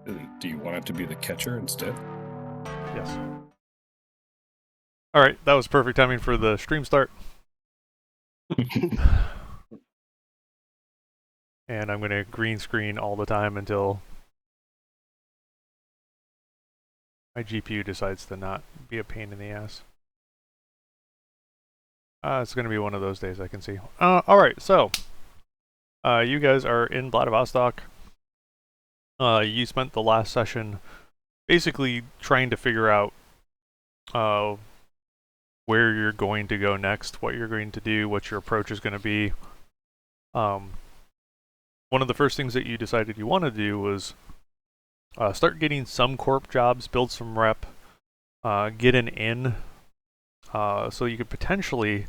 Do you want it to be the catcher instead? Yes. Alright, that was perfect timing for the stream start. And I'm going to green screen all the time until my GPU decides to not be a pain in the ass. It's going to be one of those days, I can see. Alright, so you guys are in Vladivostok. You spent the last session basically trying to figure out where you're going to go next, what you're going to do, what your approach is going to be. One of the first things that you decided you want to do was start getting some corp jobs, build some rep, get an in, so you could potentially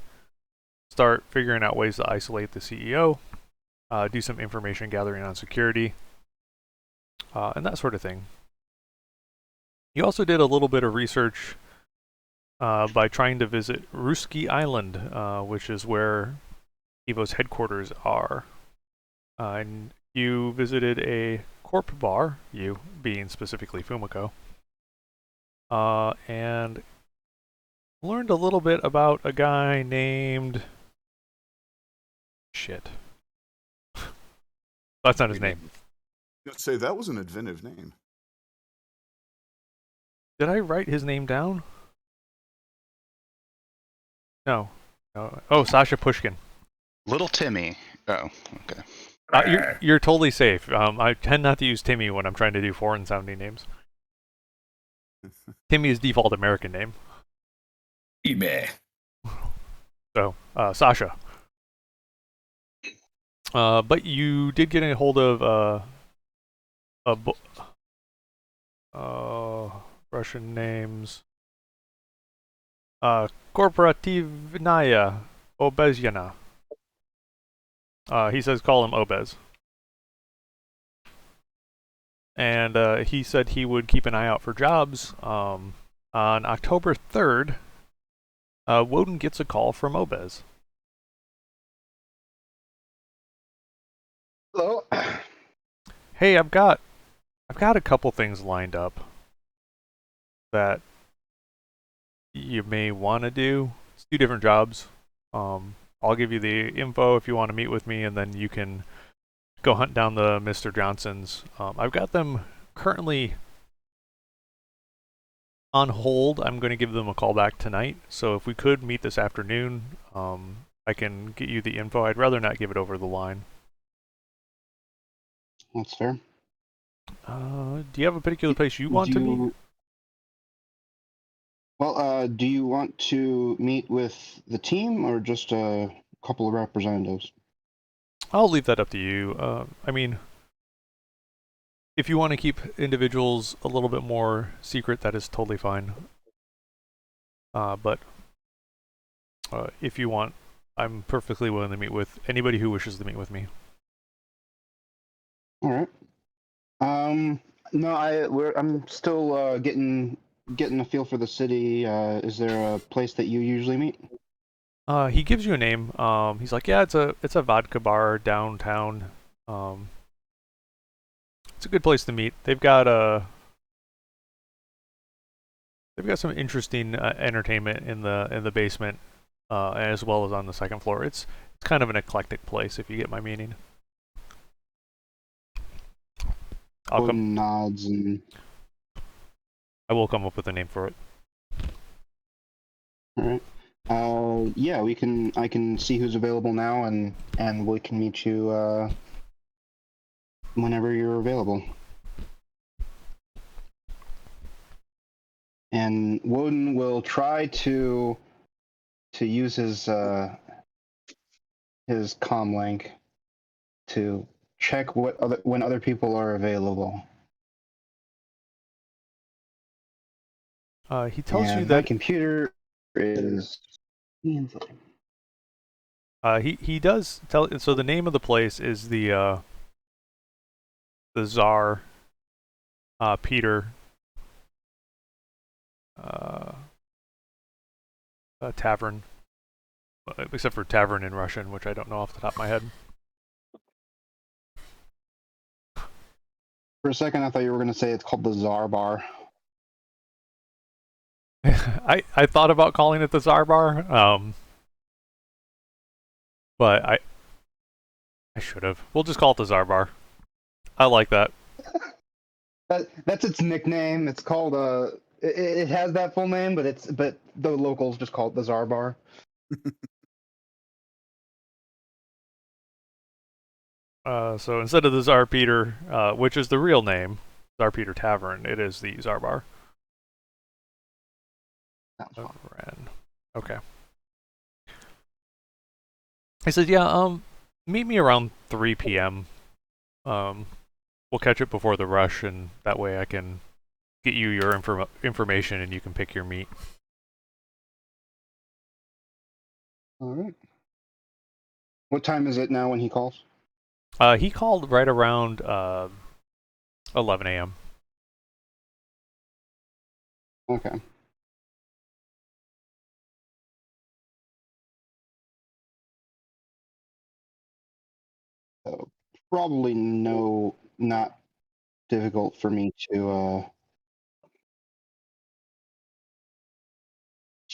start figuring out ways to isolate the CEO, do some information gathering on security, and that sort of thing. You also did a little bit of research by trying to visit Ruski Island, which is where Evo's headquarters are. And you visited a corp bar, you being specifically Fumiko, and learned a little bit about a guy named... Shit. That's not his name. I'd say that was an inventive name. Did I write his name down? No. Oh, Sasha Pushkin. Little Timmy. Oh, okay. You're totally safe. I tend not to use Timmy when I'm trying to do foreign sounding names. Timmy is default American name. eBay. So, Sasha. But you did get a hold of Russian names. Korporativnaya Obezyana. He says call him Obez. And he said he would keep an eye out for jobs. On October 3rd, Woden gets a call from Obez. Hello. Hey, I've got a couple things lined up that you may want to do. It's 2 different jobs. I'll give you the info if you want to meet with me, and then you can go hunt down the Mr. Johnsons. I've got them currently on hold. I'm going to give them a call back tonight. So if we could meet this afternoon, I can get you the info. I'd rather not give it over the line. That's fair. Do you have a particular place you want to meet? Well, do you want to meet with the team or just a couple of representatives? I'll leave that up to you. I mean, if you want to keep individuals a little bit more secret, that is totally fine. But if you want, I'm perfectly willing to meet with anybody who wishes to meet with me. All right. No, I'm still getting a feel for the city. Is there a place that you usually meet? He gives you a name. He's like, yeah, it's a vodka bar downtown. It's a good place to meet. They've got some interesting entertainment in the basement, as well as on the second floor. It's kind of an eclectic place, if you get my meaning. Nods and I will come up with a name for it. all right. Yeah, I can see who's available now, and we can meet you whenever you're available. And Woden will try to use his comlink to check when other people are available. He tells you my that computer is. he does tell. So the name of the place is the Tsar Peter Tavern, except for tavern in Russian, which I don't know off the top of my head. For a second, I thought you were gonna say it's called the Czar Bar. I thought about calling it the Czar Bar, but I should have. We'll just call it the Czar Bar. I like that. That's its nickname. It's called it has that full name, but the locals just call it the Czar Bar. So instead of the Czar Peter, which is the real name, Czar Peter Tavern, it is the Czar Bar. Okay. He said, yeah, meet me around 3 p.m. We'll catch it before the rush, and that way I can get you your information and you can pick your meat. All right. What time is it now when he calls? He called right around 11 a.m. Okay. So probably not difficult for me to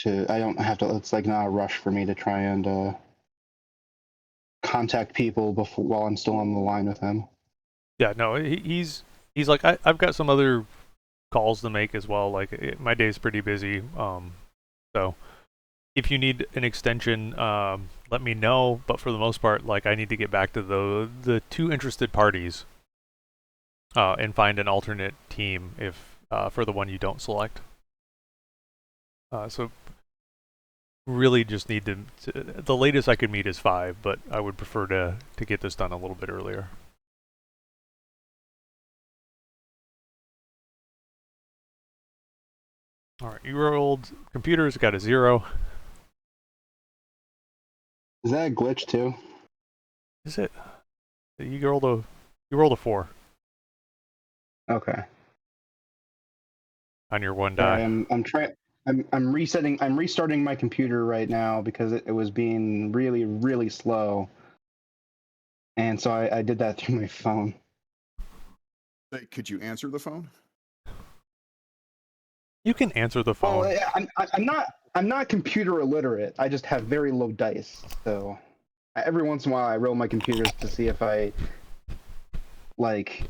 I don't have to. It's like not a rush for me to try and contact people while I'm still on the line with him. Yeah, no, he's like, I've got some other calls to make as well. Like my day's pretty busy. So if you need an extension, let me know. But for the most part, like I need to get back to the two interested parties, and find an alternate team if for the one you don't select. So really just need to the latest I could meet is 5, but I would prefer to get this done a little bit earlier. All right, your old computer's got a 0. Is that a glitch too? Is it? You rolled a 4 Okay. on your one die. I'm restarting my computer right now because it was being really, really slow. And so I did that through my phone. Hey, could you answer the phone? You can answer the phone. Well, I'm not computer illiterate. I just have very low dice. So every once in a while I roll my computers to see if I like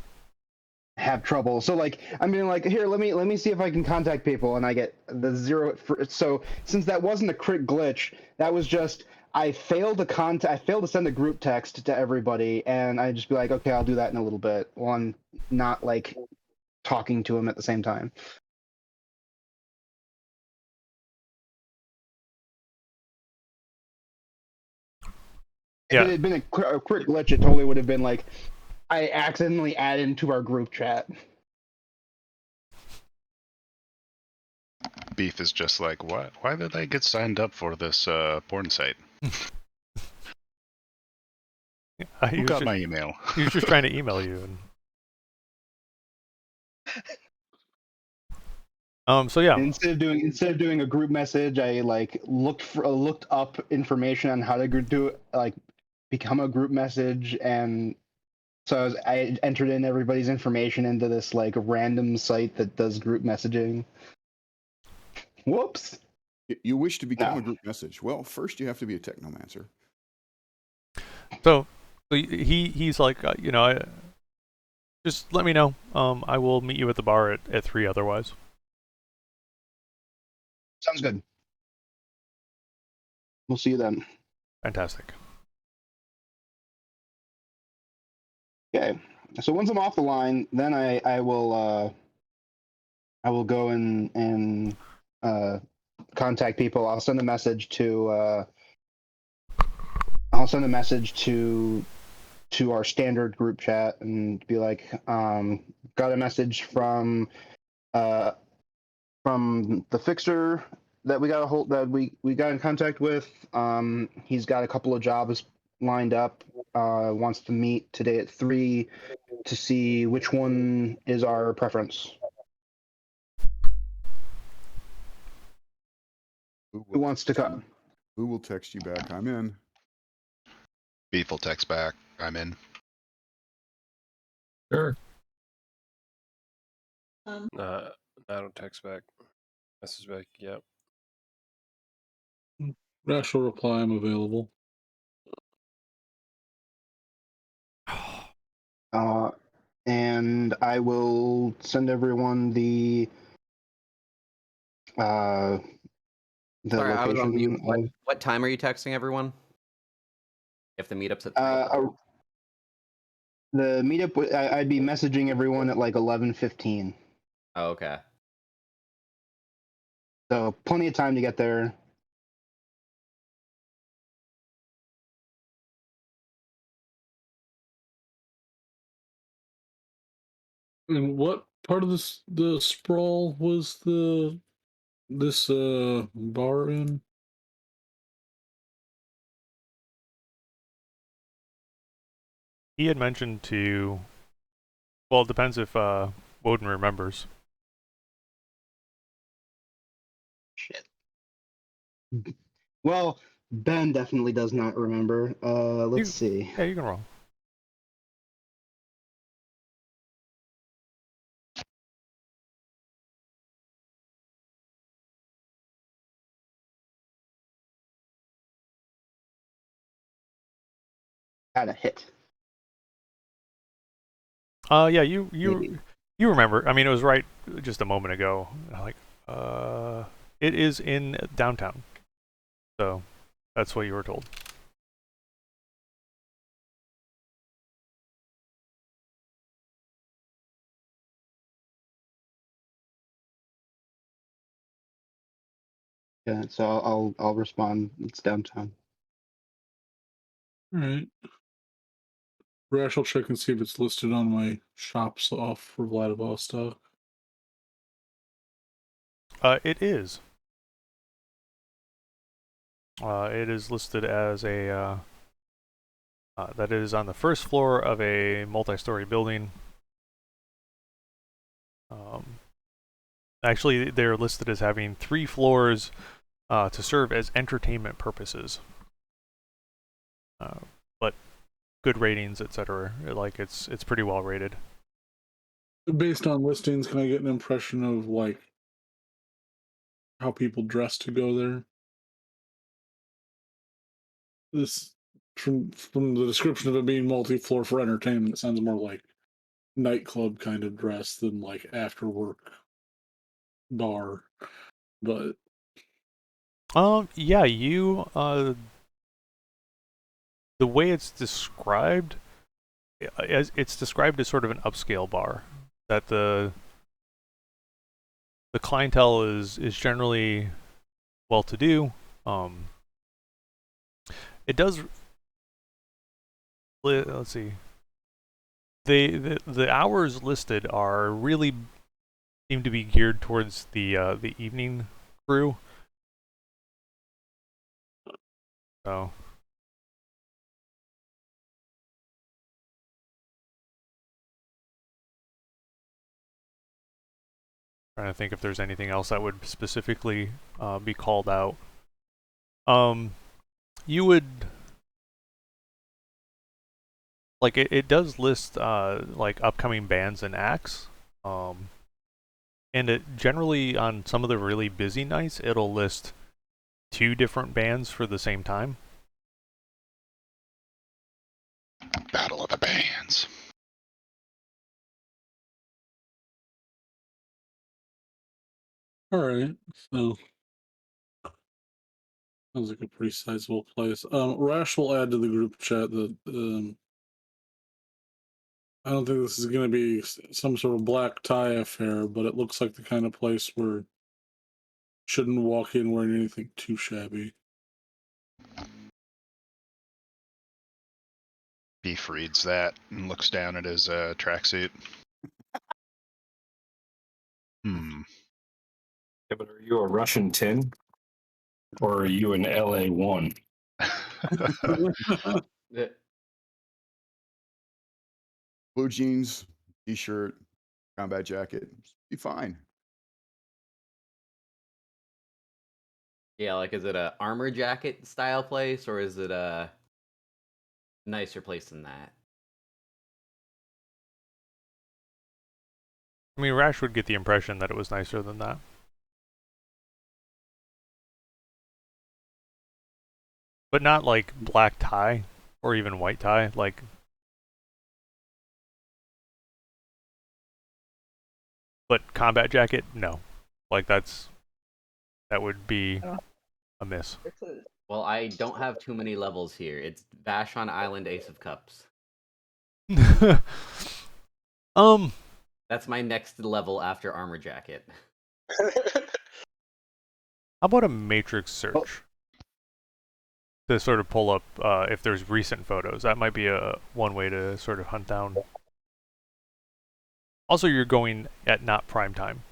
have trouble. So like I'm being like, here, let me see if I can contact people, and I get the 0. So since that wasn't a crit glitch, that was just I failed to send a group text to everybody, and I just be like, okay, I'll do that in a little bit while I'm not like talking to them at the same time. Yeah. If it had been a quick glitch, it totally would have been like I accidentally added into our group chat. Beef is just like, what? Why did I get signed up for this porn site? Who got my email? He was just trying to email you. So yeah. Instead of doing a group message, I like looked up information on how to do like become a group message, and so I entered in everybody's information into this like random site that does group messaging. Whoops. You wish to become No. a group message. Well, first you have to be a technomancer. So he's like, just let me know. I will meet you at the bar at 3 otherwise. Sounds good. We'll see you then. Fantastic. Okay. So once I'm off the line, then I will go and contact people. I'll send a message to our standard group chat and be like, got a message from the fixer that we got in contact with. He's got a couple of jobs lined up. Wants to meet today at 3 to see which one is our preference. Who wants to come? Who will text you back? I'm in. Beef will text back. I'm in. Sure. I don't text back. Message back. Yep. Rash will reply, I'm available. And I will send everyone the Sorry, I was on mute. location What time are you texting everyone? If the meetup's at 3? the meetup. I'd be messaging everyone at like 11:15. Oh, okay. So plenty of time to get there. And what part of the sprawl was this bar in? He had mentioned to. Well, it depends if Woden remembers. Shit. Well, Ben definitely does not remember. Let's see. Yeah, you can roll. Had a hit. Yeah, Maybe. you remember. I mean, it was right just a moment ago. Like, it is in downtown. So, that's what you were told. Yeah, so I'll respond. It's downtown. All right. Rash will check and see if it's listed on my shops off for Vladivostok. It is. It is listed as a. That is on the first floor of a multi-story building. Actually, they're listed as having 3 floors to serve as entertainment purposes. But good ratings, etc. Like it's pretty well rated. Based on listings, can I get an impression of like how people dress to go there? This from the description of it being multi-floor for entertainment, it sounds more like nightclub kind of dress than like after work bar. But Yeah, the way it's described, as it's described as sort of an upscale bar, that the clientele is generally well-to-do. It does. Let's see. The hours listed are really seem to be geared towards the evening crew. So. Trying to think if there's anything else that would specifically be called out. You would like it does list like upcoming bands and acts. And it generally on some of the really busy nights it'll list 2 different bands for the same time. Battle of the Bands. all right, so sounds like a pretty sizable place. Rash will add to the group chat that I don't think this is going to be some sort of black tie affair, but it looks like the kind of place where shouldn't walk in wearing anything too shabby. Beef reads that and looks down at his tracksuit. Yeah, but are you a Russian 10? Or are you an LA 1? Blue jeans, t-shirt, combat jacket, be fine. Yeah, like is it a armor jacket style place or is it a nicer place than that? I mean, Rash would get the impression that it was nicer than that. But not like black tie or even white tie. Like, but combat jacket, no. Like that would be a miss. Well, I don't have too many levels here. It's Vashon Island Ace of Cups. That's my next level after Armor Jacket. How about a matrix search to sort of pull up if there's recent photos? That might be one way to sort of hunt down. Also, you're going at not prime time.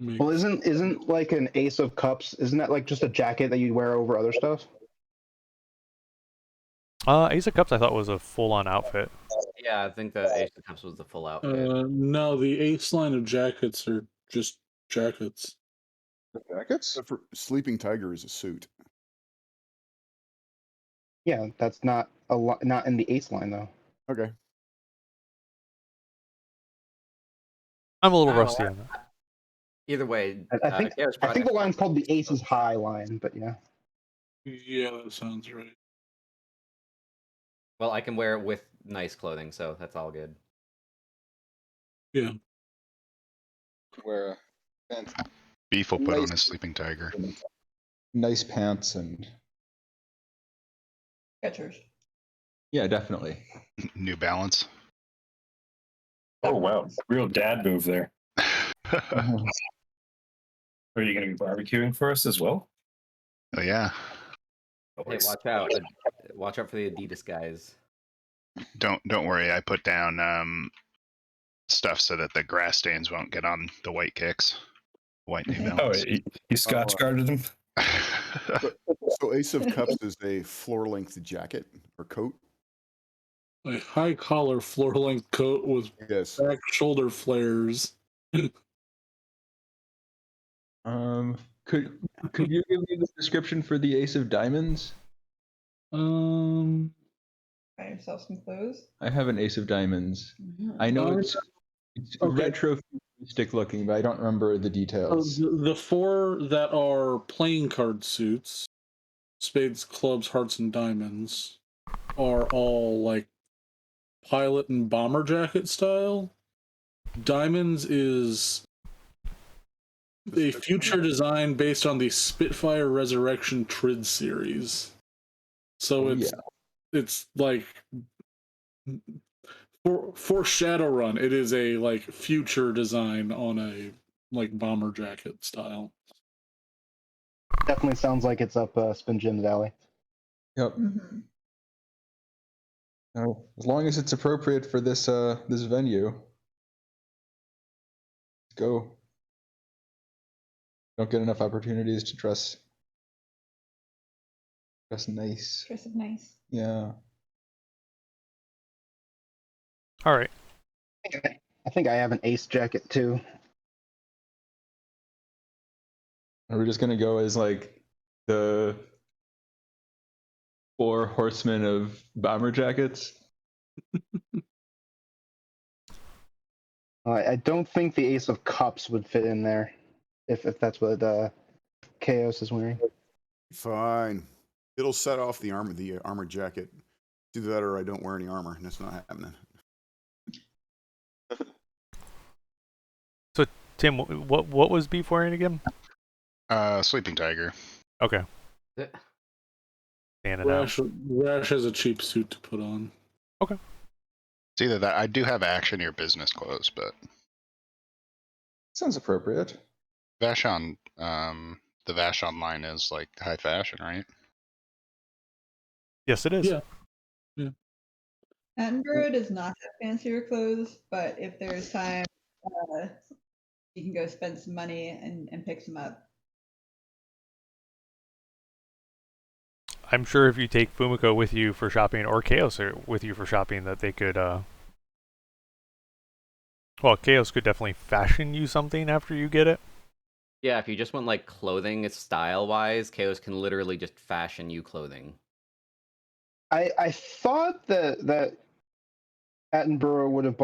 Well, isn't like an Ace of Cups? Isn't that like just a jacket that you wear over other stuff? Ace of Cups, I thought was a full-on outfit. Yeah, I think the Ace of Cups was the full outfit. No, the Ace line of jackets are just jackets. Jackets? For Sleeping Tiger is a suit. Yeah, that's not not in the Ace line though. Okay. I'm a little I don't rusty know, on that. Either way, I think Chaos I think Project- the line's called the Aces High line, but yeah. Yeah, that sounds right. Well, I can wear it with nice clothing, so that's all good. Yeah. Wear pants, Beef will put on Nice. his sleeping tiger. nice pants, and Skechers. yeah, definitely. New Balance. Oh wow, real dad move there. Oh, Are you going to be barbecuing for us as well? Oh yeah. Hey, watch out! Watch out for the Adidas guys. Don't worry. I put down stuff so that the grass stains won't get on the white kicks. White New Oh, Balance. you Scotch guarded him. So Ace of Cups is a floor-length jacket or coat. A high collar floor length coat with Yes. back shoulder flares. Could you give me the description for the Ace of Diamonds? Um, Buy yourself some clothes. I have an Ace of Diamonds. I know it's okay. retro futuristic looking, but I don't remember the details. The four that are playing card suits, spades, clubs, hearts, and diamonds, are all like pilot and bomber jacket style. Diamonds is a future design based on the Spitfire Resurrection Trid series. So it's like for Shadowrun, it is a like future design on a like bomber jacket style. Definitely sounds like it's up Spin Jim's alley. Yep. Mm-hmm. Oh, as long as it's appropriate for this this venue. Let's go. Don't get enough opportunities to dress nice. Dress up nice. Yeah. All right. I think I have an Ace jacket too. Are we just gonna go as like the 4 horsemen of bomber jackets? I don't think the Ace of Cups would fit in there, if that's what Chaos is wearing. Fine. It'll set off the armor jacket. Either that or I don't wear any armor, and that's not happening. So Tim, what was Beef wearing again? Sleeping Tiger. Okay. Standing out. Rash has a cheap suit to put on. Okay. It's either that. I do have action or business clothes, but Sounds appropriate. Vashon, the Vashon line is like high fashion, right? Yes, it is. Yeah. Edinburgh does not have fancier clothes, but if there's time, you can go spend some money and pick some up. I'm sure if you take Fumiko with you for shopping, or Chaos with you for shopping, that they could. Well, Chaos could definitely fashion you something after you get it. Yeah, if you just want like clothing style-wise, Chaos can literally just fashion you clothing. I thought that Attenborough would have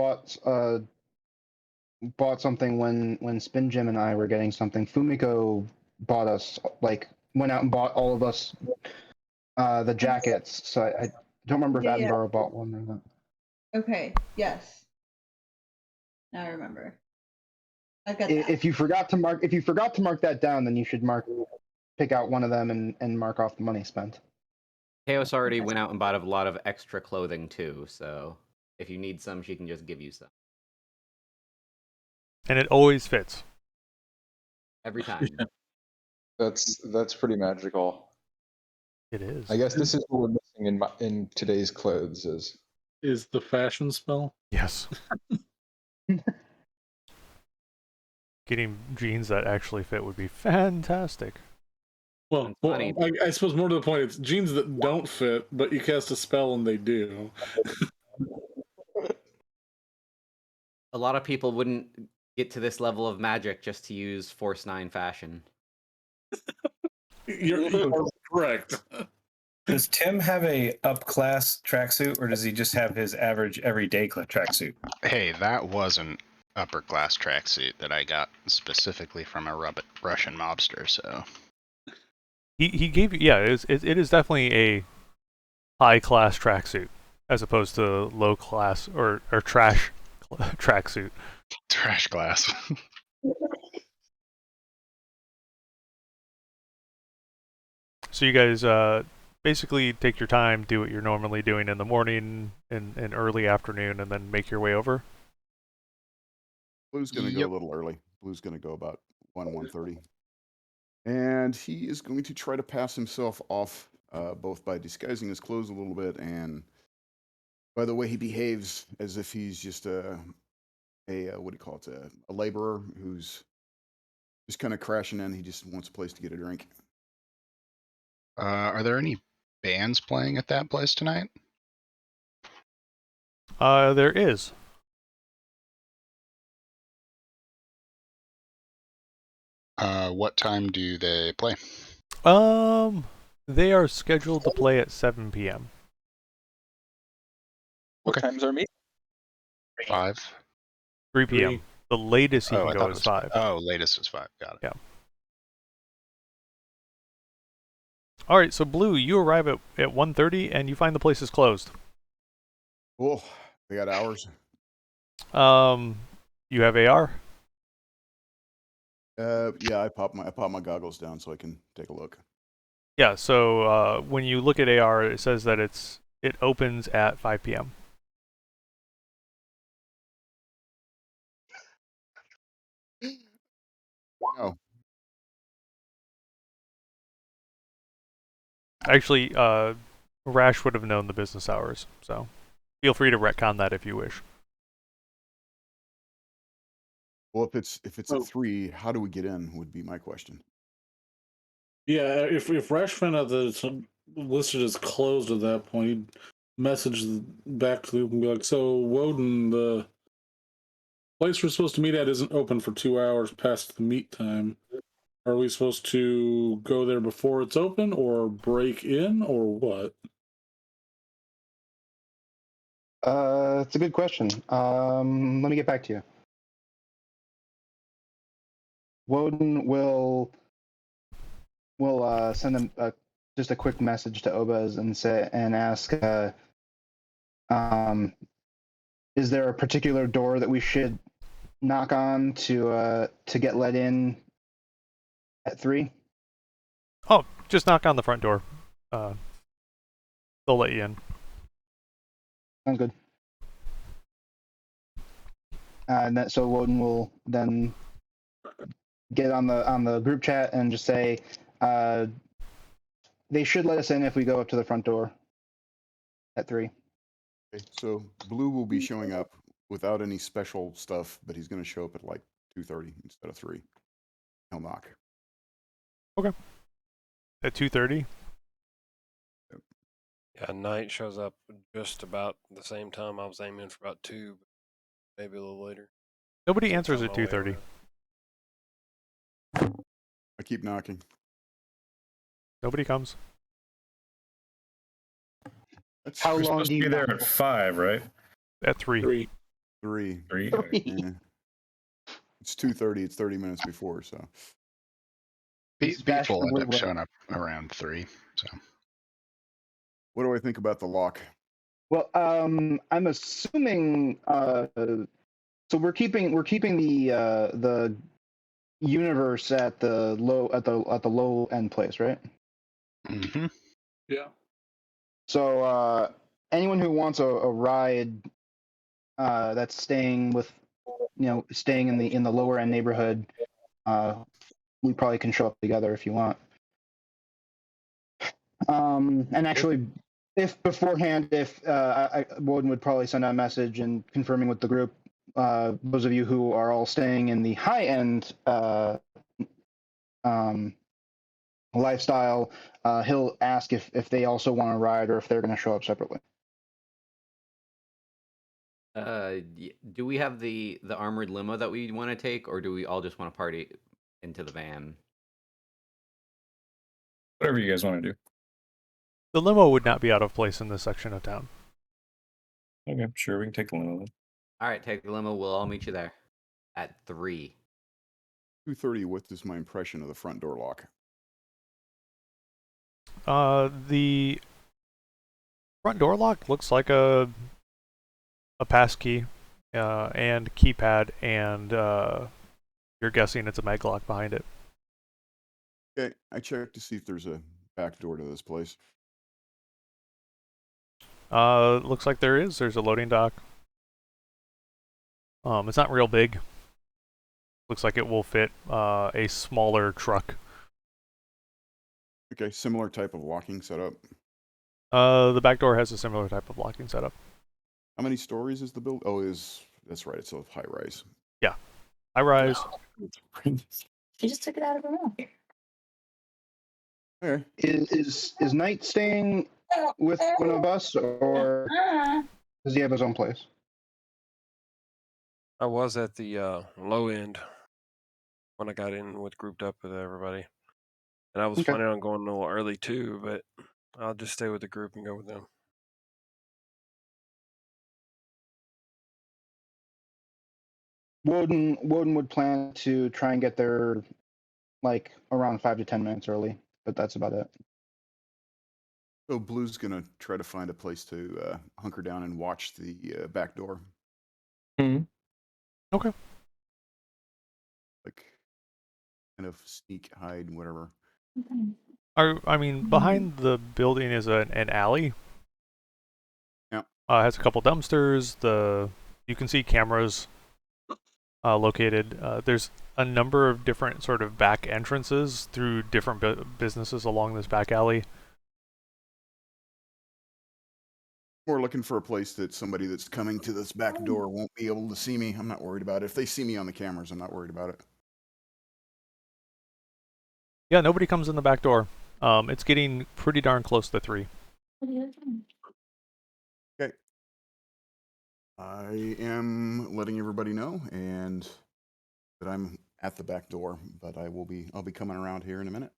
bought something when Spin Jim and I were getting something. Fumiko bought us, like, went out and bought all of us the jackets. So I don't remember if Yeah, yeah. Attenborough bought one or not. Okay. Yes. Now I remember. I've got that. If you forgot to mark that down, then you should pick out one of them and mark off the money spent. Chaos already Okay. went out and bought a lot of extra clothing too, so if you need some, she can just give you some. And it always fits. Every time. That's pretty magical. It is. I guess this is what we're missing in today's clothes Is the fashion spell? Yes. Getting jeans that actually fit would be fantastic. Well, funny. I suppose more to the point, it's jeans that don't fit, but you cast a spell and they do. A lot of people wouldn't get to this level of magic just to use Force 9 fashion. You're correct. Does Tim have a up-class tracksuit, or does he just have his average everyday tracksuit? Hey, that was an upper class tracksuit that I got specifically from a Russian mobster. So He gave you, yeah, it is definitely a high class tracksuit as opposed to low class or trash tracksuit. trash glass. So you guys basically take your time, do what you're normally doing in the morning and early afternoon, and then make your way over. Blue's going to go a little early. Blue's going to go about 1:30. And he is going to try to pass himself off both by disguising his clothes a little bit and by the way he behaves, as if he's just a what do you call it, a laborer who's just kind of crashing in. He just wants a place to get a drink. Are there any bands playing at that place tonight? There is. What time do they play? They are scheduled to play at 7 p.m. What times are meeting? 5. 3 p.m. The latest he Oh, can I go thought it is was 5. Oh, latest is 5. Got it. Yeah. All right, so Blue, you arrive at 1:30 and you find the place is closed. Oh, they got hours. You have AR? Yeah, I pop my goggles down so I can take a look. Yeah, so when you look at AR, it says that it opens at 5 p.m. Oh, Actually, Rash would have known the business hours, so feel free to retcon that if you wish. well, if it's at 3, how do we get in? Would be my question. Yeah, if Rash found out that it's listed as closed at that point, he'd message back to the group and be like, "So Woden, the place we're supposed to meet at isn't open for 2 hours past the meet time. Are we supposed to go there before it's open, or break in, or what?" It's a good question. Let me get back to you. Woden will send him just a quick message to Obez and ask, is there a particular door that we should knock on to get let in at 3? Oh, just knock on the front door. They'll let you in. Sounds good. And so Woden will then get on the group chat and just say, they should let us in if we go up to the front door at 3. Okay, so Blue will be showing up without any special stuff, but he's going to show up at like 2:30 instead of 3. He'll knock. Okay. At 2:30? Yeah, Knight shows up just about the same time. I was aiming for about 2, maybe a little later. Nobody answers Found at my way 2:30. around. I keep knocking. Nobody comes. That's How We're long supposed do to you be there knock? at 5, right? At 3. 3. 3. 3. Yeah. It's 2:30. It's 30 minutes before. So Beef will end up showing up around 3. So what do I think about the lock? Well, I'm assuming. So we're keeping the universe at the low end place, right? Mm-hmm. Yeah. So anyone who wants a ride that's staying in the lower end neighborhood, we probably can show up together if you want. And actually, if beforehand, Woden would probably send out a message and confirming with the group, those of you who are all staying in the high end lifestyle, he'll ask if they also want to ride or if they're going to show up separately. Do we have the armored limo that we want to take, or do we all just want to party into the van? Whatever you guys want to do. The limo would not be out of place in this section of town. Okay, sure, we can take the limo then. All right, take the limo. We'll all meet you there at 3. 2:30. What is my impression of the front door lock? The front door lock looks like a pass key and keypad, and you're guessing it's a mag lock behind it. Okay, I checked to see if there's a back door to this place. Looks like there is. There's a loading dock. It's not real big. Looks like it will fit a smaller truck. Okay, similar type of locking setup. The back door has a similar type of locking setup. How many stories is the build? Oh, that's right. It's a high rise. Yeah, high rise. She just took it out of her mouth. Okay. Is Knight staying with one of us, or does he have his own place? I was at the low end when I got in grouped up with everybody, and I was planning on going a little early too, but I'll just stay with the group and go with them. Woden would plan to try and get there like around 5 to 10 minutes early, but that's about it. So Blue's gonna try to find a place to hunker down and watch the back door. Okay. Like kind of sneak, hide, whatever. Behind the building is an alley. Yeah. Has a couple dumpsters. You can see cameras located. There's a number of different sort of back entrances through different businesses along this back alley. We're looking for a place that somebody that's coming to this back door won't be able to see me. I'm not worried about it. If they see me on the cameras, I'm not worried about it. Yeah, nobody comes in the back door. It's getting pretty darn close to 3. Okay. I am letting everybody know and that I'm at the back door, but I'll be coming around here in a minute.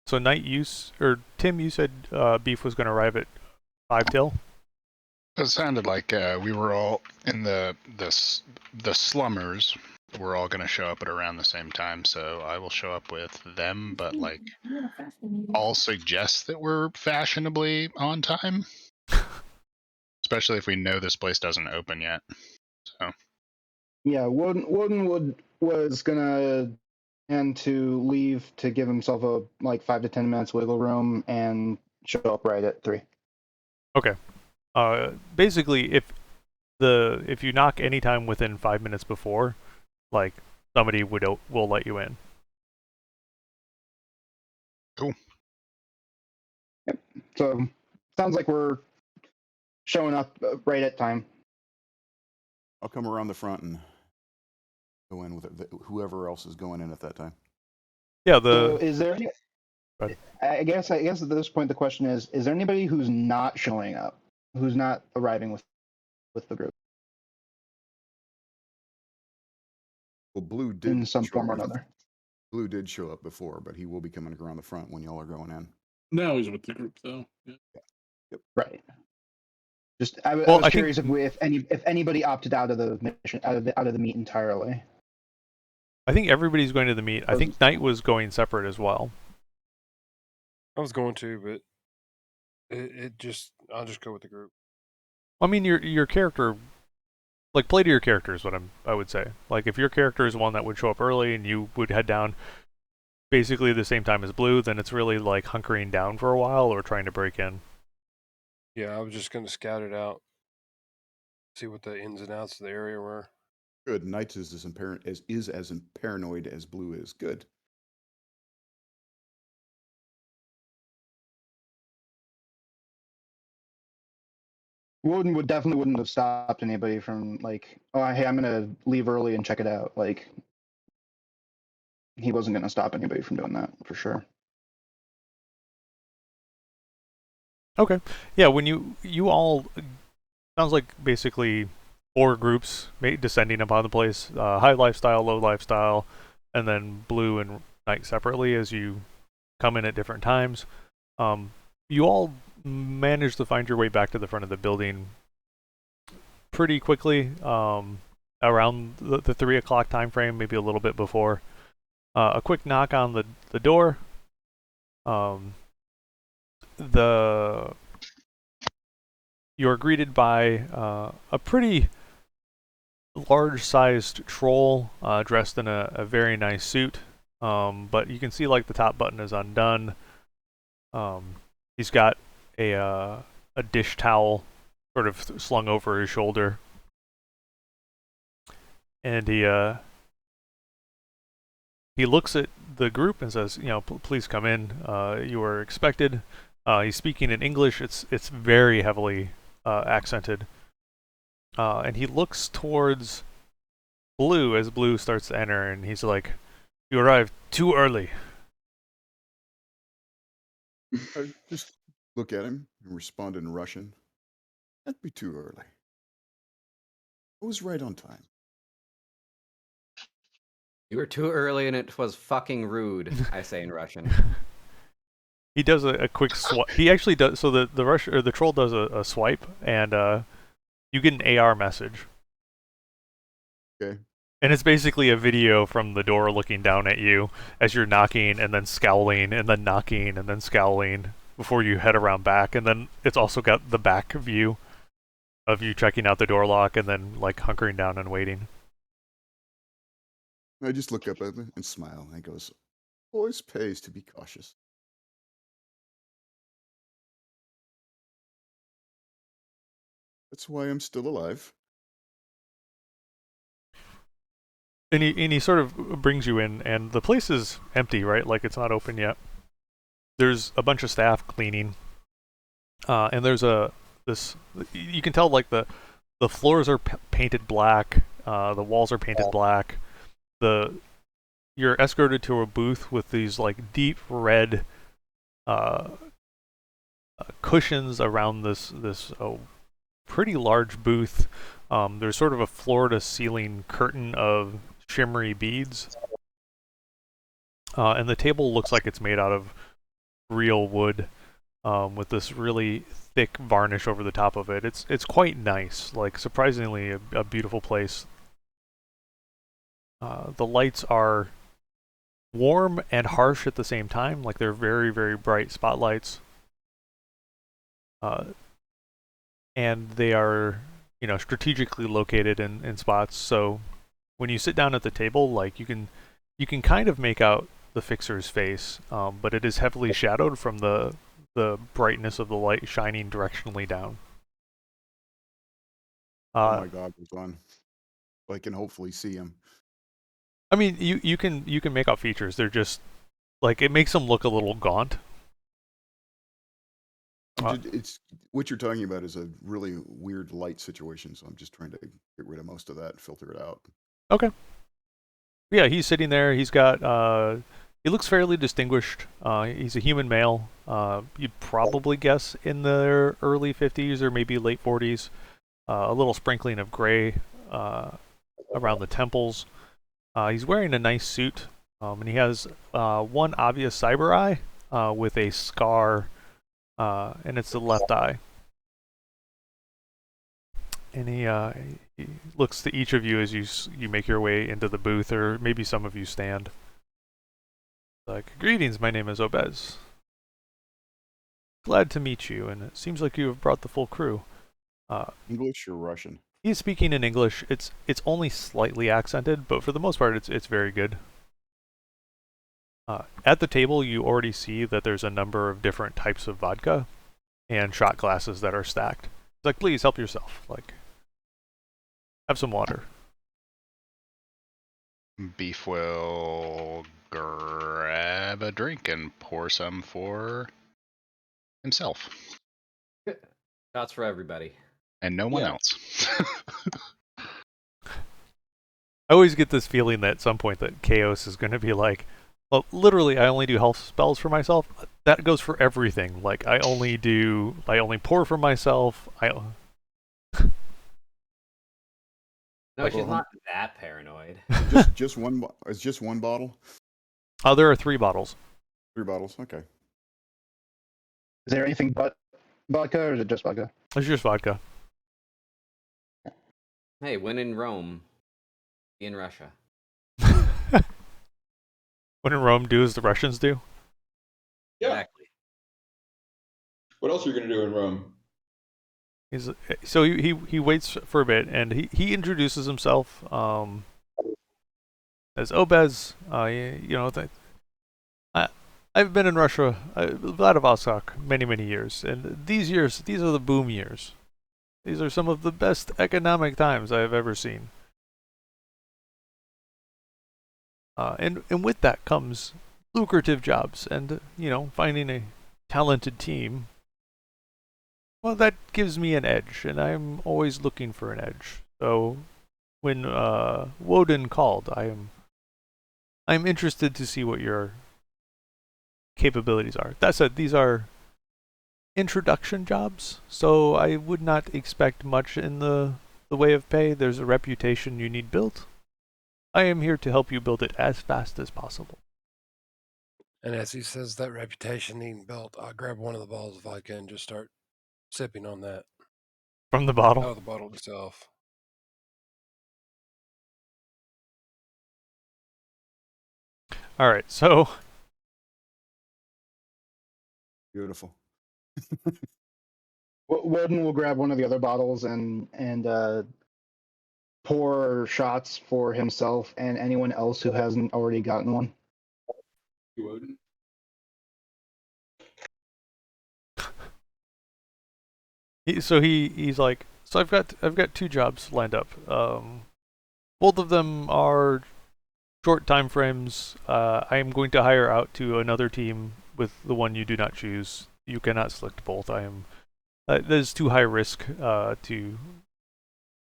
So Tim, you said Beef was going to arrive at 5 till? It sounded like we were all in the slummers. We're all going to show up at around the same time, so I will show up with them, but like I'll suggest that we're fashionably on time. Especially if we know this place doesn't open yet. So yeah, Woden was gonna and to leave to give himself a like 5 to 10 minutes wiggle room and show up right at 3. Okay. Basically, if you knock any time within 5 minutes before, like somebody will let you in. Cool. Yep. So sounds like we're showing up right at time. I'll come around the front and go in with whoever else is going in at that time. Yeah. So is there any? I guess at this point the question is there anybody who's not showing up, who's not arriving with the group? Well, Blue did in some form or another. Blue did show up before, but he will be coming around the front when y'all are going in. Now he's with the group, though. Yeah. Yep. Right. Just I Well, was I curious think if anybody opted out of the mission, out of the meet entirely. everybody's going to the meet. I think Knight was going separate as well. I was going to, but I'll just go with the group. I mean, your character, like, play to your character is what I would say. Like, if your character is one that would show up early and you would head down basically the same time as Blue, then it's really like hunkering down for a while or trying to break in. Yeah, I was just gonna scout it out, see what the ins and outs of the area were. Good. Knight is as paranoid as Blue is. Good. Woden would definitely wouldn't have stopped anybody from like, oh hey, I'm gonna leave early and check it out. Like, he wasn't gonna stop anybody from doing that for sure. Okay. Yeah, when you all sounds like basically 4 groups descending upon the place: high lifestyle, low lifestyle, and then Blue and Knight separately as you come in at different times. You all manage to find your way back to the front of the building pretty quickly, around the 3 o'clock time frame, maybe a little bit before. A quick knock on the door. You're greeted by a pretty large-sized troll dressed in a very nice suit, but you can see like the top button is undone. He's got a dish towel sort of slung over his shoulder, and he looks at the group and says, "You know, please come in. You are expected." He's speaking in English. It's very heavily accented, and he looks towards Blue as Blue starts to enter, and he's like, "You arrived too early." I just look at him and respond in Russian. That'd be too early. I was right on time. You were too early and it was fucking rude, I say in Russian. He does a quick swipe. He actually does. So the troll does a swipe, and you get an AR message. Okay. And it's basically a video from the door looking down at you as you're knocking and then scowling and then knocking and then scowling before you head around back. And then it's also got the back view of you checking out the door lock and then like hunkering down and waiting. I just look up at him and smile, and he goes, "Always pays to be cautious." That's why I'm still alive. And he sort of brings you in, and the place is empty, right? Like it's not open yet. There's a bunch of staff cleaning, and there's this. You can tell like the floors are painted black, the walls are painted black. You're escorted to a booth with these like deep red cushions around this pretty large booth. There's sort of a floor-to-ceiling curtain of shimmery beads, and the table looks like it's made out of real wood, with this really thick varnish over the top of it. It's quite nice, like surprisingly a beautiful place. The lights are warm and harsh at the same time, like they're very, very bright spotlights. And they are, you know, strategically located in spots. So when you sit down at the table, like you can kind of make out the fixer's face, but it is heavily shadowed from the brightness of the light shining directionally down. Oh my goggles on, so I can hopefully see him. I mean, you can make out features. They're just like it makes them look a little gaunt. It's what you're talking about is a really weird light situation, so I'm just trying to get rid of most of that and filter it out. Okay. Yeah, he's sitting there. He's got he looks fairly distinguished. He's a human male. You'd probably guess in the early 50s or maybe late 40s. A little sprinkling of gray around the temples. He's wearing a nice suit, and he has one obvious cyber eye with a scar, and it's the left eye. And he looks to each of you as you make your way into the booth, or maybe some of you stand. Like, greetings, my name is Obez. Glad to meet you, and it seems like you have brought the full crew. English or Russian? He's speaking in English. It's only slightly accented, but for the most part, it's very good. At the table, you already see that there's a number of different types of vodka and shot glasses that are stacked. It's like, please help yourself. Like, have some water. Beef will grab a drink and pour some for himself Shots for everybody. and no one Yeah. else. I always get this feeling that at some point that Chaos is going to be like, well, literally, I only do health spells for myself. That goes for everything. Like, I only pour for myself. No, she's not that paranoid. Just one. It's just one bottle. There are 3 bottles. 3 bottles. Okay. Is there anything but vodka, or is it just vodka? It's just vodka. Hey, when in Rome, be in Russia. When in Rome, do as the Russians do. Yeah. Exactly. What else are you gonna do in Rome? So he waits for a bit, and he introduces himself as Obez. I've been in Russia, Vladivostok, many years, and these are the boom years. These are some of the best economic times I have ever seen. And with that comes lucrative jobs, and finding a talented team. Well, that gives me an edge, and I'm always looking for an edge. So when Woden called, I'm interested to see what your capabilities are. That said, these are introduction jobs, so I would not expect much in the way of pay. There's a reputation you need built. I am here to help you build it as fast as possible. And as he says that reputation needing built, I'll grab one of the bottles of vodka and just start sipping on that. From the bottle? Out of the bottle itself. Alright, so... Beautiful. Woden will grab one of the other bottles and pour shots for himself and anyone else who hasn't already gotten one. Woden. He's like, so I've got 2 jobs lined up. Both of them are short time frames. I am going to hire out to another team with the one you do not choose. You cannot select both. That is too high risk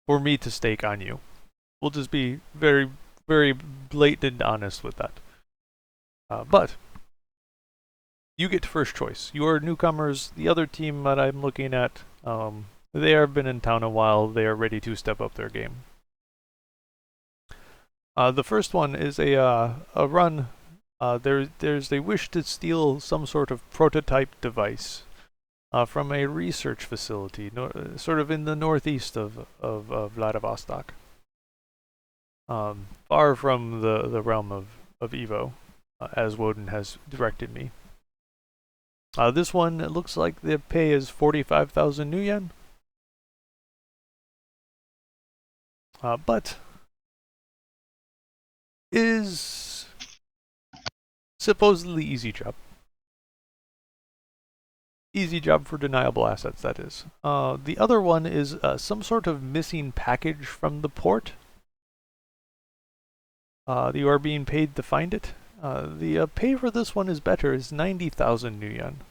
for me to stake on you. We'll just be very, very blatant and honest with that. But you get first choice. You are newcomers. The other team that I'm looking at, they have been in town a while. They are ready to step up their game. The first one is a run. There's a wish to steal some sort of prototype device from a research facility, sort of in the northeast of Vladivostok, far from the realm of Evo, as Woden has directed me. This one, it looks like the pay is 45,000 new yen. But is supposedly easy job. Easy job for deniable assets, that is. The other one is some sort of missing package from the port. You are being paid to find it. The pay for this one is better, is 90,000 new yen.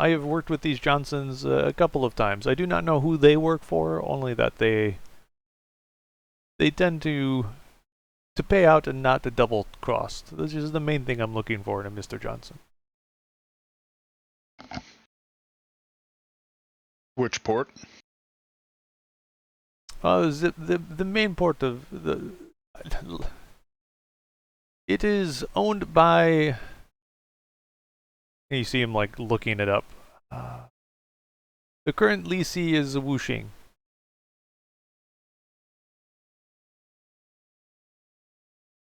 I have worked with these Johnsons a couple of times. I do not know who they work for, only that they tend to pay out and not to double cross. This is the main thing I'm looking for in a Mr. Johnson. Which port? The main port of the... It is owned by... You see him like looking it up. The current leasee is Wuxing.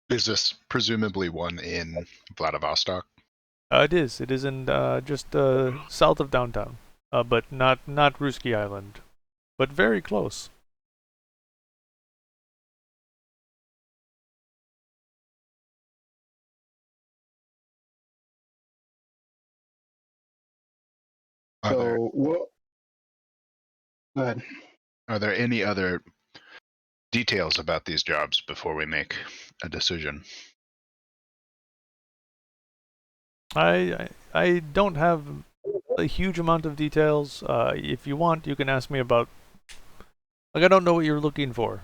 Is this presumably one in Vladivostok? It is. It is in just south of downtown, but not Ruski Island, but very close. So what? Go ahead. Are there any other details about these jobs before we make a decision? I don't have a huge amount of details. If you want, you can ask me about. Like, I don't know what you're looking for.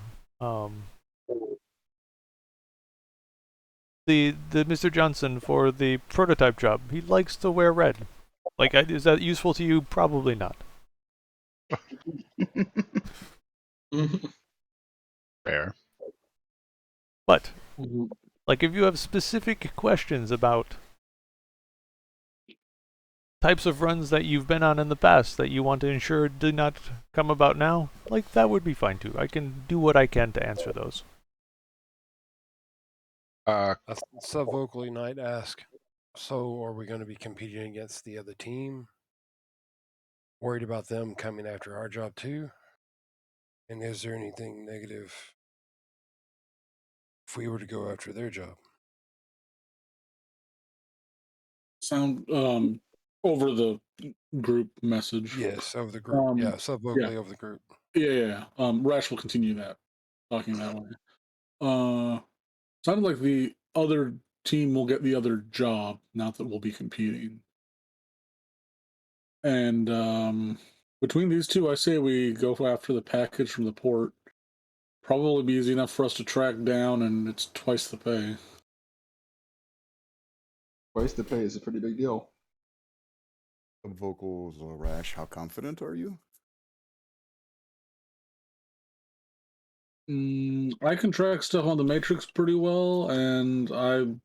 The Mr. Johnson for the prototype job, he likes to wear red. Like, is that useful to you? Probably not. Fair. But, like, if you have specific questions about types of runs that you've been on in the past that you want to ensure do not come about now, like, that would be fine too. I can do what I can to answer those. Vocally Knight ask, so are we going to be competing against the other team? Worried about them coming after our job too? And is there anything negative if we were to go after their job? Sound over the group message. Yes, over the group. Yeah, vocally over the group. Yeah. Rash will continue that, talking that way. Sounded like the other team will get the other job, not that we'll be competing. And between these two, I say we go after the package from the port. Probably be easy enough for us to track down, and it's twice the pay. Twice the pay is a pretty big deal. Vocals, Rash, how confident are you? I can track stuff on the Matrix pretty well, and I've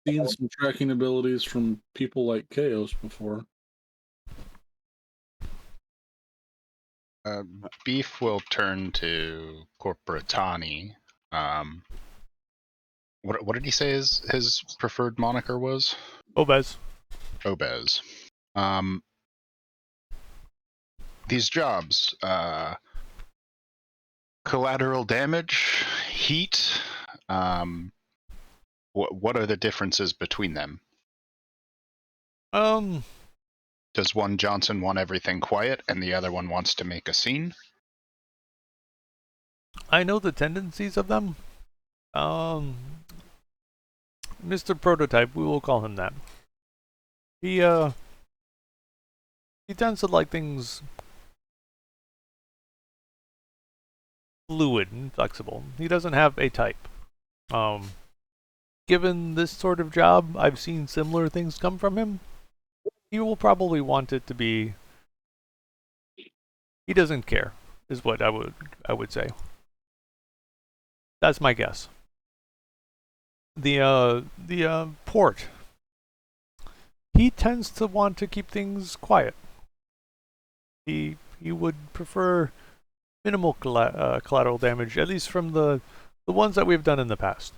seen some tracking abilities from people like Chaos before. Beef will turn to Corporatani. What did he say his preferred moniker was? Obez. Obez. These jobs, collateral damage, heat. What are the differences between them? Does one Johnson want everything quiet and the other one wants to make a scene? I know the tendencies of them. Mr. Prototype, we will call him that. He tends to like things fluid and flexible. He doesn't have a type. Given this sort of job, I've seen similar things come from him. He will probably want it to be. He doesn't care, is what I would say. That's my guess. The port. He tends to want to keep things quiet. He would prefer minimal collateral damage, at least from the ones that we've done in the past.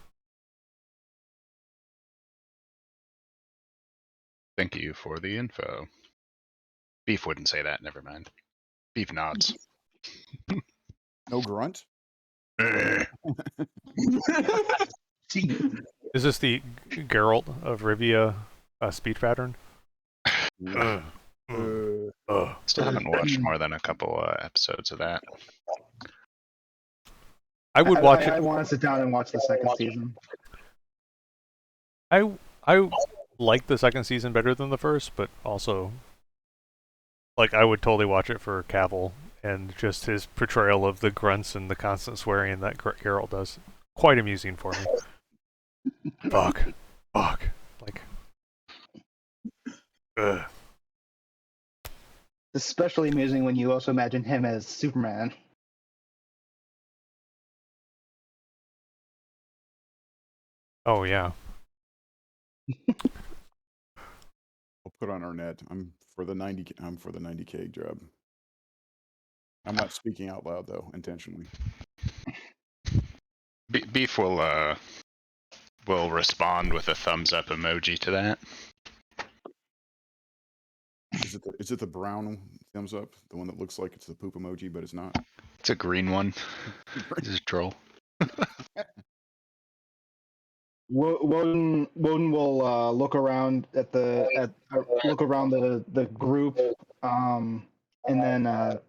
Thank you for the info. Beef wouldn't say that, never mind. Beef nods. No grunt? Is this the Geralt of Rivia speech pattern? Still haven't watched more than a couple episodes of that. I would watch it. I want to sit down and watch the second season. I like the second season better than the first, but also, like, I would totally watch it for Cavill and just his portrayal of the grunts and the constant swearing that Geralt does. Quite amusing for me. Fuck. Like, ugh. Especially amusing when you also imagine him as Superman. Oh yeah. I'll put on our net. I'm for the 90K job. I'm not speaking out loud though, intentionally. Beef will respond with a thumbs up emoji to that. Is it the brown thumbs up? The one that looks like it's the poop emoji, but it's not? It's a green one. This is a troll. Woden will look around at look around the group, and then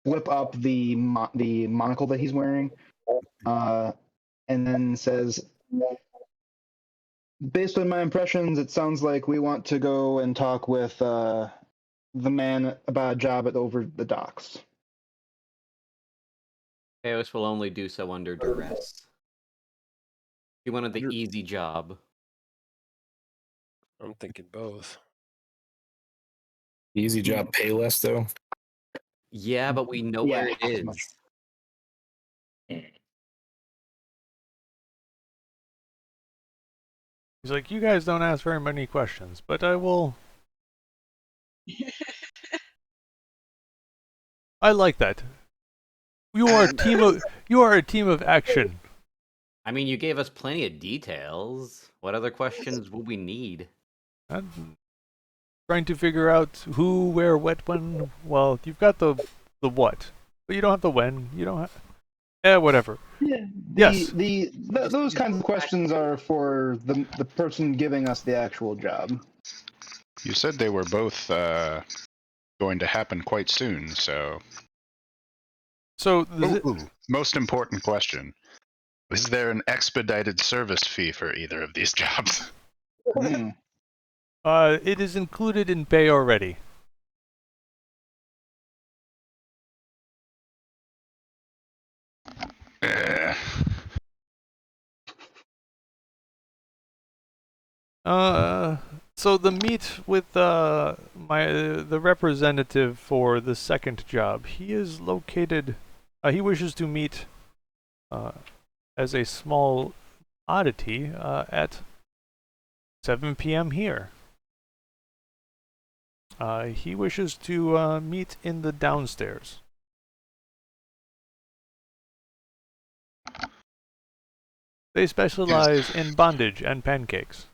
flip up the monocle that he's wearing, and then says, "Based on my impressions, it sounds like we want to go and talk with the man about a job over the docks." Chaos will only do so under duress. He wanted the Under- easy job. I'm thinking both. Easy job, pay less though. Yeah, but we know where it half as is. much. He's like, you guys don't ask very many questions, but I will. I like that. You are a team of. You are a team of action. I mean, you gave us plenty of details. What other questions will we need? I'm trying to figure out who, where, what, when. Well, you've got the what, but you don't have the when. You don't have. Whatever. Yeah. Yes. Those kinds of questions are for the person giving us the actual job. You said they were both going to happen quite soon, so. So Most important question. Is there an expedited service fee for either of these jobs? it is included in pay already. So the meet with the representative for the second job. He is located. He wishes to meet as a small oddity at 7 p.m. here. He wishes to meet in the downstairs. They specialize in bondage and pancakes.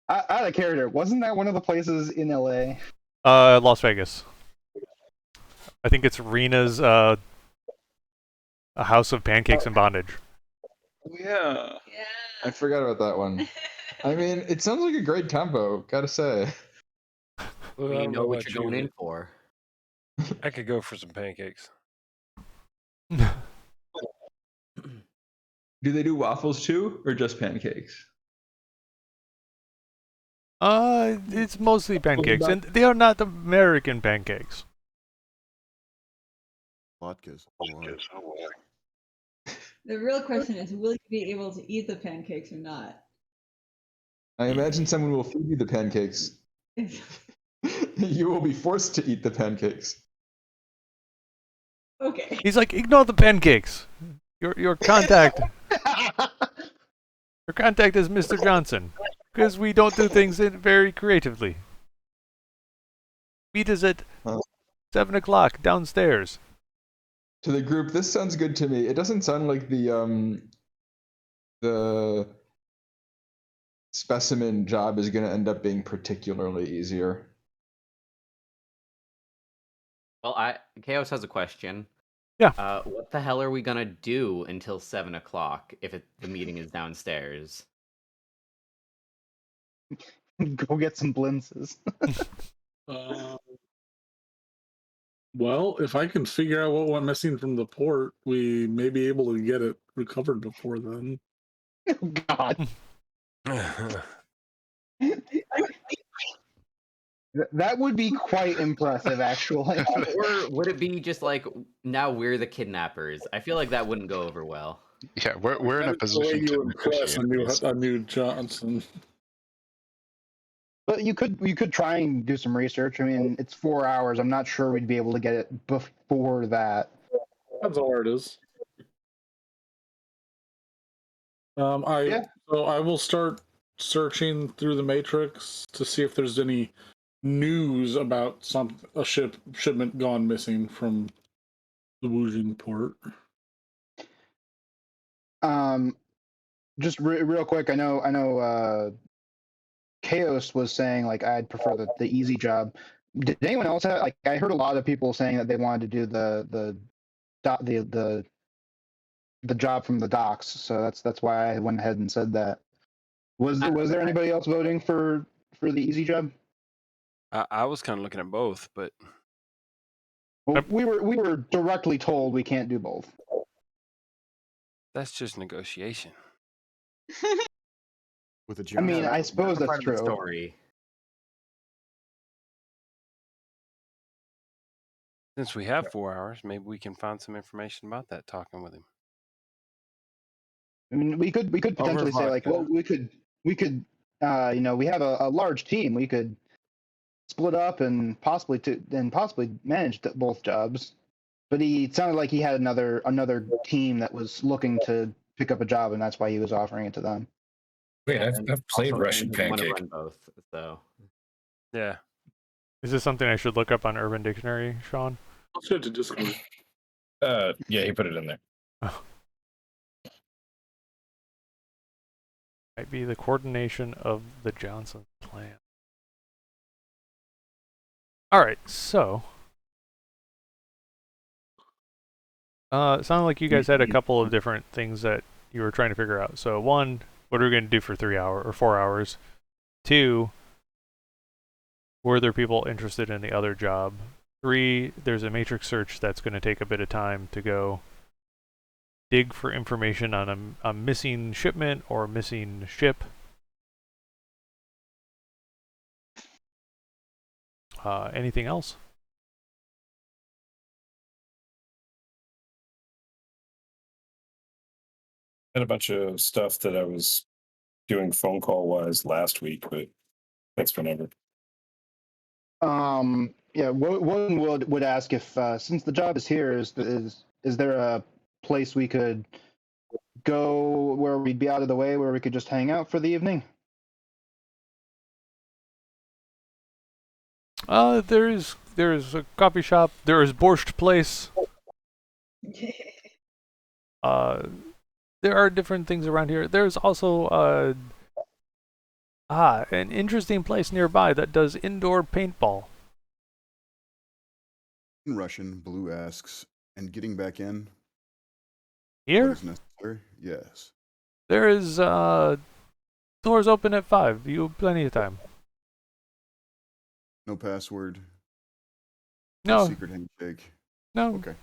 Out of character, wasn't that one of the places in LA? Las Vegas. I think it's Rena's a house of pancakes and bondage. Yeah. I forgot about that one. I mean, it sounds like a great combo, gotta say. Well, I You don't know what about you're going you, in for. but I could go for some pancakes. Do they do waffles too, or just pancakes? It's mostly pancakes, and they are not American pancakes. Latkes. The real question is, will you be able to eat the pancakes or not? I imagine someone will feed you the pancakes. You will be forced to eat the pancakes. Okay. He's like, ignore the pancakes. Your contact. Your contact is Mr. Johnson, because we don't do things very creatively. Meet us at 7 o'clock downstairs. To the group, this sounds good to me. It doesn't sound like the specimen job is going to end up being particularly easier. Well, Chaos has a question. Yeah. What the hell are we gonna do until 7 o'clock if the meeting is downstairs? Go get some blintzes. Well, if I can figure out what went missing from the port, we may be able to get it recovered before then. Oh, God. That would be quite impressive, actually. Or would it be just like, now we're the kidnappers? I feel like that wouldn't go over well. Yeah, we're in a position to impress a new Johnson. But you could try and do some research. I mean, it's 4 hours. I'm not sure we'd be able to get it before that. That's all it is. Yeah. So I will start searching through the matrix to see if there's any news about a shipment gone missing from the Wujing port. Just real quick, I know Chaos was saying like I'd prefer the easy job. Did anyone else have like I heard a lot of people saying that they wanted to do the job from the docks, so that's why I went ahead and said that. Was there anybody else voting for the easy job? I was kind of looking at both, but Well, we were directly told we can't do both. that's just negotiation. With a I mean, Johnson. I suppose that's part of the true. story. Since we have 4 hours, maybe we can find some information about that talking with him. I mean, we could potentially say like, well, we could we have a large team. We could split up and possibly manage both jobs. But it sounded like he had another team that was looking to pick up a job, and that's why he was offering it to them. Wait, I've played Also, Russian Aaron doesn't Pancake. wanna run both, so Yeah. Is this something I should look up on Urban Dictionary, Sean? I'll send it to Discord. Yeah, he put it in there. Might be the coordination of the Johnson plan. Alright, so it sounded like you guys had a couple of different things that you were trying to figure out. So one, what are we going to do for 3 hours or 4 hours? Two, were there people interested in the other job? Three, there's a matrix search that's going to take a bit of time to go dig for information on a missing shipment or a missing ship. Anything else? Had a bunch of stuff that I was doing phone call wise last week, but that's whenever. Yeah, one would ask if since the job is here, is there a place we could go where we'd be out of the way, where we could just hang out for the evening? There's a coffee shop. There is Borscht Place. There are different things around here. There's also an interesting place nearby that does indoor paintball. In Russian, Blue asks, and getting back in. Here? What is necessary? Yes. There is doors open at 5. You have plenty of time. No password. No. Secret handshake. No. Okay.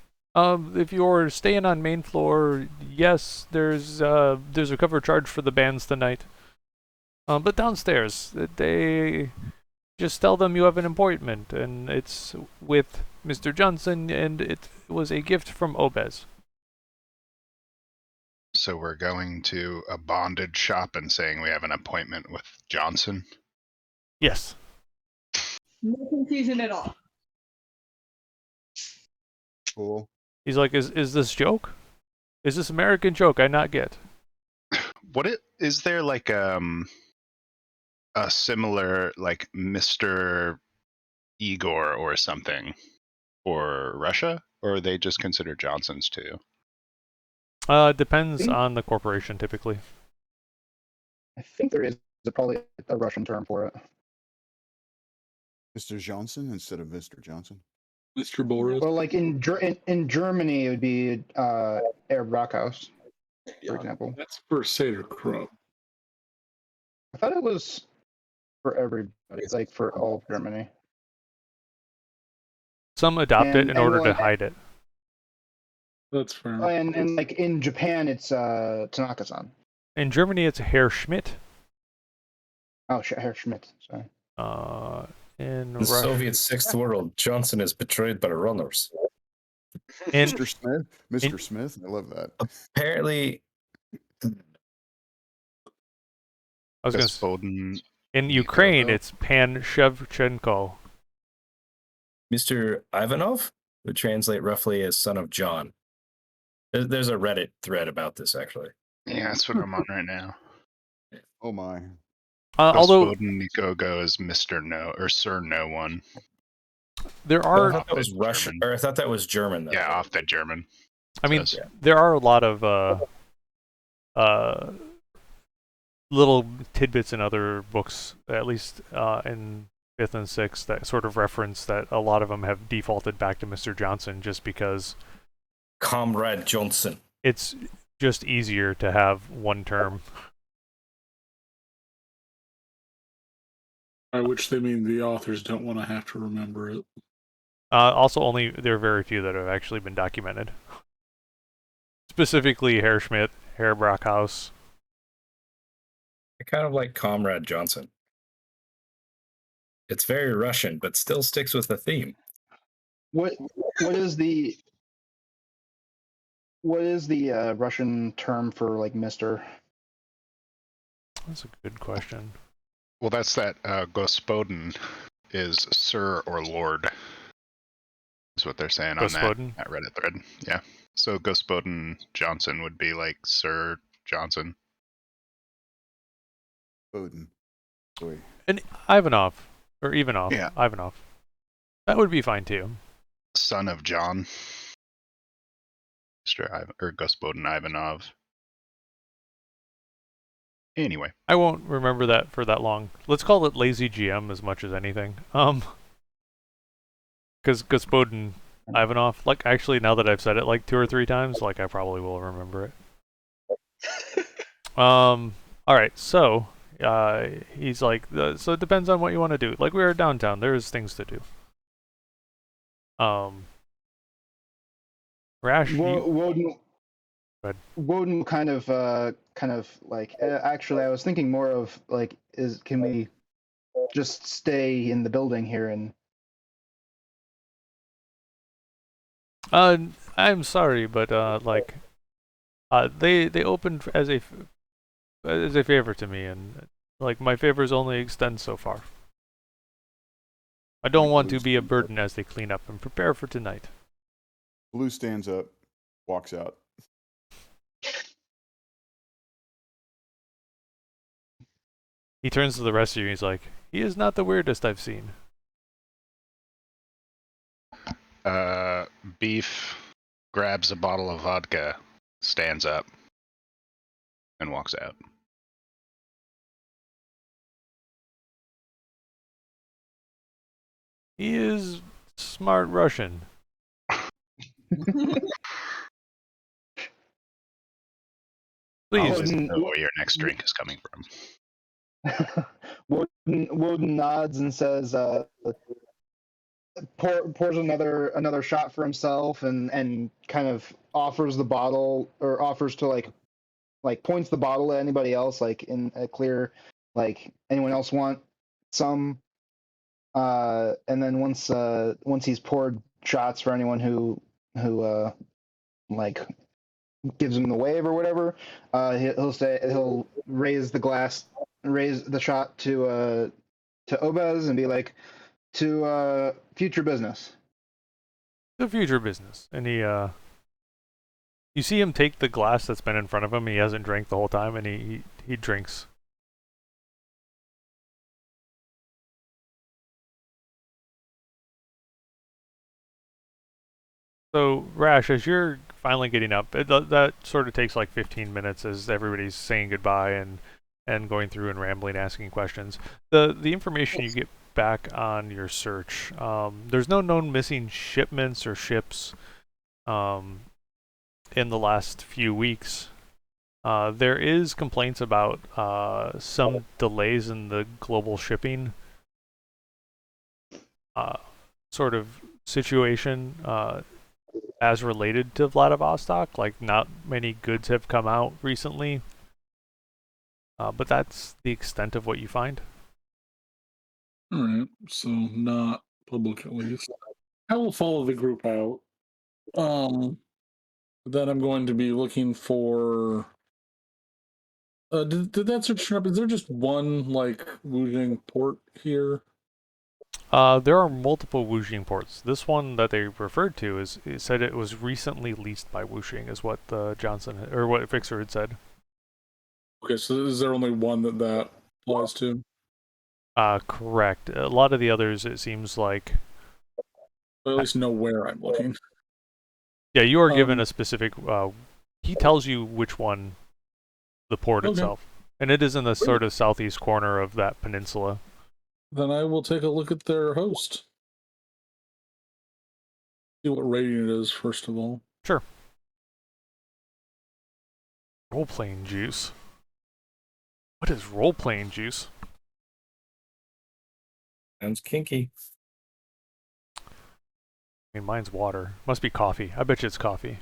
If you're staying on main floor, yes, there's a cover charge for the bands tonight. But downstairs, they just tell them you have an appointment, and it's with Mr. Johnson, and it was a gift from Obez. So we're going to a bondage shop and saying we have an appointment with Johnson? Yes. No confusion at all. Cool. He's like, is this joke? Is this American joke I not get? Is there like a similar like Mr. Igor or something for Russia, or are they just considered Johnsons too? Depends on the corporation typically. I think there is probably a Russian term for it. Mr. Johnson instead of Mr. Johnson. Mr. Boris. Well, like in Germany, it would be Herr Brockhaus, for example. That's for Seder Crow. I thought it was for everybody, like for all of Germany. Some adopt it in order to hide it. That's fair. And like in Japan, it's Tanaka-san. In Germany, it's Herr Schmidt. Oh, Herr Schmidt. Sorry. In the Soviet Sixth World, Johnson is betrayed by the runners. Mr. Smith. Mr. Smith. I love that. Apparently, I was going to say, in Ukraine, it's Pan Shevchenko. Mr. Ivanov would translate roughly as son of John. There's a Reddit thread about this, actually. Yeah, that's what I'm on right now. Oh my. Although Gospodin Nikogo is Mr. No or Sir No One. there No, I are, thought that was Russian, German. or I thought that was German. Though. Yeah, off the German. I mean, Says. there are a lot of little tidbits in other books, at least in 5th and 6th, that sort of reference that a lot of them have defaulted back to Mr. Johnson just because Comrade Johnson. it's just easier to have one term. By which they mean the authors don't want to have to remember it. Also, only there are very few that have actually been documented. Specifically, Herr Schmidt, Herr Brockhaus. I kind of like Comrade Johnson. It's very Russian, but still sticks with the theme. What is the Russian term for like Mister? That's a good question. Well, that's that Gospodin is Sir or Lord. Is what they're saying Gospodin? on that Reddit thread. Yeah. So Gospodin Johnson would be like Sir Johnson. Odin. Boy. And Ivanov, or Ivanov. Yeah. Ivanov. That would be fine too. Son of John. Or Gospodin Ivanov. Anyway. I won't remember that for that long. Let's call it lazy GM as much as anything. Because Gospodin Ivanov, like, actually, now that I've said it like 2 or 3 times, like, I probably will remember it. Alright, so, he's like, so it depends on what you want to do. Like, we were downtown, there's things to do. Rash, Woden Go ahead. Woden kind of like, actually, I was thinking more of like, can we just stay in the building here and I'm sorry, but like, they opened as a favor to me, and like my favors only extend so far. I don't want to be a burden as they clean up and prepare for tonight. Blue stands up, walks out. He turns to the rest of you and he's like, he is not the weirdest I've seen. Beef grabs a bottle of vodka, stands up, and walks out. He is smart Russian. Please. Always know where your next drink is coming from. Woden nods and says, pours another shot for himself and kind of offers the bottle, or offers to like points the bottle at anybody else, like in a clear, like, anyone else want some? And then once he's poured shots for anyone who like gives him the wave or whatever, he'll raise the shot to Obez and be like, to future business. The future business. And he you see him take the glass that's been in front of him, he hasn't drank the whole time, and he drinks. So, Rash, as you're finally getting up, that sort of takes like 15 minutes as everybody's saying goodbye and going through and rambling, asking questions. The information you get back on your search, there's no known missing shipments or ships in the last few weeks. There is complaints about some delays in the global shipping sort of situation as related to Vladivostok. Like, not many goods have come out recently, but that's the extent of what you find. Alright, so not public at least. I will follow the group out. Then I'm going to be looking for... did that search turn up? Is there just one, like, Wujing port here? There are multiple Wuxing ports. This one that they referred to it said it was recently leased by Wuxing, is what Johnson or what Fixer had said. Okay, so is there only one that applies to? Correct. A lot of the others, it seems like. Or at least know where I'm looking. Yeah, you are given a specific. He tells you which one, the port Okay. itself, and it is in the sort of southeast corner of that peninsula. Then I will take a look at their host. See what rating it is, first of all. Sure. Role-playing juice. What is role-playing juice? Sounds kinky. I mean, mine's water. Must be coffee. I bet you it's coffee.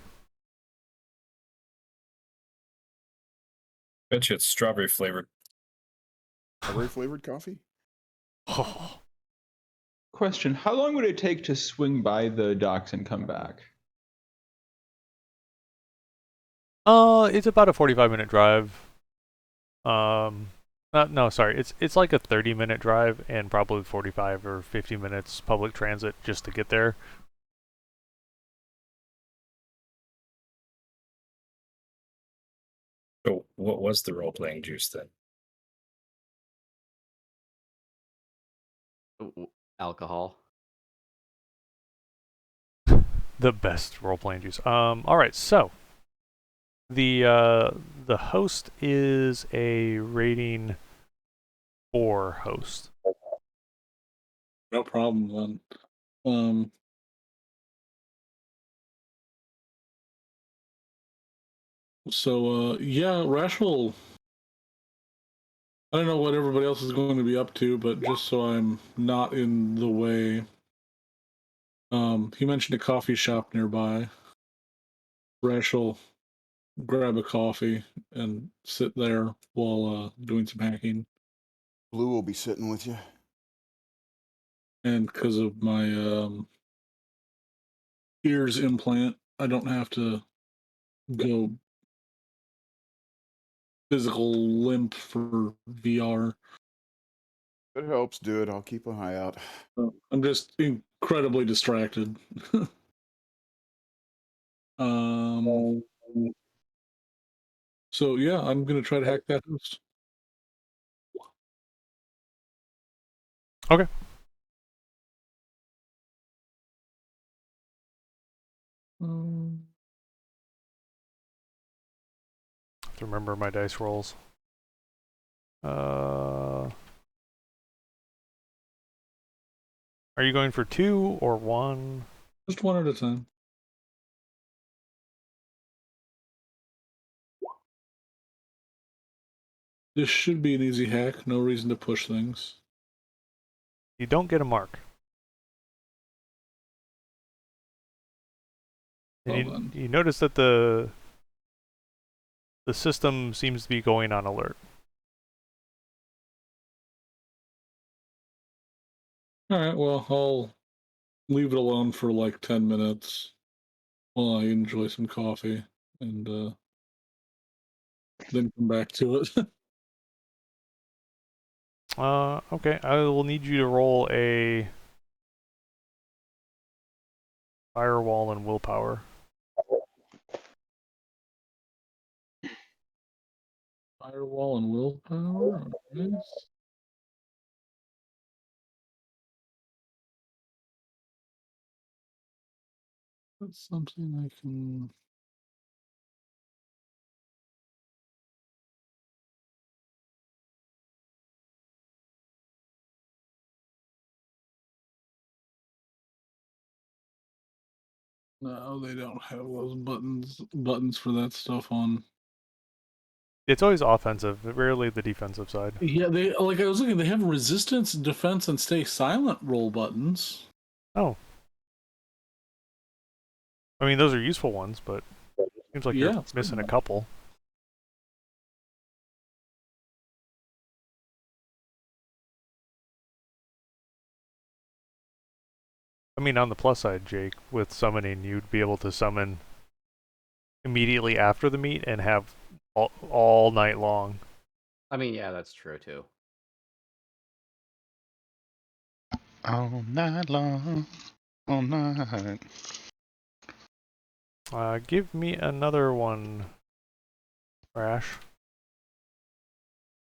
Bet you it's strawberry flavored. Strawberry flavored coffee? Oh. Question: how long would it take to swing by the docks and come back? It's about a 45-minute drive. No, sorry. It's like a 30-minute drive and probably 45 or 50 minutes public transit just to get there. So what was the role-playing juice then? Alcohol. The best role-playing juice. All right. So the host is a rating 4 host. No problem then. So yeah, Rational. I don't know what everybody else is going to be up to, but just so I'm not in the way, he mentioned a coffee shop nearby. Rational grab a coffee and sit there while doing some hacking. Blue will be sitting with you. And because of my ears implant, I don't have to go physical limp for VR. If it helps, do it. I'll keep an eye out. I'm just incredibly distracted. So yeah, I'm gonna try to hack that host. Okay. I have to remember my dice rolls. Are you going for 2 or 1? Just one at a time. This should be an easy hack. No reason to push things. You don't get a mark. And you notice that the system seems to be going on alert. All right. Well, I'll leave it alone for like 10 minutes while I enjoy some coffee and then come back to it. Okay. I will need you to roll a firewall and willpower. Firewall and willpower. Okay. That's something I can. No, they don't have those buttons for that stuff on. It's always offensive, rarely the defensive side. Yeah, they like I was looking. They have resistance, defense, and stay silent roll buttons. Oh. I mean, those are useful ones, but it seems like you're missing a couple. I mean, on the plus side, Jake, with summoning, you'd be able to summon immediately after the meet and have all night long. I mean, yeah, that's true too. All night long, all night. Give me another one, Rash.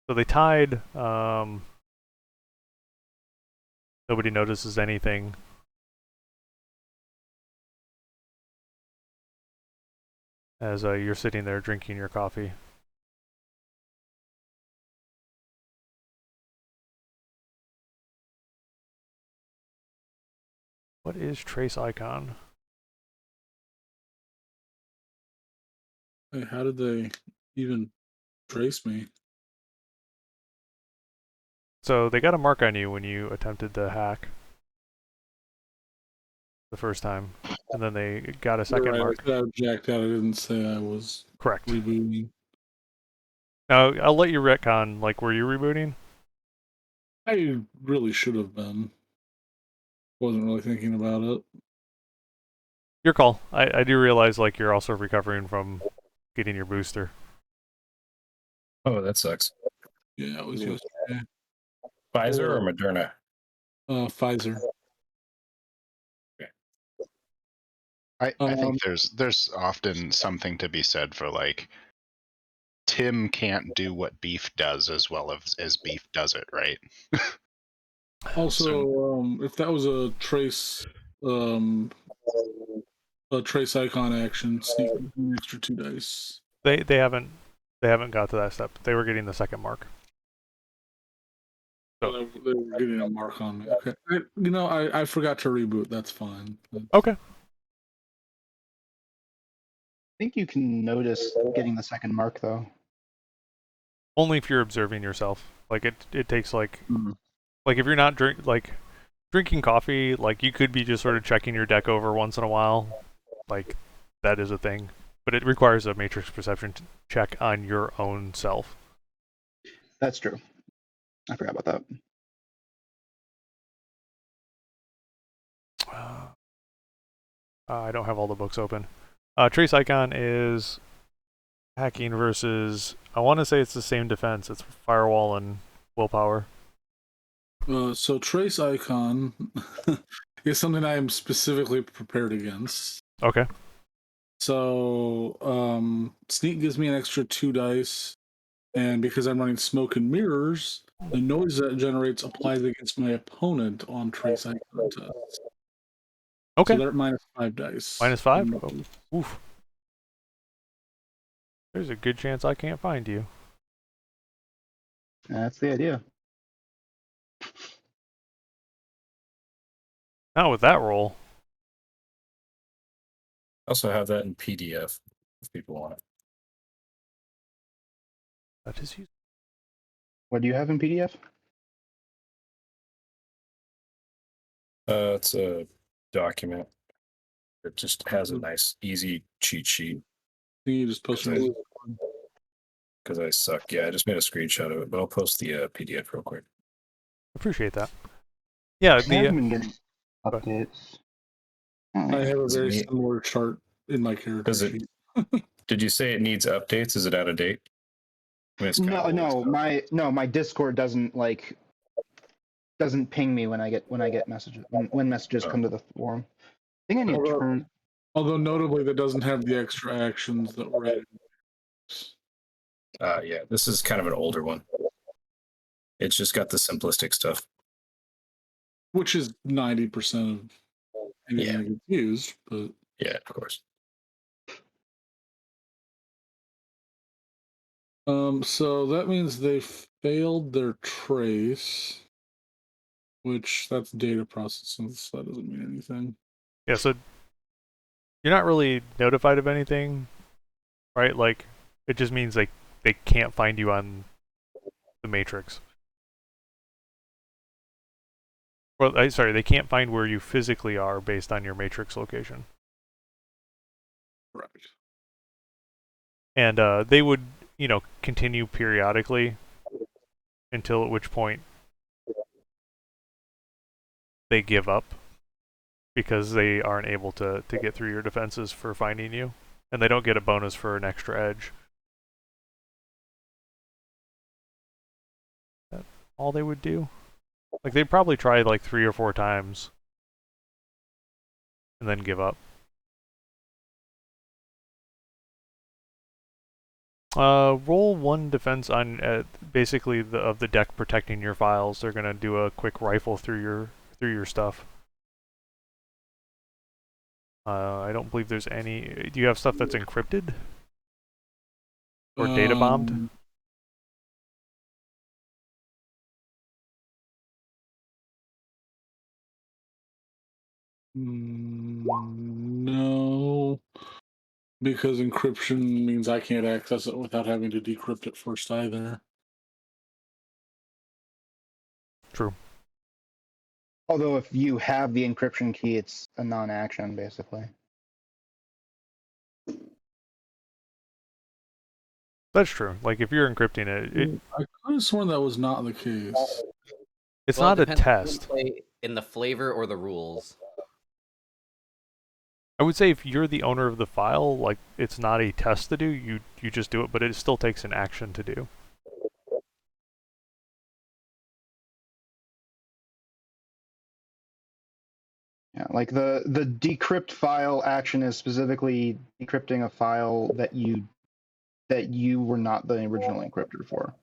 So they tied. Nobody notices anything. As you're sitting there drinking your coffee. What is trace icon? Hey, how did they even trace me? So they got a mark on you when you attempted the hack the first time, and then they got a second Right, mark. I said I was jacked out. I didn't say I was Correct. rebooting. Now I'll let you retcon. Like, were you rebooting? I really should have been. Wasn't really thinking about it. Your call. I do realize like you're also recovering from getting your booster. Oh, that sucks. Yeah, it was yesterday. Pfizer or Moderna? Pfizer. I think there's often something to be said for like Tim can't do what beef does as well as beef does it, right? Also, if that was a trace icon action, sneak an extra 2 dice. They haven't got to that step. They were getting the second mark. So they were getting a mark on me. Okay, I forgot to reboot. That's fine. Okay. I think you can notice getting the second mark though. Only if you're observing yourself. Like it takes like like if you're not drinking coffee, like you could be just sort of checking your deck over once in a while. Like that is a thing, but it requires a matrix perception check on your own self. That's true. I forgot about that. I don't have all the books open. Trace icon is hacking versus, I want to say it's the same defense. It's firewall and willpower. So trace icon is something I am specifically prepared against. Okay. So sneak gives me an extra 2 dice, and because I'm running smoke and mirrors, the noise that it generates applies against my opponent on trace icon tests. Okay. So they're at -5 dice. -5? Oh, oof. There's a good chance I can't find you. That's the idea. Not with that roll. I also have that in PDF if people want it. That is useful. What do you have in PDF? It's a document. It just has a nice, easy cheat sheet. You just post it. Because I suck. Yeah, I just made a screenshot of it, but I'll post the PDF real quick. Appreciate that. Yeah, I haven't been getting updates. I have a Does it very need- similar chart in my character Does it? sheet. Did you say it needs updates? Is it out of date? I mean, it's kinda old stuff. My Discord doesn't ping me when I get messages when messages come to the forum. I think I need to turn. Although notably, that doesn't have the extra actions that were added. Yeah, this is kind of an older one. It's just got the simplistic stuff. Which is 90% of anything that gets used, but yeah, of course. So that means they failed their trace, which that's data processing, so that doesn't mean anything. Yeah, so you're not really notified of anything, right? Like, it just means they can't find you on the matrix. Well, sorry, they can't find where you physically are based on your matrix location. Right. And they would, continue periodically until at which point they give up because they aren't able to get through your defenses for finding you, and they don't get a bonus for an extra edge. That's all they would do. Like, they'd probably try like 3 or 4 times and then give up. Roll 1 defense on basically of the deck protecting your files. They're gonna do a quick rifle through your stuff. I don't believe there's any. Do you have stuff that's encrypted or data bombed? No, because encryption means I can't access it without having to decrypt it first either. True. Although if you have the encryption key, it's a non-action basically. That's true. Like if you're encrypting it, I could have sworn that was not the case. it's Well, not it a depends if you wanna test. play in the flavor or the rules. I would say if you're the owner of the file, like it's not a test to do. You just do it, but it still takes an action to do. Yeah, like the decrypt file action is specifically decrypting a file that you were not the original encryptor for.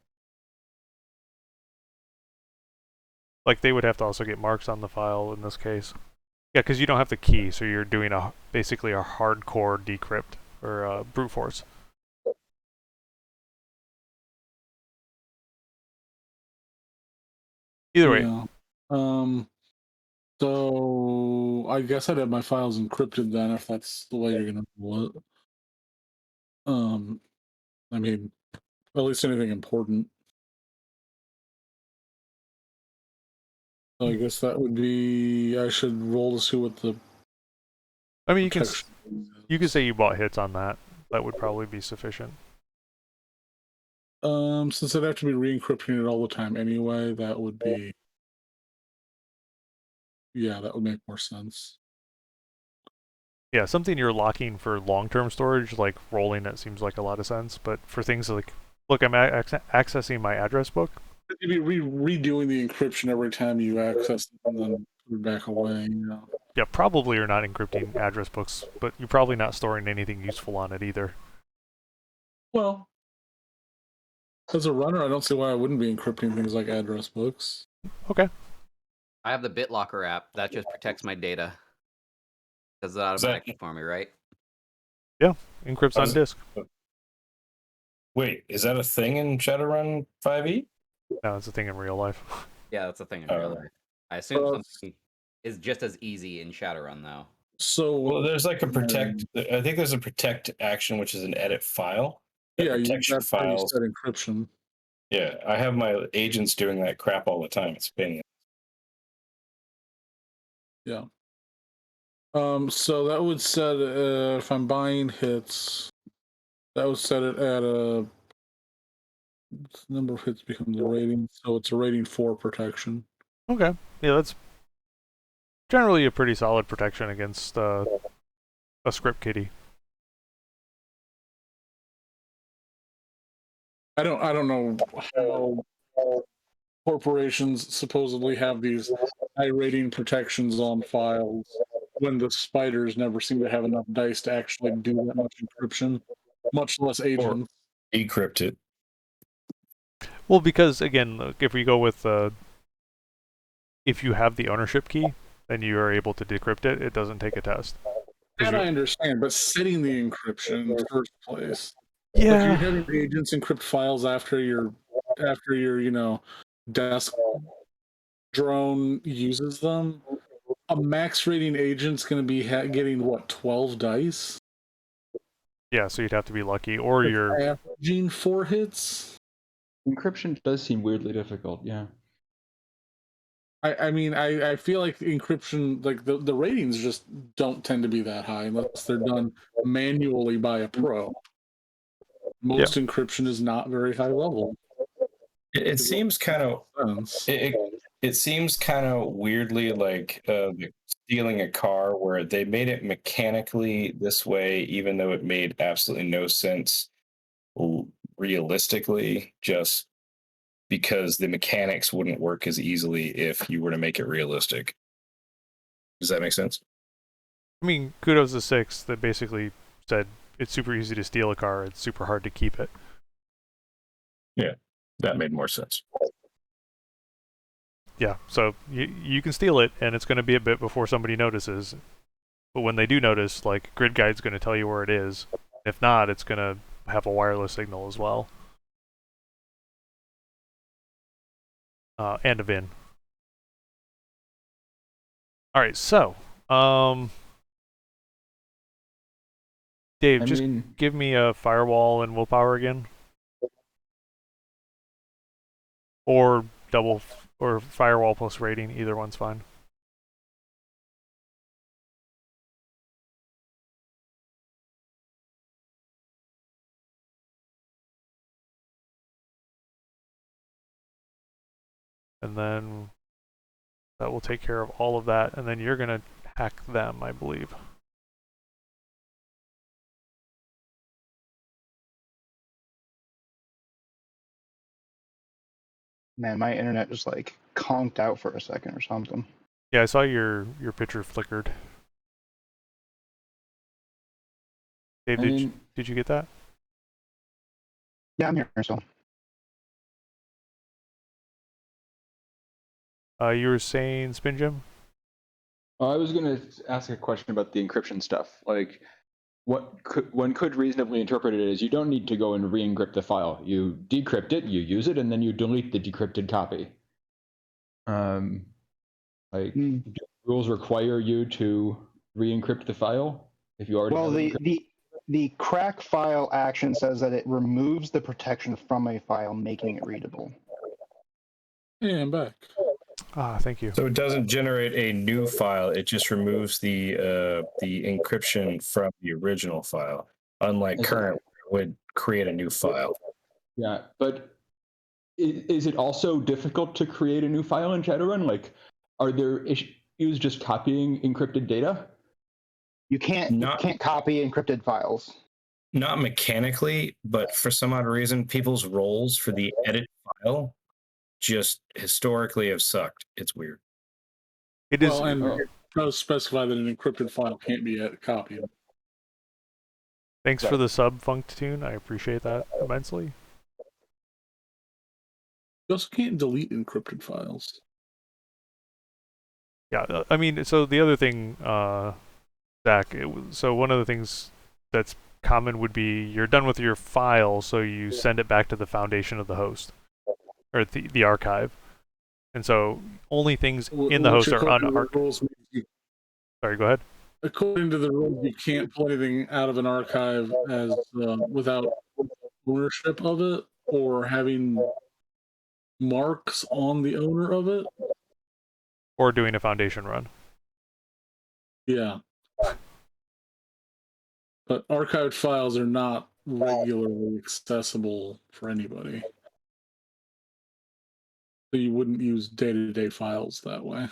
Like they would have to also get marks on the file in this case. Yeah, because you don't have the key, so you're doing basically a hardcore decrypt or brute force. Either way. Yeah. So I guess I'd have my files encrypted then if that's the way you're gonna do it. I mean, at least anything important. So I guess that would be I should roll to see what the. I mean, you could say you bought hits on that. That would probably be sufficient. Since I'd have to be re-encrypting it all the time anyway, that would be. Yeah, that would make more sense. Yeah, something you're locking for long-term storage, like rolling it, seems like a lot of sense. But for things like, look, I'm accessing my address book. You'd be redoing the encryption every time you access it and then put it back away. You know. Yeah, probably you're not encrypting address books, but you're probably not storing anything useful on it either. Well, as a runner, I don't see why I wouldn't be encrypting things like address books. Okay. I have the BitLocker app. That just protects my data. Does it automatically for me, right? Yeah, encrypts on disk. Wait, is that a thing in Shadowrun 5e? No, it's a thing in real life. Yeah, that's a thing in real life. I assume something is just as easy in Shadowrun, though. So well, there's like a protect. I think there's a protect action, which is an edit file. Yeah, protects your that's how you files. set encryption. Yeah, I have my agents doing that crap all the time. It's pain. Yeah. So that would set if I'm buying hits, that would set it at a number of hits becomes a rating, so it's a rating 4 protection. Okay. Yeah, that's generally a pretty solid protection against a script kiddie. I don't know how corporations supposedly have these high rating protections on files when the spiders never seem to have enough dice to actually do that much encryption, much less agents. Or decrypt it. Well, because again, look, if we go with if you have the ownership key, then you are able to decrypt it. It doesn't take a test. That I understand, but setting the encryption in the first place. Yeah. Like, you're having agents encrypt files after your desk drone uses them. A max rating agent's going to be getting what, 12 dice? Yeah, so you'd have to be lucky, or you're averaging 4 hits. Encryption does seem weirdly difficult. Yeah. I mean, I feel like encryption, like the ratings just don't tend to be that high unless they're done manually by a pro. Most encryption is not very high level. It seems kind of it seems kind of weirdly like stealing a car, where they made it mechanically this way, even though it made absolutely no sense realistically, just because the mechanics wouldn't work as easily if you were to make it realistic. Does that make sense? I mean, kudos to 6 that basically said it's super easy to steal a car. It's super hard to keep it. Yeah, that made more sense. Yeah, so you can steal it, and it's going to be a bit before somebody notices. But when they do notice, like, Grid Guide's going to tell you where it is. If not, it's going to have a wireless signal as well. And a VIN. All right, so Dave, just give me a firewall and willpower again, or or firewall plus rating. Either one's fine. And then that will take care of all of that, and then you're gonna hack them, I believe. Man, my internet just like conked out for a second or something. Yeah, I saw your picture flickered. Dave, did you get that? Yeah, I'm here. So. You were saying Spin Jim? I was going to ask a question about the encryption stuff. Like, one could reasonably interpret it as you don't need to go and re-encrypt the file. You decrypt it, you use it, and then you delete the decrypted copy. Do rules require you to re-encrypt the file if you already? Well, the crack file action says that it removes the protection from a file, making it readable. Yeah, I'm back. Thank you. So it doesn't generate a new file; it just removes the encryption from the original file. Unlike current, would create a new file. Yeah, but is it also difficult to create a new file in Shadowrun? Like, are there issues just copying encrypted data? You can't copy encrypted files. Not mechanically, but for some odd reason, people's roles for the edit file just historically have sucked. It's weird. It well, and it does specify that an encrypted file can't be copied. Thanks for the sub, Funktune. I appreciate that immensely. You also can't delete encrypted files. Yeah, I mean, so the other thing, Zach, so one of the things that's common would be you're done with your file, so you send it back to the foundation of the host, or the archive. And so only things in the host are unarchived. Sorry, go ahead. According to the rules, you can't pull anything out of an archive as without ownership of it or having marks on the owner of it. Or doing a foundation run. Yeah. But archived files are not regularly accessible for anybody. So you wouldn't use day-to-day files that way.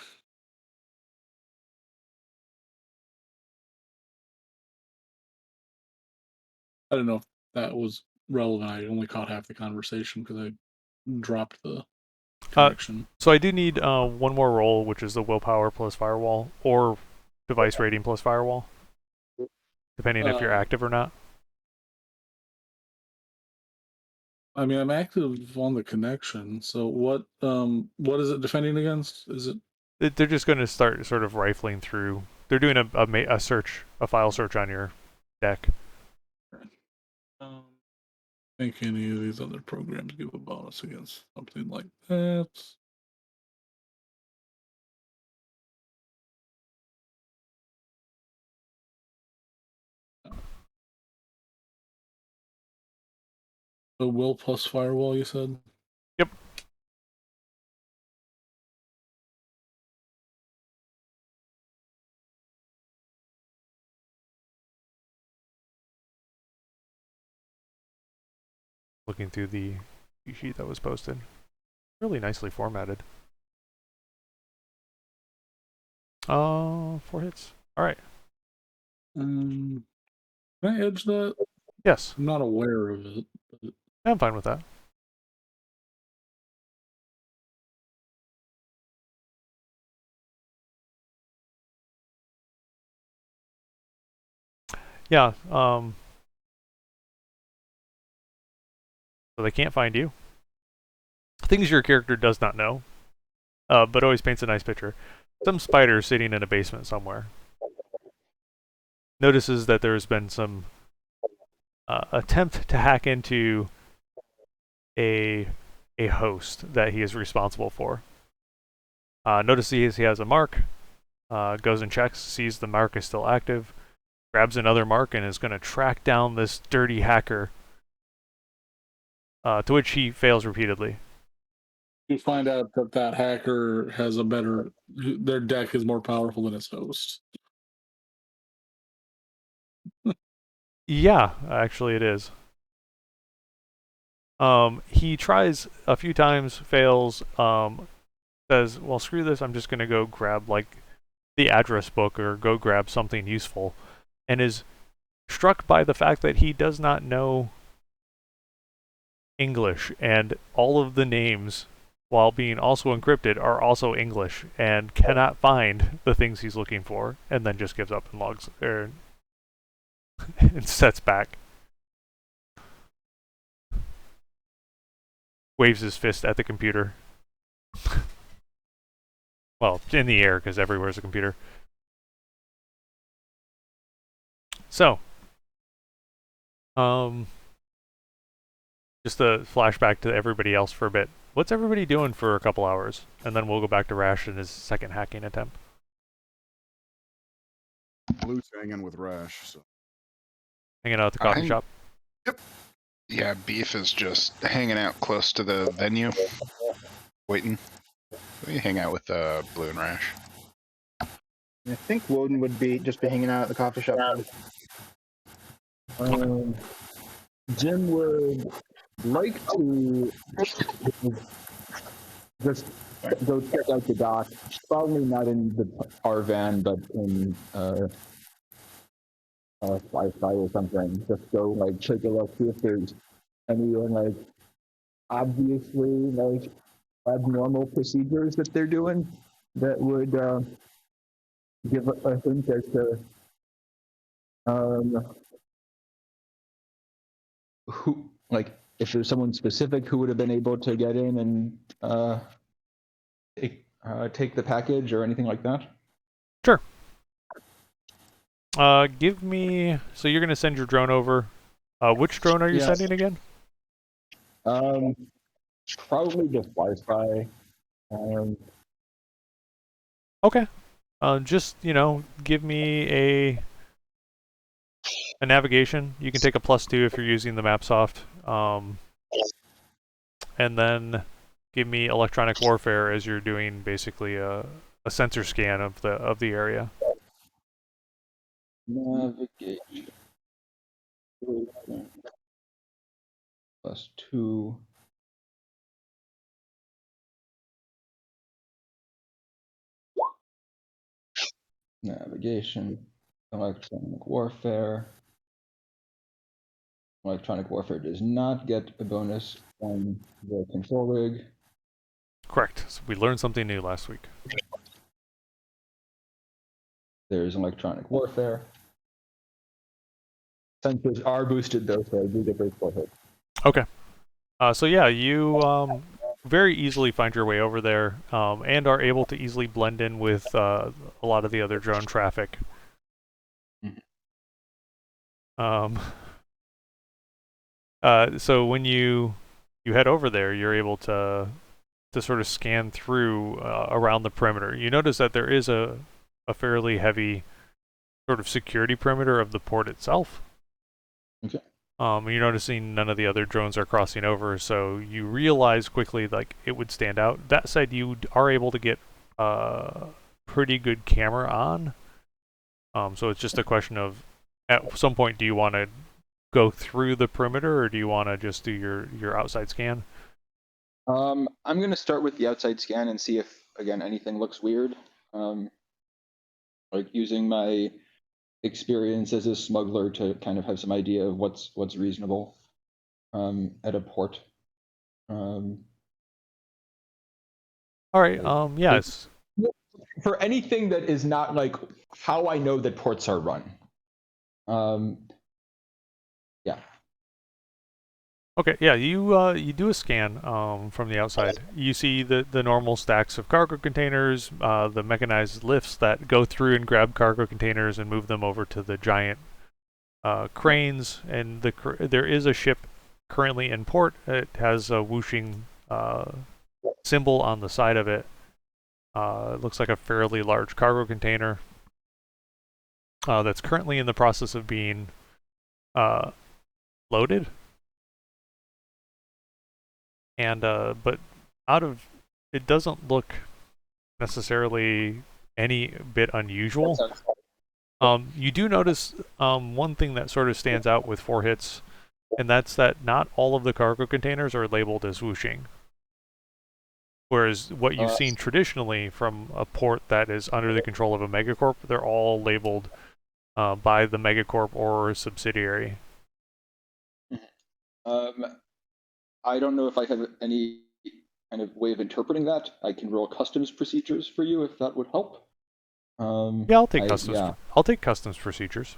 I don't know if that was relevant. I only caught half the conversation because I dropped the connection. So I do need one more roll, which is the willpower plus firewall, or device rating plus firewall, depending if you're active or not. I mean, I'm active on the connection. So what is it defending against? Is it? They're just going to start sort of rifling through. They're doing a search, a file search on your deck. I think any of these other programs give a bonus against something like that. The will plus firewall, you said? Yep. Looking through the sheet that was posted. Really nicely formatted. 4 hits. All right. Can I edge that? Yes. I'm not aware of it. But... I'm fine with that. Yeah. So they can't find you. things your character does not know, but always paints a nice picture. Some spider sitting in a basement somewhere. Notices that there's been some attempt to hack into a host that he is responsible for. Notices he has a mark, goes and checks, sees the mark is still active, grabs another mark, and is going to track down this dirty hacker, to which he fails repeatedly. You find out that that hacker has a better, their deck is more powerful than his host. Yeah, actually it is. He tries a few times, fails, says, well, screw this, I'm just going to go grab, like, the address book or go grab something useful, and is struck by the fact that he does not know English, and all of the names, while being also encrypted, are also English, and cannot find the things he's looking for, and then just gives up and logs, and sets back. Waves his fist at the computer. Well, in the air, because everywhere's a computer. So, just a flashback to everybody else for a bit. What's everybody doing for a couple hours? And then we'll go back to Rash and his second hacking attempt. Blue's hanging with Rash. So. Hanging out at the coffee shop? Yep. Yeah, Beef is just hanging out close to the venue, waiting. We hang out with Blue and Rash. I think Woden would be hanging out at the coffee shop. Jim would like to just go check out the dock. Probably not in our van, but in Wi-Fi or something. Just go like take a look, see if there's anyone like obviously like abnormal procedures that they're doing that would give a hint as to who, like, if there's someone specific who would have been able to get in and take the package or anything like that? Sure. Give me. So you're gonna send your drone over. Which drone are you sending again? Probably just Wi-Fi. Okay. Just give me a navigation. You can take a +2 if you're using the MapSoft. And then give me electronic warfare as you're doing basically a sensor scan of the area. Navigation. +2. Navigation. Electronic warfare. Electronic warfare does not get a bonus on the control rig. Correct. So we learned something new last week. There's electronic warfare. Sensors are boosted though, so I do get those 4 hits. Okay. So yeah, you very easily find your way over there, and are able to easily blend in with a lot of the other drone traffic. So when you head over there, you're able to sort of scan through around the perimeter. You notice that there is a fairly heavy sort of security perimeter of the port itself. Okay. You're noticing none of the other drones are crossing over, so you realize quickly like it would stand out. That said, you are able to get pretty good camera on. So it's just a question of at some point, do you want to go through the perimeter, or do you want to just do your outside scan? I'm going to start with the outside scan and see if, again, anything looks weird. Like using my experience as a smuggler to kind of have some idea of what's reasonable at a port. All right. Yes. For anything that is not like how I know that ports are run. Yeah. Okay, yeah, you do a scan from the outside. You see the normal stacks of cargo containers, the mechanized lifts that go through and grab cargo containers and move them over to the giant cranes, and there is a ship currently in port. It has a whooshing symbol on the side of it. It looks like a fairly large cargo container that's currently in the process of being loaded. And but it doesn't look necessarily any bit unusual. You do notice one thing that sort of stands out with 4-hits, and that's that not all of the cargo containers are labeled as whooshing. Whereas what you've seen traditionally from a port that is under the control of a megacorp, they're all labeled by the megacorp or subsidiary. I don't know if I have any kind of way of interpreting that. I can roll customs procedures for you if that would help. Yeah, I'll take customs. Yeah. I'll take customs procedures.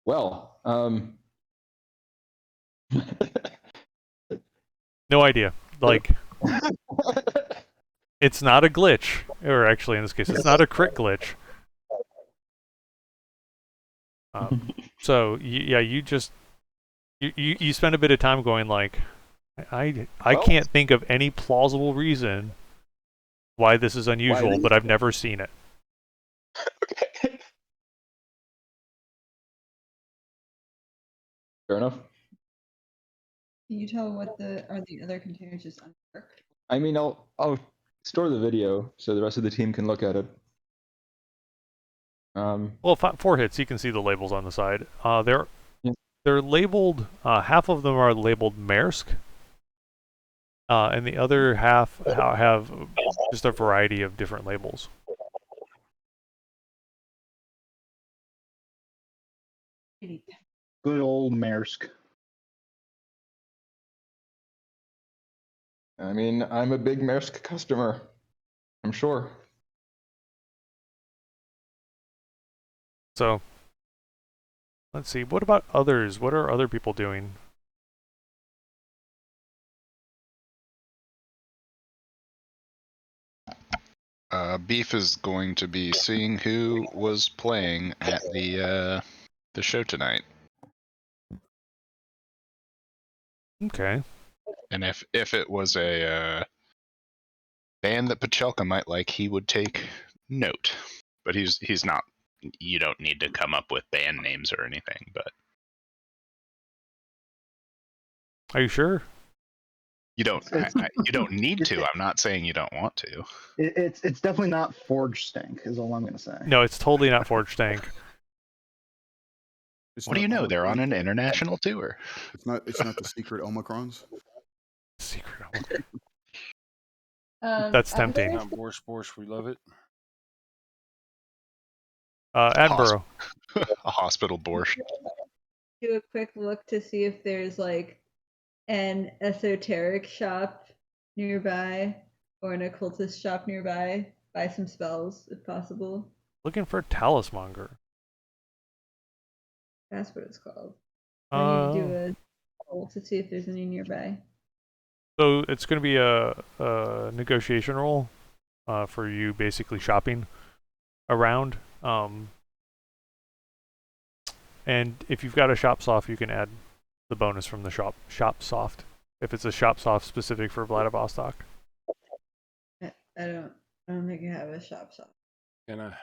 Well, no idea. Like, it's not a glitch, or actually, in this case, it's not a crit glitch. So yeah, you just you spend a bit of time going like, I can't think of any plausible reason why this is unusual, but I've never seen it. Okay. Fair enough. Can you tell what are the other containers just unmarked? I mean, I'll store the video so the rest of the team can look at it. Well, 4-hits, you can see the labels on the side. They're labeled. Half of them are labeled Maersk, and the other half have just a variety of different labels. Good old Maersk. I mean, I'm a big Maersk customer, I'm sure. So, let's see. What about others? What are other people doing? Beef is going to be seeing who was playing at the show tonight. Okay. And if it was a band that Pachelka might like, he would take note. But he's not. You don't need to come up with band names or anything. But are you sure? You don't. You don't need to. I'm not saying you don't want to. It's definitely not Forge Stank, is all I'm going to say. No, it's totally not Forge Stank. What do you know? They're on an international tour. It's not the secret Omicrons. Secret Omicron. That's tempting. Borscht, we love it. Edinburgh. A hospital borscht. Do a quick look to see if there's like an esoteric shop nearby or an occultist shop nearby. Buy some spells if possible. Looking for a talismonger. That's what it's called. I need to do a roll to see if there's any nearby. So it's going to be a negotiation roll for you basically shopping around. And if you've got a shop soft, you can add the bonus from the shop soft if it's a shop soft specific for Vladivostok. I don't think I have a shop soft. Can I?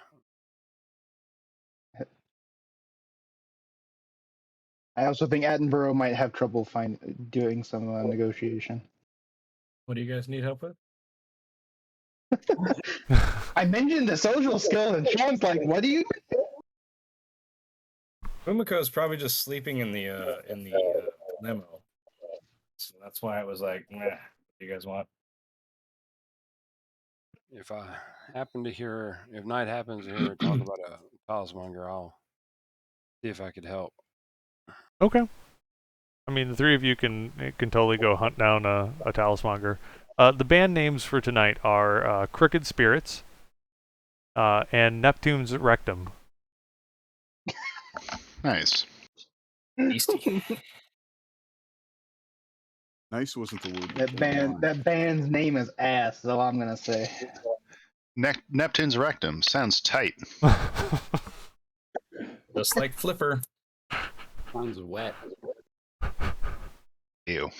I also think Edinburgh might have trouble doing some negotiation. What do you guys need help with? I mentioned the social skill, and Sean's like, "What do you?" Fumiko's probably just sleeping in the limo, so that's why I was like, "Nah, what do you guys want?" If I happen to hear, if Knight happens to hear talk about a talismonger, I'll see if I could help. Okay. I mean, the three of you can totally go hunt down a talismonger. The band names for tonight are Crooked Spirits and Neptune's Rectum. Nice. Beastie. Nice wasn't the word. That band's name is ass. Is all I'm gonna say. Neptune's rectum sounds tight. Just like Flipper. Sounds wet. Ew.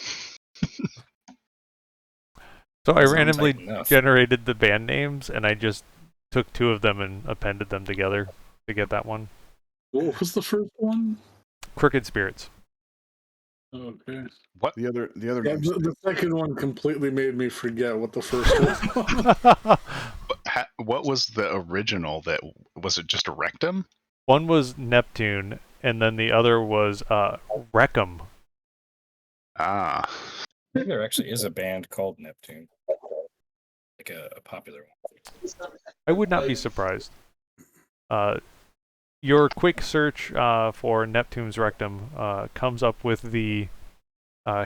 So I Sounds randomly tight enough. generated the band names, and I just took two of them and appended them together to get that one. What was the first one? Crooked Spirits. Okay. What? The other Yeah, names. the second one completely made me forget what the first one was. What was the original? That was it just a rectum? One was Neptune, and then the other was Reckham. Ah. I think there actually is a band called Neptune. Like a popular one. I would not be surprised. Your quick search for Neptune's Rectum comes up with the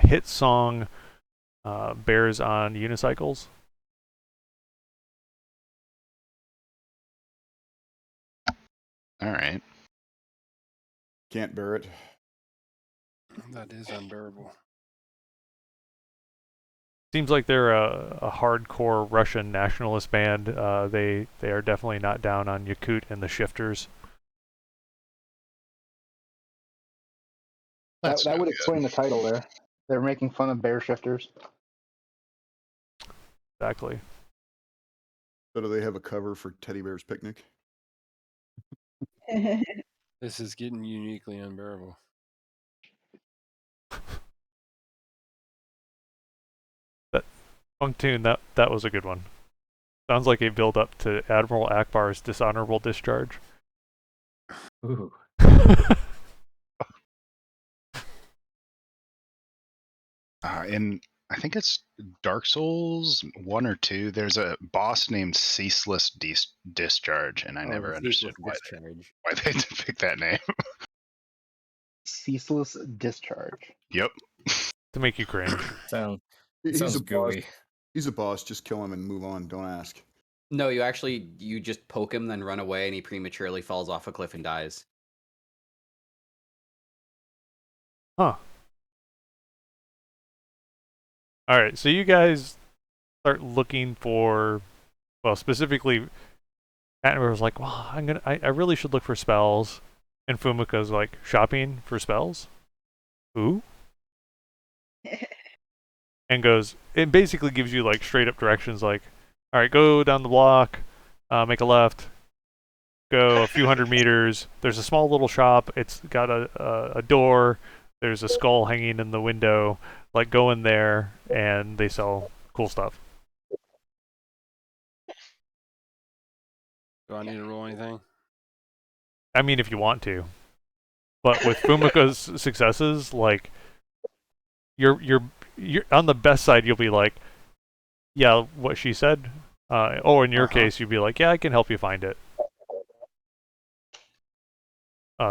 hit song Bears on Unicycles. All right. Can't bear it. That is unbearable. Seems like they're a hardcore Russian nationalist band. They are definitely not down on Yakut and the Shifters. That would explain the title there. They're making fun of bear shifters. Exactly. So do they have a cover for Teddy Bear's Picnic? This is getting uniquely unbearable. Funktune, that was a good one. Sounds like a build up to Admiral Akbar's dishonorable discharge. Ooh. In I think it's Dark Souls 1 or 2. There's a boss named Ceaseless Discharge, and I never understood why they picked that name. Ceaseless Discharge. Yep. To make you cringe. He's a gooey. boss. He's a boss. Just kill him and move on. Don't ask. No, you just poke him, then run away, and he prematurely falls off a cliff and dies. Huh. Alright, so you guys start looking for, well, specifically, Attenborough was like, well, I really should look for spells. And Fumika's like, shopping for spells? Ooh? And goes, it basically gives you like straight up directions like, alright, go down the block, make a left, go a few hundred meters, there's a small little shop, it's got a door, there's a skull hanging in the window, like go in there and they sell cool stuff. Do I need to roll anything? I mean, if you want to. But with Fumika's successes, like, you're on the best side, you'll be like, yeah, what she said. In your case, you'd be like, yeah, I can help you find it.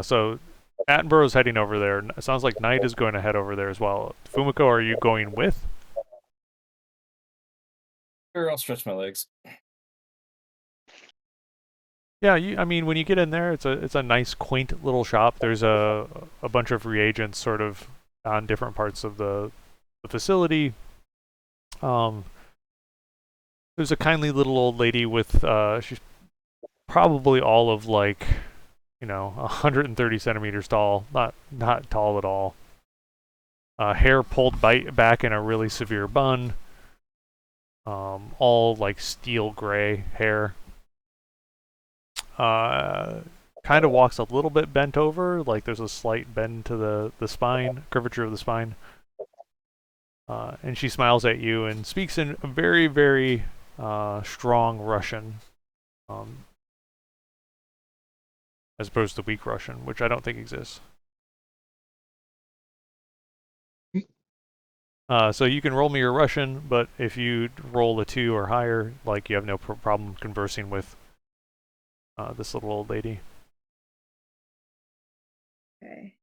So Attenborough's heading over there. It sounds like Knight is going to head over there as well. Fumiko, are you going with? Sure, I'll stretch my legs. Yeah, I mean, when you get in there, it's a nice, quaint little shop. There's a bunch of reagents sort of on different parts of the facility. There's a kindly little old lady with she's probably all of like, 130 centimeters tall, not tall at all. Hair pulled back in a really severe bun. All like steel gray hair. Kind of walks a little bit bent over, like there's a slight bend to the spine, curvature of the spine. And she smiles at you and speaks in a very, very strong Russian, as opposed to weak Russian, which I don't think exists. So you can roll me your Russian, but if you roll a 2 or higher, like you have no problem conversing with this little old lady. Okay.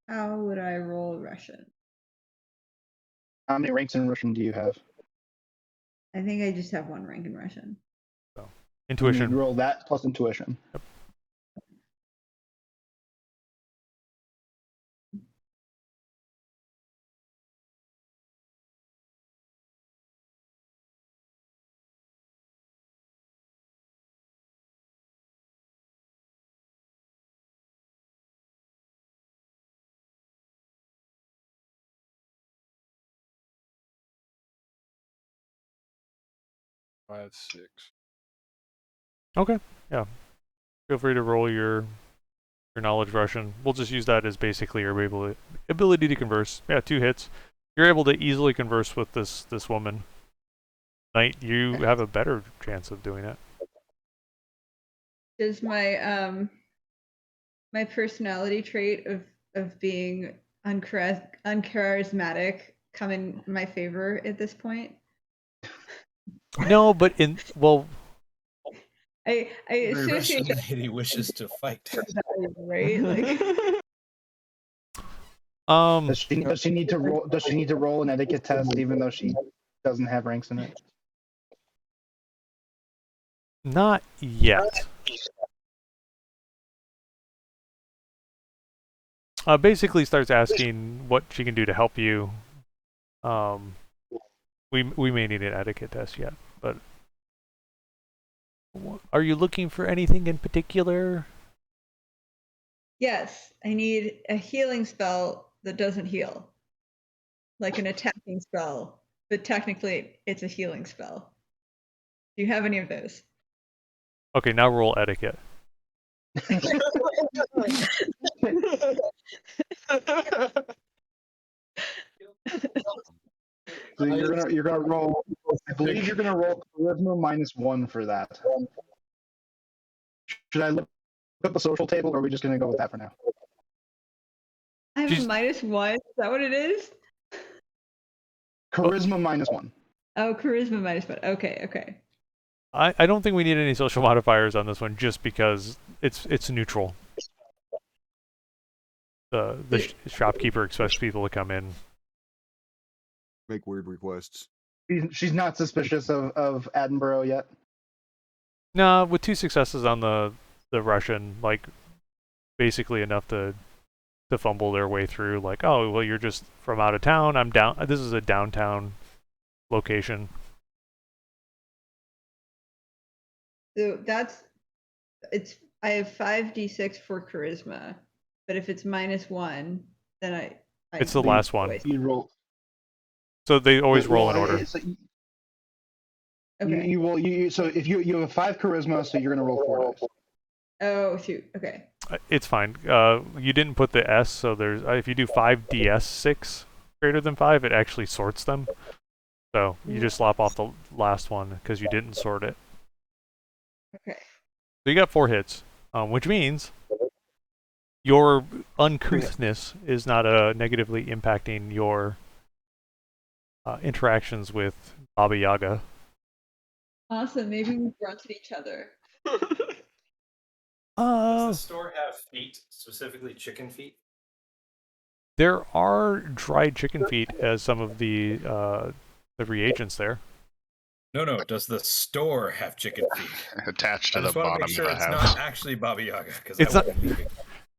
How would I roll Russian? How many ranks in Russian do you have? I think I just have one rank in Russian. So Intuition. You roll that plus intuition. Yep. I had 6. Okay. Yeah. Feel free to roll your knowledge Russian. We'll just use that as basically your ability to converse. Yeah, 2 hits. You're able to easily converse with this woman. Knight, you have a better chance of doing it. Does my my personality trait of being uncharismatic come in my favor at this point? No, but I Every associate Russian lady wishes to fight. right? Like, Does she need to roll? Does she need to roll an etiquette test even though she doesn't have ranks in it? not yet. Basically starts asking what she can do to help you. We may need an etiquette test yet, but are you looking for anything in particular? yes, I need a healing spell that doesn't heal, like an attacking spell, but technically it's a healing spell. Do you have any of those? Okay, now roll etiquette. So you're gonna roll. I believe you're gonna roll charisma -1 for that. Should I look up the social table, or are we just gonna go with that for now? I have a -1. Is that what it is? Charisma -1. Oh, charisma -1. Okay, okay. I don't think we need any social modifiers on this one, just because it's neutral. The shopkeeper expects people to come in. Make weird requests. She's not suspicious of Edinburgh yet. No, with 2 successes on the Russian, like basically enough to fumble their way through. Like, oh well, you're just from out of town. I'm down. This is a downtown location. So I have 5d6 for charisma, but if it's -1, then I It's the last one. You roll. So they always roll in order. Okay. You will. So if you have 5 charisma, so you're gonna roll 4 dice. Oh shoot. Okay. It's fine. You didn't put the S, so there's if you do 5d6 greater than 5, it actually sorts them. So you just slop off the last one because you didn't sort it. Okay. So you got 4 hits, which means your uncouthness is not negatively impacting your interactions with Baba Yaga. Awesome. Maybe we grunted each other. Does the store have feet, specifically chicken feet? There are dried chicken feet as some of the reagents there. No. Does the store have chicken feet attached to I the just want to bottom make sure of it's the house? not actually Baba Yaga because It's not.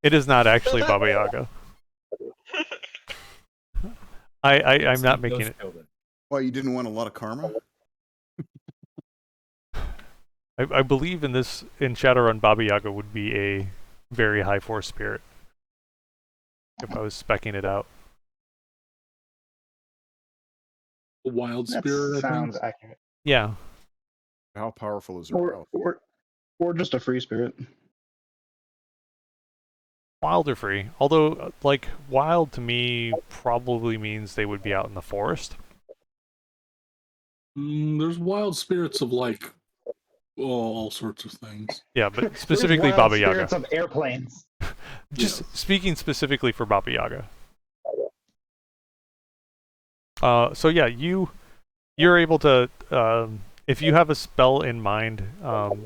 It is not actually Baba Yaga. I'm not making it. Why, you didn't want a lot of karma? I believe in Shadowrun, Baba Yaga would be a very high force spirit. If I was specking it out. A wild That spirit. sounds accurate. Yeah. How powerful is her mouth? Or just a free spirit. Wild or free. Although, like, wild to me probably means they would be out in the forest. There's wild spirits of like all sorts of things. Yeah, but specifically Baba Yaga. Spirits of airplanes. Just speaking specifically for Baba Yaga. So yeah, you're able to if you have a spell in mind,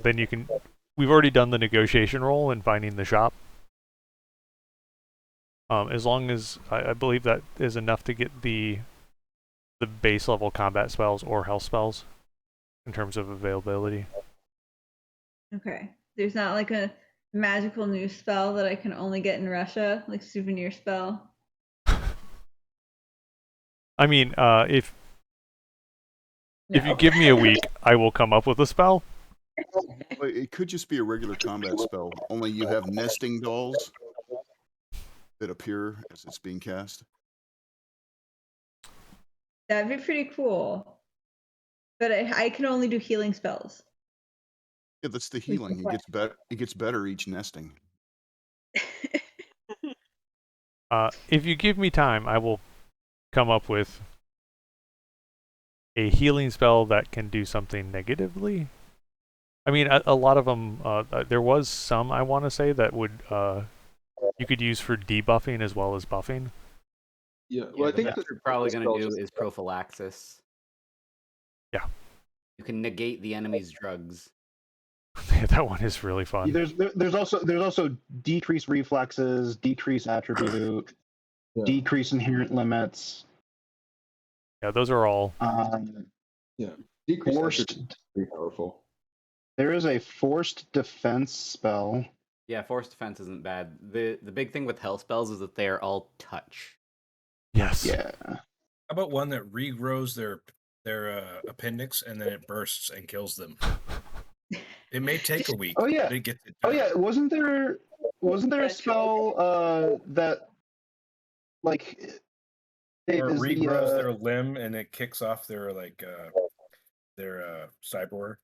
then you can. We've already done the negotiation roll in finding the shop. As long as I believe that is enough to get the base level combat spells or health spells in terms of availability. Okay. There's not like a magical new spell that I can only get in Russia, like souvenir spell. I mean, if you No. give me a week, I will come up with a spell. Well, it could just be a regular combat spell, only you have nesting dolls that appear as it's being cast. That'd be pretty cool. But I can only do healing spells. Yeah, that's the Which is healing. It what- gets better. It gets better each nesting. If you give me time, I will come up with a healing spell that can do something negatively. I mean, a lot of them. There was some I want to say that would you could use for debuffing as well as buffing. Yeah, Yeah, well, I the think best that you're probably the going to spell do just- is prophylaxis. Yeah. You can negate the enemy's drugs. That one is really fun. There's also decrease reflexes, decrease attribute, Yeah. decrease inherent limits. Yeah, those are all. Yeah, decrease Forced. attribute is pretty powerful. There is a forced defense spell. Yeah, force defense isn't bad. The big thing with hell spells is that they are all touch. Yes. Yeah. How about one that regrows their appendix and then it bursts and kills them? It may take a week. Oh yeah. But it gets it Oh done. yeah. Wasn't there a spell that like Or it is regrows the their limb and it kicks off their cyborg.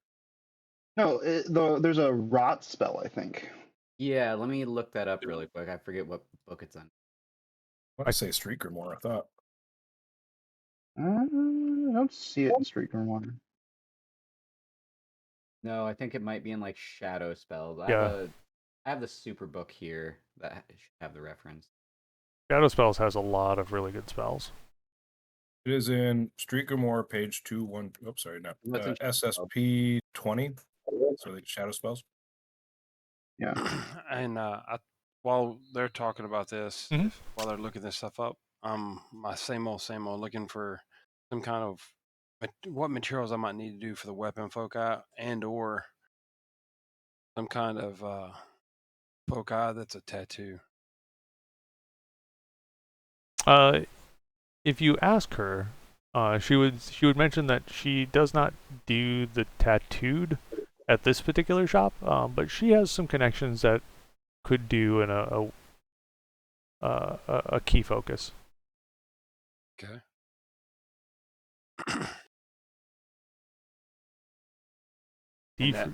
no there's a rot spell, I think. Yeah, let me look that up really quick. I forget what book it's in. I say Streaker more, I thought. I don't see it in Street one. No, I think it might be in like shadow spells. Yeah. I have the super book here that should have the reference. Shadow Spells has a lot of really good spells. It is in Street Grimoire, page 2-1. Oops, sorry, no. SSP 20. So the shadow spells. Yeah. And while they're talking about this, Mhm. while they're looking this stuff up, my same old looking for some kind of what materials I might need to do for the weapon foci and or some kind of foci that's a tattoo. If you ask her, she would mention that she does not do the tattooed at this particular shop, but she has some connections that could do in a key focus. Okay.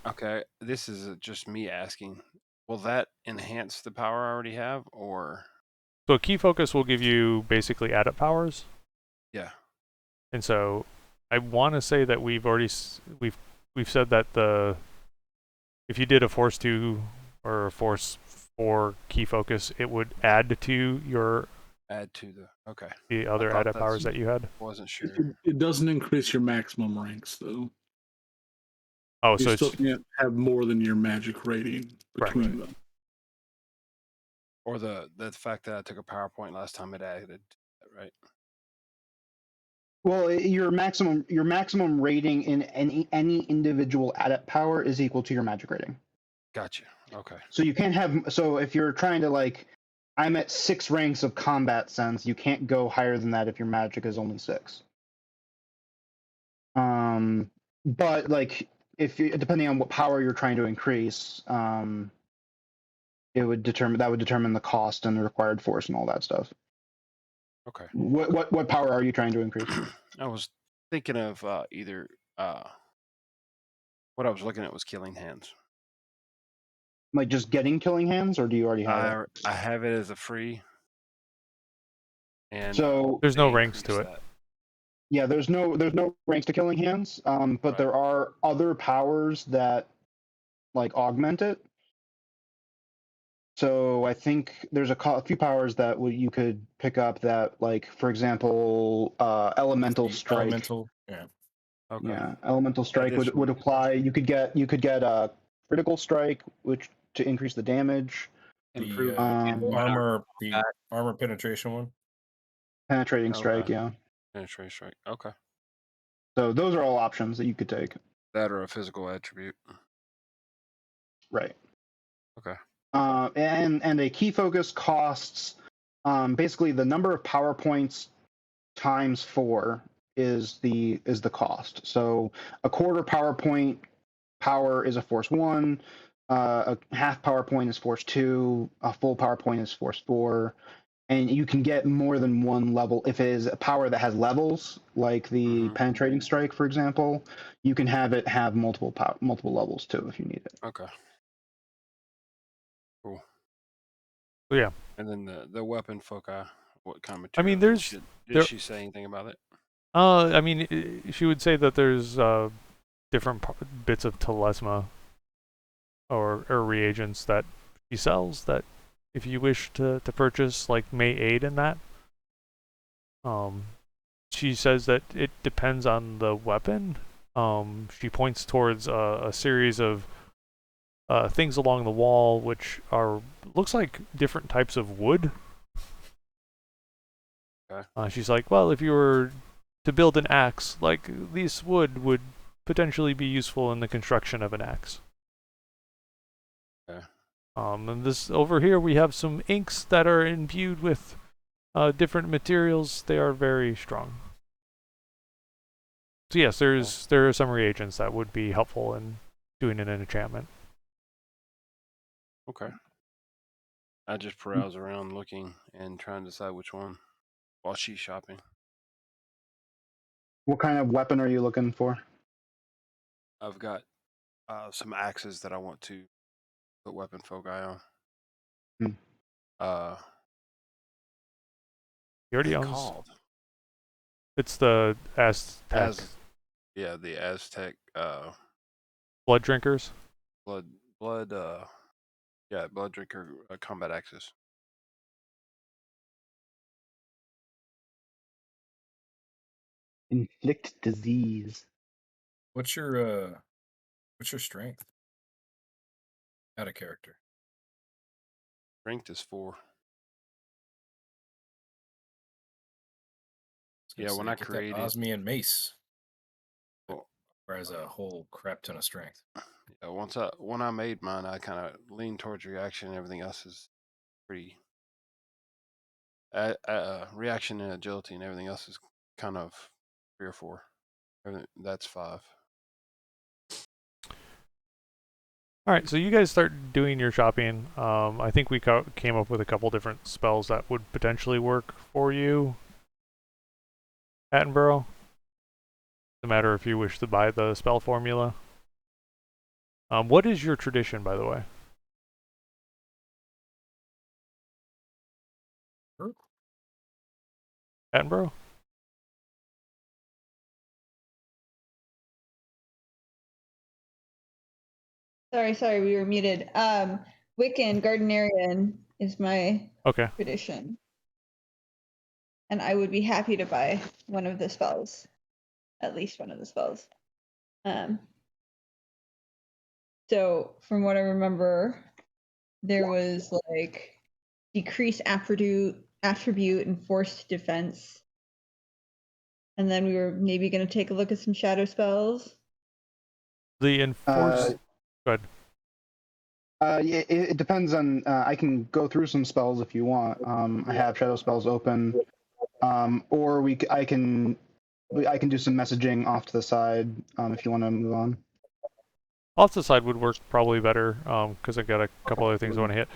Okay, this is just me asking. Will that enhance the power I already have, or? So a key focus will give you basically added powers. Yeah. And so I want to say that we've said that if you did a Force 2 or a Force 4 key focus, it would add to your the other added powers that you had. Wasn't sure. It doesn't increase your maximum ranks though. Oh, You so still it's can't have more than your magic rating between them. Or the fact that I took a PowerPoint last time, it added that, right? Well, your maximum rating in any individual adept power is equal to your magic rating. Gotcha. Okay. So you can't have. So if you're trying to like, I'm at 6 ranks of combat sense, you can't go higher than that if your magic is only 6. But like, depending on what power you're trying to increase, it would determine the cost and the required force and all that stuff. Okay. What power are you trying to increase? I was thinking of either what I was looking at was Killing Hands. Like just getting Killing Hands, or do you already have it? I have it as a free. And so there's no ranks to it. Yeah, there's no ranks to Killing Hands, but there are other powers that like augment it. So I think there's a few powers that you could pick up that, like, for example, Elemental Strike. Elemental, yeah. Okay. Yeah, Elemental Strike would apply. You could get a Critical Strike, which to increase the damage. Improve armor penetration one. Penetrating Strike, yeah. Penetrating Strike. Okay. So those are all options that you could take. That or a physical attribute. Right. Okay. And a key focus costs basically the number of power points times 4 is the cost. So a quarter power point power is a force 1, a half power point is force 2, a full power point is force 4, and you can get more than one level if it is a power that has levels, like the penetrating strike, for example. You can have it have multiple levels too if you need it. Okay. Cool. So yeah. And then the weapon foci, what kind of material? I mean, there's did she say anything about it? I mean, she would say that there's different bits of telesma or reagents that she sells that if you wish to purchase, like, may aid in that. She says that it depends on the weapon. She points towards a series of things along the wall, which looks like different types of wood. Okay. She's like, well, if you were to build an axe, like, this wood would potentially be useful in the construction of an axe. Okay. And this over here, we have some inks that are imbued with different materials. They are very strong. So yes, there are some reagents that would be helpful in doing an enchantment. Okay. I just browse around looking and trying to decide which one while she's shopping. What kind of weapon are you looking for? I've got some axes that I want to put weapon foci on. He already owns. Called? It's the Aztec. Yeah, the Aztec. Blood drinkers. Blood drinker combat axes. Inflict disease. What's your strength? Out of character. Strength is 4. Yeah, when I created Osmian mace, whereas a whole crap ton of strength. Yeah, when I made mine, I kind of leaned towards reaction. And everything else is pretty. Reaction and agility and everything else is kind of 3 or 4. That's 5. All right, so you guys start doing your shopping. I think we came up with a couple different spells that would potentially work for you, Attenborough. No matter if you wish to buy the spell formula. What is your tradition, by the way? Attenborough? Sorry, we were muted. Wiccan Gardenarian is my tradition. And I would be happy to buy one of the spells. At least one of the spells. So from what I remember, there was like decrease attribute and forced defense. And then we were maybe going to take a look at some shadow spells. The enforce. Go ahead. It depends on. I can go through some spells if you want. I have shadow spells open, or I can do some messaging off to the side if you want to move on. Off the side would work probably better because I've got a couple other things I want to hit.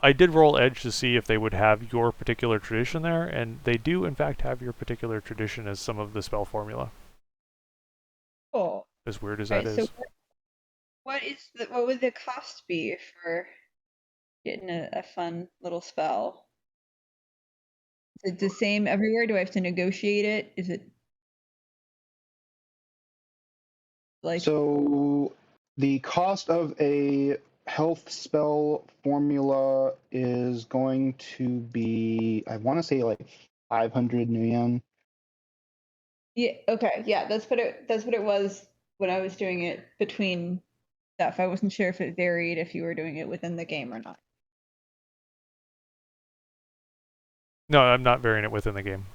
I did roll Edge to see if they would have your particular tradition there, and they do in fact have your particular tradition as some of the spell formula. Cool. As weird as that is. So what would the cost be for getting a fun little spell? Is it the same everywhere? Do I have to negotiate it? Is it like so? The cost of a health spell formula is going to be, I want to say, like 500 new yen. Yeah. Okay. Yeah. That's what it was when I was doing it between stuff. I wasn't sure if it varied if you were doing it within the game or not. No, I'm not varying it within the game.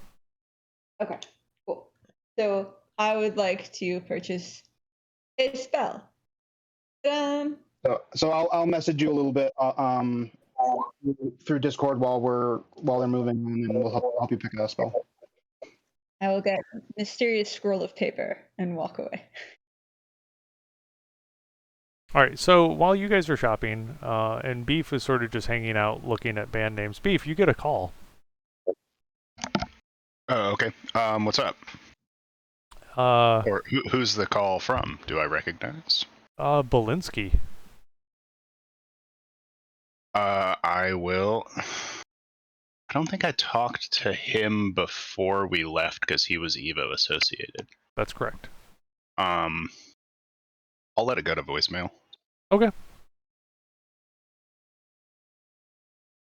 Okay. Cool. So I would like to purchase a spell. So I'll message you a little bit through Discord while they're moving on, and we'll help you pick a spell. I will get mysterious scroll of paper and walk away. All right, so while you guys are shopping, and Beef is sort of just hanging out looking at band names, Beef, you get a call. Oh, okay. What's up? Or who's the call from? Do I recognize? Belinsky. I will. I don't think I talked to him before we left because he was Evo associated. That's correct. I'll let it go to voicemail. Okay.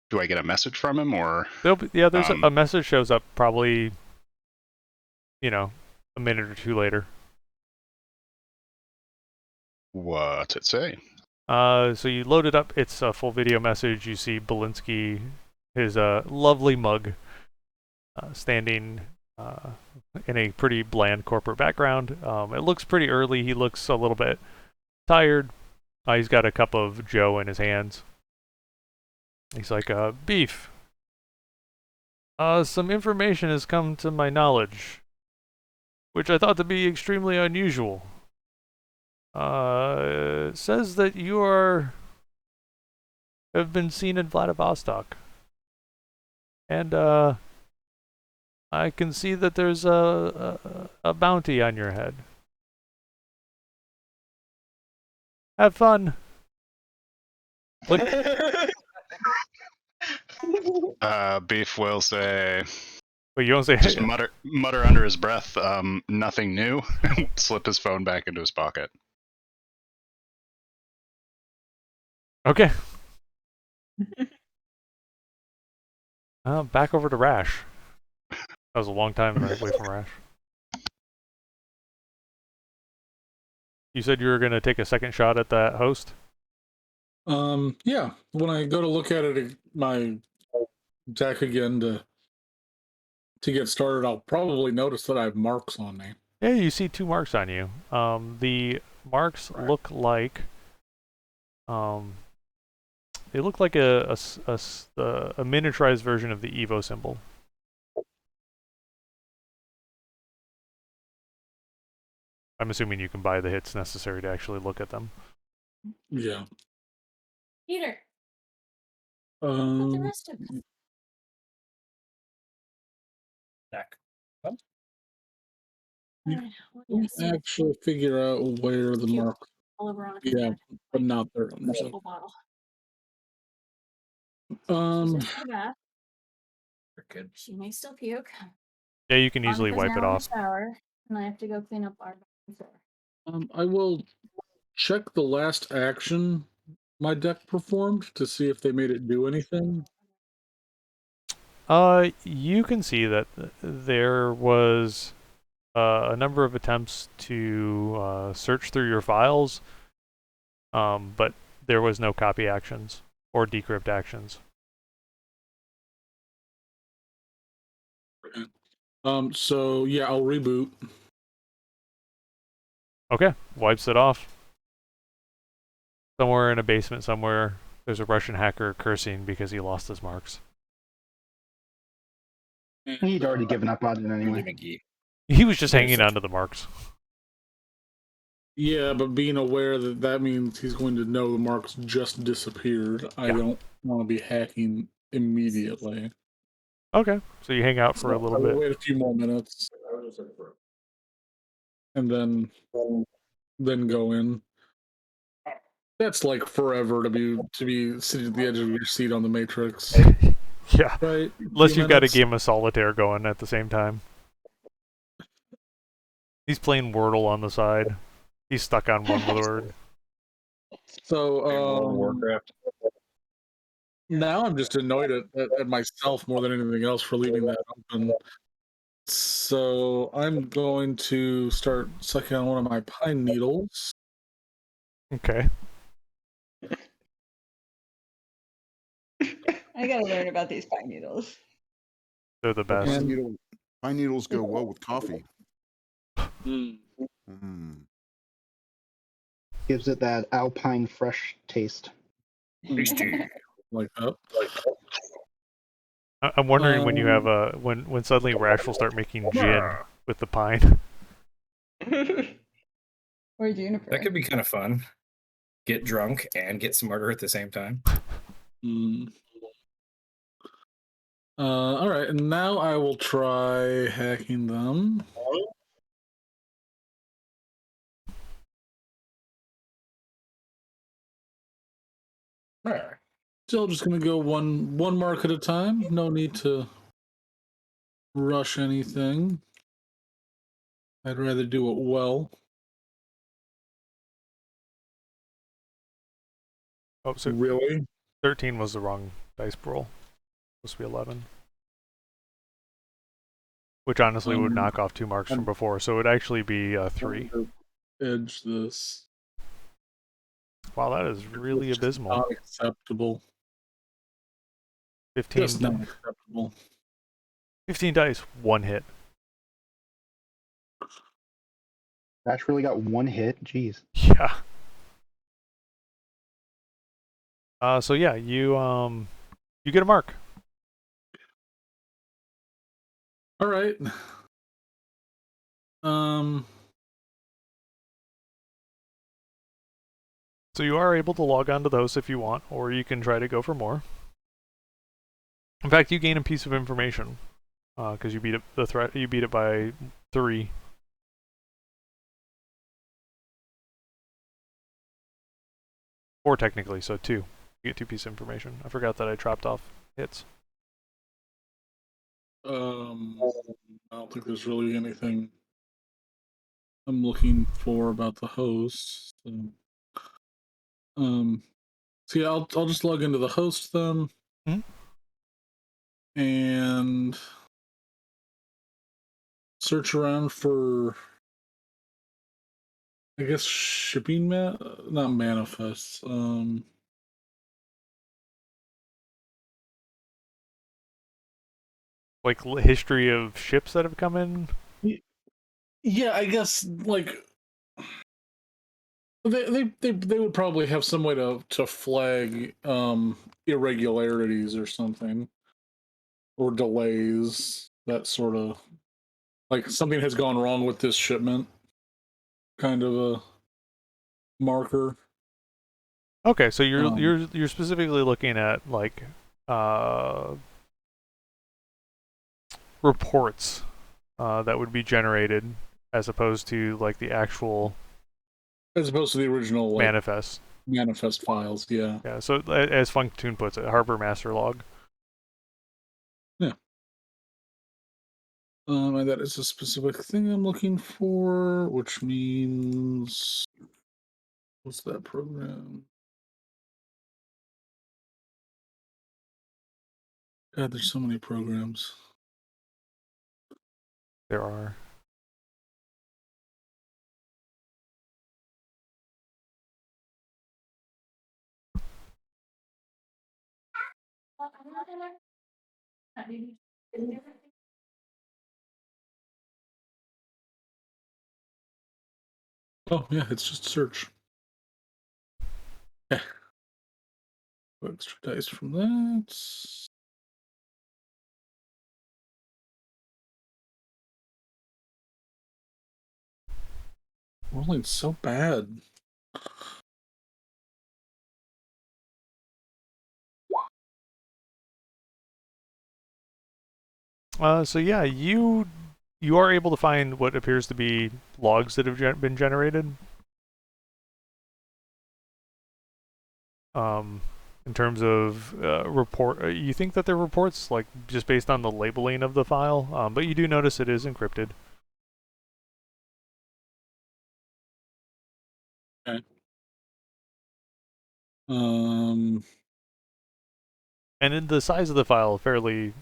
Do I get a message from him or? There's a message shows up probably, a minute or two later. What's it say? So you load it up. It's a full video message. You see Belinsky, his lovely mug, standing in a pretty bland corporate background. It looks pretty early. He looks a little bit tired. He's got a cup of Joe in his hands. He's like, Beef. Some information has come to my knowledge, which I thought to be extremely unusual. It says that you have been seen in Vladivostok. And, I can see that there's a bounty on your head. Have fun. Beef will say. Wait, you don't say. Just mutter under his breath. Nothing new. Slip his phone back into his pocket. Okay. Back over to Rash. That was a long time away from Rash. You said you were going to take a second shot at that host? Yeah. When I go to look at it, my deck again to get started, I'll probably notice that I have marks on me. Yeah, you see 2 marks on you. The marks look like they look like a miniaturized version of the Evo symbol. I'm assuming you can buy the hits necessary to actually look at them. Yeah. Peter. The rest of them. Back. You can actually figure out where the mark. All over on a Yeah, but not there. sample bottle. She may still puke. Yeah, you can easily wipe it off. Shower, and I have to go clean up our floor. I will check the last action my deck performed to see if they made it do anything. You can see that there was a number of attempts to search through your files, but there was no copy actions or decrypt actions. So yeah, I'll reboot. Okay, wipes it off. Somewhere in a basement somewhere, there's a Russian hacker cursing because he lost his marks. He'd already given up on it anyway. He was just hanging on to the marks. Yeah, but being aware that means he's going to know the marks just disappeared. I don't want to be hacking immediately. Okay, so you hang out for a little bit. Wait a few more minutes, and then go in. That's like forever to be sitting at the edge of your seat on the Matrix. Yeah, right? Unless you've got a game of solitaire going at the same time. He's playing Wordle on the side. He's stuck on one word. So, World of Warcraft. Now I'm just annoyed at myself more than anything else for leaving that open. So I'm going to start sucking on one of my pine needles. Okay. I gotta learn about these pine needles. They're the best. Pine needles go well with coffee. Gives it that alpine fresh taste. Tasty. Like that. I'm wondering when you have when suddenly Rash will start making gin Ah. with the pine. Or juniper. That could be kind of fun. Get drunk and get smarter at the same time. All right, and now I will try hacking them. Still just gonna go one mark at a time. No need to rush anything. I'd rather do it well. Oh, so Really? 13 was the wrong dice roll. Supposed to be 11. Which honestly would knock off 2 marks from before, so it would actually be 3. Edge this. Wow, that is really abysmal. Not acceptable. 15. Just not acceptable. 15 dice, 1 hit. Rash really got 1 hit? Jeez. Yeah. So yeah, you get a mark. All right. So you are able to log on to those if you want, or you can try to go for more. In fact, you gain a piece of information because you beat it. You beat it by 3. Or technically, so 2. You get 2 pieces of information. I forgot that I chopped off hits. I don't think there's really anything I'm looking for about the host. So yeah, I'll just log into the host then. And search around for, I guess, shipping not manifests. Like history of ships that have come in. Yeah, I guess like they would probably have some way to flag irregularities or something, or delays, that sort of, like something has gone wrong with this shipment, kind of a marker. Okay, so you're specifically looking at like reports that would be generated as opposed to like the actual, as opposed to the original like, manifest files. Yeah. Yeah. So as Funktoon puts it, Harbor Master Log. Yeah. And that is a specific thing I'm looking for, which means, what's that program? God, there's so many programs. There are. Oh yeah, it's just search. Yeah. Extra dice from that. Rolling so bad. So yeah, you are able to find what appears to be logs that have been generated. In terms of report, you think that they're reports, like just based on the labeling of the file, but you do notice it is encrypted. Okay. And in the size of the file, fairly.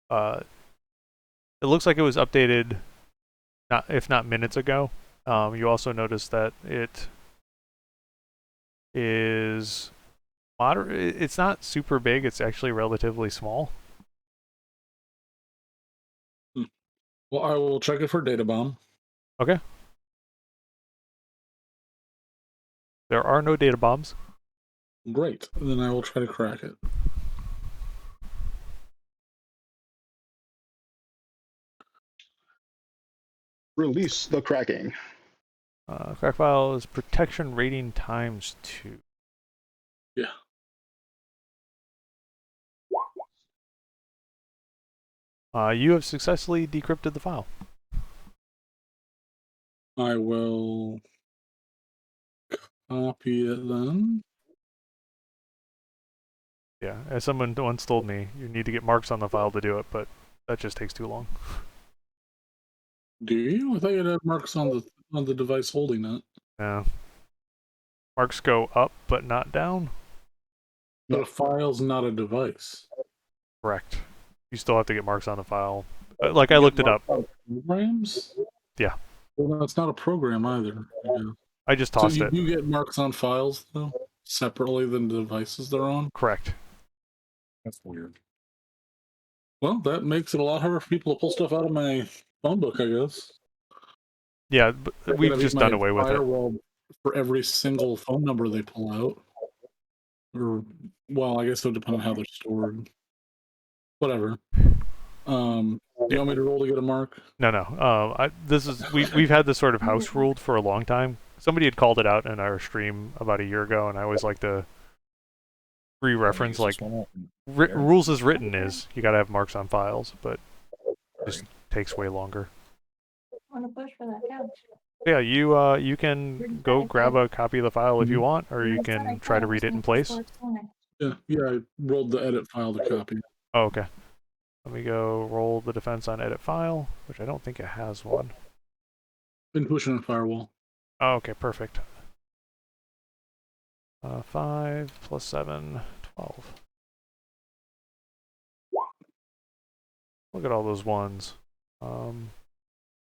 It looks like it was updated, if not minutes ago. You also notice that it is moderate. It's not super big. It's actually relatively small. Well, I will check it for data bomb. Okay. There are no data bombs. Great. Then I will try to crack it. Release the cracking. Crack file is protection rating ×2. Yeah. You have successfully decrypted the file. I will copy it then. Yeah, as someone once told me, you need to get marks on the file to do it, but that just takes too long. Do you? I thought you'd have marks on the device holding it. Yeah. Marks go up, but not down. But a file's not a device. Correct. You still have to get marks on the file. Like I looked it up. Programs? Yeah. Well, that's not a program either. I just So tossed you it. do get marks on files though, separately than the devices they're on. Correct. That's weird. Well, that makes it a lot harder for people to pull stuff out of my phone book, I guess. Yeah, but we've just done away with it. Firewall for every single phone number they pull out. Or, well, I guess it would depend on how they're stored. Whatever. Do you want me to roll to get a mark? No. We've had this sort of house ruled for a long time. Somebody had called it out in our stream about a year ago, and I always like to re-reference like rules as written is you got to have marks on files, but it just takes way longer. Want to push for that couch? Yeah, you can go grab a copy of the file if you want, or you can try to read it in place. Yeah, I rolled the edit file to copy. Oh, okay. Let me go roll the defense on edit file, which I don't think it has one. Been pushing a firewall. Oh, okay, perfect. 5 + 7, 12. Look at all those ones. So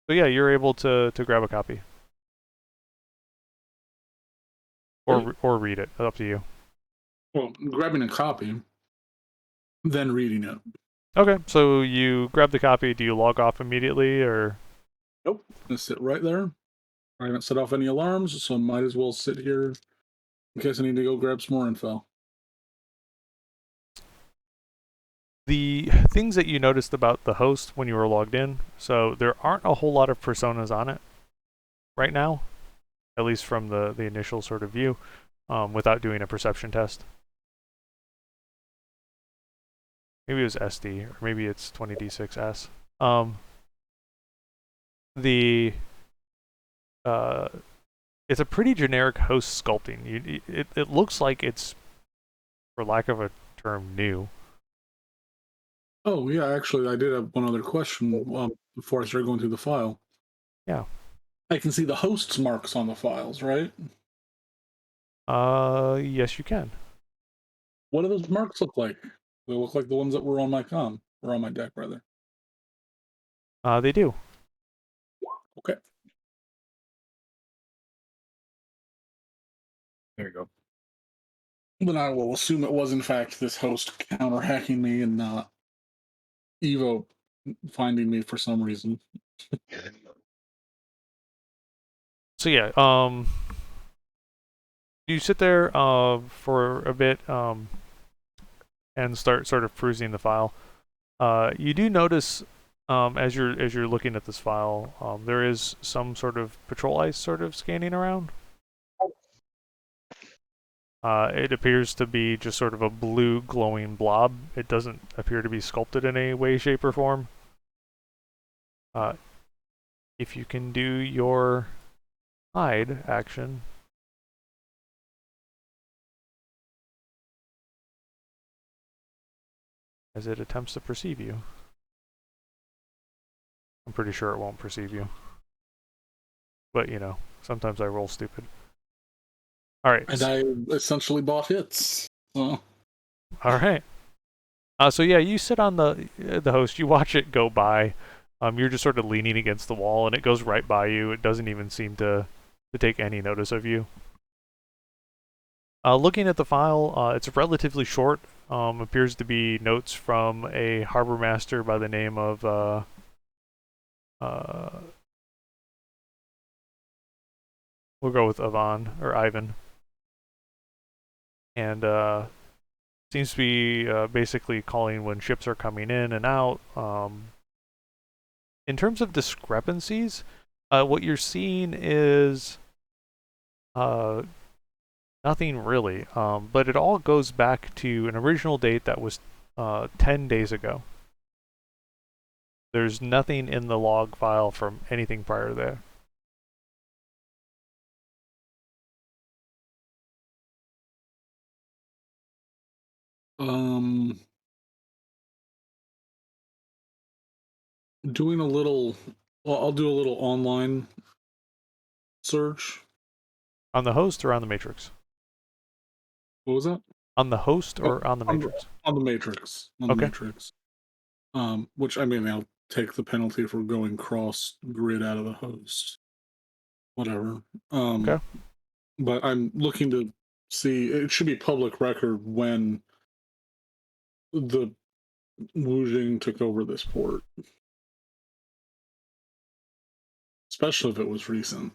yeah, you're able to grab a copy. Or read it. Up to you. Well, grabbing a copy, then reading it. Okay, so you grab the copy. Do you log off immediately, or? Nope, gonna sit right there. I haven't set off any alarms, so might as well sit here in case I need to go grab some more info. The things that you noticed about the host when you were logged in, so there aren't a whole lot of personas on it right now, at least from the initial sort of view, without doing a perception test. Maybe it was SD, or maybe it's 20D6S. It's a pretty generic host sculpting. It looks like it's, for lack of a term, new. Oh, yeah, actually, I did have one other question before I started going through the file. Yeah. I can see the host's marks on the files, right? Yes, you can. What do those marks look like? They look like the ones that were on my comm, or on my deck, rather. They do. Okay. There you go. Then I will assume it was, in fact, this host counter-hacking me and not Evo finding me for some reason. So yeah, you sit there for a bit and start sort of perusing the file. You do notice as you're looking at this file, there is some sort of patrol ice sort of scanning around. It appears to be just sort of a blue glowing blob. It doesn't appear to be sculpted in any way, shape, or form. If you can do your hide action. As it attempts to perceive you. I'm pretty sure it won't perceive you. But, you know, sometimes I roll stupid. Alright. And I essentially bought hits. So. Alright. So yeah, you sit on the host, you watch it go by. You're just sort of leaning against the wall, and it goes right by you. It doesn't even seem to take any notice of you. Looking at the file, it's relatively short. Appears to be notes from a harbor master by the name of we'll go with Ivan or Ivan. and seems to be basically calling when ships are coming in and out. In terms of discrepancies, what you're seeing is nothing really, but it all goes back to an original date that was 10 days ago. There's nothing in the log file from anything prior to there. Doing a little, well, I'll do a little online search. On the host or on the matrix? What was that? On the host or on the matrix? On the matrix. On the Okay. matrix. Which, I mean, I'll take the penalty for going cross grid out of the host. Whatever. Okay. But I'm looking to see, it should be public record when the Wujing took over this port. Especially if it was recent.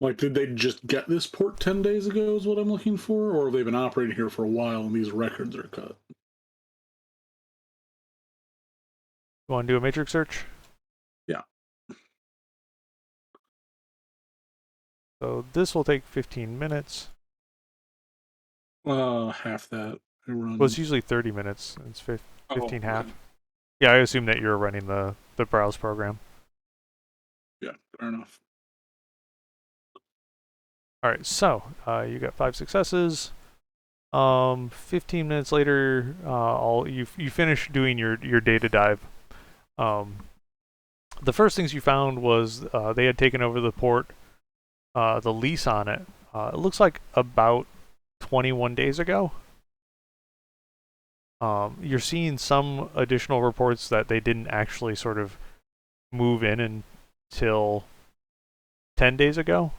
Like, did they just get this port 10 days ago is what I'm looking for? Or have they been operating here for a while and these records are cut? You want to do a matrix search? Yeah. So this will take 15 minutes. Half that. I run. Well, it's usually 30 minutes. It's 15 half. Okay. Yeah, I assume that you're running the browse program. Yeah, fair enough. All right, so you got 5 successes. 15 minutes later, you finish doing your data dive. The first things you found was they had taken over the port. The lease on it. It looks like about 21 days ago. You're seeing some additional reports that they didn't actually sort of move in until 10 days ago.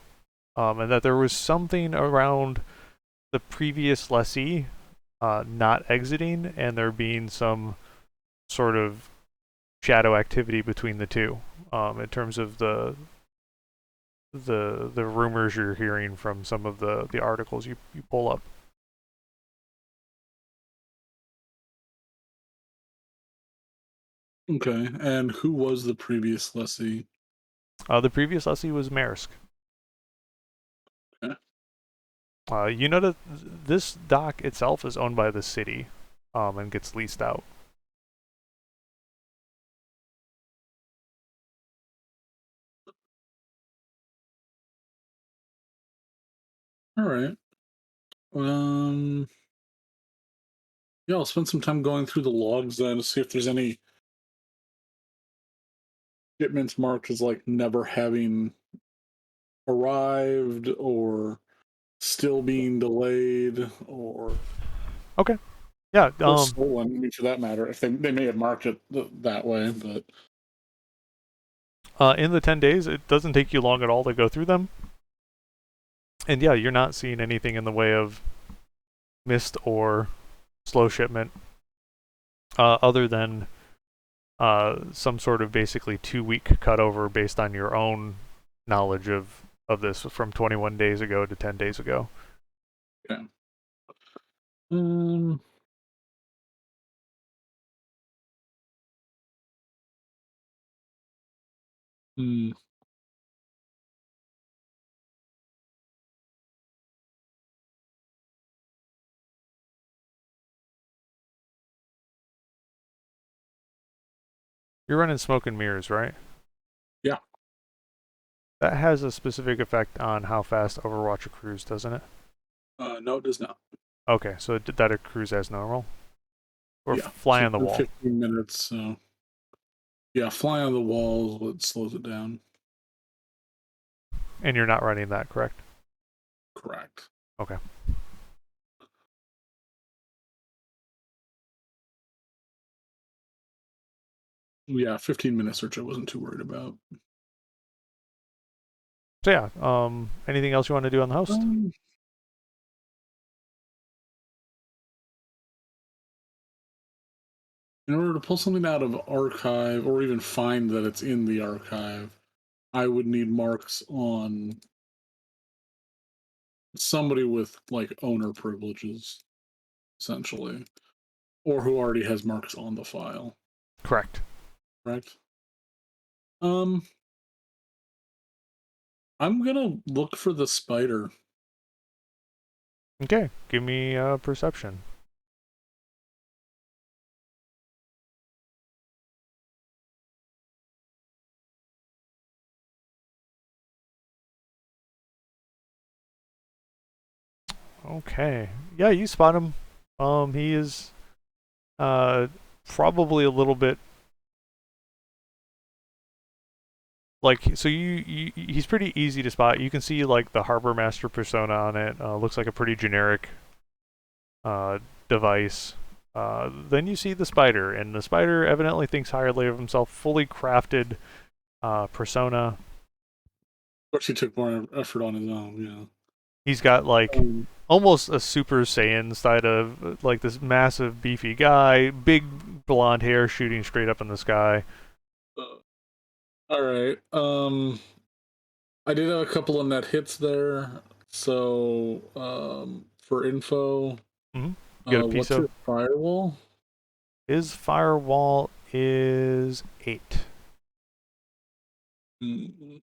And that there was something around the previous lessee not exiting, and there being some sort of shadow activity between the two, in terms of the rumors you're hearing from some of the articles you pull up. Okay, and who was the previous lessee? The previous lessee was Maersk. Okay. You know that this dock itself is owned by the city, and gets leased out. All right. Yeah, I'll spend some time going through the logs then to see if there's any shipments marked as like never having arrived or still being delayed or Okay. Yeah. or stolen. I mean, for that matter, if they may have marked it that way, but in the 10 days, it doesn't take you long at all to go through them. And yeah, you're not seeing anything in the way of missed or slow shipment, other than some sort of basically 2-week cutover based on your own knowledge of this from 21 days ago to 10 days ago. Okay. You're running smoke and mirrors, right? Yeah. That has a specific effect on how fast Overwatch accrues, doesn't it? No, it does not. Okay, so that accrues as normal? Or Yeah, fly so on the for wall? 15 minutes, so yeah, fly on the wall is what slows it down. And you're not running that, correct? Correct. Okay. Yeah, 15-minute search I wasn't too worried about. So yeah, anything else you want to do on the host? In order to pull something out of archive or even find that it's in the archive, I would need marks on somebody with like owner privileges, essentially, or who already has marks on the file. Correct. Correct. I'm gonna look for the spider. Okay, give me perception. Okay. Yeah, you spot him. He is probably a little bit like, so he's pretty easy to spot. You can see like the Harbor Master persona on it. Looks like a pretty generic device. Then you see the spider, and the spider evidently thinks highly of himself. Fully crafted persona. Of course, he took more effort on his own. Yeah. He's got like almost a Super Saiyan side of like this massive beefy guy, big blonde hair shooting straight up in the sky. All right. I did have a couple of net hits there. So, for info, Get a piece what's of your firewall? His firewall is 8. Mm.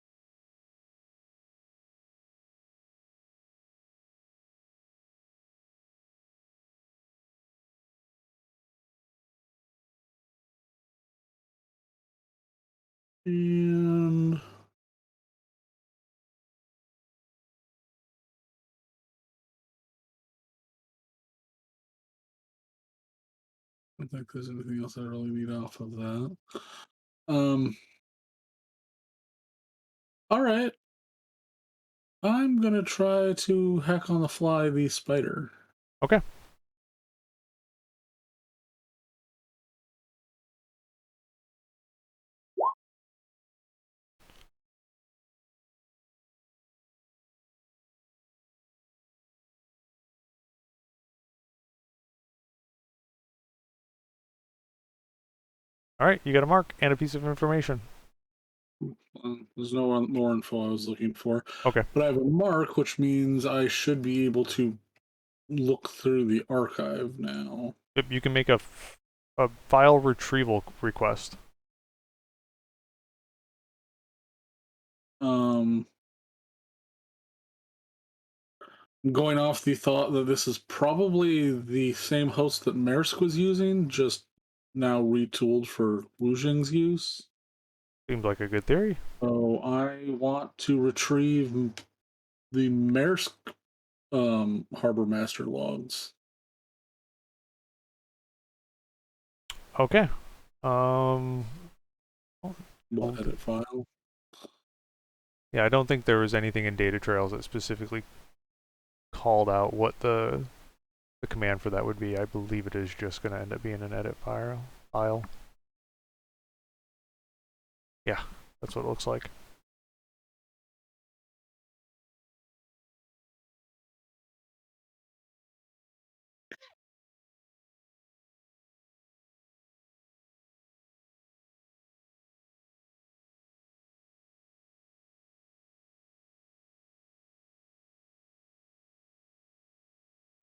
And I don't think there's anything else I really need off of that. All right. I'm gonna try to hack on the fly the spider. Okay. All right, you got a mark and a piece of information. There's no more info I was looking for. Okay. But I have a mark, which means I should be able to look through the archive now. Yep, you can make a file retrieval request. Going off the thought that this is probably the same host that Maersk was using, just now retooled for Wu Jing's use. Seems like a good theory. So I want to retrieve the Maersk Harbor Master logs. Okay. What edit file? Yeah, I don't think there was anything in data trails that specifically called out what the command for that would be. I believe it is just going to end up being an edit file. Yeah, that's what it looks like.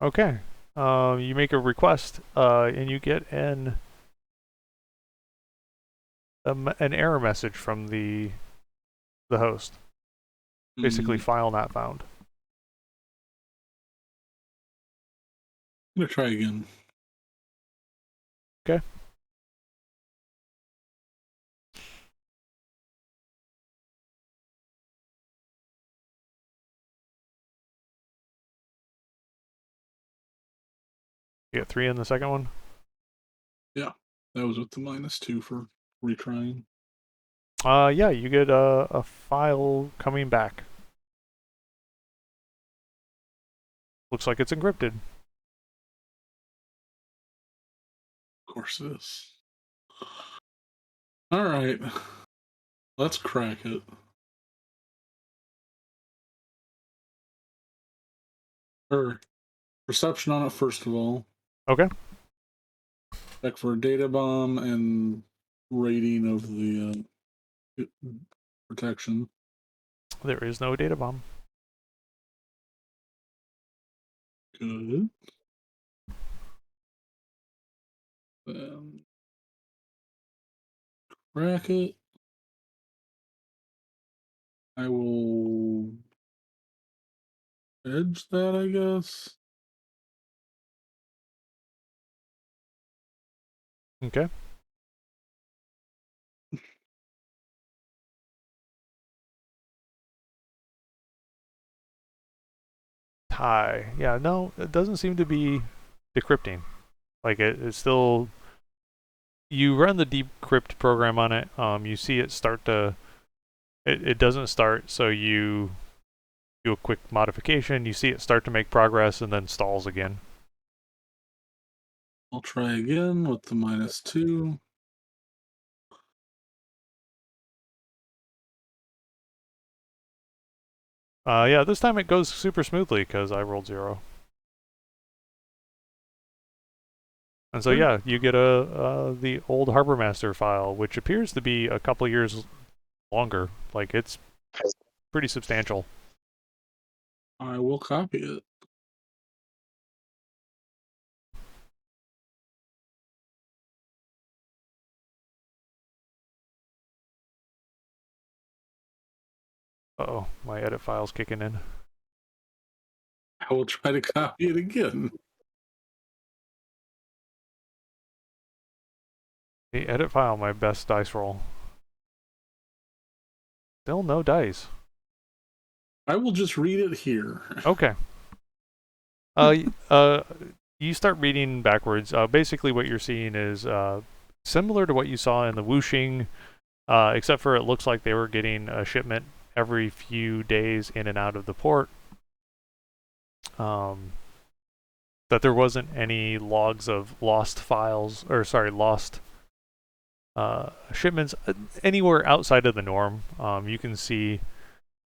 Okay. You make a request, and you get an error message from the host. Basically, file not found. I'm gonna try again. Okay. You got 3 in the second one? Yeah, that was with the -2 for retrying. Yeah, you get a file coming back. Looks like it's encrypted. Of course it is. All right, let's crack it. Perception on it first of all. Okay. Check for a data bomb and rating of the protection. There is no data bomb. Good. Bracket. I will edge that, I guess. Okay. Tie. Yeah, no, it doesn't seem to be decrypting. Like it's still. You run the decrypt program on it. You see it start to. It doesn't start, so you do a quick modification. You see it start to make progress and then stalls again. I'll try again with the -2. Yeah, this time it goes super smoothly because I rolled 0. And so yeah, you get the old Harbor Master file, which appears to be a couple years longer. Like it's pretty substantial. I will copy it. Uh-oh, my edit file's kicking in. I will try to copy it again. The edit file, my best dice roll. Still no dice. I will just read it here. Okay. You start reading backwards. Basically what you're seeing is similar to what you saw in the whooshing, except for it looks like they were getting a shipment every few days in and out of the port. That there wasn't any logs of lost files, or sorry, lost shipments anywhere outside of the norm. You can see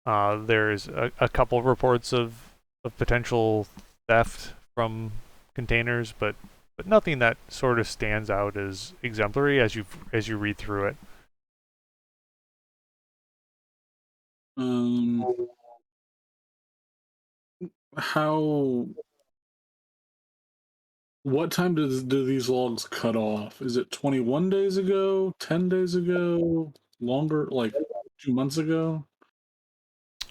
there's a couple of reports of potential theft from containers, but nothing that sort of stands out as exemplary as you read through it. What time do these logs cut off? Is it 21 days ago, 10 days ago, longer, like 2 months ago?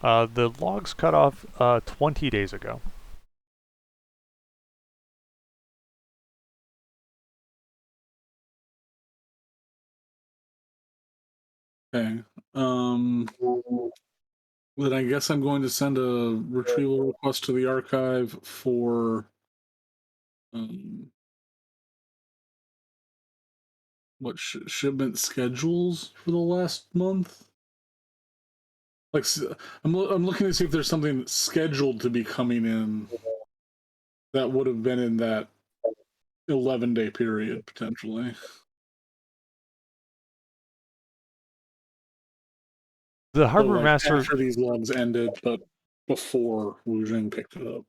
The logs cut off 20 days ago. Okay. Then I guess I'm going to send a retrieval request to the archive for what shipment schedules for the last month. Like I'm looking to see if there's something that's scheduled to be coming in that would have been in that 11-day period potentially. The Harbor Master after these logs ended, but before Wu Jing picked it up.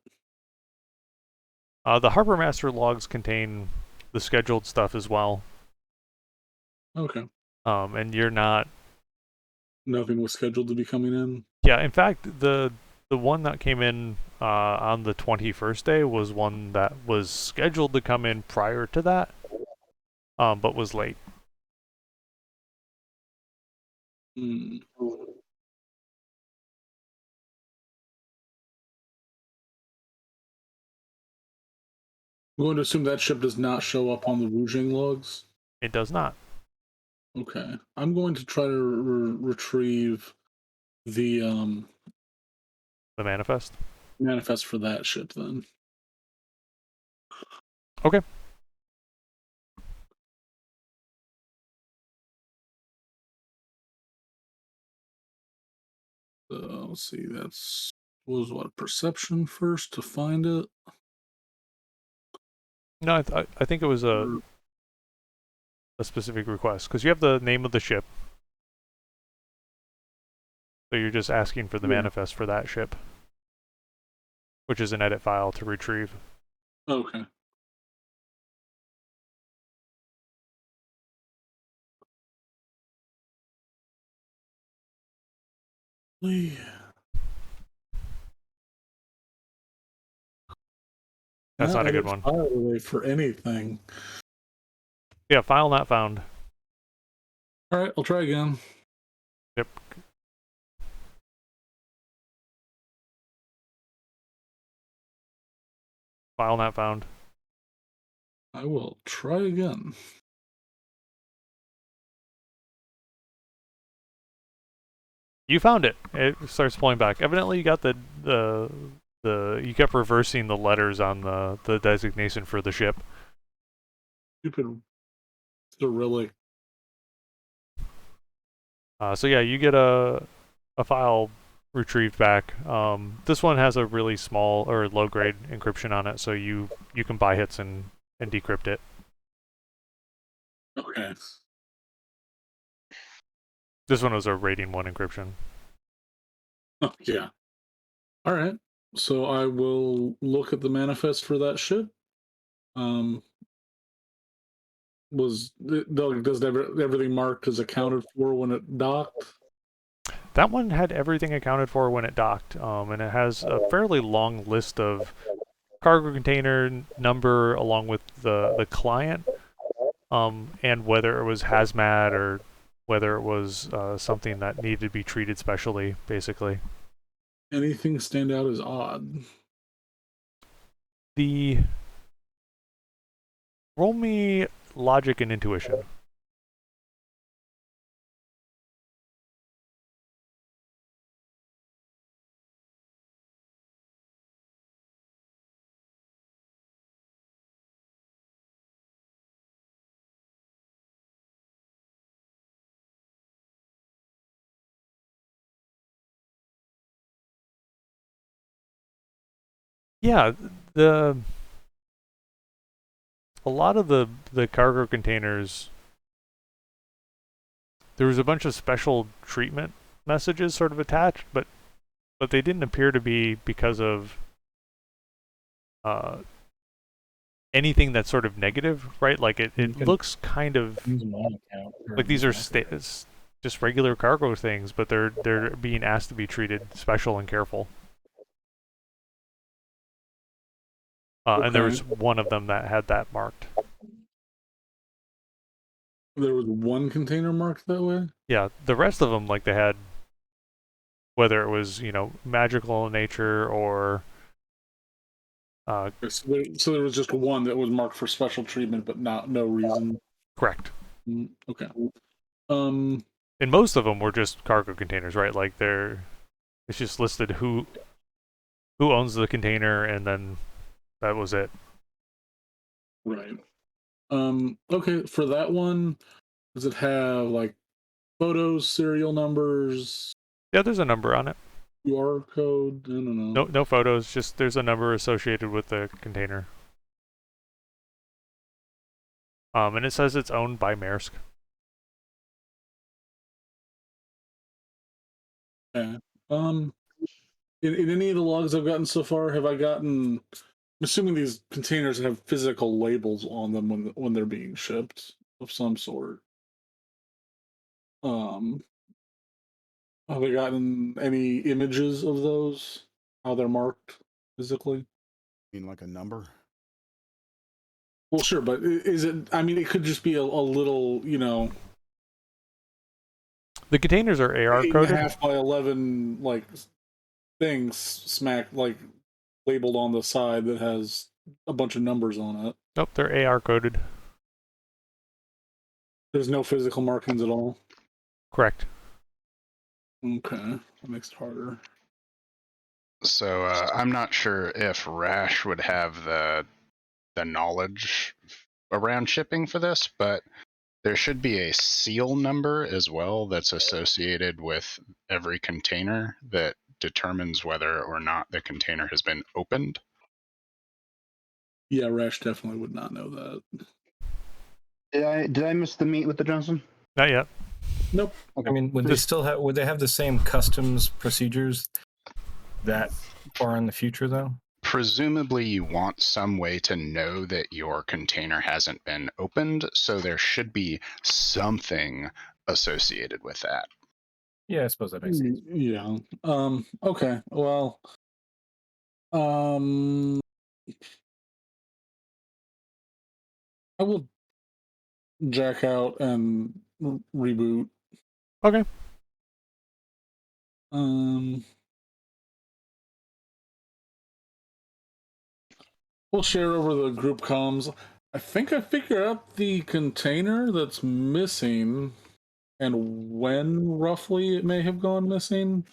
The Harbor Master logs contain the scheduled stuff as well. Okay. And you're not. Nothing was scheduled to be coming in. Yeah, in fact, the one that came in on the 21st day was one that was scheduled to come in prior to that, but was late. Hmm. I'm going to assume that ship does not show up on the Wu Jing logs. It does not. Okay, I'm going to try to retrieve the manifest for that ship then. Okay. Let's see. That's was what perception first to find it. No, I think it was a specific request because you have the name of the ship. So you're just asking for the manifest for that ship, which is an edit file to retrieve. Okay. That's not a good edit one. file away for anything. Yeah, file not found. All right, I'll try again. Yep. File not found. I will try again. You found it. It starts pulling back. Evidently, you got the you kept reversing the letters on the designation for the ship. Stupid Cyrillic. So yeah, you get a file retrieved back. This one has a really small or low grade encryption on it, so you can buy hits and decrypt it. Okay. This one was a rating 1 encryption. Oh, yeah. All right. So I will look at the manifest for that ship. Does everything marked as accounted for when it docked? That one had everything accounted for when it docked, and it has a fairly long list of cargo container number along with the client, and whether it was hazmat or whether it was something that needed to be treated specially, basically. Anything stand out as odd? Roll me logic and intuition. Yeah, a lot of the cargo containers, there was a bunch of special treatment messages sort of attached, but they didn't appear to be because of anything that's sort of negative, right? Like it looks kind of like these are just regular cargo things, but they're being asked to be treated special and careful. And there was one of them that had that marked. There was one container marked that way? Yeah, the rest of them, like they had, whether it was, magical in nature or... So there was just one that was marked for special treatment, but no reason. Correct. Okay. And most of them were just cargo containers, right? Like it's just listed who owns the container, and then that was it. Right. Okay, for that one, does it have like photos, serial numbers? Yeah, there's a number on it. QR code? I don't know. No photos, just there's a number associated with the container. And it says it's owned by Maersk. Okay. In any of the logs I've gotten so far, have I gotten... I'm assuming these containers have physical labels on them when they're being shipped of some sort. Have I gotten any images of those? How they're marked physically? You mean like a number? Well, sure, but is it? I mean, it could just be a little, The containers are AR coded. 8.5 by 11 like things smack like labeled on the side that has a bunch of numbers on it. Nope, they're AR coded. There's no physical markings at all. Correct. Okay, that makes it harder. So I'm not sure if Rash would have the knowledge around shipping for this, but there should be a seal number as well that's associated with every container that determines whether or not the container has been opened. Yeah, Rash definitely would not know that. Did I miss the meet with the Johnson? Not yet. Nope. I mean, would they have the same customs procedures that far in the future, though? Presumably you want some way to know that your container hasn't been opened, so there should be something associated with that. Yeah, I suppose that makes sense. Yeah. Okay. Well. I will jack out and reboot. Okay. We'll share over the group comms. I think I figured out the container that's missing and when roughly it may have gone missing.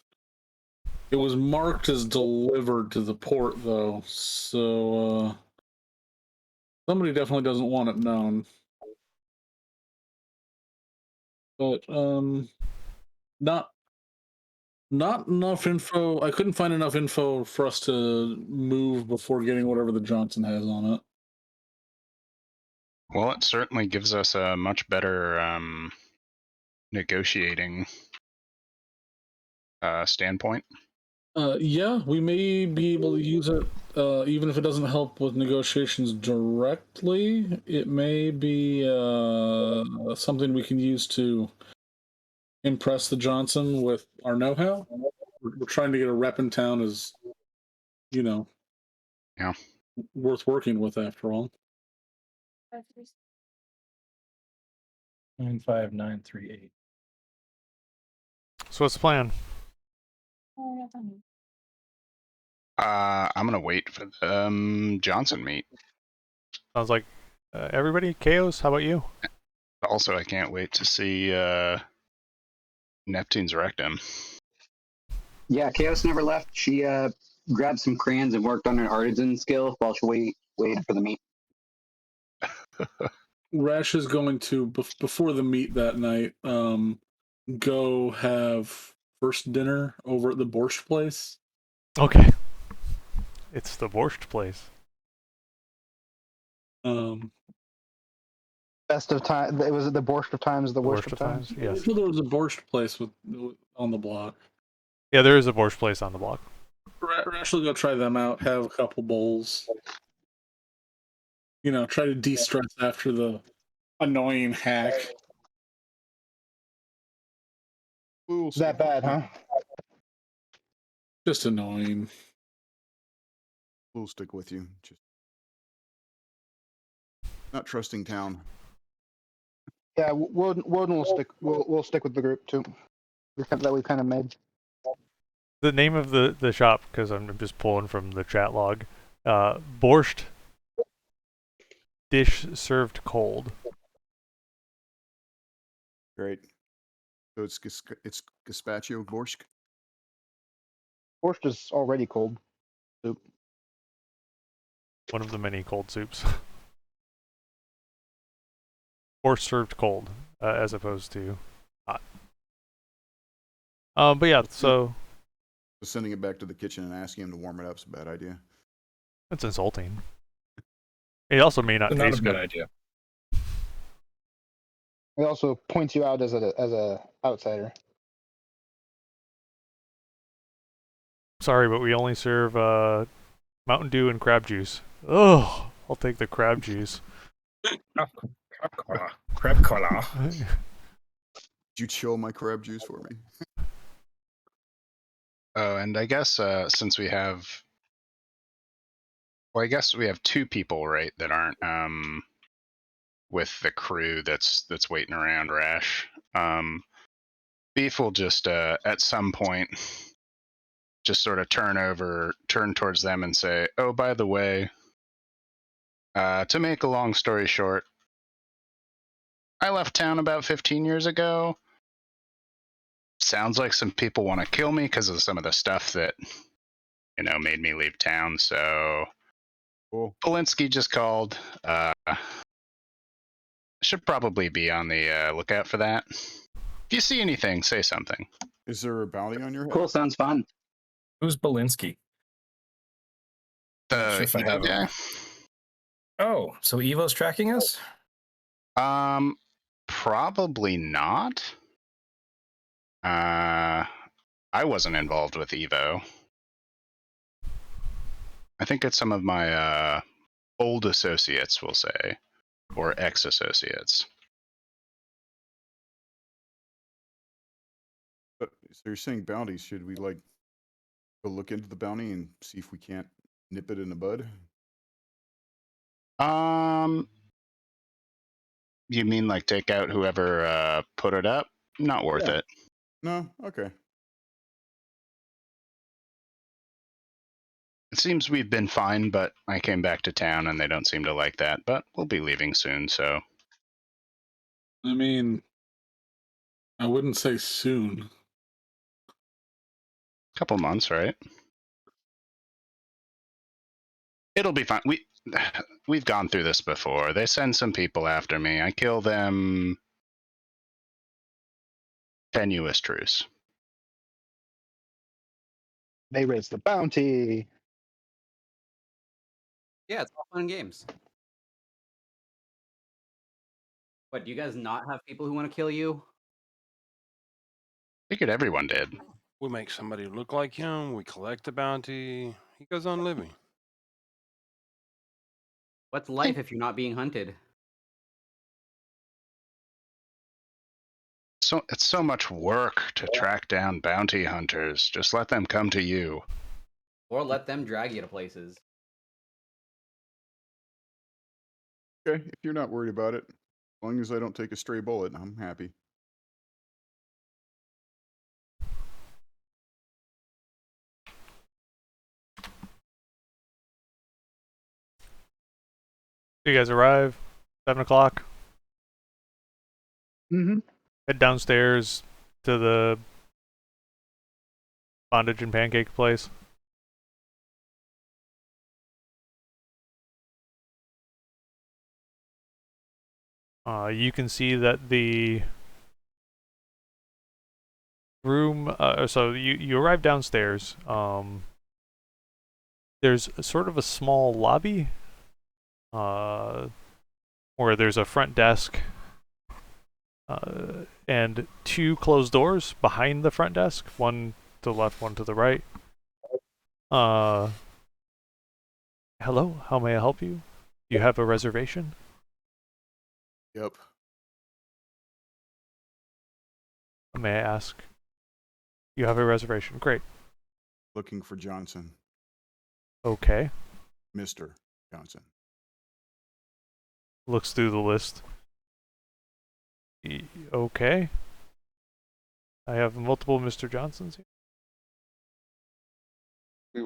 It was marked as delivered to the port though, so somebody definitely doesn't want it known. But not enough info. I couldn't find enough info for us to move before getting whatever the Johnson has on it. Well, it certainly gives us a much better negotiating standpoint. Yeah, we may be able to use it, even if it doesn't help with negotiations directly. It may be something we can use to impress the Johnson with our know-how. We're trying to get a rep in town as, Yeah. worth working with after all. 95938. So what's the plan? I'm gonna wait for the Johnson meet. Sounds like everybody. Chaos. How about you? Also, I can't wait to see Neptune's rectum. Yeah, Chaos never left. She grabbed some crayons and worked on her artisan skill while she waited for the meet. Rash is going to, before the meet that night, go have first dinner over at the Borscht place. Okay. It's the Borscht place. Best of time. It was the Borscht of times, the worst of times. Yes. There was a Borscht place on the block. Yeah, there is a Borscht place on the block. Rash will go try them out. Have a couple bowls. Try to de-stress after the annoying hack. That bad, huh? Just annoying. We'll stick with you. Just not trusting town. Yeah, Woden will stick. We'll stick with the group too. That we kind of made. The name of the shop, because I'm just pulling from the chat log. Borscht dish served cold. Great. So it's gazpacho borscht. Borscht is already cold soup. One of the many cold soups. Borscht served cold, as opposed to hot. But yeah, so sending it back to the kitchen and asking him to warm it up is a bad idea. That's insulting. It also may not taste a good. bad idea. It also points you out as a outsider. Sorry, but we only serve Mountain Dew and crab juice. Oh, I'll take the crab juice. Crab cola. Did you chill my crab juice for me? Oh, and I guess since we have, well, I guess we have two people, right, that aren't with the crew that's waiting around Rash. Beef will just at some point just sort of turn towards them and say, "Oh, by the way, to make a long story short, I left town about 15 years ago. Sounds like some people want to kill me because of some of the stuff that, made me leave town. So, cool. Polinsky just called. Should probably be on the lookout for that. If you see anything, say something." Is there a bounty on your head? Cool, sounds fun. Who's Belinsky? The Sure if I Evo have guy. Oh, so Evo's tracking us? Probably not. I wasn't involved with Evo. I think it's some of my old associates, we'll say, or ex-associates. But so you're saying bounties? Should we go look into the bounty and see if we can't nip it in the bud? You mean like take out whoever put it up? Not worth Yeah. it. No? Okay. It seems we've been fine, but I came back to town and they don't seem to like that. But we'll be leaving soon, so. I mean, I wouldn't say soon. Couple months, right? It'll be fine. We've gone through this before. They send some people after me. I kill them. Tenuous truce. They raise the bounty. Yeah, it's all fun and games. What, do you guys not have people who want to kill you? Figured everyone did. We make somebody look like him. We collect the bounty. He goes on living. What's life if you're not being hunted? So it's so much work to track down bounty hunters. Just let them come to you. Or let them drag you to places. Okay, if you're not worried about it, as long as I don't take a stray bullet, I'm happy. You guys arrive, 7 o'clock. Mm-hmm. Head downstairs to the bondage and pancake place. You can see that the room, so you arrive downstairs. There's sort of a small lobby where there's a front desk and two closed doors behind the front desk, one to the left, one to the right. Hello, how may I help you? Do you have a reservation? Yep. May I ask? You have a reservation. Great. Looking for Johnson. Okay. Mr. Johnson. Looks through the list. Okay. I have multiple Mr. Johnsons here. We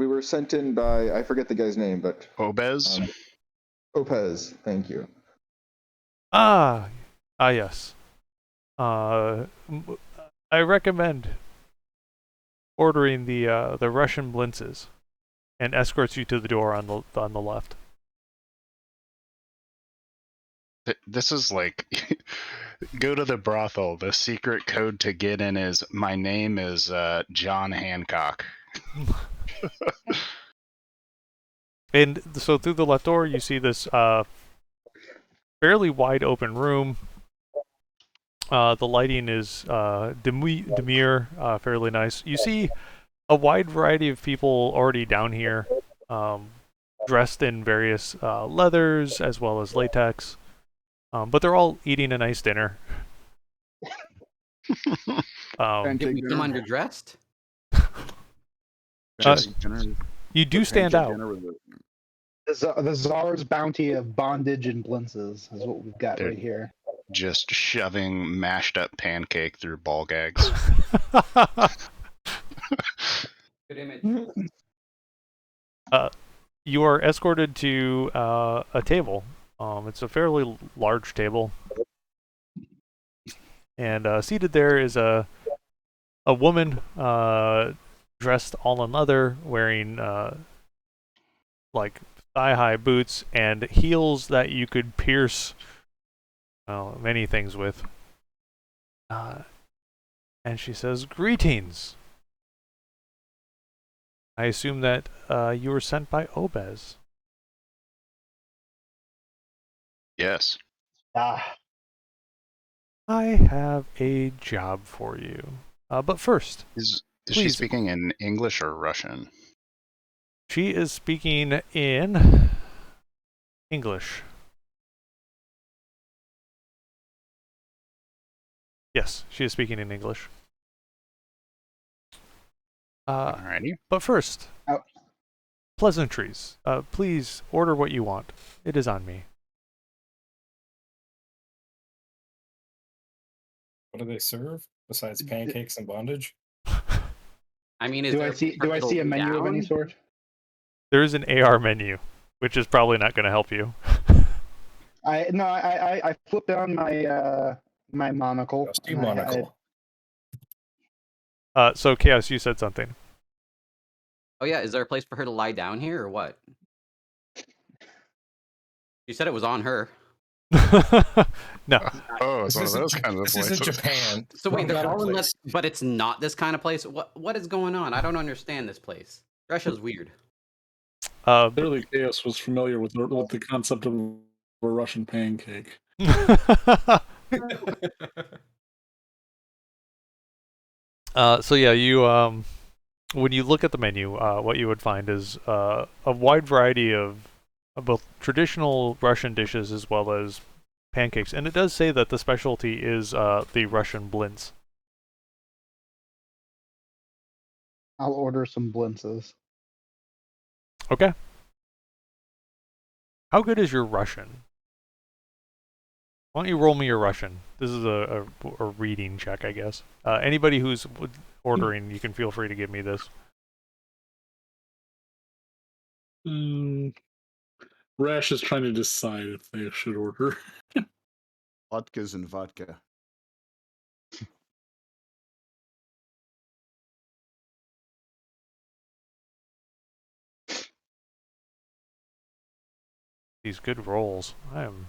were sent in by, I forget the guy's name, but Obez? Opez. Thank you. Yes. I recommend ordering the Russian blintzes and escorts you to the door on the left. This is like, go to the brothel. The secret code to get in is my name is John Hancock. And so through the left door, you see this fairly wide open room. The lighting is demure, fairly nice. You see a wide variety of people already down here, dressed in various leathers as well as latex. But they're all eating a nice dinner. Get them underdressed? You do stand out. The Czar's bounty of bondage and blintzes is what we've got right here. Just shoving mashed up pancake through ball gags. Good image. You are escorted to a table. It's a fairly large table. And seated there is a woman dressed all in leather, wearing like thigh-high boots and heels that you could pierce many things with. And she says, "Greetings. I assume that you were sent by Obez." Yes. I have a job for you. But first, is she speaking in English or Russian? She is speaking in English. Yes, she is speaking in English. Alrighty. But first, pleasantries. Please order what you want. It is on me. What do they serve besides pancakes and bondage? I mean, is Do there I a see? place for Do her I to see a lay menu of any down? sort? There is an AR menu, which is probably not going to help you. I flipped down my my monocle. Dusty And monocle. So Chaos, you said something. Oh yeah, is there a place for her to lie down here or what? You said it was on her. No. Oh, it's one of those kinds of This places. isn't Japan. So wait, Wrong they're kind of all in place. that, but it's not this kind of place. What is going on? I don't understand this place. Russia's weird. Clearly, Chaos was familiar with the concept of a Russian pancake. So yeah, you when you look at the menu, what you would find is a wide variety of both traditional Russian dishes as well as pancakes, and it does say that the specialty is the Russian blintz. I'll order some blintzes. Okay. How good is your Russian? Why don't you roll me your Russian? This is a reading check, I guess. Anybody who's ordering, you can feel free to give me this. Rash is trying to decide if they should order. Latkes and vodka. These good rolls. I'm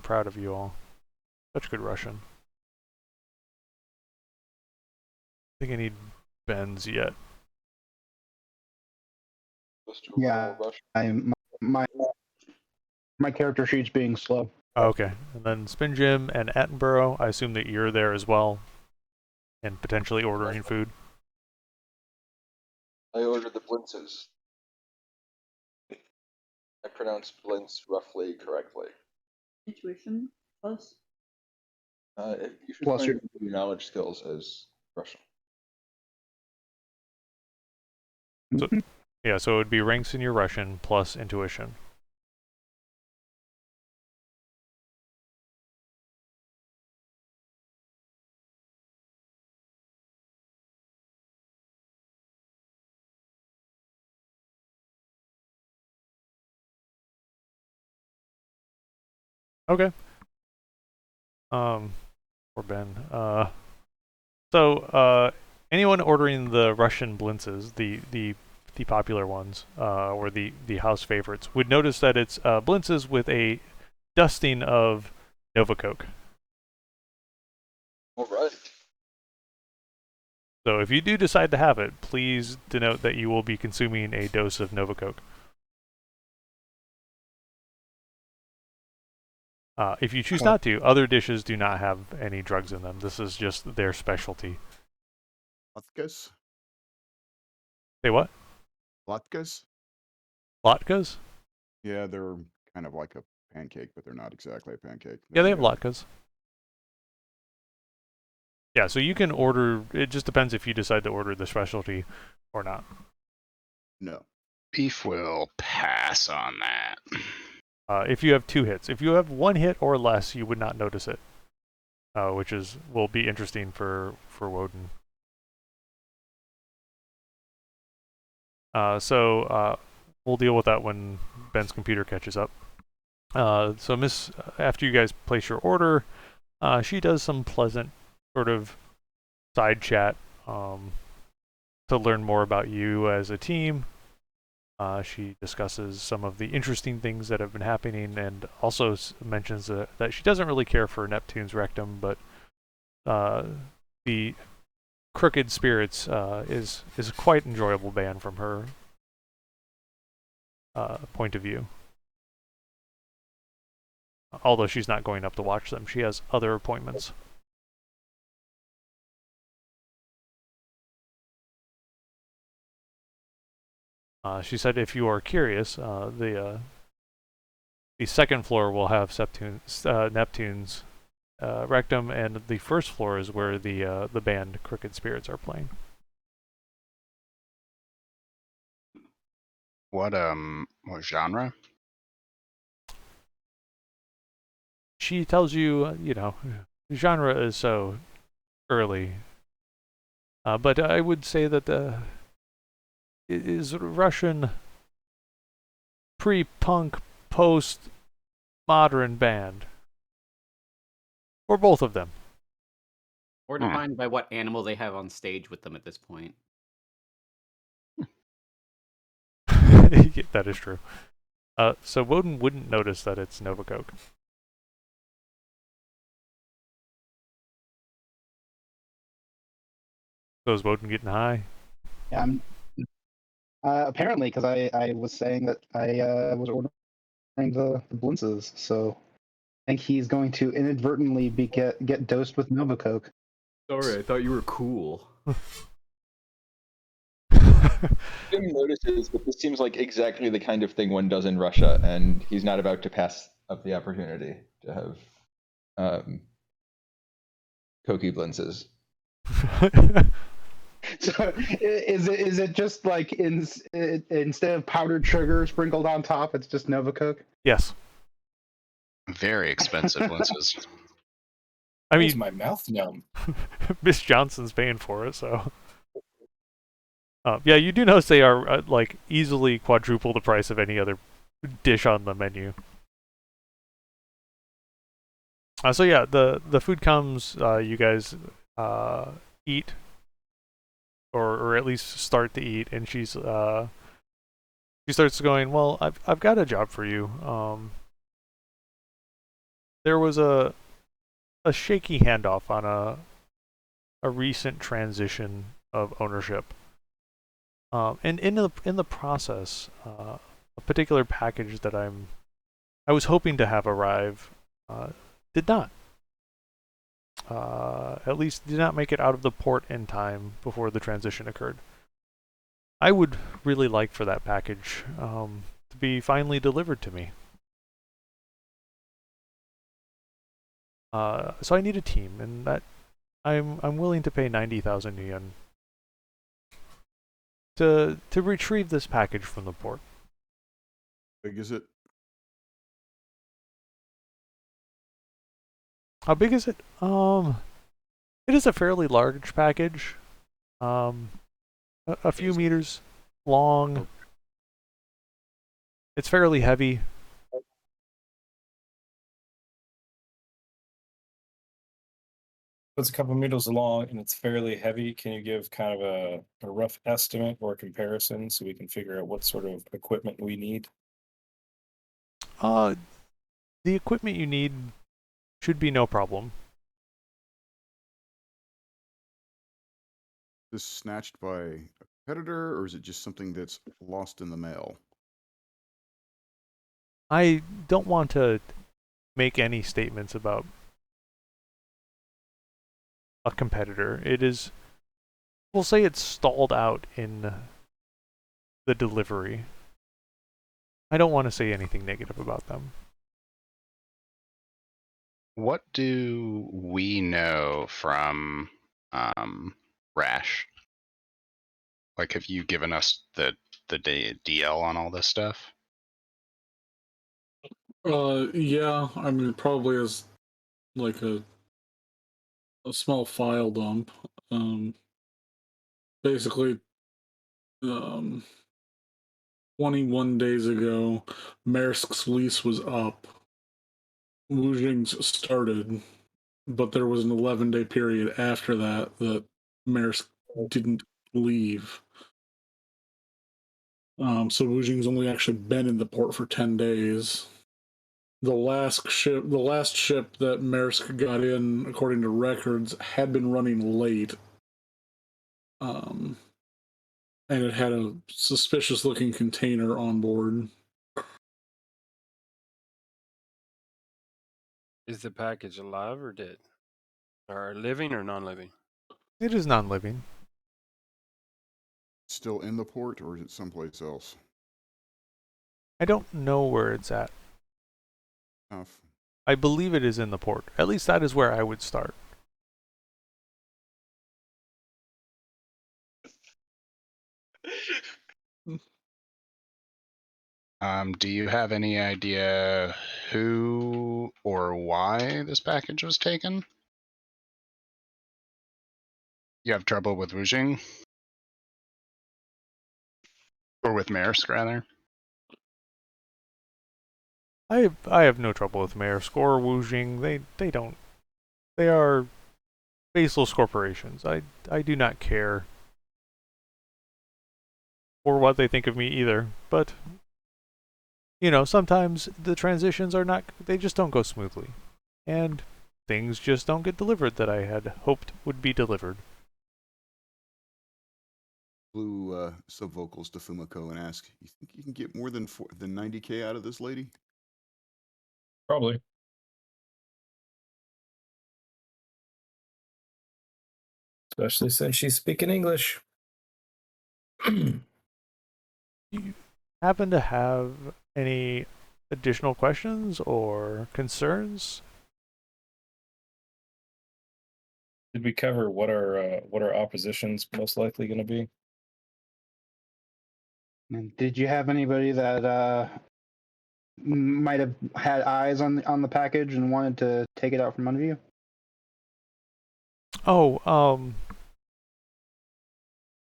proud of you all. Such good Russian. I think I need Ben's yet. Yeah, my character sheet's being slow. Okay, and then Spin Jim and Attenborough, I assume that you're there as well, and potentially ordering food. I ordered the blintzes. I pronounced blintz roughly correctly. Intuition plus. You should Plus find your knowledge skills as Russian. So, yeah, so it would be ranks in your Russian plus intuition. Okay. For Ben. So, anyone ordering the Russian blintzes, the popular ones, or the house favorites, would notice that it's blintzes with a dusting of Nova Coke. All right. So if you do decide to have it, please denote that you will be consuming a dose of Nova Coke. If you choose not to, other dishes do not have any drugs in them. This is just their specialty. Latkes? Say what? Latkes? Latkes? Yeah, they're kind of like a pancake, but they're not exactly a pancake. Yeah, they have latkes. Yeah, so you can order, it just depends if you decide to order the specialty or not. No. Beef will pass on that. If you have 2 hits. If you have 1 hit or less, you would not notice it, which will be interesting for Woden. So we'll deal with that when Ben's computer catches up. So Miss, after you guys place your order, she does some pleasant sort of side chat to learn more about you as a team. She discusses some of the interesting things that have been happening, and also mentions that she doesn't really care for Neptune's rectum, but the Crooked Spirits is a quite enjoyable band from her point of view. Although she's not going up to watch them, she has other appointments. She said, if you are curious, the second floor will have Neptune's rectum, and the first floor is where the band Crooked Spirits are playing. What genre? She tells you, genre is so early. But I would say that it is Russian pre-punk, post-modern band. Or both of them. Or defined by what animal they have on stage with them at this point. That is true. So Woden wouldn't notice that it's Novacoke. So is Woden getting high? Yeah, I'm apparently because I was saying that I was ordering the blintzes, so I think he's going to inadvertently get dosed with Nova Coke. Sorry, I thought you were cool. Jim notices that this seems like exactly the kind of thing one does in Russia, and he's not about to pass up the opportunity to have Koki blintzes. So is it just like instead of powdered sugar sprinkled on top, it's just Nova Coke? Yes. Very expensive blintzes. I Makes mean, my mouth numb. Miss Johnson's paying for it, so. Yeah, you do notice they are like easily quadruple the price of any other dish on the menu. So yeah, the food comes. You guys eat, or at least start to eat, and she starts going. Well, I've got a job for you. There was a shaky handoff on a recent transition of ownership. And in the process, a particular package that I was hoping to have arrive did not. At least did not make it out of the port in time before the transition occurred. I would really like for that package to be finally delivered to me. So I need a team, and that I'm willing to pay 90,000 yen to retrieve this package from the port. How big is it? How big is it? It is a fairly large package. A few meters long. It's fairly heavy. It's a couple meters long and it's fairly heavy. Can you give kind of a rough estimate or comparison so we can figure out what sort of equipment we need? The equipment you need should be no problem. Is this snatched by a competitor, or is it just something that's lost in the mail? I don't want to make any statements about a competitor. It is, we'll say it's stalled out in the delivery. I don't want to say anything negative about them. What do we know from Rash? Like, have you given us the DL on all this stuff? Yeah, I mean, it probably is like a small file dump. Basically, 21 days ago, Maersk's lease was up. Wujing's started, but there was an 11-day period after that that Maersk didn't leave. So Wujing's only actually been in the port for 10 days. The last ship that Maersk got in, according to records, had been running late. And it had a suspicious-looking container on board. Is the package alive or dead? Or living or non-living? It is non-living. Still in the port, or is it someplace else? I don't know where it's at. Tough. I believe it is in the port. At least that is where I would start. Do you have any idea who or why this package was taken? You have trouble with Wujing? Or with Maersk, rather? I have no trouble with Maersk or Wujing. They don't. They are faceless corporations. I do not care or what they think of me either. But you know, sometimes the transitions are not. They just don't go smoothly, and things just don't get delivered that I had hoped would be delivered. Blew some vocals to Fumiko and ask, "You think you can get more than 90K out of this lady?" Probably. Especially since she's speaking English. You happen to have any additional questions or concerns? Did we cover what our opposition's most likely going to be? And did you have anybody that might have had eyes on the package and wanted to take it out from under you? Oh,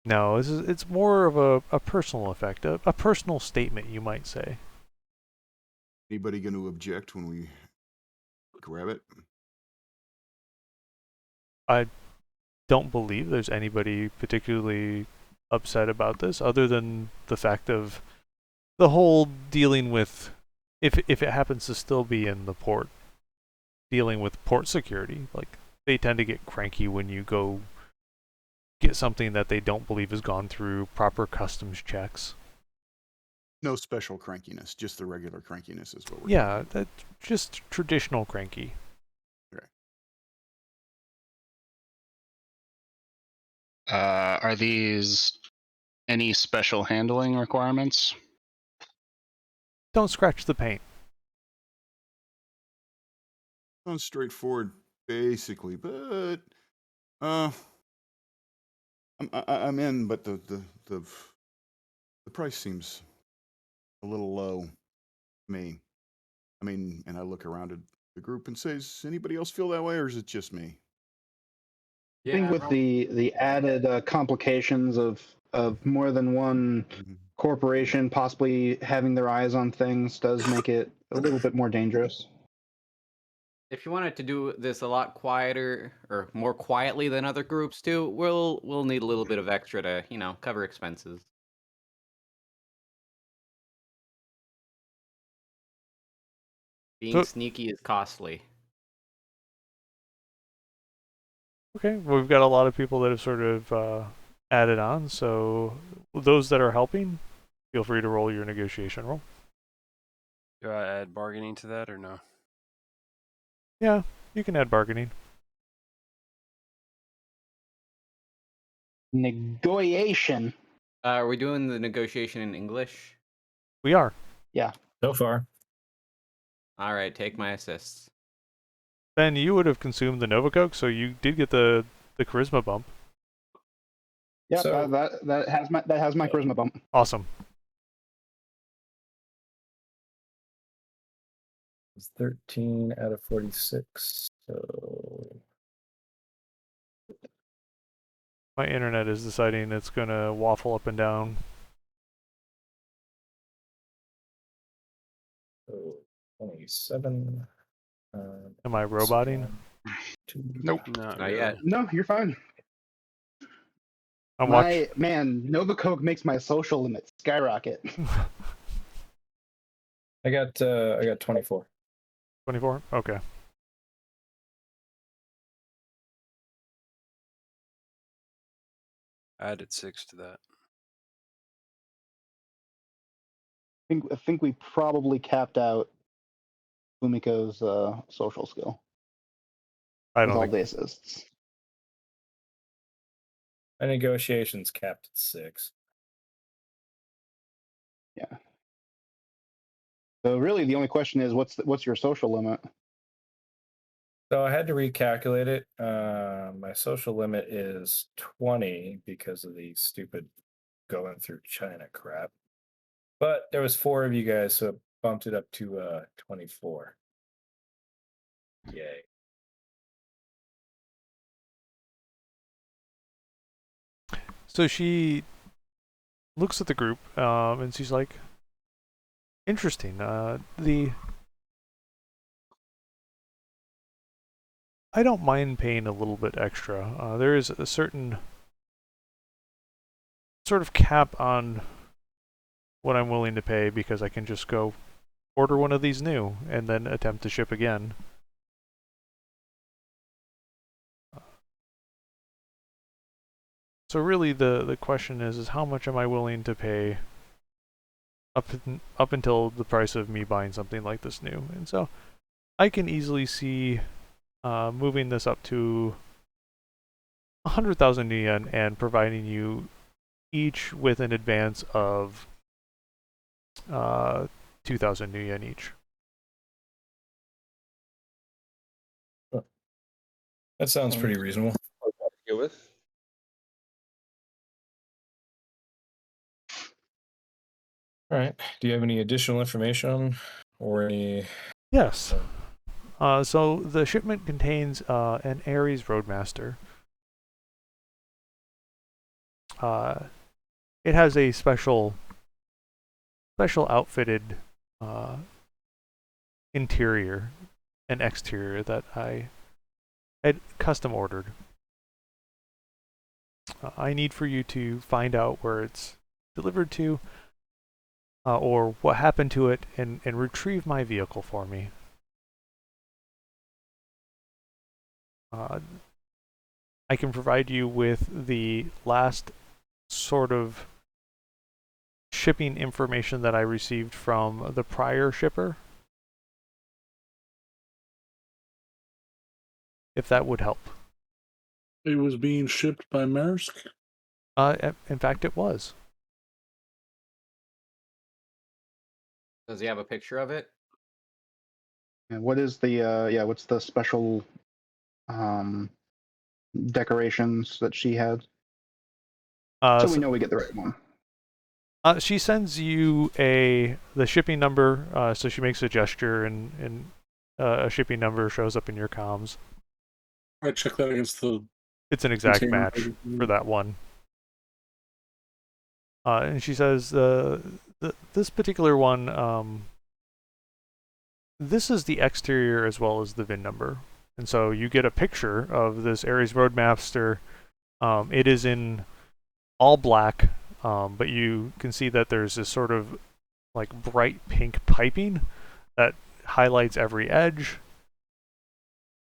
no, it's more of a personal effect, a personal statement, you might say. Anybody going to object when we grab it? I don't believe there's anybody particularly upset about this, other than the fact of the whole dealing with, if it happens to still be in the port, dealing with port security. Like, they tend to get cranky when you go get something that they don't believe has gone through proper customs checks. No special crankiness, just the regular crankiness is what we're Yeah, that's just traditional cranky. Okay. Are these any special handling requirements? Don't scratch the paint. Sounds straightforward, basically, but I'm in, but the price seems a little low to me. I mean, and I look around at the group and say, "Does anybody else feel that way, or is it just me?" I think with the added complications of more than one corporation possibly having their eyes on things does make it a little bit more dangerous. If you wanted to do this a lot quieter or more quietly than other groups too, we'll need a little bit of extra to, cover expenses. Being sneaky is costly. Okay, well, we've got a lot of people that have sort of added on, so those that are helping, feel free to roll your negotiation roll. Do I add bargaining to that or no? Yeah, you can add bargaining. Negotiation. Are we doing the negotiation in English? We are. Yeah. So far. All right, take my assists. Ben, you would have consumed the Nova Coke, so you did get the charisma bump. Yeah, So- that has my charisma bump. Awesome. It's 13 out of 46. So My internet is deciding it's gonna waffle up and down. So 27. Am I roboting? Nope. Not Not yet. No, you're fine. I'm watching. Man, Nova Coke makes my social limit skyrocket. I got 24. 24? Okay. I added 6 to that. I think we probably capped out Fumiko's social skill I with don't all think. the assists. My negotiations capped at 6. Yeah. So really, the only question is, what's your social limit? So I had to recalculate it. My social limit is 20 because of the stupid going through China crap. But there was 4 of you guys, so it bumped it up to 24. Yay. So she looks at the group, and she's like, "Interesting. I don't mind paying a little bit extra. There is a certain sort of cap on what I'm willing to pay because I can just go order one of these new and then attempt to ship again." So really the question is how much am I willing to pay up until the price of me buying something like this new? And so I can easily see moving this up to 100,000 yen and providing you each with an advance of 2,000 yen each. That sounds pretty reasonable. Go with. All right. Do you have any additional information or any? Yes. So the shipment contains an Ares Roadmaster. It has a special outfitted interior and exterior that I had custom ordered. I need for you to find out where it's delivered to, or what happened to it, and retrieve my vehicle for me. I can provide you with the last sort of shipping information that I received from the prior shipper, if that would help. It was being shipped by Maersk? In fact, it was. Does he have a picture of it? And what is the what's the special decorations that she had? So we know we get the right one. She sends you the shipping number, so she makes a gesture and a shipping number shows up in your comms. I check that against the... It's an exact container. match for that one. And she says, this particular one, this is the exterior as well as the VIN number. And so you get a picture of this Ares Roadmaster. It is in all black, but you can see that there's this sort of like bright pink piping that highlights every edge.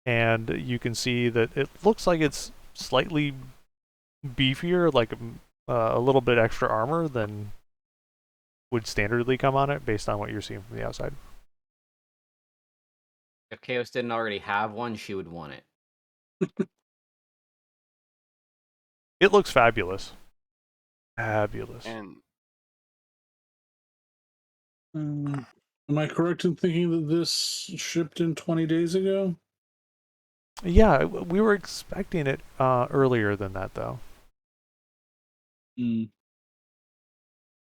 And you can see that it looks like it's slightly beefier, like a little bit extra armor than would standardly come on it based on what you're seeing from the outside. If Chaos didn't already have one, she would want it. It looks fabulous. Fabulous. And am I correct in thinking that this shipped in 20 days ago? Yeah, we were expecting it earlier than that, though. Mm.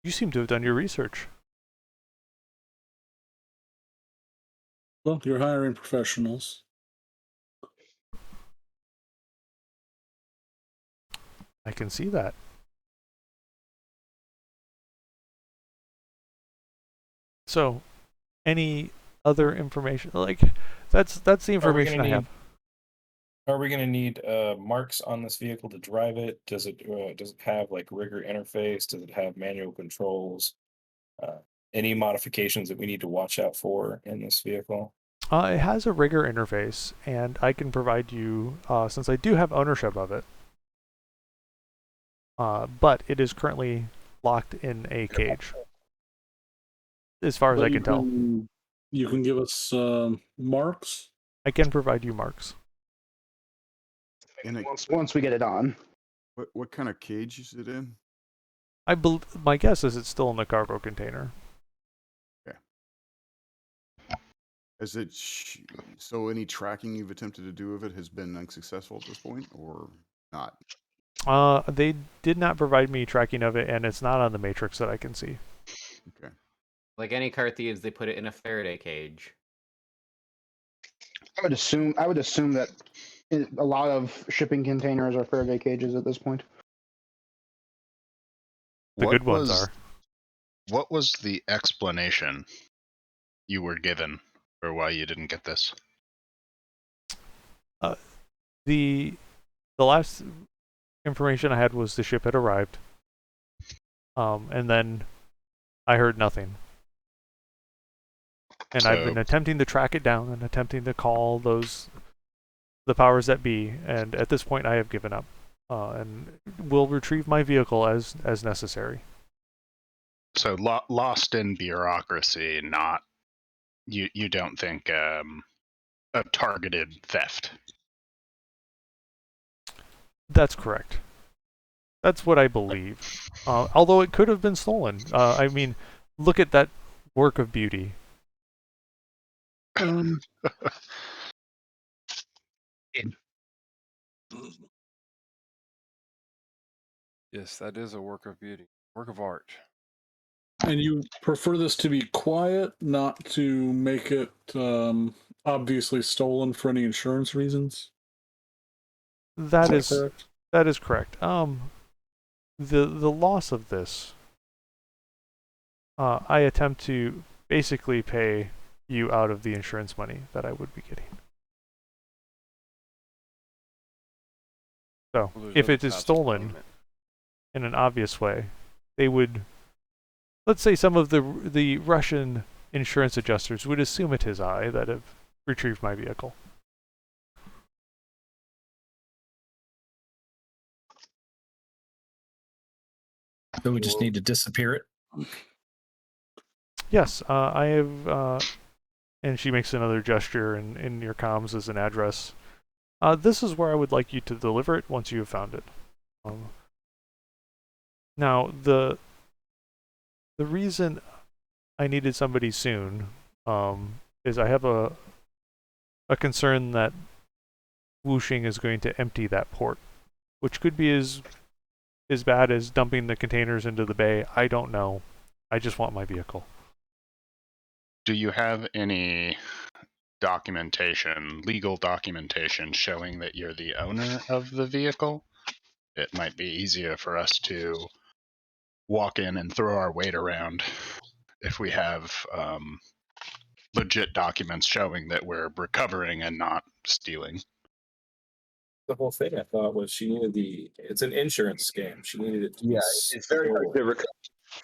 You seem to have done your research. Well, you're hiring professionals. I can see that. So, any other information? Like, that's the information I have. Are we going to need marks on this vehicle to drive it? Does it have like rigger interface? Does it have manual controls? Any modifications that we need to watch out for in this vehicle? It has a rigger interface, and I can provide you, since I do have ownership of it, but it is currently locked in a cage, as far as I can tell. You can give us marks? I can provide you marks. Once we get it on. What kind of cage is it in? My guess is it's still in the cargo container. Okay. Is it so any tracking you've attempted to do of it has been unsuccessful at this point, or not? They did not provide me tracking of it, and it's not on the matrix that I can see. Okay. Like any car thieves, they put it in a Faraday cage. I would assume that a lot of shipping containers are Faraday cages at this point. The good ones are. What was the explanation you were given for why you didn't get this? The last information I had was the ship had arrived, and then I heard nothing. And I've been attempting to track it down and attempting to call the powers that be, and at this point I have given up, and will retrieve my vehicle as necessary. So lost in bureaucracy, not you don't think a targeted theft. That's correct. That's what I believe. Although it could have been stolen. I mean, look at that work of beauty. Yes, that is a work of beauty, work of art. And you prefer this to be quiet, not to make it obviously stolen for any insurance reasons? That is correct? That is correct. The loss of this, I attempt to basically pay you out of the insurance money that I would be getting. So, if it is stolen in an obvious way, they would, let's say some of the Russian insurance adjusters would assume it is I that have retrieved my vehicle. So we just need to disappear it? Yes, I have, and she makes another gesture in your comms as an address. This is where I would like you to deliver it once you have found it. Now, the reason I needed somebody soon is I have a concern that Wuxing is going to empty that port, which could be as bad as dumping the containers into the bay. I don't know. I just want my vehicle. Do you have any documentation, legal documentation, showing that you're the owner of the vehicle? It might be easier for us to walk in and throw our weight around if we have legit documents showing that we're recovering and not stealing. The whole thing I thought was she needed it's an insurance scam. She needed it to be It's very hard to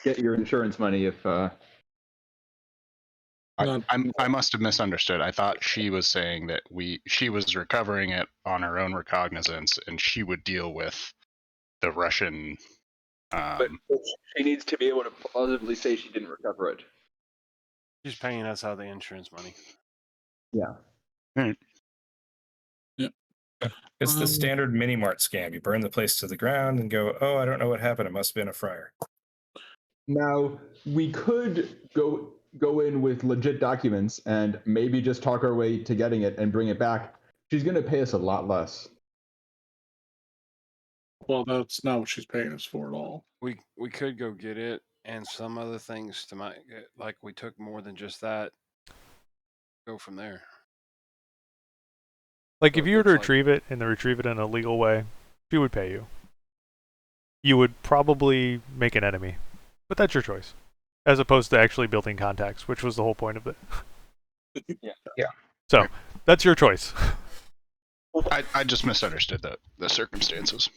get your insurance money if I must have misunderstood. I thought she was saying that she was recovering it on her own recognizance, and she would deal with the Russian. but she needs to be able to plausibly say she didn't recover it. She's paying us out of the insurance money. Yeah. Right. It's the standard mini mart scam. You burn the place to the ground and go, oh, I don't know what happened. It must have been a fryer. Now, we could go in with legit documents and maybe just talk our way to getting it and bring it back. She's going to pay us a lot less. Well, that's not what she's paying us for at all. We could go get it and some other things to like we took more than just that. Go from there. Like, if you were to retrieve it and retrieve it in a legal way, she would pay you. You would probably make an enemy, but that's your choice, as opposed to actually building contacts, which was the whole point of it. Yeah. So that's your choice. I just misunderstood the circumstances.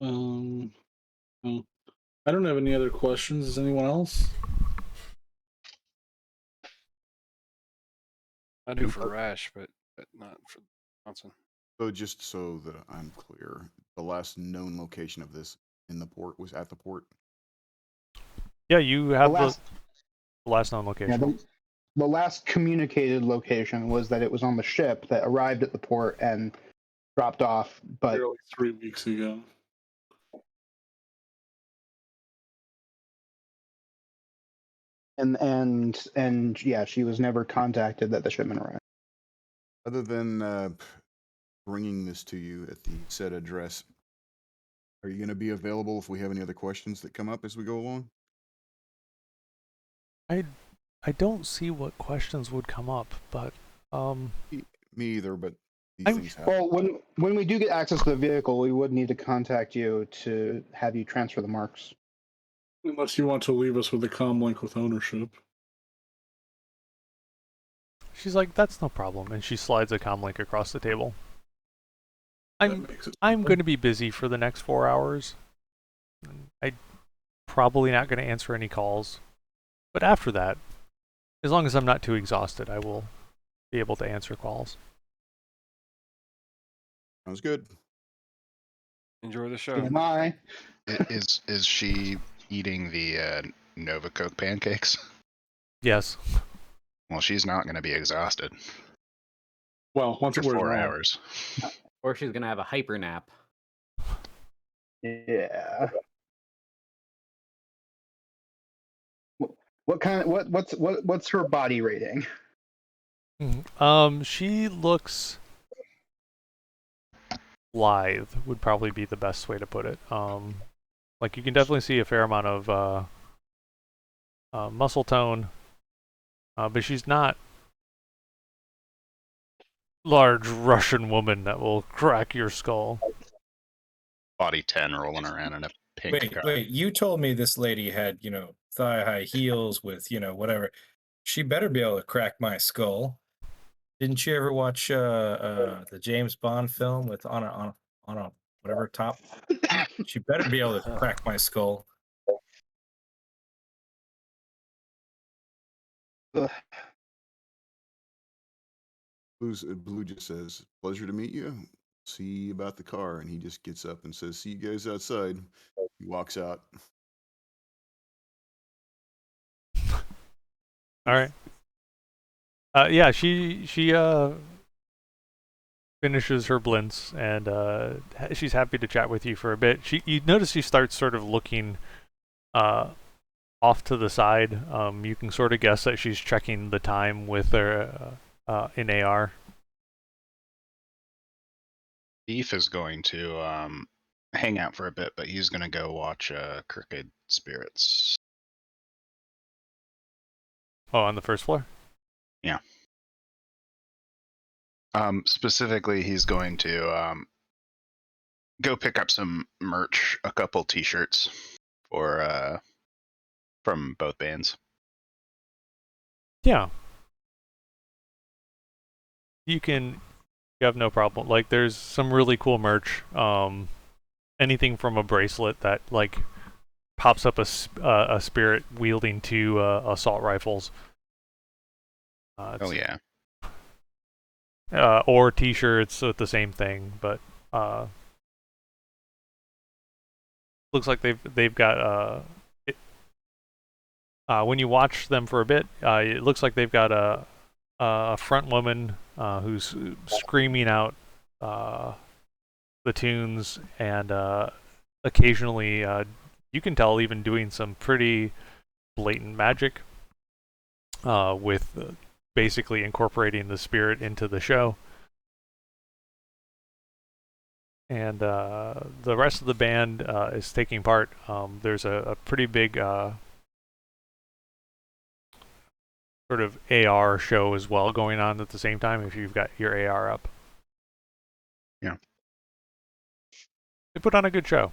I don't have any other questions. Does anyone else? I do for Rash, but not for Johnson. So just so that I'm clear, the last known location of this in the port was at the port? Yeah, you have the last known location. Yeah, the last communicated location was that it was on the ship that arrived at the port and dropped off, but Nearly 3 weeks ago. And yeah, she was never contacted that the shipment arrived. Other than bringing this to you at the said address, are you going to be available if we have any other questions that come up as we go along? I don't see what questions would come up, but Me either, but these things happen. Well, when we do get access to the vehicle, we would need to contact you to have you transfer the marks. Unless you want to leave us with a comm link with ownership. She's like, that's no problem, and she slides a comm link across the table. I'm going to be busy for the next 4 hours. I'm probably not going to answer any calls. But after that, as long as I'm not too exhausted, I will be able to answer calls. Sounds good. Enjoy the show. Am I? Is she eating the Nova Coke pancakes? Yes. Well, she's not going to be exhausted. Well, once for it wears 4 off. hours. Or she's gonna have a hyper nap. Yeah. What's her body rating? She looks lithe would probably be the best way to put it. Like you can definitely see a fair amount of muscle tone, but she's not large Russian woman that will crack your skull. Body 10 rolling around in a pink car. Wait, you told me this lady had, thigh-high heels with, whatever. She better be able to crack my skull. Didn't you ever watch the James Bond film with on a whatever top? She better be able to crack my skull. Blue just says, "Pleasure to meet you. See you about the car." And he just gets up and says, "See you guys outside." He walks out. All right. Yeah, she finishes her blintz and she's happy to chat with you for a bit. You notice she starts sort of looking off to the side. You can sort of guess that she's checking the time with her in AR. Beef is going to hang out for a bit, but he's going to go watch Crooked Spirits. Oh, on the first floor? Yeah. Specifically, he's going to go pick up some merch, a couple T-shirts for from both bands. Yeah. You have no problem. Like, there's some really cool merch. Anything from a bracelet that like pops up a spirit wielding two assault rifles. Oh yeah. Or T-shirts with the same thing, but looks like they've got when you watch them for a bit, it looks like they've got a front woman who's screaming out the tunes and occasionally you can tell even doing some pretty blatant magic with basically incorporating the spirit into the show. And the rest of the band is taking part. There's a pretty big sort of AR show as well going on at the same time if you've got your AR up. Yeah. They put on a good show.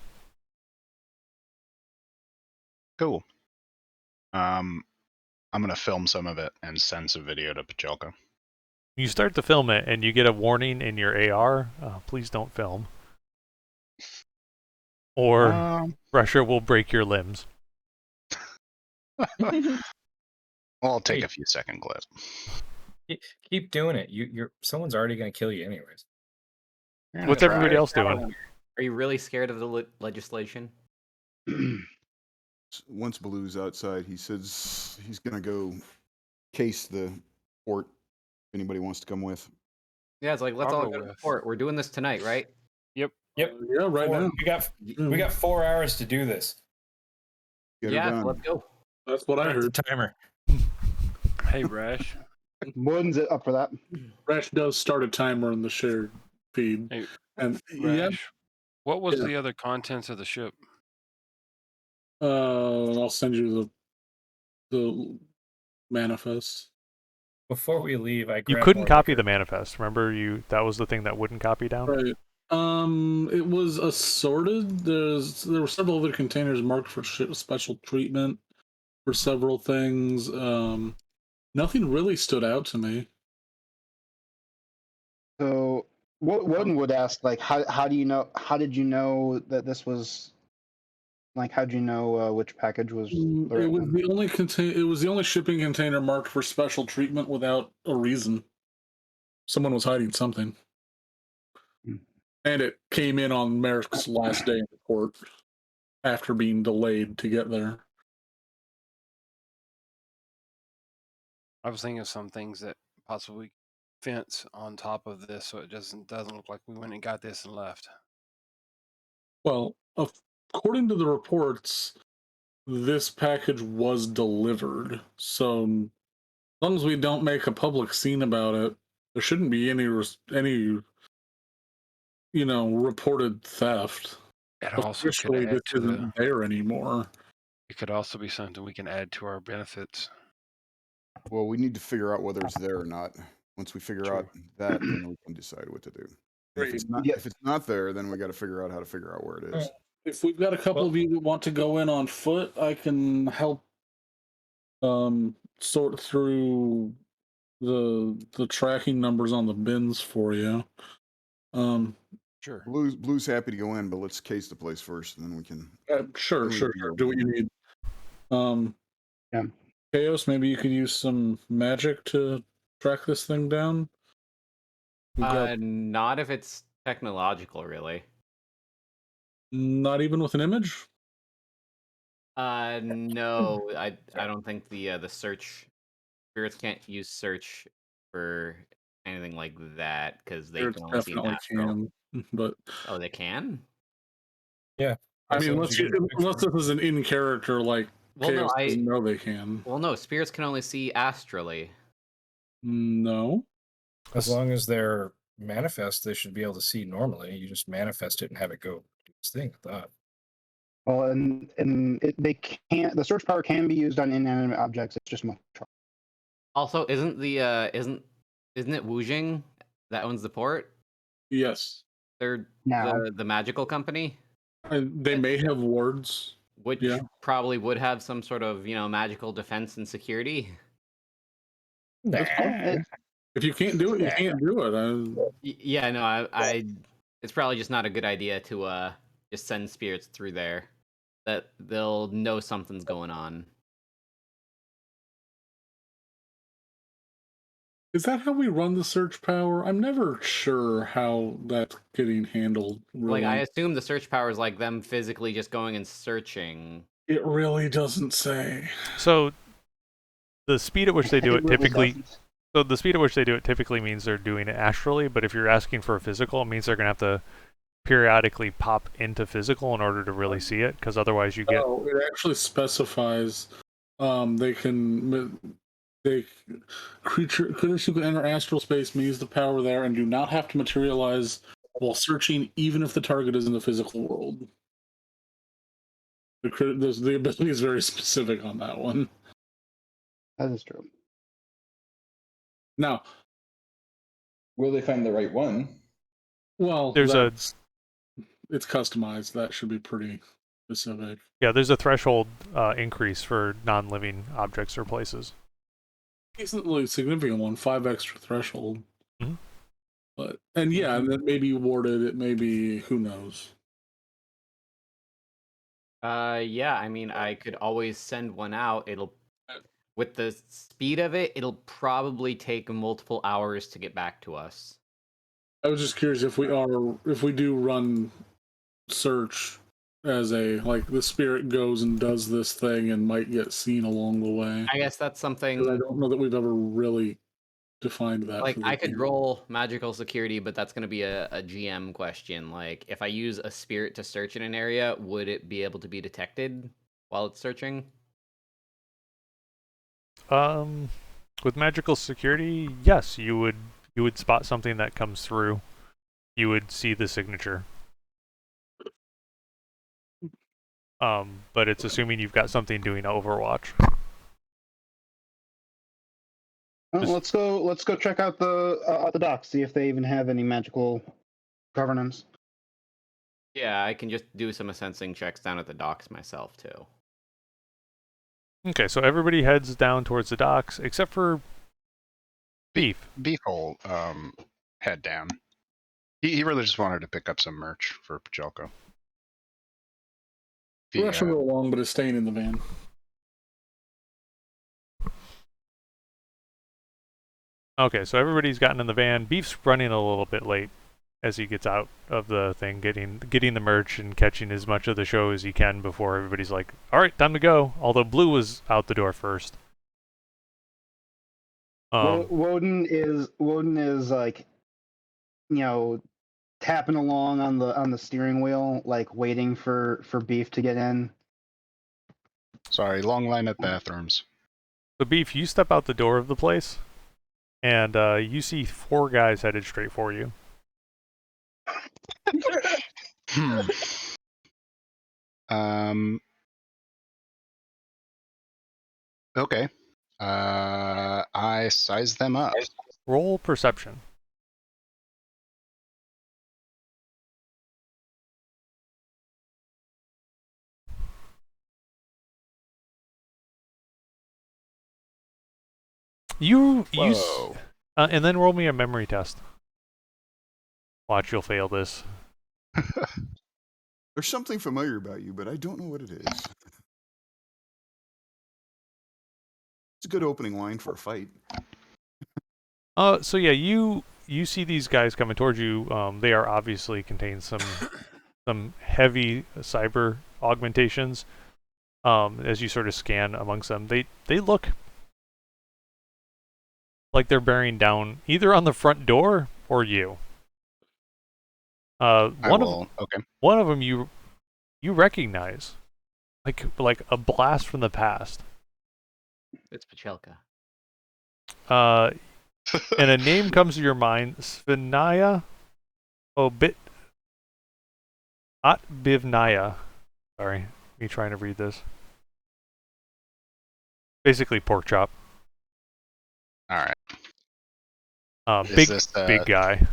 Cool. I'm going to film some of it and send some video to Pachelka. You start to film it and you get a warning in your AR, please don't film. Or Russia will break your limbs. I'll take a few second clip. Keep doing it. Someone's already going to kill you anyways. What's everybody else doing? Are you really scared of the legislation? Once Blue's outside, he says he's going to go case the port if anybody wants to come with. Yeah, it's like let's all go to the port. We're doing this tonight, right? Yep. Yeah, right now. We got 4 hours to do this. Get yeah, her done. let's go. That's what I heard. The timer. Hey, Rash. Wooden's up for that. Rash does start a timer in the shared feed. Hey, And Rash, what was Yeah. the other contents of the ship? I'll send you the manifest. Before we leave, I You grabbed couldn't more copy liquor. the manifest. Remember, that was the thing that wouldn't copy down. Right. It was assorted. There were several other containers marked for special treatment for several things. Nothing really stood out to me. So, Woden would ask, like, how do you know? How did you know that this was? Like, how would you know which package was the It right was one? the only It was the only shipping container marked for special treatment without a reason. Someone was hiding something, and it came in on Merrick's last day in court after being delayed to get there. I was thinking of some things that possibly fence on top of this, so it doesn't look like we went and got this and left. Well, according to the reports, this package was delivered. So, as long as we don't make a public scene about it, there shouldn't be any reported theft. It also could Officially, add this to isn't there anymore. It could also be something we can add to our benefits. Well, we need to figure out whether it's there or not. Once we figure out that, then we can decide what to do. And if it's not, Yeah. if it's not there, then we got to figure out how to figure out where it is. If we've got a couple of you that want to go in on foot, I can help sort through the tracking numbers on the bins for you. Sure. Blue's happy to go in, but let's case the place first, and then we can. Sure. Do what you need. Yeah. Chaos, maybe you could use some magic to track this thing down. Not if it's technological, really. Not even with an image. No, I don't think the search spirits can't use search for anything like that because they Spirits can only see an definitely astral. can, but Oh, they can. Yeah. I mean, unless this is an in character like Chaos doesn't know they can. Well, no, spirits can only see astrally. No. As long as they're manifest, they should be able to see normally. You just manifest it and have it go do its thing. I thought. Well, they can't. The search power can be used on inanimate objects. It's just much. Also, isn't it Wujing that owns the port? Yes. They're Now. the magical company. They may have wards. Which probably would have some sort of, magical defense and security. Nah. If you can't do it, you can't do it. Yeah, no, I it's probably just not a good idea to just send spirits through there. That they'll know something's going on. Is that how we run the search power? I'm never sure how that's getting handled. Really. Like, I assume the search power is like them physically just going and searching. It really doesn't say. So the speed at which they do it typically means they're doing it astrally, but if you're asking for a physical, it means they're going to have to periodically pop into physical in order to really see it, because otherwise you get... Oh, it actually specifies critters who can enter astral space may use the power there and do not have to materialize while searching, even if the target is in the physical world. The ability is very specific on that one. That is true. Now, will they find the right one? Well, it's customized. That should be pretty specific. Yeah, there's a threshold increase for non-living objects or places. Decently significant one, 5 extra threshold. Mm-hmm. But and that may be warded. It may be, who knows. Yeah, I mean, I could always send one out. With the speed of it, it'll probably take multiple hours to get back to us. I was just curious if we do run search as the spirit goes and does this thing and might get seen along the way. I guess that's something. I don't know that we've ever really defined that. Like, I could roll magical security, but that's going to be a GM question. Like, if I use a spirit to search in an area, would it be able to be detected while it's searching? With magical security, yes, you would spot something that comes through. You would see the signature. But it's assuming you've got something doing Overwatch. Let's go check out the docks, see if they even have any magical governance. Yeah, I can just do some sensing checks down at the docks myself too. Okay, so everybody heads down towards the docks except for Beef. Beef will head down. He really just wanted to pick up some merch for Pajelko. Rush will go along, but is staying in the van. Okay, so everybody's gotten in the van. Beef's running a little bit late as he gets out of the thing, getting the merch and catching as much of the show as he can before everybody's like, all right, time to go. Although Blue was out the door first. Woden is like, tapping along on the steering wheel, like waiting for Beef to get in. Sorry, long line at bathrooms. So Beef, you step out the door of the place, and you see 4 guys headed straight for you. Okay. I size them up. Roll perception. And then roll me a memory test. Watch, you'll fail this. There's something familiar about you, but I don't know what it is. It's a good opening line for a fight. So yeah, you see these guys coming towards you. They are obviously contain some heavy cyber augmentations. As you sort of scan amongst them, they look like they're bearing down either on the front door or you. One of them you recognize, like a blast from the past. It's Pachelka. And a name comes to your mind, Svenaya Otbivnaya. Sorry, me trying to read this. Basically pork chop. Alright. Big guy.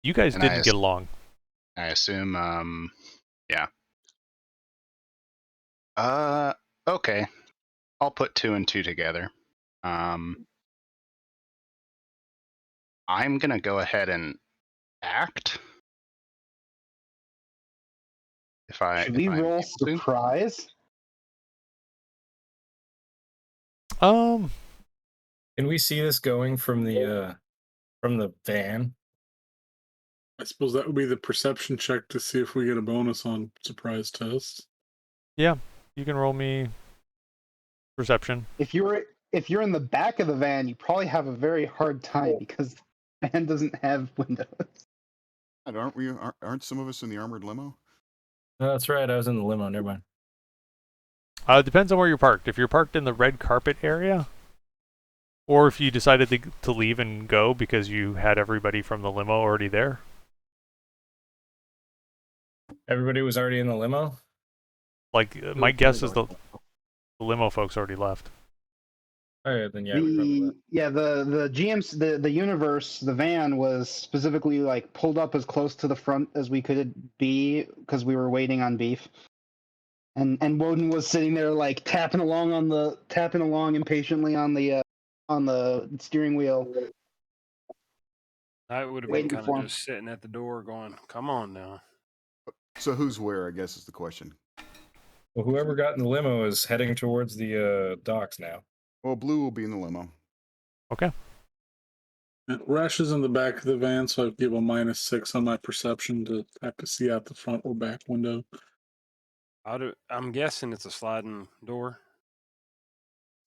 You guys didn't get along. I assume, yeah. Okay. I'll put 2 and 2 together. I'm gonna go ahead and act. Should we roll surprise? Can we see this going from the van? I suppose that would be the perception check to see if we get a bonus on surprise tests. Yeah, you can roll me perception. If you're in the back of the van, you probably have a very hard time because the van doesn't have windows. Aren't some of us in the armored limo? No, that's right. I was in the limo. Never mind. It depends on where you're parked. If you're parked in the red carpet area, or if you decided to leave and go because you had everybody from the limo already there. Everybody was already in the limo? Like, my guess is the limo folks already left. All right, then yeah, the GM's the universe, the van was specifically like pulled up as close to the front as we could be because we were waiting on Beef. And Woden was sitting there like tapping along impatiently on the steering wheel. I would have been kind of just sitting at the door going, "Come on now." So who's where, I guess, is the question. Well, whoever got in the limo is heading towards the docks now. Well, Blue will be in the limo. Okay. Rash is in the back of the van, so I give a -6 on my perception to have to see out the front or back window. I'm guessing it's a sliding door.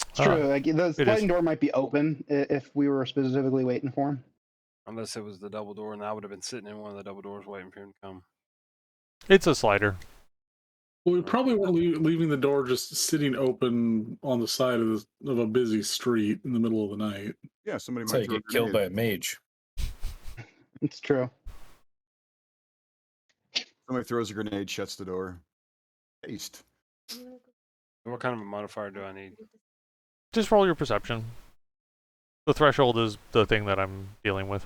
It's true. Like the sliding door might be open if we were specifically waiting for him. Unless it was the double door, and I would have been sitting in one of the double doors waiting for him to come. It's a slider. Well, we probably weren't leaving the door just sitting open on the side of a busy street in the middle of the night. Yeah, somebody That's might how you get killed by a mage. It's true. Somebody throws a grenade, shuts the door. Haste. What kind of a modifier do I need? Just roll your perception. The threshold is the thing that I'm dealing with.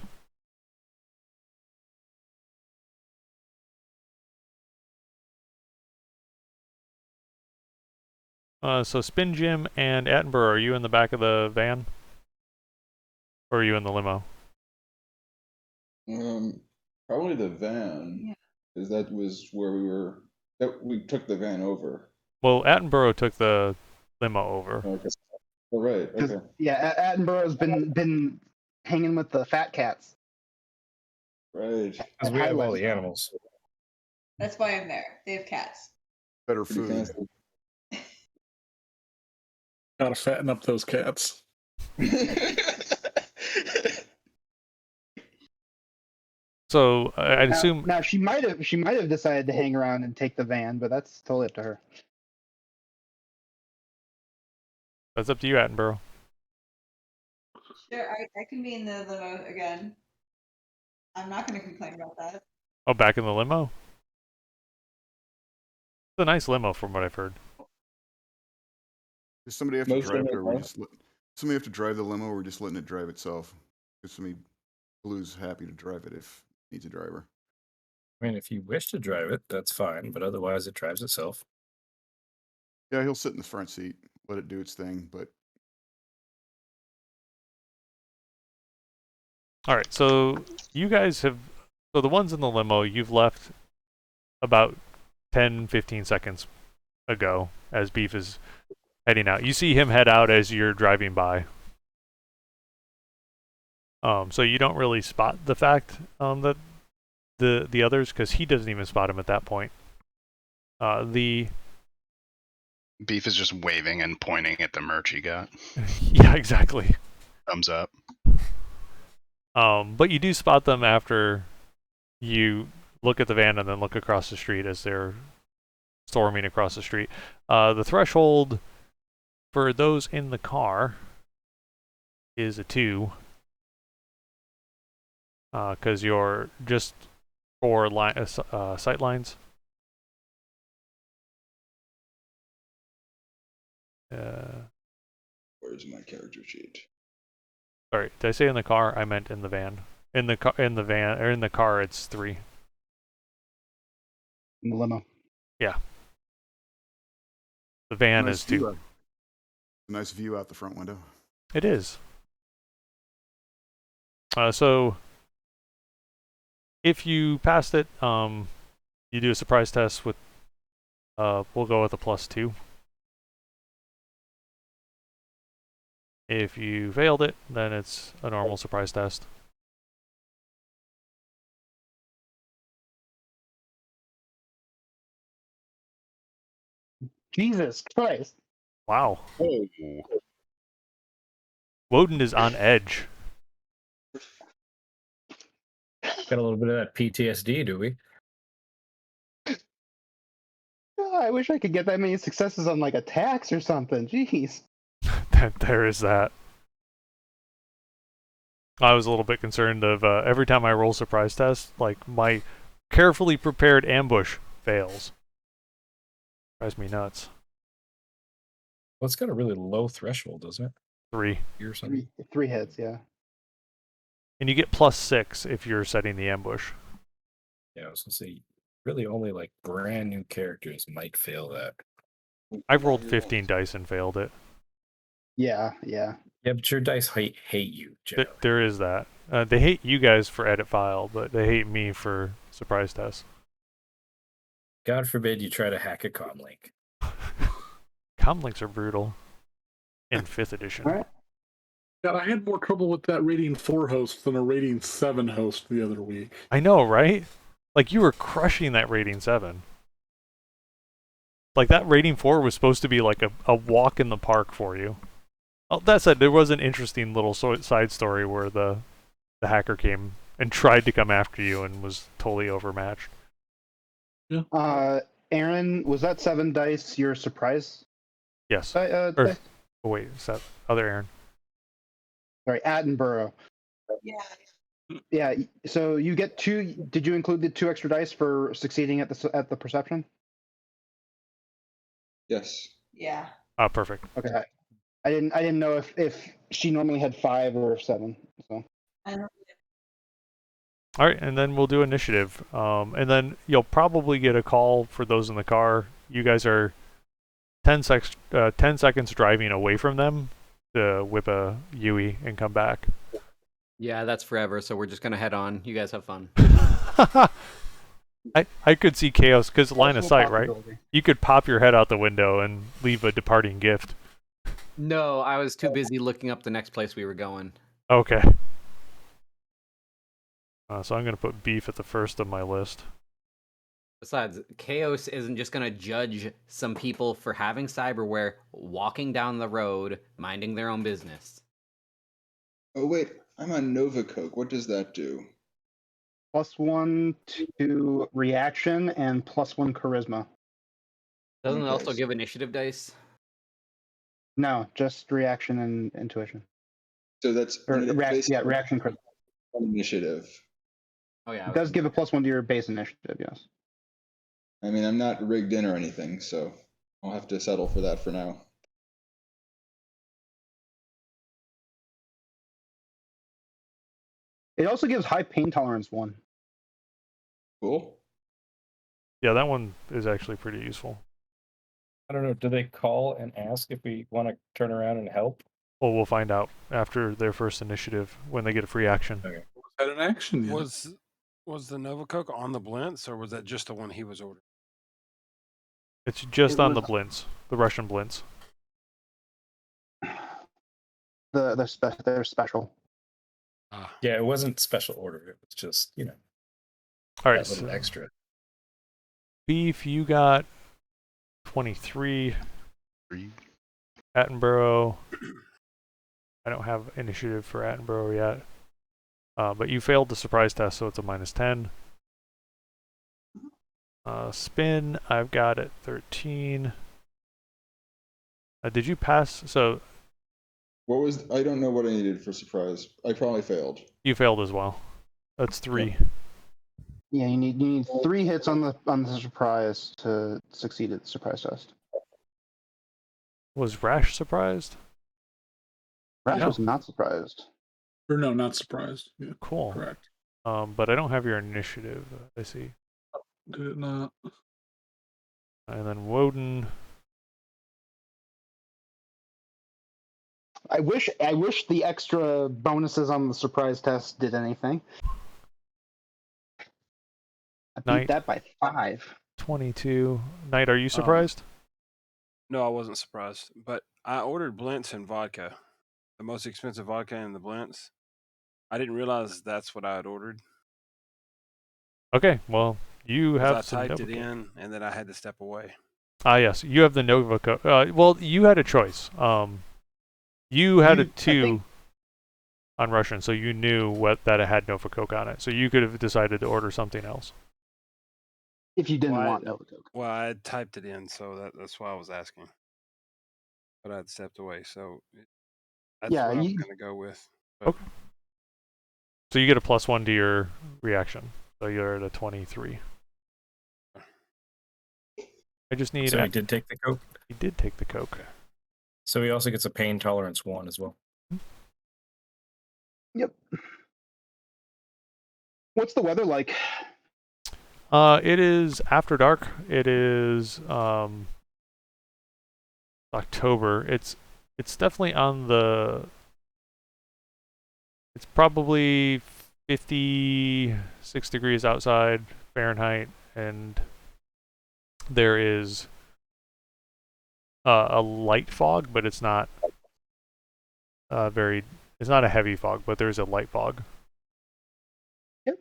So Spin Jim and Attenborough, are you in the back of the van? Or are you in the limo? Probably the van, because that was where we were. That we took the van over. Well, Attenborough took the limo over. Okay. All right. Okay. Yeah, Attenborough's been hanging with the fat cats. Right. Because we have all the animals. That's why I'm there. They have cats. Better Pretty food. fancy. Gotta fatten up those cats. So I'd assume now she might have decided to hang around and take the van, but that's totally up to her. that's up to you, Attenborough. Sure, I can be in the limo again. I'm not going to complain about that. Oh, back in the limo? It's a nice limo from what I've heard. Does somebody have to drive it, or we just somebody have to drive the limo, or we're just letting it drive itself? Because somebody Blue's happy to drive it if it needs a driver. I mean, if you wish to drive it, that's fine, but otherwise it drives itself. Yeah, he'll sit in the front seat, let it do its thing, but All right, so you guys have, so the ones in the limo, you've left about 10, 15 seconds ago as Beef is heading out. You see him head out as you're driving by. So you don't really spot the fact that the others, because he doesn't even spot him at that point. The Beef is just waving and pointing at the merch he got. Yeah, exactly. Thumbs up. But you do spot them after you look at the van and then look across the street as they're storming across the street. The threshold for those in the car is a 2. Because you're just for sight lines. Where's my character sheet? Sorry, did I say in the car? I meant in the van. In the van, or in the car, it's 3. In the limo. Yeah. The van nice is 2. Nice view out the front window. It is. So if you passed it, you do a surprise test with. We'll go with a +2. If you failed it, then it's a normal surprise test. Jesus Christ. Wow. Oh. Woden is on edge. Got a little bit of that PTSD, do we? Oh, I wish I could get that many successes on like attacks or something. Jeez. There is that. I was a little bit concerned of every time I roll surprise test, like my carefully prepared ambush fails. Drives me nuts. Well, it's got a really low threshold, doesn't it? 3. Or something. 3 hits, yeah. And you get +6 if you're setting the ambush. Yeah, I was gonna say, really only like brand new characters might fail that. I've rolled 15 dice and failed it. Yeah, yeah. Yeah, but your dice hate you, generally. There is that. They hate you guys for edit file, but they hate me for surprise test. God forbid you try to hack a comlink. Comlinks are brutal in 5th edition. All right. God, I had more trouble with that rating 4 host than a rating 7 host the other week. I know, right? Like, you were crushing that rating 7. Like, that rating 4 was supposed to be like a walk in the park for you. Oh, that said, there was an interesting little side story where the hacker came and tried to come after you and was totally overmatched. Yeah. Aaron, was that 7 dice your surprise? Yes. Dice? Oh, wait, is that other Aaron? Sorry, Attenborough. Yeah. Yeah, so you get 2. Did you include the 2 extra dice for succeeding at the perception? Yes. Yeah. Ah, perfect. Okay. I didn't know if she normally had 5 or 7. So. I don't. All right, and then we'll do initiative. And then you'll probably get a call for those in the car. You guys are 10 seconds driving away from them to whip a Yui and come back. Yeah, that's forever. So we're just gonna head on. You guys have fun. I could see chaos because line of Possible sight, right? possibility. You could pop your head out the window and leave a departing gift. No, I was too busy looking up the next place we were going. Okay. So I'm gonna put beef at the first of my list. Besides, Chaos isn't just gonna judge some people for having cyberware walking down the road, minding their own business. Oh wait, I'm on Nova Coke. What does that do? +1 to reaction and +1 charisma. Doesn't it Okay, also so- give initiative dice? No, just reaction and intuition. So that's Or based on reaction charisma. initiative. Oh yeah. It does give a +1 to your base initiative, yes. I mean, I'm not rigged in or anything, so I'll have to settle for that for now. It also gives high pain tolerance 1. Cool. Yeah, that one is actually pretty useful. I don't know. Do they call and ask if we want to turn around and help? Well, we'll find out after their first initiative when they get a free action. Okay. Was that an action yet? Was the Nova Coke on the Blintz, or was that just the one he was ordering? It's just It on the was- Blintz, the Russian Blintz. They're special. Yeah, it wasn't special order. It was just, All right, that little extra. beef, you got 23. Attenborough. I don't have initiative for Attenborough yet. But you failed the surprise test, so it's a -10. Spin, I've got it 13. Did you pass? So What was? I don't know what I needed for surprise. I probably failed. you failed as well. That's 3. Yeah, you need 3 hits on the surprise to succeed at the surprise test. Was Rash surprised? Rash No. was not surprised. Or no, not surprised. Yeah, Cool. correct. But I don't have your initiative. I see. Did it not? And then Woden. I wish the extra bonuses on the surprise test did anything. I beat Knight. that by 5. 22. Knight, are you surprised? No, I wasn't surprised. But I ordered Blintz and vodka, the most expensive vodka in the Blintz. I didn't realize that's what I had ordered. Okay, well, you have I some typed Nova it Coke. in, and then I had to step away. Yes, you have the Nova Coke. Well, you had a choice. You had a 2 on Russian, so you knew that it had Nova Coke on it. So you could have decided to order something else. If you didn't Well, want Nova Coke. Well, I had typed it in, so that's why I was asking. But I had stepped away, so that's Yeah, what I'm you- going to go with. But Okay. So you get a +1 to your reaction. So you're at a 23. I just need. So he did take the Coke. He did take the Coke. So he also gets a pain tolerance 1 as well. Yep. What's the weather like? It is after dark. It is October. It's definitely on the. It's probably 56 degrees outside Fahrenheit, and there is a light fog, but it's not It's not a heavy fog, but there's a light fog. Yep.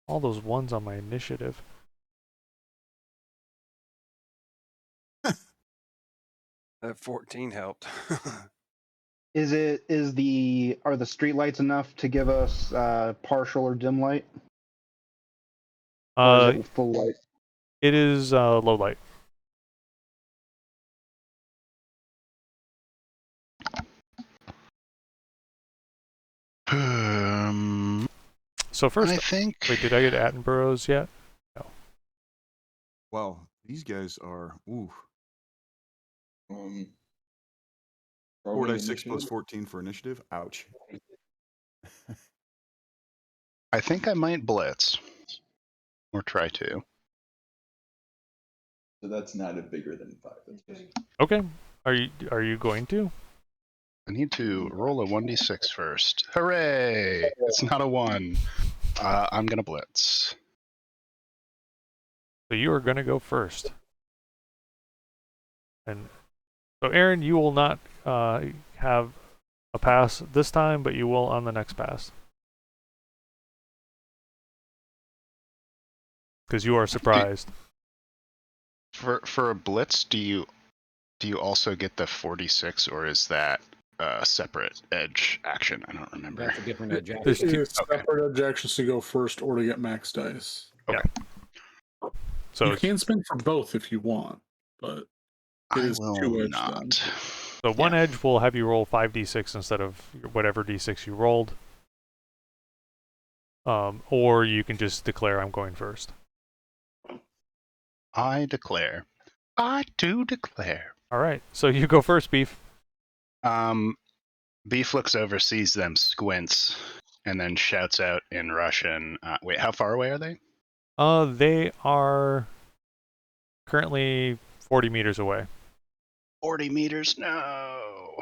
All those ones on my initiative. that 14 helped. Are the street lights enough to give us partial or dim light? Or is it full light? It is low light. So first, I think. wait, did I get Attenborough's yet? No. Wow, these guys are ooh. 4d6 plus 14 for initiative. Ouch. I think I might blitz, or try to. So that's not a bigger than 5. That's just... Okay. Are you going to? I need to roll a 1d6 first. Hooray! It's not a 1. I'm gonna blitz. So you are going to go first. And so Aaron, you will not have a pass this time, but you will on the next pass. Because you are surprised. For a blitz, do you also get the 46, or is that a separate edge action? I don't remember. That's a different edge action. There's two. Separate edge actions to go first or to get max dice. Okay. Yeah. So you can spend for both if you want, but it is two edge not. So one edge will have you roll 5d6 instead of whatever d6 you rolled. Or you can just declare I'm going first. I declare. I do declare. All right. So you go first, Beef. Beef looks over, sees them, squints, and then shouts out in Russian. Wait, how far away are they? They are currently 40 meters away. 40 meters? No.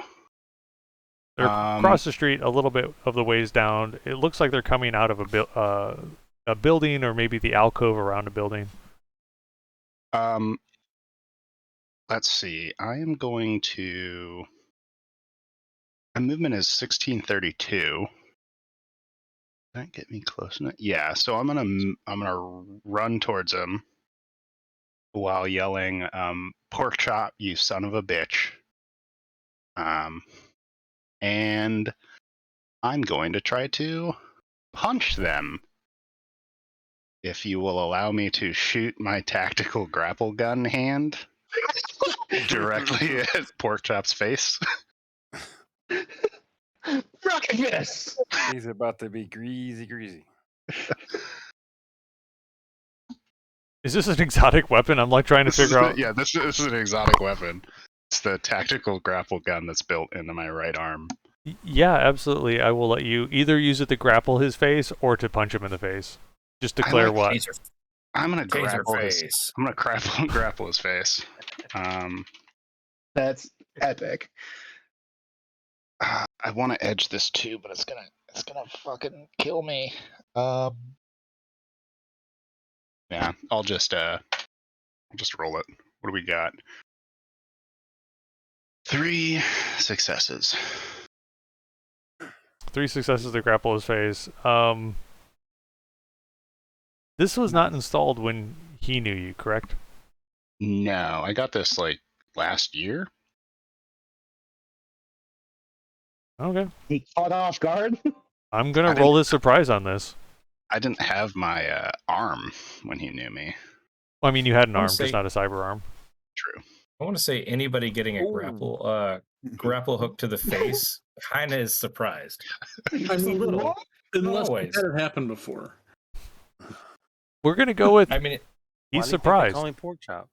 They're across the street, a little bit of the ways down. It looks like they're coming out of a building, or maybe the alcove around a building. Let's see. I am going to. My movement is 1632. That get me close enough? Yeah. So I'm gonna run towards him while yelling, "Pork chop, you son of a bitch!" And I'm going to try to punch them. If you will allow me to shoot my tactical grapple gun hand directly at Porkchop's face. Rocket fist! He's about to be greasy. Is this an exotic weapon? I'm like trying to figure out. Yeah, this is an exotic weapon. It's the tactical grapple gun that's built into my right arm. Yeah, absolutely. I will let you either use it to grapple his face or to punch him in the face. Just declare what. I'm gonna grapple face. his. I'm gonna grapple his face. That's epic. I want to edge this too, but it's gonna fucking kill me. Yeah, I'll just roll it. What do we got? 3 successes. 3 successes to grapple his face. This was not installed when he knew you, correct? No, I got this like last year. Okay. He caught off guard. I'm gonna roll this surprise on this. I didn't have my arm when he knew me. Well, I mean, you had an arm, just not a cyber arm. True. I want to say anybody getting a grapple hook to the face kind of is surprised. I mean, a little. Unless Always. that had happened before. We're gonna go with. I mean, he's surprised. Calling pork chop.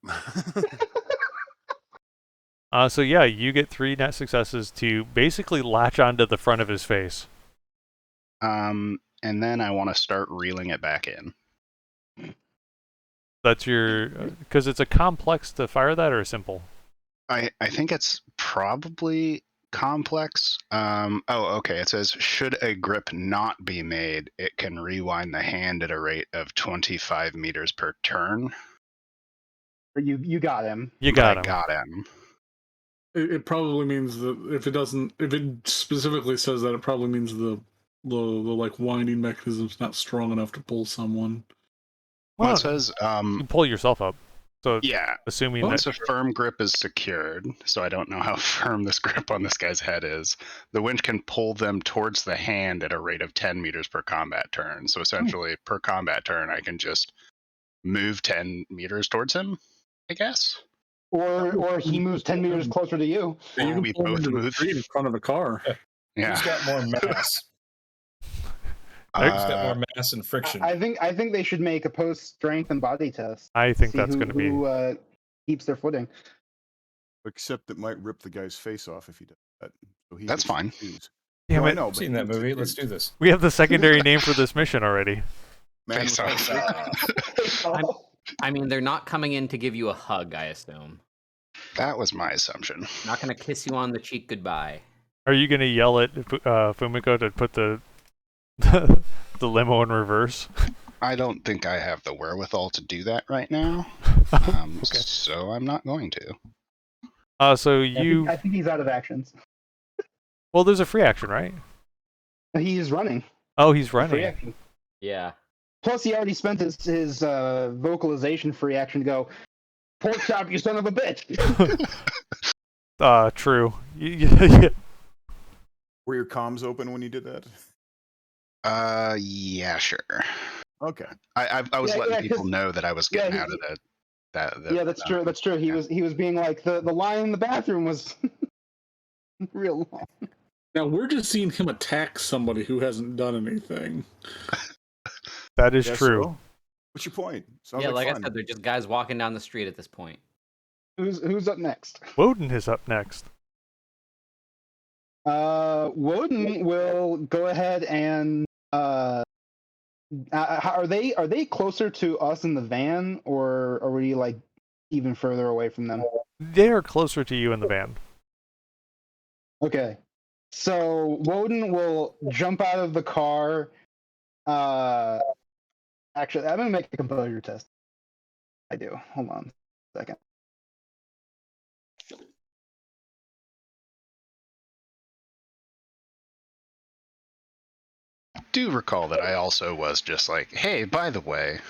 So yeah, you get 3 net successes to basically latch onto the front of his face. And then I want to start reeling it back in. That's your, because it's a complex to fire that, or a simple? I think it's probably complex. Okay. It says, should a grip not be made, it can rewind the hand at a rate of 25 meters per turn. You got him. You got him. I got him. It probably means that if it specifically says that, it probably means the like winding mechanism's not strong enough to pull someone. Well, it says you pull yourself up. So yeah, assuming once that a firm grip is secured, so I don't know how firm this grip on this guy's head is, the winch can pull them towards the hand at a rate of 10 meters per combat turn. So essentially, per combat turn, I can just move 10 meters towards him, I guess. Or he moves 10 meters closer to you. Yeah, you can we pull both into the move street in front of a car. Yeah. Who's got more mass? Who's got more mass and friction? I think they should make a post strength and body test. I think that's going to be who keeps their footing. Except it might rip the guy's face off if he does that. So he That's gets to fine. choose. Damn No, I it. know, I've seen that movie. Let's do this. We have the secondary name for this mission already. Man Face with off. I mean, they're not coming in to give you a hug, I assume. That was my assumption. Not gonna kiss you on the cheek goodbye. Are you gonna yell at Fumiko to put the the limo in reverse? I don't think I have the wherewithal to do that right now. Okay. So I'm not going to. So you. I think he's out of actions. Well, there's a free action, right? He is running. Oh, he's Free running. action. Yeah. Plus, he already spent his vocalization free action to go, pork chop, you son of a bitch. True. Were your comms open when you did that? Yeah, sure. Okay. I was letting people know that I was getting out of that. Yeah, that's true. That's true. He was being like the line in the bathroom was real long. Now we're just seeing him attack somebody who hasn't done anything. That is true. So? What's your point? Sounds Yeah, like fun. I said, they're just guys walking down the street at this point. Who's up next? Woden is up next. Woden will go ahead and are they closer to us in the van, or are we like even further away from them? They are closer to you in the van. Okay, so Woden will jump out of the car. Actually, I'm gonna make a composure test. I do. Hold on a second. Do recall that I also was just like, hey, by the way,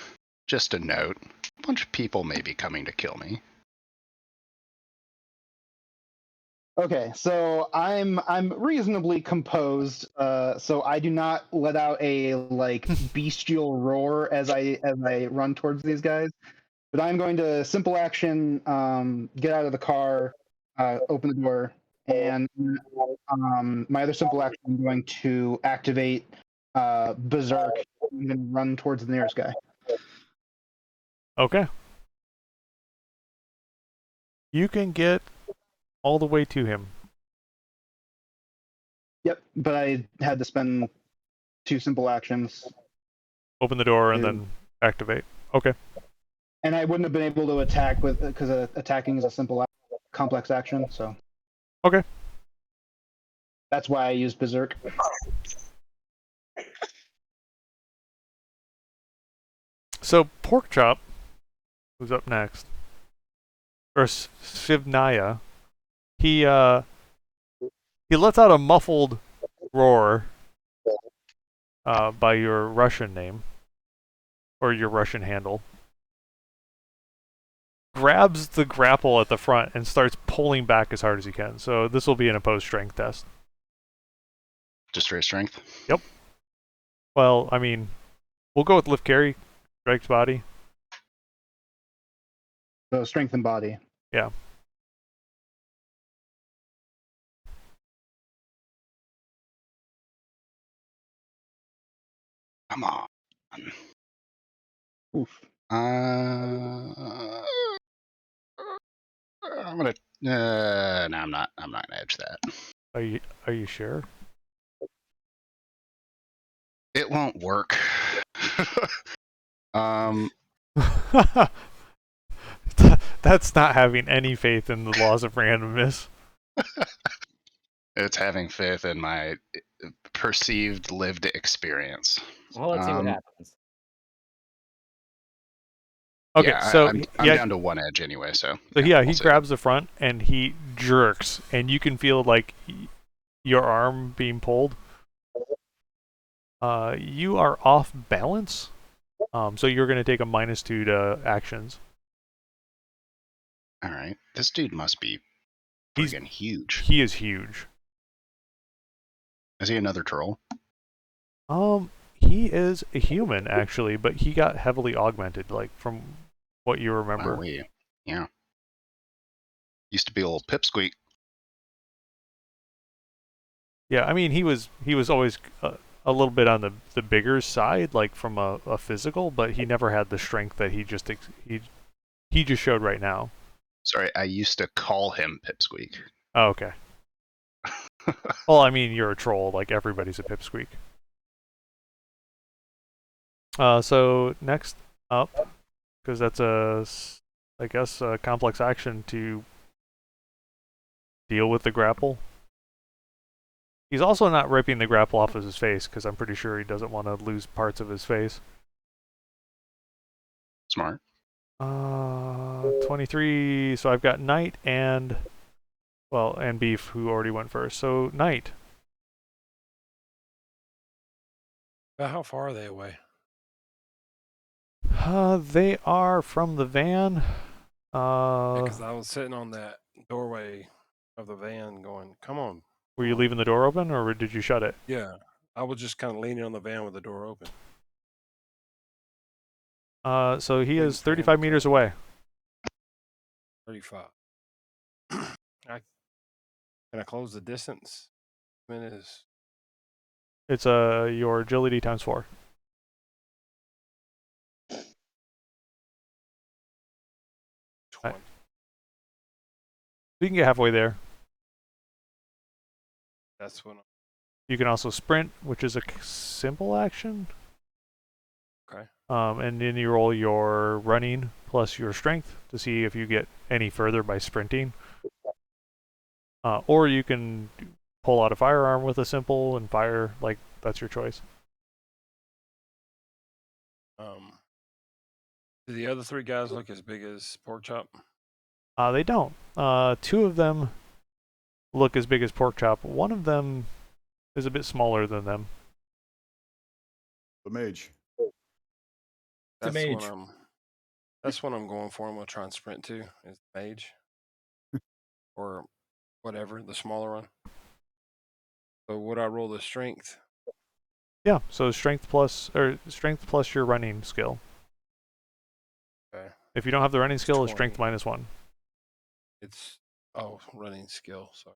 just a note, a bunch of people may be coming to kill me. Okay, so I'm reasonably composed, so I do not let out a like bestial roar as I run towards these guys. But I'm going to simple action, get out of the car, open the door, and my other simple action, I'm going to activate Berserk and then run towards the nearest guy. Okay. You can get all the way to him. Yep, but I had to spend 2 simple actions. Open the door and then activate. Okay. And I wouldn't have been able to attack because attacking is a simple, complex action. So. Okay. That's why I used Berserk. So Porkchop, who's up next, or Svnaya, he lets out a muffled roar by your Russian name or your Russian handle. Grabs the grapple at the front and starts pulling back as hard as he can. So this will be an opposed strength test. Just straight strength? Yep. Well, I mean, we'll go with lift carry, strength body. So strength and body. Yeah. Come on. Oof. I'm gonna. No, I'm not. I'm not gonna edge that. Are you sure? It won't work. That's not having any faith in the laws of randomness. It's having faith in my perceived lived experience. Well, let's see what happens. Okay, yeah, so I'm down to 1 edge anyway. So yeah, we'll he see. grabs the front and he jerks, and you can feel like your arm being pulled. You are off balance, so you're going to take a -2 to actions. All right, this dude must be freaking huge. He is huge. Is he another troll? He is a human actually, but he got heavily augmented, like from what you remember. Oh, yeah. Used to be a little pipsqueak. Yeah, I mean he was always a little bit on the bigger side, like from a physical, but he never had the strength that he just showed right now. Sorry, I used to call him pipsqueak. Oh, okay. Well, I mean you're a troll, like everybody's a pipsqueak. So next up because that's I guess, a complex action to deal with the grapple. He's also not ripping the grapple off of his face, because I'm pretty sure he doesn't want to lose parts of his face. Smart. 23, so I've got Knight and, well, and Beef, who already went first. So, Knight. About how far are they away? They are from the van. Because I was sitting on that doorway of the van going, come on. Were you leaving the door open, or did you shut it? Yeah. I was just kind of leaning on the van with the door open. So he is 35 meters away. 35. Can I close the distance? Minutes. It's your agility times 4. Right. We can get halfway there. That's what. You can also sprint, which is a simple action. Okay. And then you roll your running plus your strength to see if you get any further by sprinting. Or you can pull out a firearm with a simple and fire. Like, that's your choice. Do the other 3 guys look as big as Pork Chop? They don't. 2 of them look as big as Pork Chop. One of them is a bit smaller than them. The mage. That's mage. that's what I'm going for. I'm gonna try and sprint to is mage. Or whatever, the smaller one. So would I roll the strength? Yeah, so strength plus your running skill. Okay. If you don't have the running skill, it's 20. strength -1. It's running skill, sorry.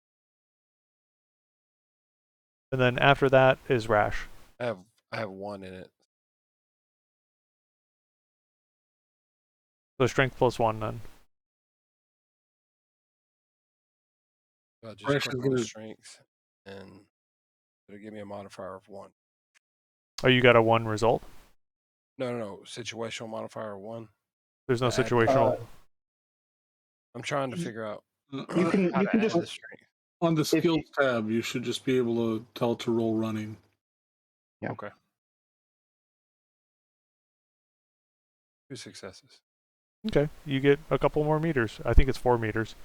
And then after that is rash. I have 1 in it. So strength +1 then. So I just Rash click is on good. strength and it'll give me a modifier of 1. Oh, you got a 1 result? No. Situational modifier of 1. There's no To add to- situational. I'm trying to figure out You can how you to can add just the strength. On the If skills tab, you should just be able to tell it to roll running. Yeah. Okay. 2 successes. Okay, you get a couple more meters. I think it's 4 meters.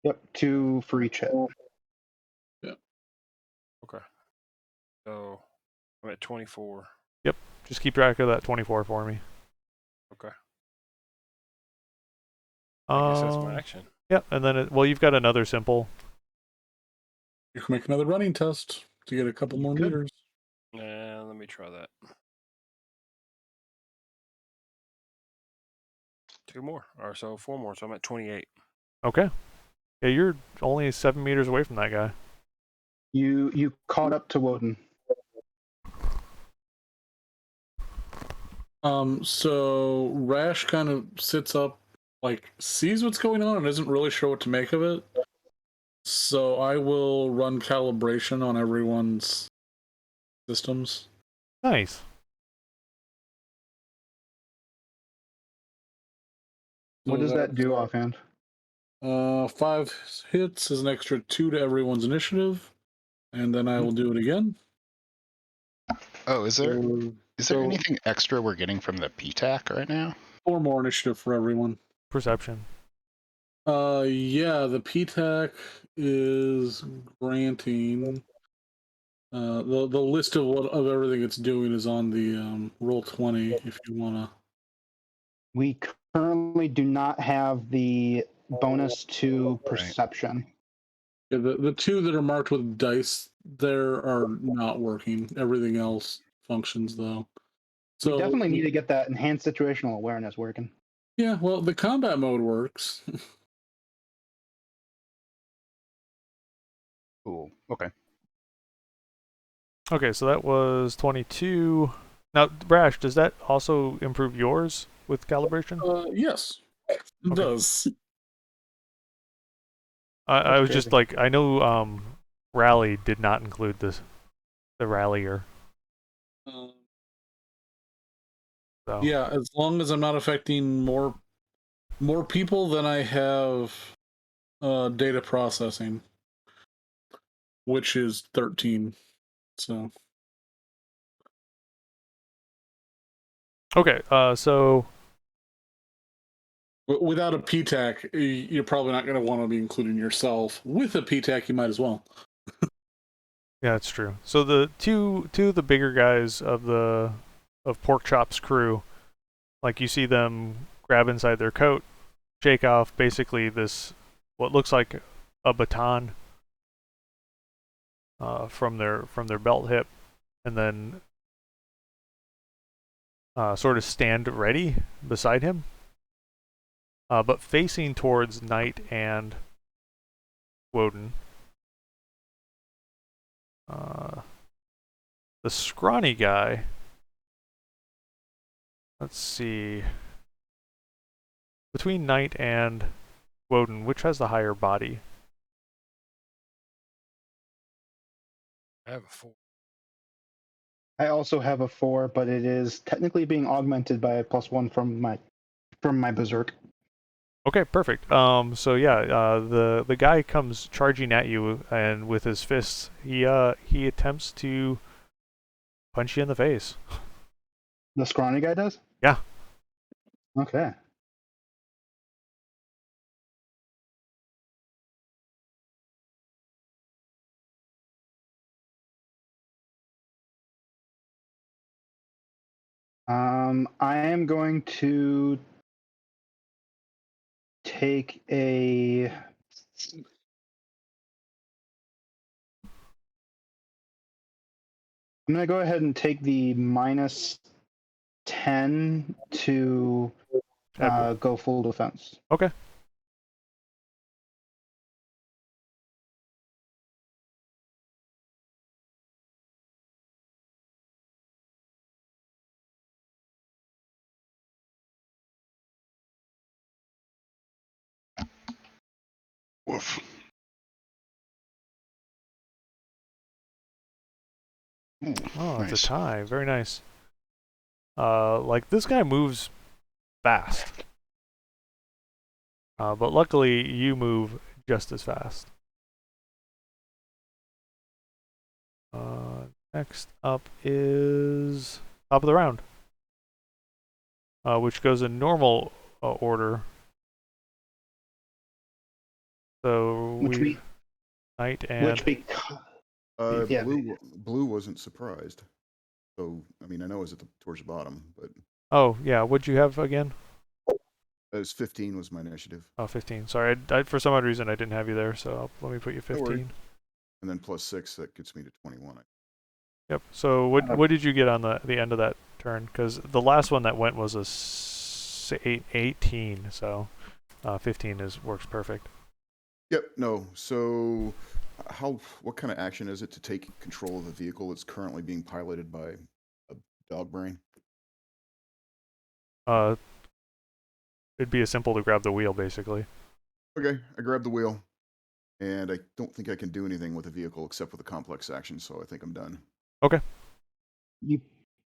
Yep, 2 for each hit. Okay. So I'm at 24. Yep, just keep track of that 24 for me. Okay. I guess that's my Um, action. Yep, and then well, you've got another simple. You can make another running test to get a couple more meters. And let me try that. 2 more, or so 4 more. So I'm at 28. Okay. Yeah, you're only 7 meters away from that guy. You caught up to Woden. So Rash kind of sits up, like sees what's going on and isn't really sure what to make of it. So I will run calibration on everyone's systems. Nice. What does that do offhand? 5 hits is an extra 2 to everyone's initiative, and then I will do it again. Oh, is there So anything extra we're getting from the PTAC right now? 4 more initiative for everyone. Perception. Yeah, the PTAC is granting. The list of everything it's doing is on the Roll20 if you wanna. We currently do not have the bonus to perception. Yeah, the 2 that are marked with dice there are not working. Everything else functions though. So we definitely need to get that enhanced situational awareness working. Yeah, well, the combat mode works. Cool. Okay. Okay, so that was 22. Now, Brash, does that also improve yours with calibration? Yes, it does. I was just crazy. like, I know Rally did not include the rallier. So Yeah, as long as I'm not affecting more people than I have data processing, which is 13. So okay, so without a PTAC, you're probably not going to want to be including yourself. With a PTAC, you might as well. yeah, that's true. So the two of the bigger guys of Porkchop's crew, like you see them grab inside their coat, shake off basically this what looks like a baton from their belt hip, and then sort of stand ready beside him, but facing towards Knight and Woden. The scrawny guy, let's see, between Knight and Woden, which has the higher body? I have a 4. I also have a 4, but it is technically being augmented by a +1 from my berserk. Okay, perfect. So yeah, the guy comes charging at you, and with his fists, he attempts to punch you in the face. The scrawny guy does? Yeah. Okay. I am going to take a. I'm going to go ahead and take the -10 to go full defense. Okay. Woof. Ooh, Oh, nice. it's a tie. Very nice. Like this guy moves fast. But luckily you move just as fast. Next up is top of the round, which goes in normal order. So we Knight and Which because yeah. Blue wasn't surprised. So I mean, I know it was towards the bottom, but oh yeah, what'd you have again? it was 15 was my initiative. Oh, 15. Sorry, I for some odd reason I didn't have you there, so let me put you 15. And then +6, that gets me to 21. Yep. So what did you get on the end of that turn? Because the last one that went was a 18, so 15 works perfect. Yep. No. So what kind of action is it to take control of the vehicle that's currently being piloted by a dog brain? It'd be as simple to grab the wheel, basically. Okay, I grab the wheel, and I don't think I can do anything with the vehicle except with a complex action, so I think I'm done. Okay. You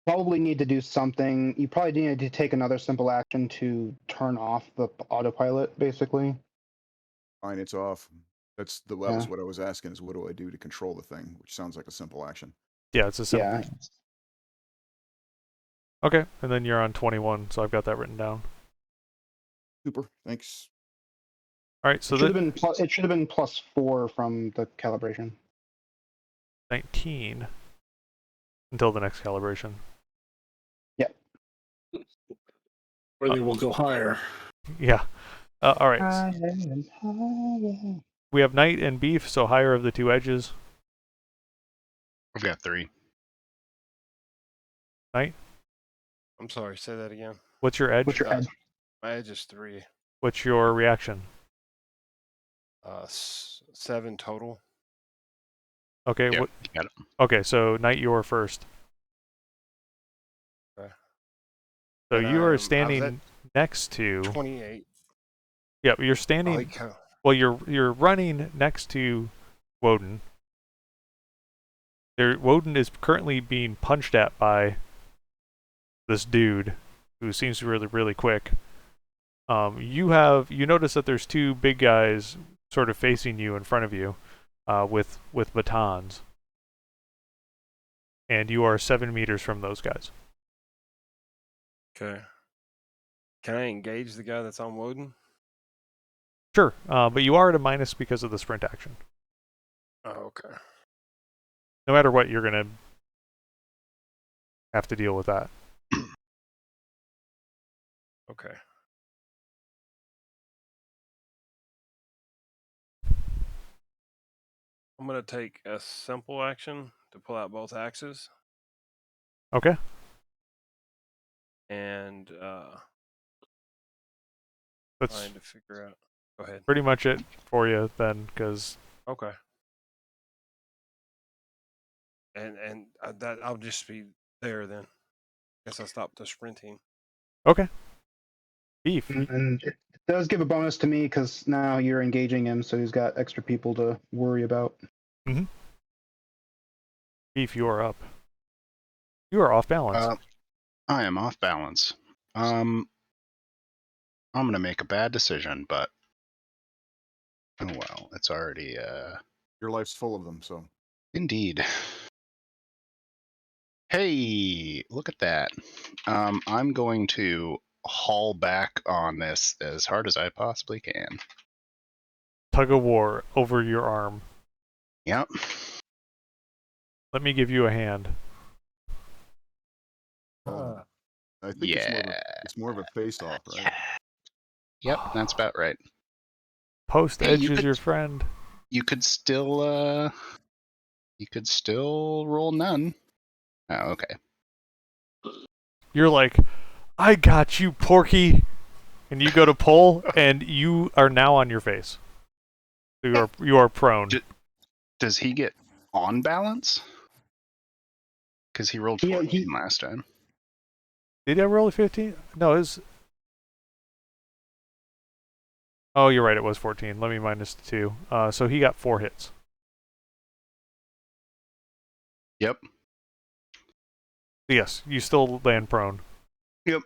probably need to do something. You probably need to take another simple action to turn off the autopilot, basically. Fine, it's off. That was what I was asking, is what do I do to control the thing, which sounds like a simple action. Yeah, it's a simple. Yeah. Okay, and then you're on 21, so I've got that written down. Super, thanks. All right, so it should have been +4 from the calibration. 19 until the next calibration. Yep. Or they will go higher. Yeah. All right. We have Knight and Beef, so higher of the two edges. I've got 3. Knight? I'm sorry, say that again. What's your edge? What's your edge? My edge is 3. What's your reaction? 7 total. Okay. Yep, got it. Okay, so Knight, you're first. Okay. So you are standing next to 28. Yeah, you're standing. Well, you're running next to Woden. Woden is currently being punched at by this dude who seems really, really quick. You notice that there's two big guys sort of facing you in front of you, with batons, and you are 7 meters from those guys. Okay. Can I engage the guy that's on Woden? Sure, but you are at a minus because of the sprint action. Oh, okay. No matter what, you're gonna have to deal with that. Okay. I'm gonna take a simple action to pull out both axes. Okay. And That's trying to figure out. Go ahead. pretty much it for you then, because Okay. And that I'll just be there then. Guess I'll stop the sprinting. okay. Beef. And it does give a bonus to me because now you're engaging him, so he's got extra people to worry about. Mm-hmm. Beef, you are up. You are off balance. I am off balance. I'm gonna make a bad decision, but oh well, it's already Your life's full of them, so. Indeed. Hey, look at that. I'm going to haul back on this as hard as I possibly can. Tug of war over your arm. Yep. Let me give you a hand. I think it's more of a face-off, right? Yep, that's about right. Post edge is your friend. You could still roll none. Oh, okay. You're like, I got you, Porky. And you go to pull, and you are now on your face. You are prone. Does he get on balance? Because he rolled 14 last time. Did I roll a 15? No, it was... Oh, you're right, it was 14. Let me minus 2. So he got 4 hits. Yep. Yes, you still land prone. Yep.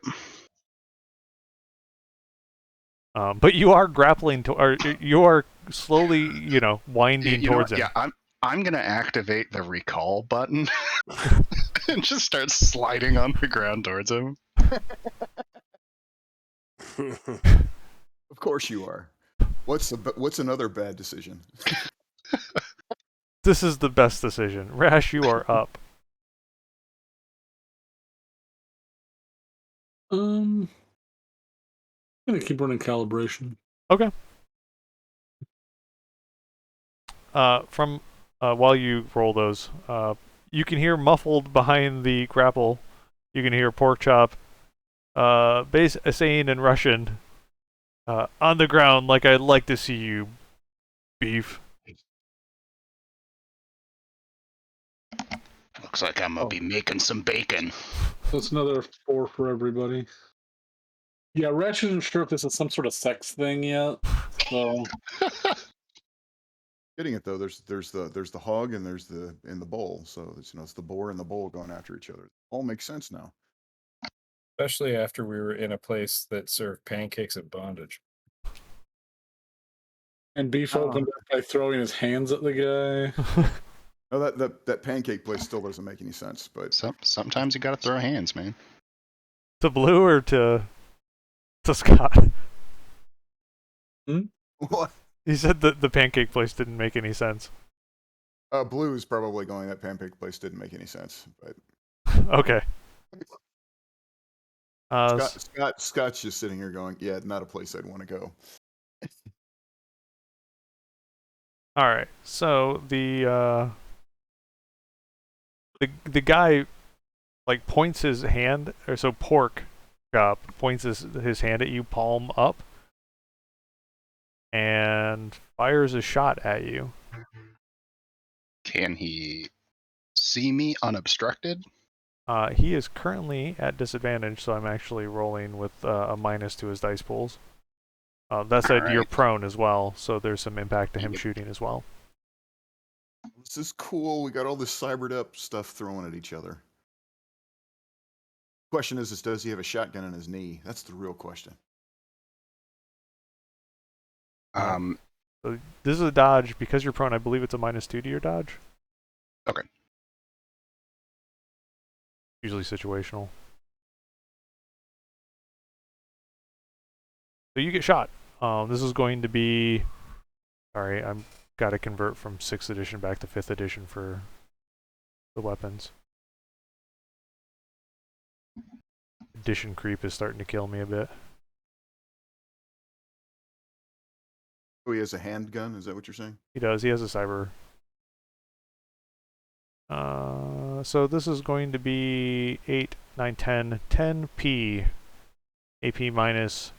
But you are grappling to, or you are slowly, winding towards him. Yeah, I'm gonna activate the recall button and just start sliding on the ground towards him. Of course you are. What's another bad decision? This is the best decision. Rash, you are up. I'm gonna keep running calibration. Okay. From while you roll those, you can hear muffled behind the grapple. You can hear Porkchop saying in Russian, on the ground like I'd like to see you, Beef. Looks like I'm gonna be making some bacon. That's another 4 for everybody. Yeah, Ratch isn't sure if this is some sort of sex thing yet. So Getting it though, there's the hog and there's the in the bowl. So it's the boar and the bull going after each other. All makes sense now. Especially after we were in a place that served pancakes at bondage. And Beef opened up by throwing his hands at the guy. No, that pancake place still doesn't make any sense. But sometimes you gotta throw hands, man. To Blue or to Scott? What? He said that the pancake place didn't make any sense. Blue is probably going. That pancake place didn't make any sense. But okay. Scott's just sitting here going, "Yeah, not a place I'd want to go." All right. So the guy like points his hand, or so Pork points his hand at you, palm up, and fires a shot at you. Can he see me unobstructed? He is currently at disadvantage, so I'm actually rolling with a minus to his dice pools. That said, you're prone as well, so there's some impact to him shooting as well. This is cool. We got all this cybered up stuff thrown at each other. Question is does he have a shotgun in his knee? That's the real question. So this is a dodge. Because you're prone, I believe it's a -2 to your dodge. Okay. Usually situational. So you get shot. This is going to be... Sorry, I'm got to convert from 6th edition back to 5th edition for the weapons. Edition creep is starting to kill me a bit. Oh, he has a handgun? Is that what you're saying? He does. He has a cyber. So this is going to be 8, 9, 10, 10p. AP -4.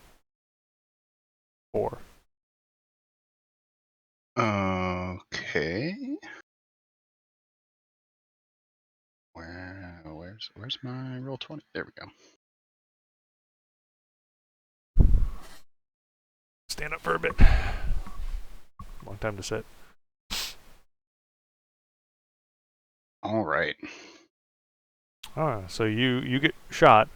Okay. Where's my roll 20? There we go. Stand up for a bit. Long time to sit. All right. So you get shot.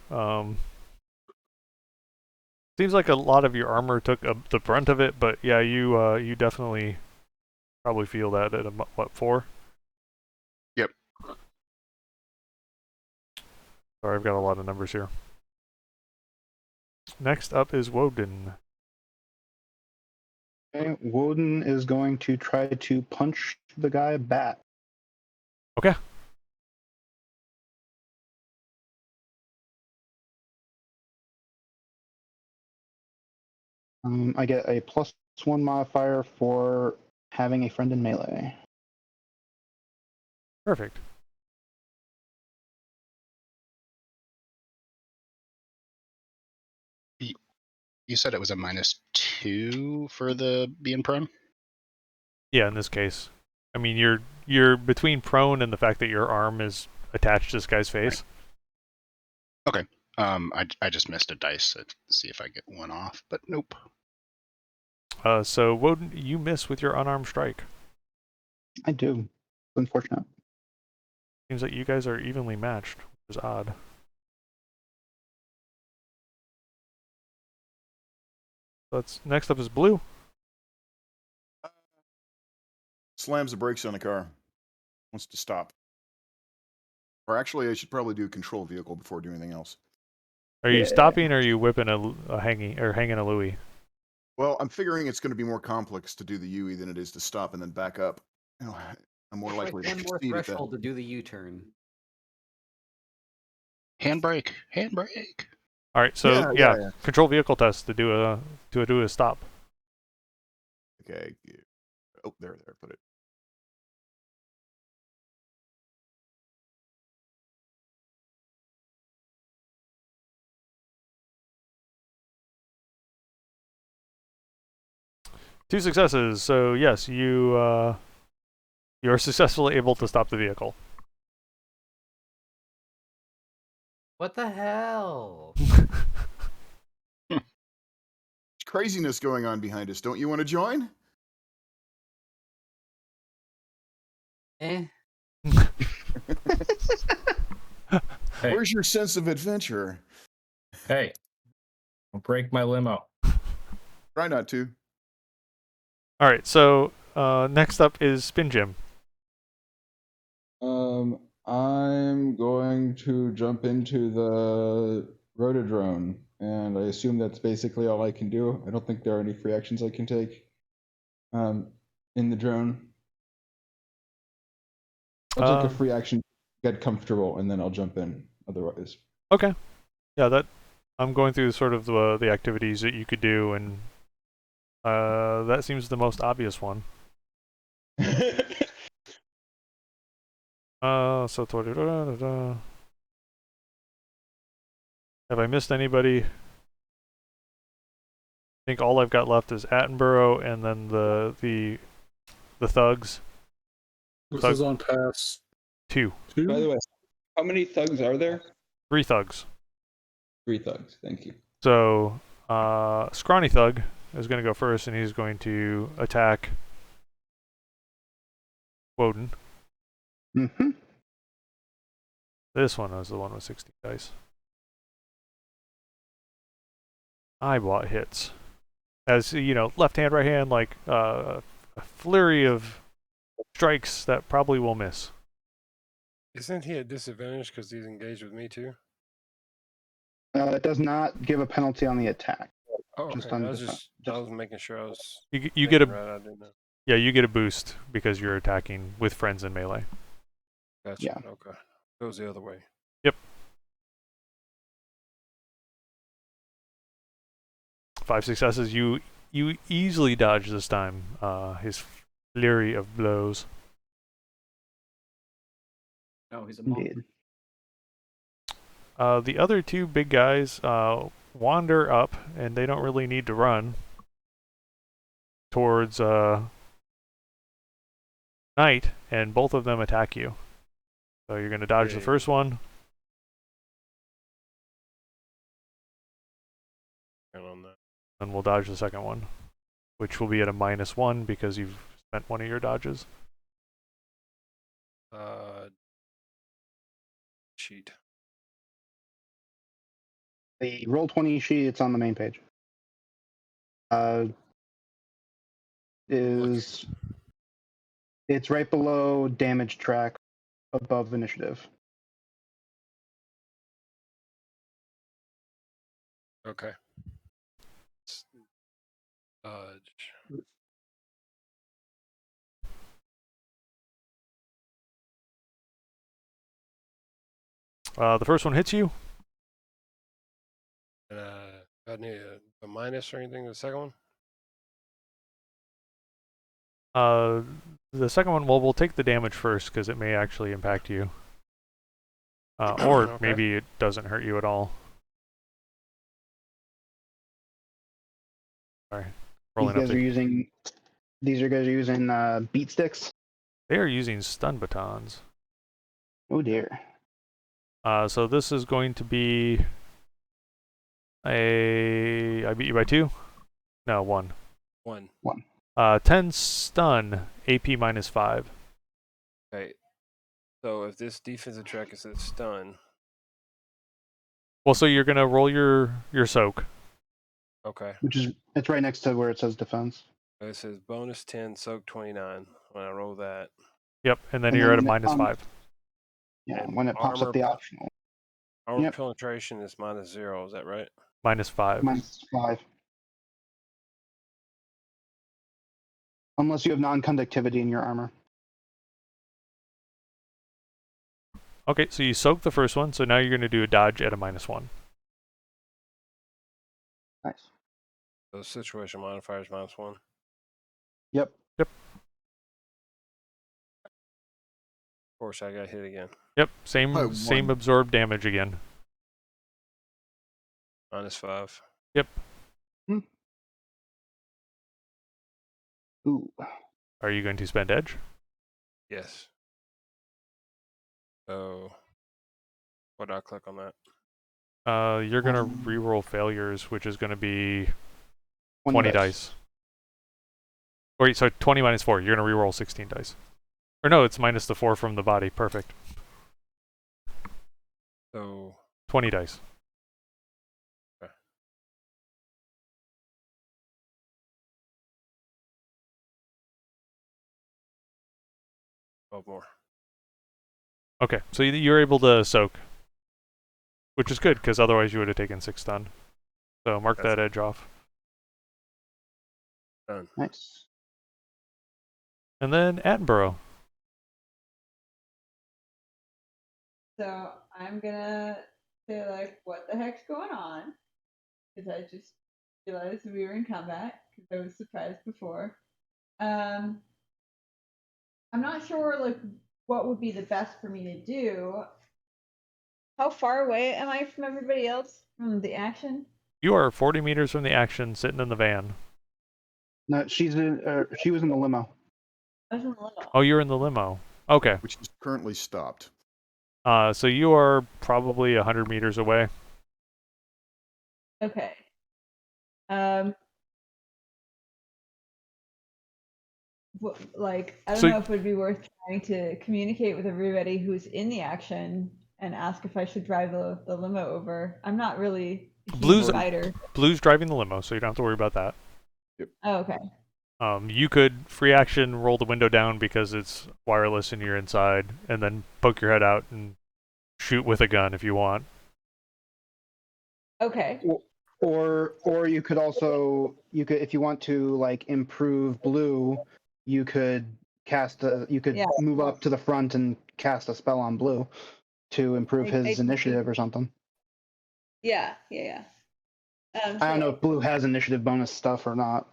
Seems like a lot of your armor took the brunt of it, but yeah, you definitely probably feel that at a what 4? Yep. Sorry, I've got a lot of numbers here. Next up is Woden. Okay, Woden is going to try to punch the guy back. Okay. I get a +1 modifier for having a friend in melee. Perfect. You said it was a -2 for the being prone? Yeah, in this case. I mean, you're between prone and the fact that your arm is attached to this guy's face. Right. Okay. I just missed a dice to see if I get one off, but nope. So Woden, you miss with your unarmed strike. I do. Unfortunate. Seems like you guys are evenly matched, which is odd. Next up is Blue. Slams the brakes on the car. Wants to stop. Or actually, I should probably do control vehicle before doing anything else. Are you stopping, or are you whipping a hanging a Louis? Well, I'm figuring it's going to be more complex to do the UE than it is to stop and then back up. You know, I'm more likely to One more succeed at that. threshold to do the U-turn. Handbrake. Handbrake. All right, so yeah, control vehicle test to do a stop. Okay. Oh, there, put it. Two successes. So yes, you are successfully able to stop the vehicle. What the hell? There's craziness going on behind us. Don't you want to join? Eh. Hey. Where's your sense of adventure? Hey, don't break my limo. Try not to. All right, so next up is Spin Jim. I'm going to jump into the rotodrone, and I assume that's basically all I can do. I don't think there are any free actions I can take in the drone. I'll take a free action, get comfortable, and then I'll jump in otherwise. Okay. Yeah, that I'm going through sort of the activities that you could do, and that seems the most obvious one. So have I missed anybody? I think all I've got left is Attenborough and then the thugs. This is on pass 2. By the way, how many thugs are there? 3 thugs. 3 thugs, thank you. So Scrawny Thug is going to go first, and he's going to attack Woden. Mm-hmm. This one was the one with 60 dice. eyebot hits. As you know, left hand, right hand, like a flurry of strikes that probably will miss. Isn't he at disadvantage because he's engaged with me too? It does not give a penalty on the attack. Oh, Just okay. on I was defense. I was making sure I was. You get a right. I didn't know. yeah, you get a boost because you're attacking with friends in melee. Gotcha. Yeah. Okay. Goes the other way. Yep. 5 successes. You easily dodge this time. His flurry of blows. Oh, he's a monk. Indeed. The other two big guys wander up, and they don't really need to run towards Knight, and both of them attack you. So you're going to dodge the first one. On that. And we'll dodge the second one, which will be at a -1 because you've spent one of your dodges. Sheet. The Roll20 sheet, it's on the main page. It's right below damage track, above initiative. Okay. Dodge. The first one hits you. I need a minus or anything. The second one. The second one, well, we'll take the damage first because it may actually impact you. Or Okay. maybe it doesn't hurt you at all. Sorry. These guys are using beat sticks. They are using stun batons. Oh dear. So this is going to be I beat you by 2? No, 1. 1. 10 stun, AP -5. Okay. So if this defensive track is at stun. Well, so you're gonna roll your soak. Okay. It's right next to where it says defense. It says bonus 10, soak 29. When I roll that. Yep, and then you're at a -5. Yeah, And when it pops up the optional. Armor penetration is -0. Is that right? -5. -5. Unless you have non-conductivity in your armor. Okay, so you soak the first one, so now you're going to do a dodge at a -1. Nice. So situation modifier is -1. Yep. Yep. Of course, I got hit again. Yep, same absorbed damage again. -5. Yep. Ooh. Are you going to spend edge? Yes. So, what do I click on that? You're going to reroll failures, which is going to be 20 dice. Wait, so 20 minus 4. You're going to reroll 16 dice. Or no, it's minus the 4 from the body. Perfect. So 20 dice. Okay. More. Okay, so you're able to soak, which is good because otherwise you would have taken 6 stun. So mark that edge off. Done. Nice. And then Attenborough. So I'm gonna say like, what the heck's going on? Because I just realized we were in combat because I was surprised before. I'm not sure like what would be the best for me to do. How far away am I from everybody else from the action? You are 40 meters from the action, sitting in the van. No, she was in the limo. I was in the limo. Oh, you're in the limo. Okay. Which is currently stopped. So you are probably 100 meters away. Okay. Like, I don't know if it would be worth trying to communicate with everybody who's in the action and ask if I should drive the limo over. I'm not really huge Blue's spider. Blue's driving the limo, so you don't have to worry about that. Oh, okay. You could free action roll the window down because it's wireless and you're inside, and then poke your head out and shoot with a gun if you want. Okay. Or you could also if you want to like improve Blue, you could move up to the front and cast a spell on Blue to improve his initiative or something. Yeah. I don't know if Blue has initiative bonus stuff or not.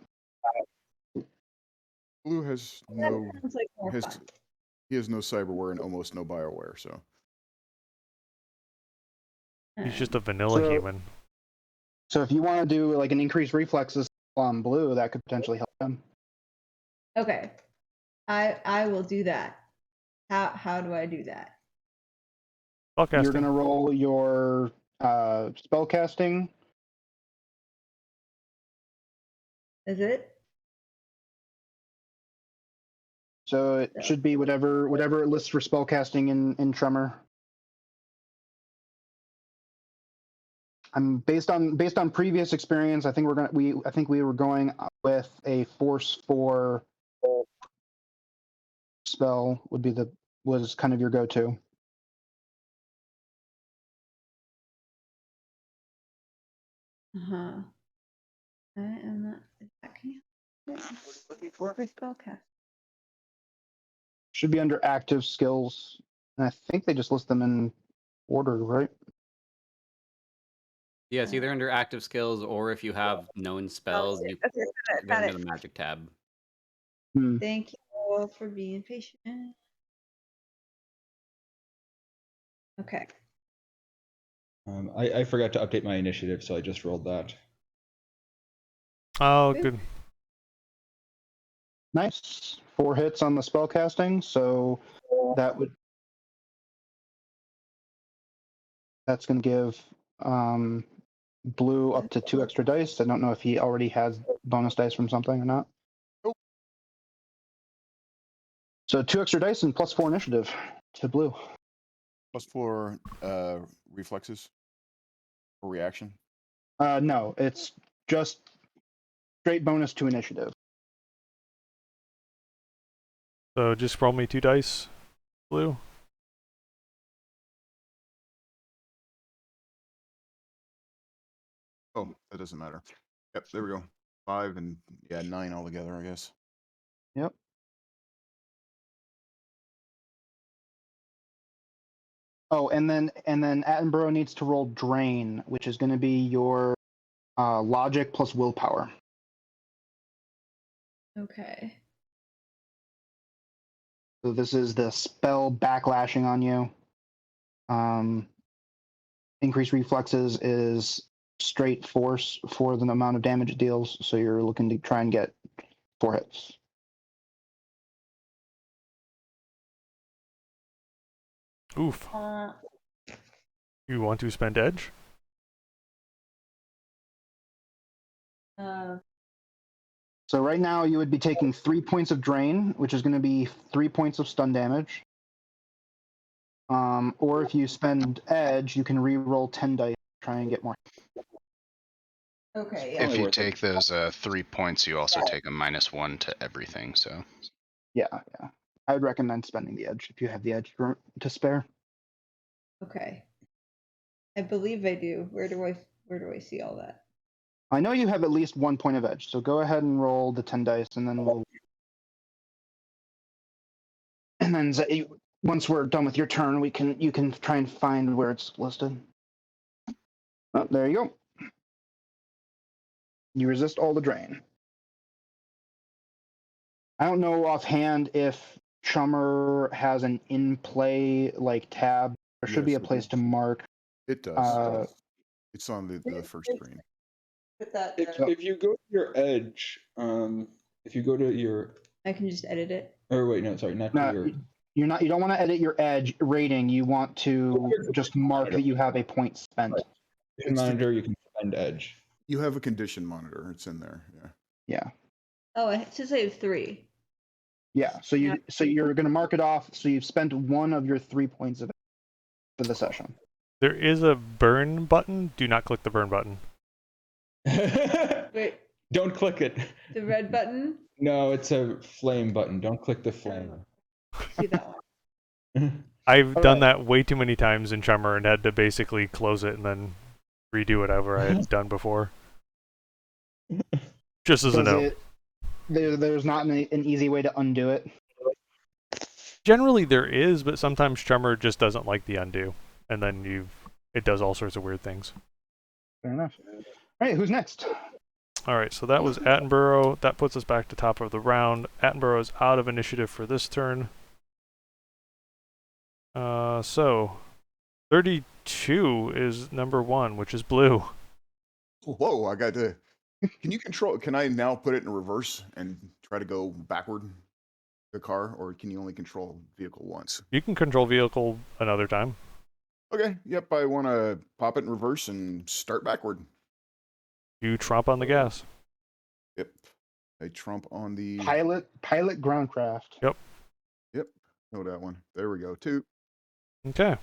Blue has no sounds like more fun. he has no cyberware and almost no bioware, so He's just a vanilla human. So if you want to do like an increased reflexes on Blue, that could potentially help him. Okay. I will do that. How do I do that? Spellcasting. You're gonna roll your spellcasting. Is it? So it should be whatever it lists for spellcasting in Tremor. I'm based on previous experience. I think we were going with a Force 4 spell was kind of your go-to. I am not. Looking for a spellcast. Should be under active skills, and I think they just list them in order, right? Yeah, it's either under active skills or if you have known spells, you go into the magic tab. Thank you all for being patient. Okay. I forgot to update my initiative, so I just rolled that. Oh, good. Nice. 4 hits on the spellcasting, so that's going to give Blue up to 2 extra dice. I don't know if he already has bonus dice from something or not. Nope. So 2 extra dice and +4 initiative to Blue. +4 reflexes or reaction. No, it's just straight bonus to initiative. So just roll me 2 dice, Blue. Oh, that doesn't matter. Yep, there we go. 5 and 9 altogether, I guess. Yep. Oh, and then Attenborough needs to roll Drain, which is going to be your logic plus willpower. Okay. So this is the spell backlashing on you. Increased reflexes is straight force for the amount of damage it deals. So you're looking to try and get 4 hits. Oof. You want to spend edge? So right now you would be taking 3 points of drain, which is going to be 3 points of stun damage. Or if you spend edge, you can re-roll 10 dice to try and get more. Okay. If you take those 3 points, you also take a -1 to everything. So Yeah. I would recommend spending the edge if you have the edge to spare. Okay. I believe I do. Where do I see all that? I know you have at least 1 point of edge, so go ahead and roll the 10 dice, and then once we're done with your turn, you can try and find where it's listed. Oh, there you go. You resist all the drain. I don't know offhand if Chummer has an in-play like tab. There should be a place to mark. It does. It's on the first screen. If you go to your edge, if you go to your, I can just edit it. or wait, no, sorry, not to your. You don't want to edit your edge rating. You want to just mark that you have a point spent. In monitor, you can spend edge. You have a condition monitor. It's in there. Yeah. Oh, it says I have 3. Yeah. So you're going to mark it off. So you've spent 1 of your 3 points of it for the session. There is a burn button. Do not click the burn button. Wait, Don't click it. the red button? No, it's a flame button. Don't click the flame. See that one. I've All done right. that way too many times in Chummer and had to basically close it and then redo whatever I had done before. Just as a Does note. it? There's not an easy way to undo it. Generally there is, but sometimes Chummer just doesn't like the undo, and then it does all sorts of weird things. Fair enough. All right, who's next? All right, so that was Attenborough. That puts us back to top of the round. Attenborough is out of initiative for this turn. So 32 is number 1, which is blue. Whoa, I got to. Can I now put it in reverse and try to go backward the car, or can you only control vehicle once? You can control vehicle another time. Okay, yep, I want to pop it in reverse and start backward. You tromp on the gas. Yep, I trump on the Pilot groundcraft. Yep. Yep, know that one. There we go. 2. Okay.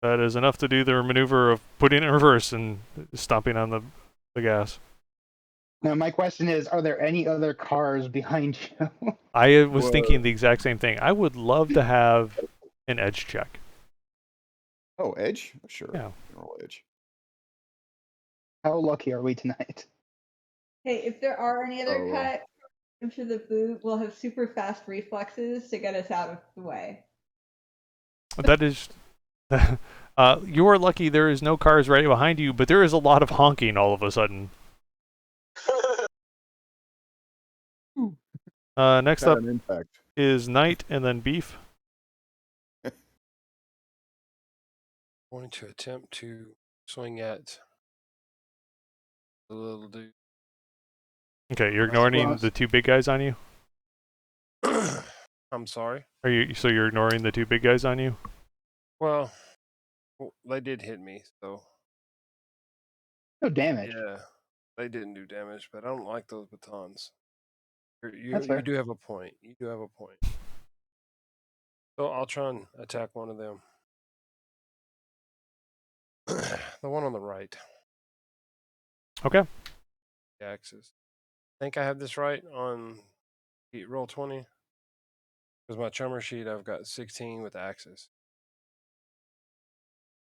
That is enough to do the maneuver of putting it in reverse and stomping on the gas. Now, my question is, are there any other cars behind you? I was thinking the exact same thing. I would love to have an edge check. Oh, edge? Sure. Yeah. Roll edge. How lucky are we tonight? Hey, if there are any other Oh, cut into the boot, we'll have super fast reflexes to get us out of the way. That is... you are lucky there is no cars right behind you, but there is a lot of honking all of a sudden. Next up is Knight and then Beef. Going to attempt to swing at the little dude. Okay, you're ignoring the two big guys on you? I'm sorry. So you're ignoring the two big guys on you? Well, they did hit me, so. No damage. Yeah, they didn't do damage, but I don't like those batons. You That's fair. do have a point. You do have a point. So I'll try and attack one of them. The one on the right. Okay. The axis. I think I have this right on roll 20. Because my Chummer sheet, I've got 16 with axis.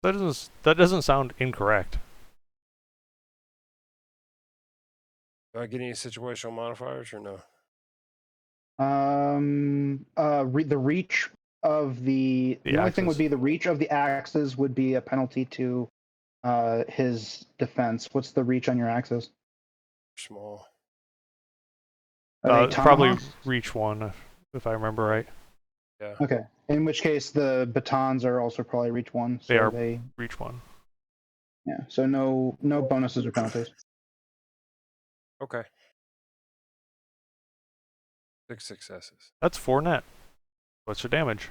That doesn't sound incorrect. Do I get any situational modifiers or no? The reach of the only thing would axis. be the reach of the axes would be a penalty to his defense. What's the reach on your axes? Small. Are they Probably tomahawks? reach 1, if I remember right. Yeah. Okay. In which case, the batons are also probably reach 1. So They are they, reach 1. yeah. So no bonuses or penalties. Okay. 6 successes. That's 4 net. What's your damage?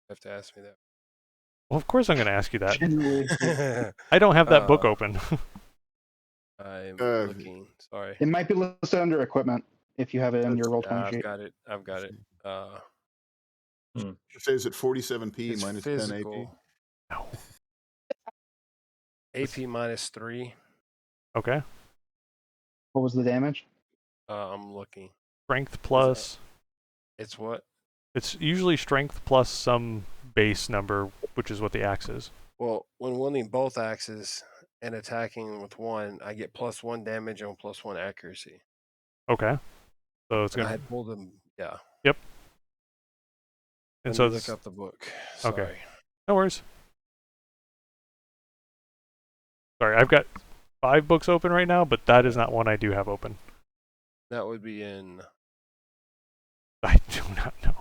You have to ask me that. Well, of course I'm going to ask you that. Generally, I don't have that book open. I'm looking. Sorry. it might be listed under equipment if you have it in your roll 20 sheet. I've got it. It says at 47p It's minus physical. 10 AP. No. AP minus 3. Okay. What was the damage? I'm looking. Strength plus. It's what? It's usually strength plus some base number, which is what the axe is. Well, when wielding both axes and attacking with one, I get +1 damage and +1 accuracy. Okay. So it's And gonna. I had pulled them. Yeah. Yep. And Let me so look up the book. Okay. Sorry. No worries. Sorry, I've got 5 books open right now, but that is not one I do have open. That would be in. I do not know.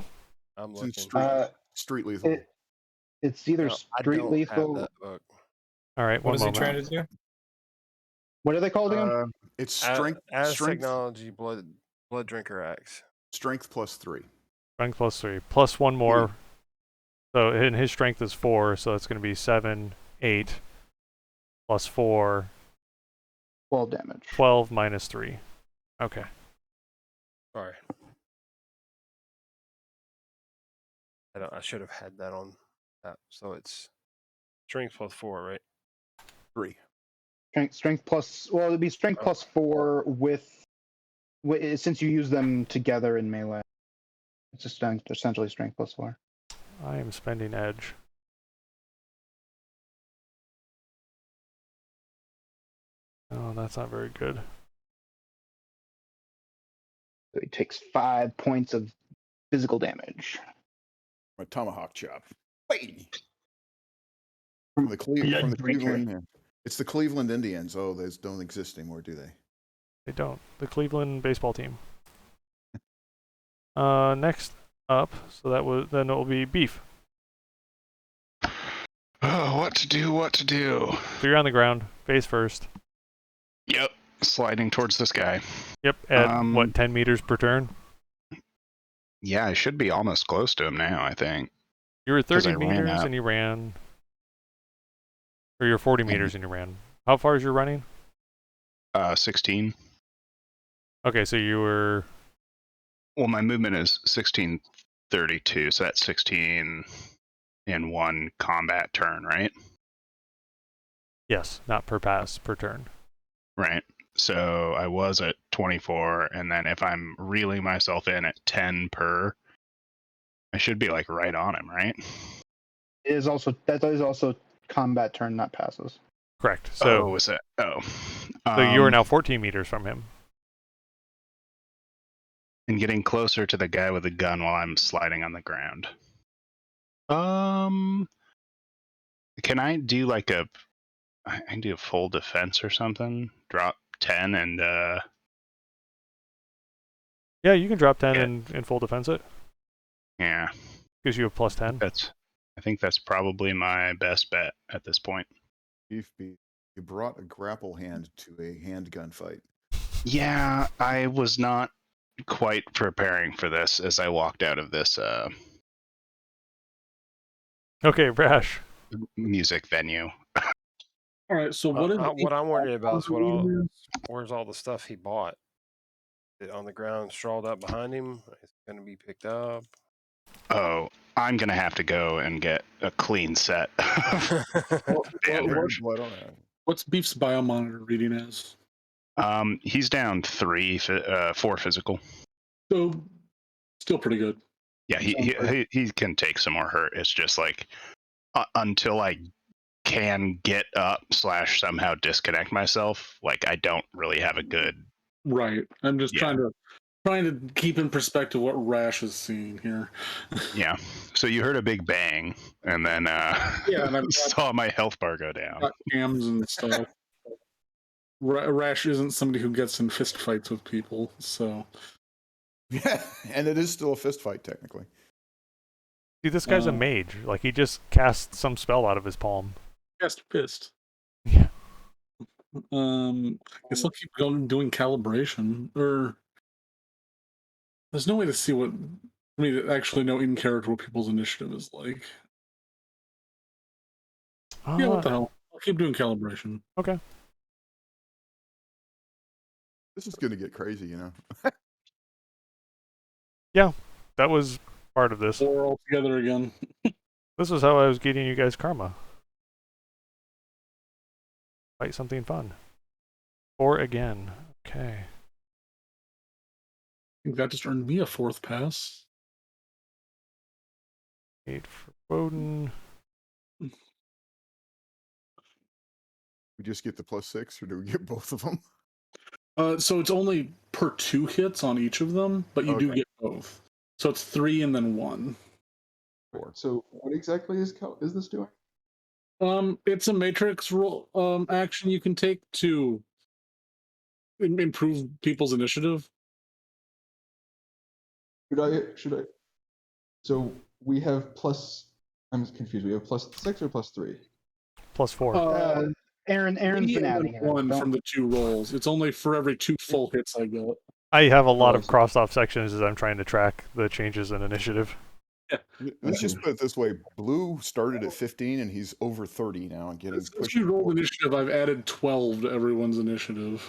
I'm It's looking. street lethal. It's either No, I street don't lethal. have that book. All right. What One is he moment. trying to do? What are they called again? It's strength. As strength, technology, blood drinker axe. strength plus 3. Strength plus 3. Plus 1 more. So and his strength is 4, so it's going to be 7, 8, plus 4. 12 damage. 12 minus 3. Okay. Sorry. I should have had that on So it's strength plus 4, right? 3. Strength plus. Well, it'd be strength plus 4 with since you use them together in melee. It's just essentially strength plus 4. I am spending edge. Oh, that's not very good. So he takes 5 points of physical damage. My tomahawk chop. Wait. From the Cleveland. Yeah. It's the Cleveland Indians. Oh, those don't exist anymore, do they? They don't. The Cleveland baseball team. Next up, then it will be Beef. Oh, what to do? What to do? So you're on the ground, face first. Yep, sliding towards this guy. Yep, at what, 10 meters per turn? Yeah, I should be almost close to him now, I think. You were 30 'Cause I ran meters out. and you ran. Or you're 40 meters and you ran. How far is your running? 16. Okay, so you were. Well, my movement is 1632, so that's 16 in one combat turn, right? Yes, not per pass, per turn. Right. So I was at 24, and then if I'm reeling myself in at 10 per, I should be like right on him, right? That is also combat turn, not passes. Correct. So. Oh, is it? Oh. So you are now 14 meters from him. And getting closer to the guy with the gun while I'm sliding on the ground. Can I do like I can do a full defense or something? Drop 10 and Yeah, you can drop 10 and full defense it. Yeah. Gives you a plus 10. I think that's probably my best bet at this point. You brought a grapple hand to a handgun fight. Yeah, I was not quite preparing for this as I walked out of this Okay, Rash. music venue. All right, so what I'm worried about is where's all the stuff he bought? Is it on the ground, strawed up behind him? Is it going to be picked up? Oh, I'm gonna have to go and get a clean set. What's Beef's biomonitor reading as? He's down 4 physical. So, still pretty good. Yeah, he can take some more hurt. It's just like until I can get up / somehow disconnect myself, like I don't really have a good. Right. I'm just trying to keep in perspective what Rash is seeing here. Yeah. So you heard a big bang, and then and I saw my health bar go down. Got cams and stuff. Rash isn't somebody who gets in fist fights with people, so. Yeah, and it is still a fist fight technically. See, this guy's a mage. Like, he just cast some spell out of his palm. Cast fist. Yeah. I guess I'll keep going doing calibration. Or there's no way to see to actually know in character what people's initiative is like. Yeah, what the hell? I'll keep doing calibration. Okay. This is gonna get crazy, you know. Yeah, that was part of this. We're all together again. This is how I was getting you guys karma. Fight something fun. Or again. Okay. I think that just earned me a 4th pass. 8 for Bowden. We just get the +6, or do we get both of them? So it's only per 2 hits on each of them, but you do get both. So it's 3 and then 1. 4. So what exactly is this doing? It's a matrix roll action you can take to improve people's initiative. Should I? So we have I'm confused. We have +6 or +3? +4. Aaron's been adding it. 1 from the 2 rolls. It's only for every 2 full hits I get. I have a lot of crossed off sections as I'm trying to track the changes in initiative. Yeah. Let's just put it this way: Blue started at 15, and he's over 30 now, and getting pushed. If you roll initiative, I've added 12 to everyone's initiative.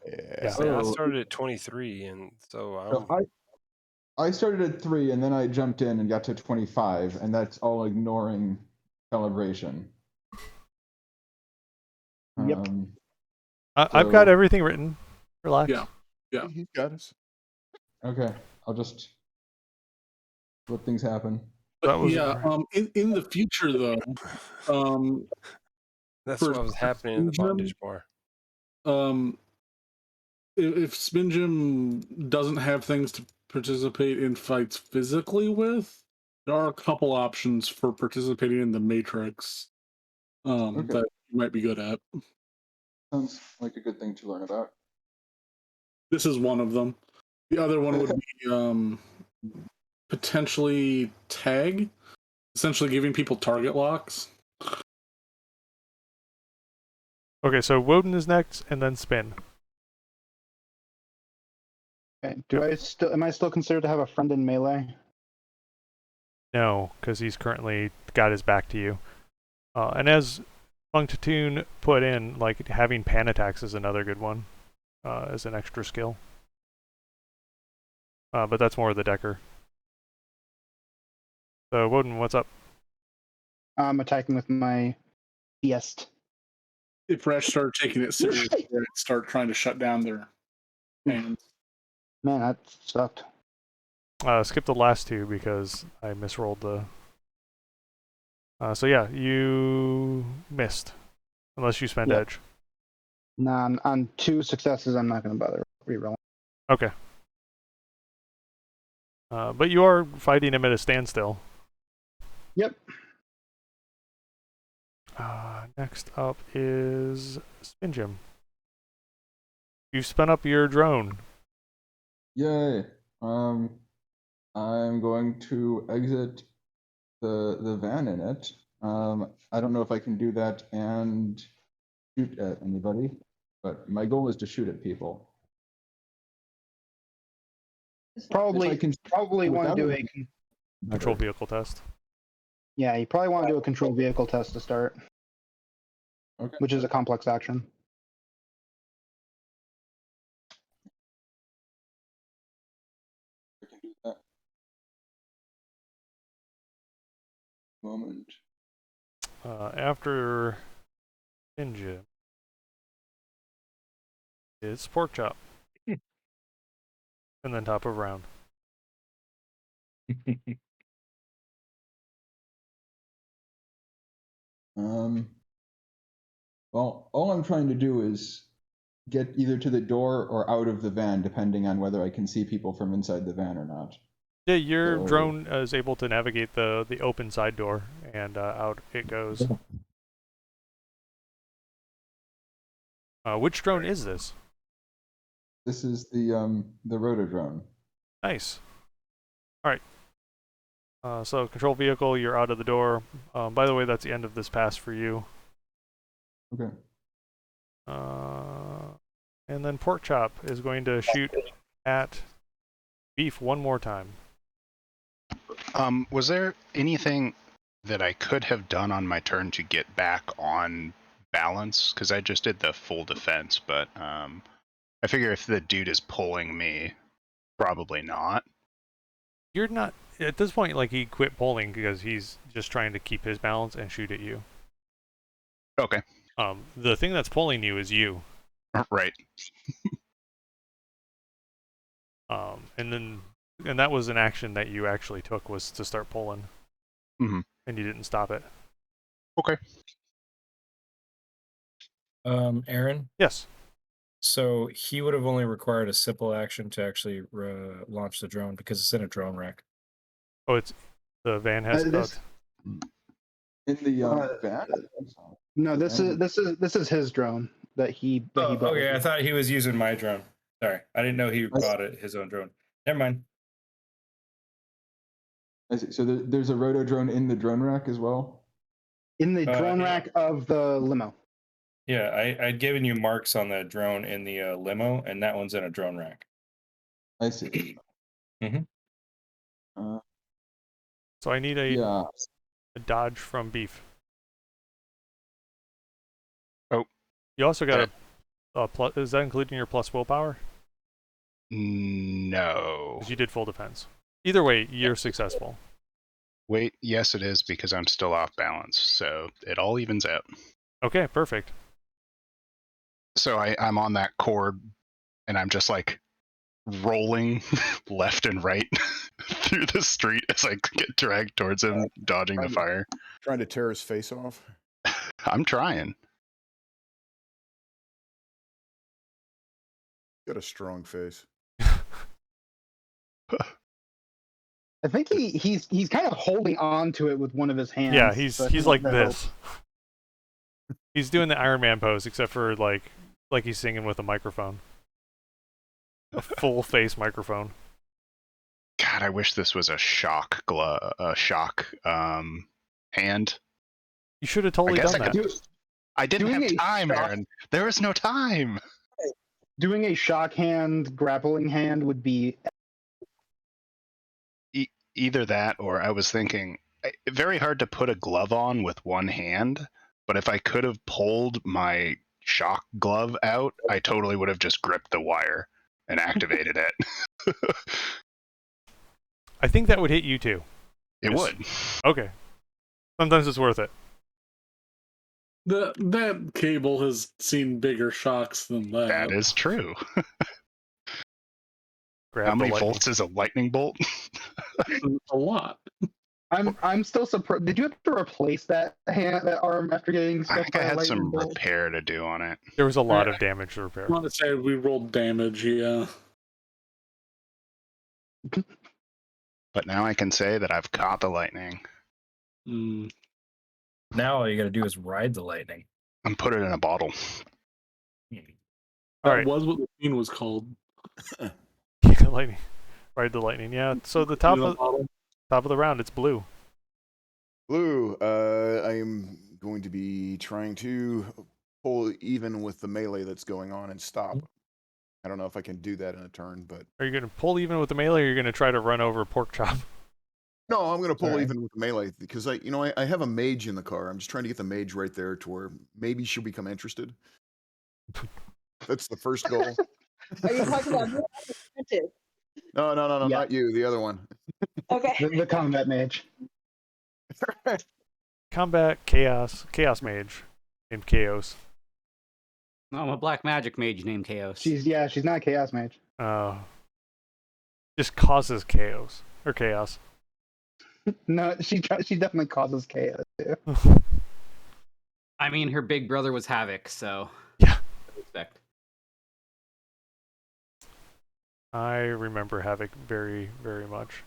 Yeah. I started at 23, and so I started at 3, and then I jumped in and got to 25, and that's all ignoring calibration. Yep. I've got So- everything written. Relax. Yeah. He's got us. Okay, I'll just let things happen. That was In the future though, That's for what was happening in the Spin Gym, bondage bar. If Spin Gym doesn't have things to participate in fights physically with, there are a couple options for participating in the Matrix that you might be good at. Sounds like a good thing to learn about. This is one of them. The other one would be potentially tag, essentially giving people target locks. Okay, so Woden is next, and then Spin. Okay. Am I still considered to have a friend in melee? No, because he's currently got his back to you. And as Funktatoon put in, like having pan attacks is another good one as an extra skill. But that's more of the Decker. So Woden, what's up? I'm attacking with my Fiest. If Resh started taking it seriously, they'd start trying to shut down their hands. Man, that sucked. Skip the last two because I misrolled the... so yeah, you missed. Unless you spend edge. Nah, on 2 successes, I'm not going to bother rerolling. Okay. But you are fighting him at a standstill. Yep. Next up is Spin Gym. You've spun up your drone. Yay! I'm going to exit the van in it. I don't know if I can do that and shoot at anybody, but my goal is to shoot at people. Probably want to do a control vehicle test. Yeah, you probably want to do a control vehicle test to start. Okay. Which is a complex action. I can do that. Moment. After Ninja is Pork Chop. And then top of round. Well, all I'm trying to do is get either to the door or out of the van, depending on whether I can see people from inside the van or not. Yeah, your drone is able to navigate the open side door, and out it goes. Which drone is this? This is the rotor drone. Nice. All right. So control vehicle, you're out of the door. By the way, that's the end of this pass for you. Okay. And then Pork Chop is going to shoot at Beef one more time. Was there anything that I could have done on my turn to get back on balance? Because I just did the full defense, but I figure if the dude is pulling me, probably not. You're not at this point. Like he quit pulling because he's just trying to keep his balance and shoot at you. Okay. The thing that's pulling you is you. Right. And that was an action that you actually took, was to start pulling. Mm-hmm. And you didn't stop it. Okay. Aaron? Yes. So he would have only required a simple action to actually launch the drone because it's in a drone rack. Oh, it's the van has in the van. No, this is his drone that he bought. Okay, I thought he was using my drone. Sorry, I didn't know he bought his own drone. Never mind. I see. So there's a roto drone in the drone rack as well? In the drone rack of the limo. Yeah, I'd given you marks on the drone in the limo, and that one's in a drone rack. I see. So I need a dodge from Beef. Oh. You also got a plus. Is that including your plus willpower? No. Because you did full defense. Either way, you're successful. Wait, yes, it is because I'm still off balance, so it all evens out. Okay, perfect. So I'm on that cord, and I'm just like rolling left and right through the street as I get dragged towards him, dodging the fire. Trying to tear his face off. I'm trying. Got a strong face. I think he's kind of holding on to it with one of his hands. Yeah, he's so like this. He's doing the Iron Man pose, except for like he's singing with a microphone, a full face microphone. God, I wish this was a shock hand. You should have totally done that. I didn't have time, Aaron. There was no time. Doing a shock hand, grappling hand would be Either that, or I was thinking, very hard to put a glove on with one hand, but if I could have pulled my shock glove out, I totally would have just gripped the wire and activated it. I think that would hit you too. It would. Okay. Sometimes it's worth it. That cable has seen bigger shocks than that. That is true. Grab How many the volts is a lightning bolt? A lot. I'm still surprised. Did you have to replace that arm after getting I struck think by I a had lightning some bolt? repair to do on it. There was a lot of damage to repair. I want to say we rolled damage, yeah. But now I can say that I've caught the lightning. Now all you got to do is ride the lightning. And put it in a bottle. That was what the scene was called. Lightning. Ride the lightning. Yeah. So the top of the round, it's blue. Blue. I am going to be trying to pull even with the melee that's going on and stop. I don't know if I can do that in a turn, but Are you going to pull even with the melee, or are you going to try to run over pork chop? no, I'm going to pull even with the melee because I have a mage in the car. I'm just trying to get the mage right there to where maybe she'll become interested. That's the first goal. Are you talking about me? No, not you. The other one. Okay. The combat mage. Combat chaos mage named Chaos. No, I'm a black magic mage named Chaos. She's not a chaos mage. Just causes chaos or chaos. No, she definitely causes chaos too. I mean, her big brother was Havoc, so yeah. Respect. I remember Havoc very, very much.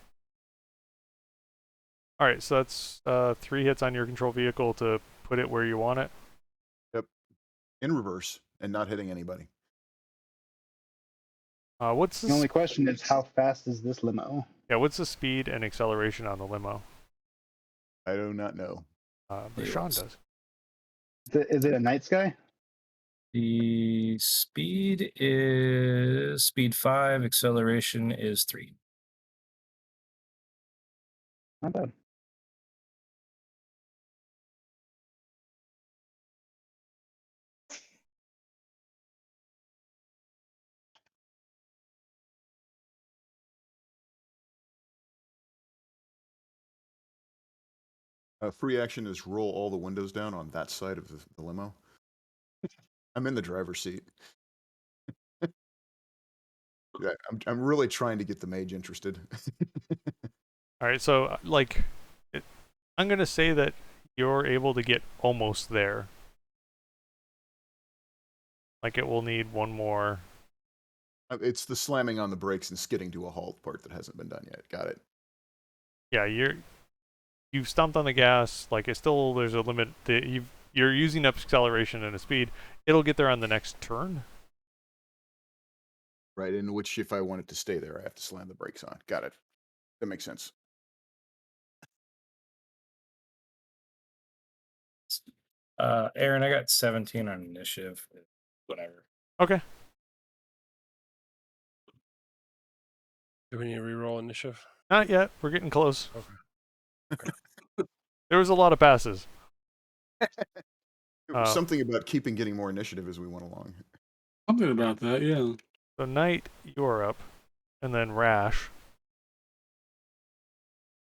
All right, so that's 3 hits on your control vehicle to put it where you want it. Yep, in reverse and not hitting anybody. What's the only question is how fast is this limo? Yeah, what's the speed and acceleration on the limo? I do not know. But Sean does. Is it a night sky? The speed is speed 5, acceleration is 3. Not bad. Free action is roll all the windows down on that side of the limo. I'm in the driver's seat. Yeah, I'm really trying to get the mage interested. All right, so I'm gonna say that you're able to get almost there. Like it will need one more. It's the slamming on the brakes and skidding to a halt part that hasn't been done yet. Got it. Yeah, you've stomped on the gas. Like there's a limit. You're using up acceleration and a speed. It'll get there on the next turn. Right, in which if I want it to stay there, I have to slam the brakes on. Got it. That makes sense. Aaron, I got 17 on initiative. Whatever. Okay. Do we need to reroll initiative? Not yet. We're getting close. Okay. There was a lot of passes. Something about getting more initiative as we went along. Something about that, yeah. So Knight, you're up, and then Rash.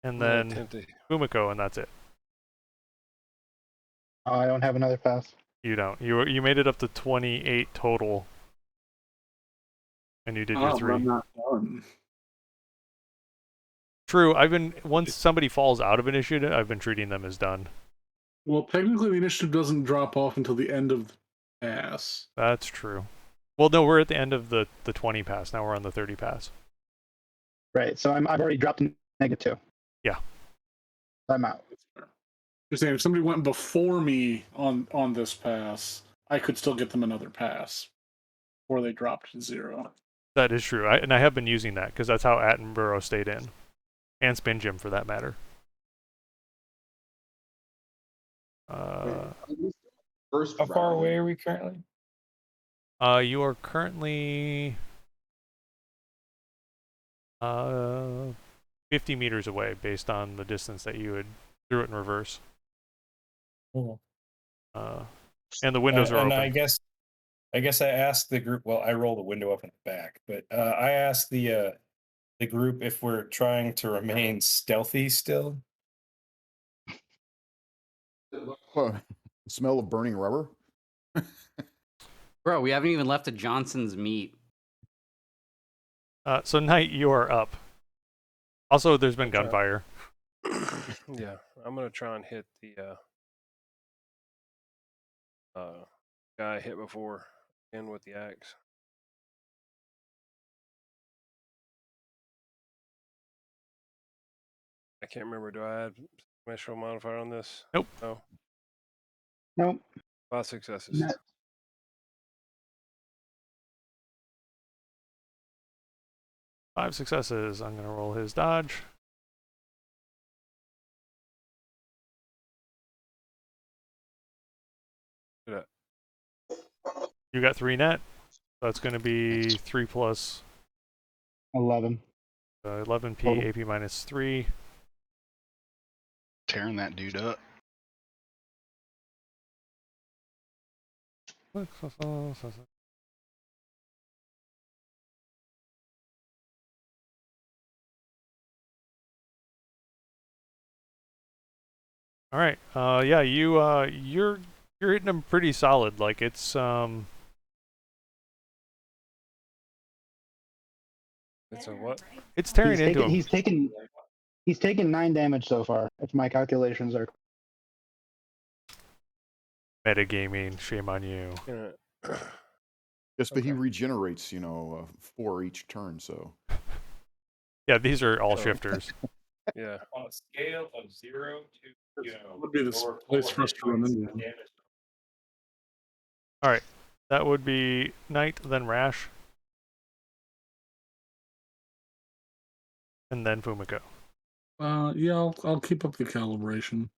and I'm gonna then attempt to. Fumiko, and that's it. Oh, I don't have another pass. You don't. You made it up to 28 total, and you did your But 3. I'm not done. True. Once somebody falls out of initiative, I've been treating them as done. Well, technically, the initiative doesn't drop off until the end of the pass. That's true. Well, no, we're at the end of the 20 pass. Now we're on the 30 pass. Right. So I've already dropped to -2. Yeah. I'm out. Just saying, if somebody went before me on this pass, I could still get them another pass before they dropped to 0. That is true. And I have been using that because that's how Attenborough stayed in, and Spin Gym for that matter. How far away are we currently? You are currently 50 meters away based on the distance that you had threw it in reverse. Cool. And the windows are and open. I guess I asked the group. Well, I roll the window up in the back, but I asked the group if we're trying to remain stealthy still. Smell of burning rubber. Bro, we haven't even left the Johnson's meat. So Knight, you are up. Also, there's been gunfire. Yeah, I'm gonna try and hit the guy I hit before in with the axe. I can't remember. Do I add special modifier on this? Nope. No. Nope. 5 successes. No. 5 successes. I'm gonna roll his dodge. Do that. You got 3 net. That's gonna be 3 plus 11. 11p Total. AP minus 3. Tearing that dude up. All right. Yeah, you're hitting him pretty solid. Like it's It's a what? It's tearing into him. He's taken 9 damage so far, if my calculations are. Metagaming, shame on you. Yes, but he regenerates, 4 each turn, so. Yeah, these are all shifters. Yeah. On a scale of 0 to would be this place for us to run into. All right, that would be Knight, then Rash, and then Fumiko. Yeah, I'll keep up the calibration.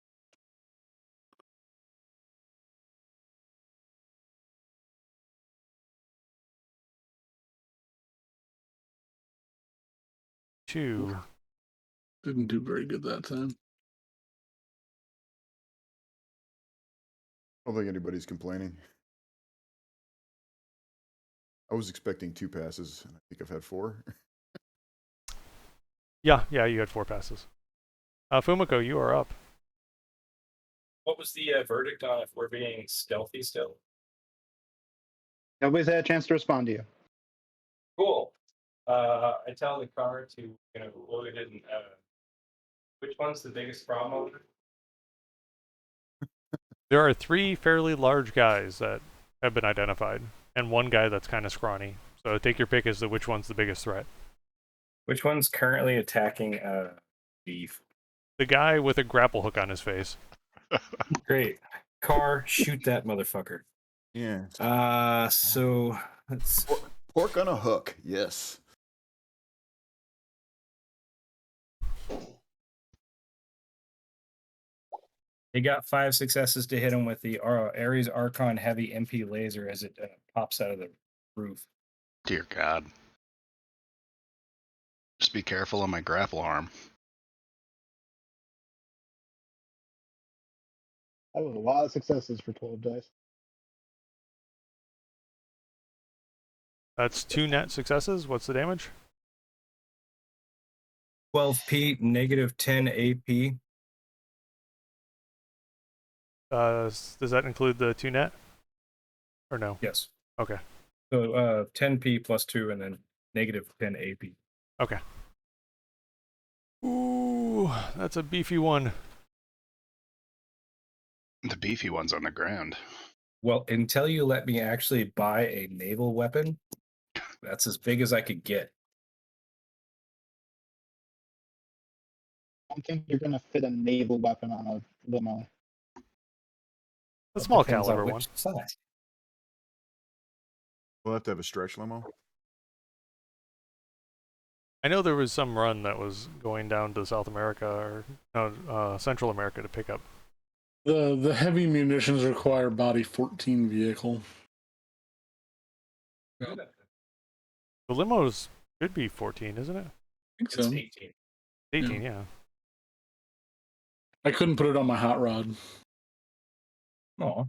Two. Didn't do very good that time. I don't think anybody's complaining. I was expecting 2 passes, and I think I've had 4. Yeah, you had 4 passes. Fumiko, you are up. What was the verdict on if we're being stealthy still? Nobody's had a chance to respond to you. Cool. I tell the car to go ahead and which one's the biggest problem? There are 3 fairly large guys that have been identified, and 1 guy that's kind of scrawny. So take your pick as to which one's the biggest threat. Which one's currently attacking Beef? The guy with a grapple hook on his face. Great. Car, shoot that motherfucker. Yeah. So let's Pork on a hook, yes. They got 5 successes to hit him with the Ares Archon Heavy MP laser as it pops out of the roof. Dear God. Just be careful on my grapple arm. That was a lot of successes for 12 dice. That's 2 net successes. What's the damage? 12p, negative 10 AP. Does that include the 2 net? Or no? Yes. Okay. So 10p plus 2 and then negative 10 AP. Okay. Ooh, that's a beefy one. The beefy one's on the ground. Well, until you let me actually buy a naval weapon, that's as big as I could get. I don't think you're going to fit a naval weapon on a limo. A small Depends on caliber which one. size. We'll have to have a stretch limo. I know there was some run that was going down to South America or no, Central America to pick up. The heavy munitions require body 14 vehicle. The limos should be 14, isn't it? I think It's so. 18. 18, yeah. I couldn't put it on my hot rod. Oh,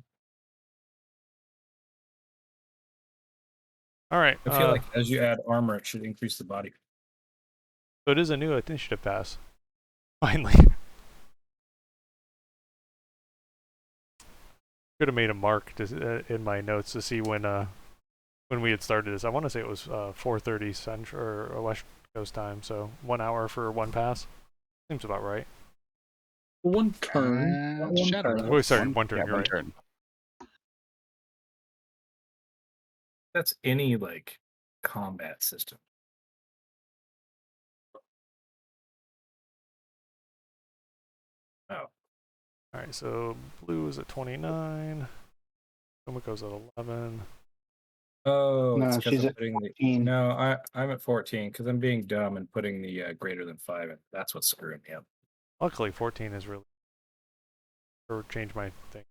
All right. I feel like as you add armor, it should increase the body. So it is a new initiative pass. Finally. Could have made a mark in my notes to see when we had started this. I want to say it was 4:30 Central or West Coast time, so 1 hour for one pass. Seems about right. One turn. Not one Shadowrun. Oh, sorry, one turn. Yeah, You're one right. turn. That's any like combat system. Oh. All right, so blue is at 29. Kumiko's at 11. Oh, No, it's because she's I'm at putting the 14. no. I'm at 14 because I'm being dumb and putting the greater than 5 in. That's what's screwing me up. Luckily, 14 is really. Or change my thing.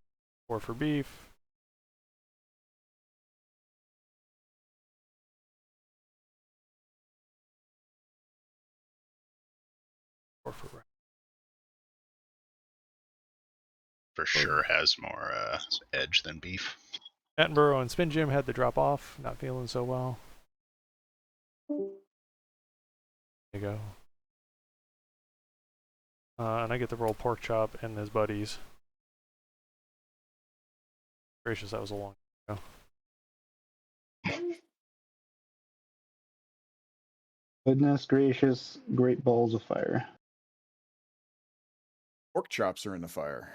4 for beef. For sure has more edge than beef. Attenborough and Spin Jim had the drop off. Not feeling so well. There you go. And I get to roll Pork Chop and his buddies. Gracious, that was a long time ago. Goodness gracious, great balls of fire. Pork chops are in the fire.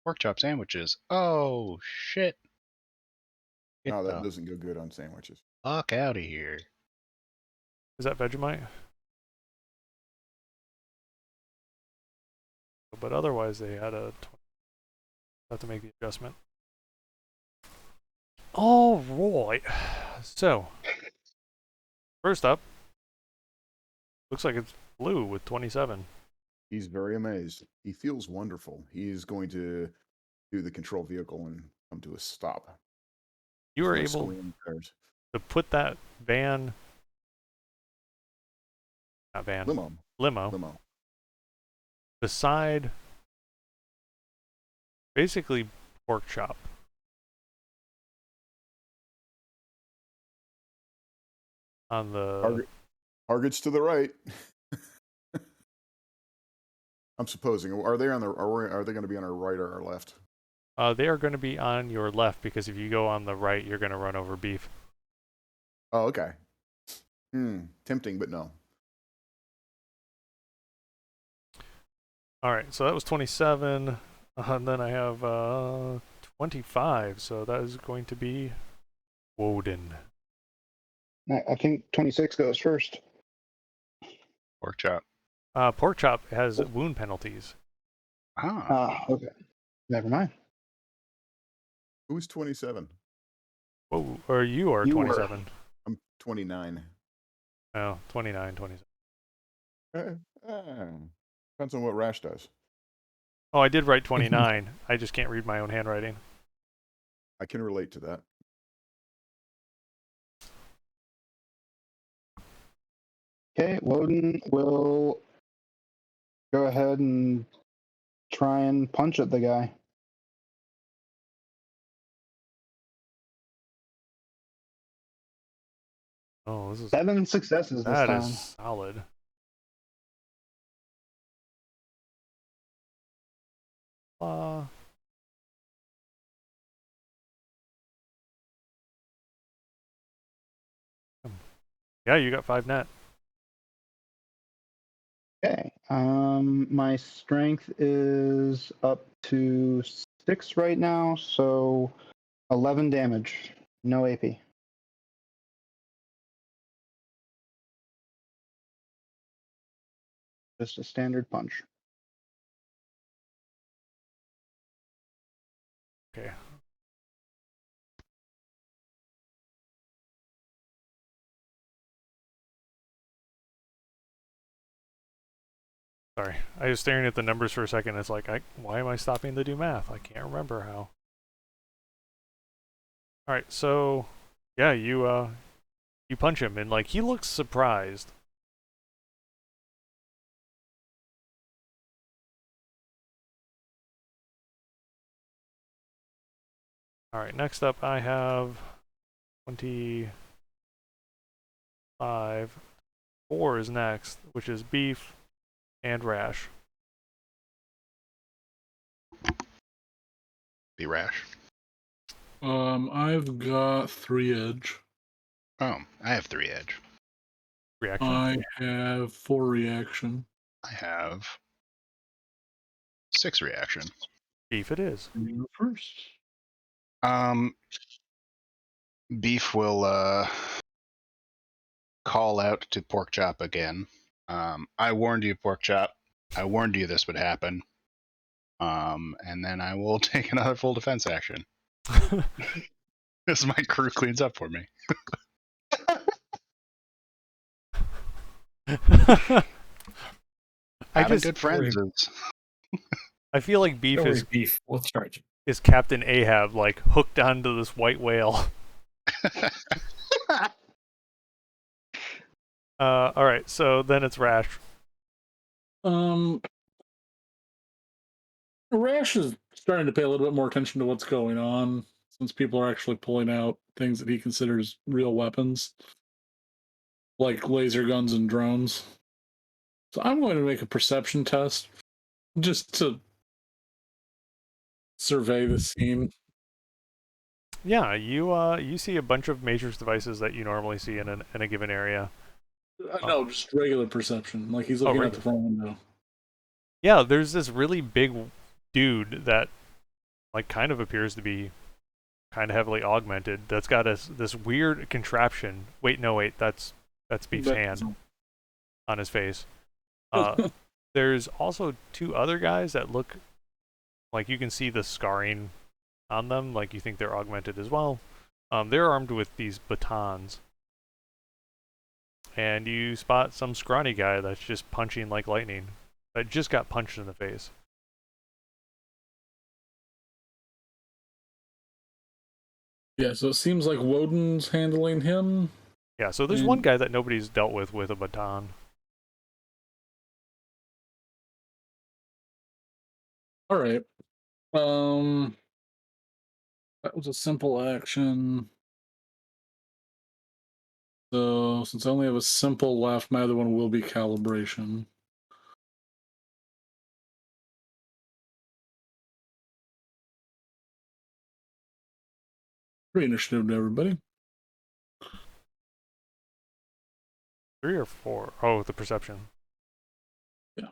Pork chop sandwiches. Oh, shit. Get No, that the doesn't go good on sandwiches. fuck out of here. Is that Vegemite? But otherwise, they had a. Have to make the adjustment. All right. So, first up, looks like it's blue with 27. He's very amazed. He feels wonderful. He's going to do the control vehicle and come to a stop. You were He's able squealing tires. to put that van, not van, limo, beside basically Pork Chop. On the targets to the right. I'm supposing. Are they on the? Are they going to be on our right or our left? They are going to be on your left because if you go on the right, you're going to run over beef. Oh, okay. Tempting, but no. All right, so that was 27, and then I have 25. So that is going to be Woden. I think 26 goes first. Pork chop. Pork Chop has wound penalties. Okay. Never mind. Who's 27? Whoa, or you are 27. I'm 29. Oh, 29, 27. Depends on what Rash does. Oh, I did write 29. I just can't read my own handwriting. I can relate to that. Okay, Woden will go ahead and try and punch at the guy. Oh, this is 7 successes this that time. is solid. Yeah, you got 5 net. Okay. My strength is up to 6 right now, so 11 damage. No AP. Just a standard punch. Okay. Sorry, I was staring at the numbers for a second. It's like, why am I stopping to do math? I can't remember how. All right, so yeah, you punch him, and like he looks surprised. All right, next up I have 25. 4 is next, which is Beef and Rash. Be Rash. I've got 3 edge. Oh, I have 3 edge. Reaction? I have 4 reaction. I have 6 reaction. Beef it is. You first. Beef will call out to Pork Chop again. I warned you, Pork Chop. I warned you this would happen. And then I will take another full defense action. As my crew cleans up for me. Having good friends is... I feel like Beef is Beef. We'll charge him. Is Captain Ahab like hooked onto this white whale? All right, so then it's Rash. Rash is starting to pay a little bit more attention to what's going on since people are actually pulling out things that he considers real weapons, like laser guns and drones. So I'm going to make a perception test just to survey the scene. Yeah, you see a bunch of matrix devices that you normally see in a given area. No, just regular perception. Like he's looking out the front window. Yeah, there's this really big dude that like kind of appears to be kind of heavily augmented. That's got this weird contraption. Wait, that's Beef's hand on his face. There's also 2 other guys that look like you can see the scarring on them, like you think they're augmented as well. They're armed with these batons. And you spot some scrawny guy that's just punching like lightning. That just got punched in the face. Yeah, so it seems like Woden's handling him. Yeah, so there's one guy that nobody's dealt with a baton. All right. That was a simple action. So since I only have a simple left, my other one will be calibration. Free initiative to everybody. 3 or 4? Oh, the perception. Yeah.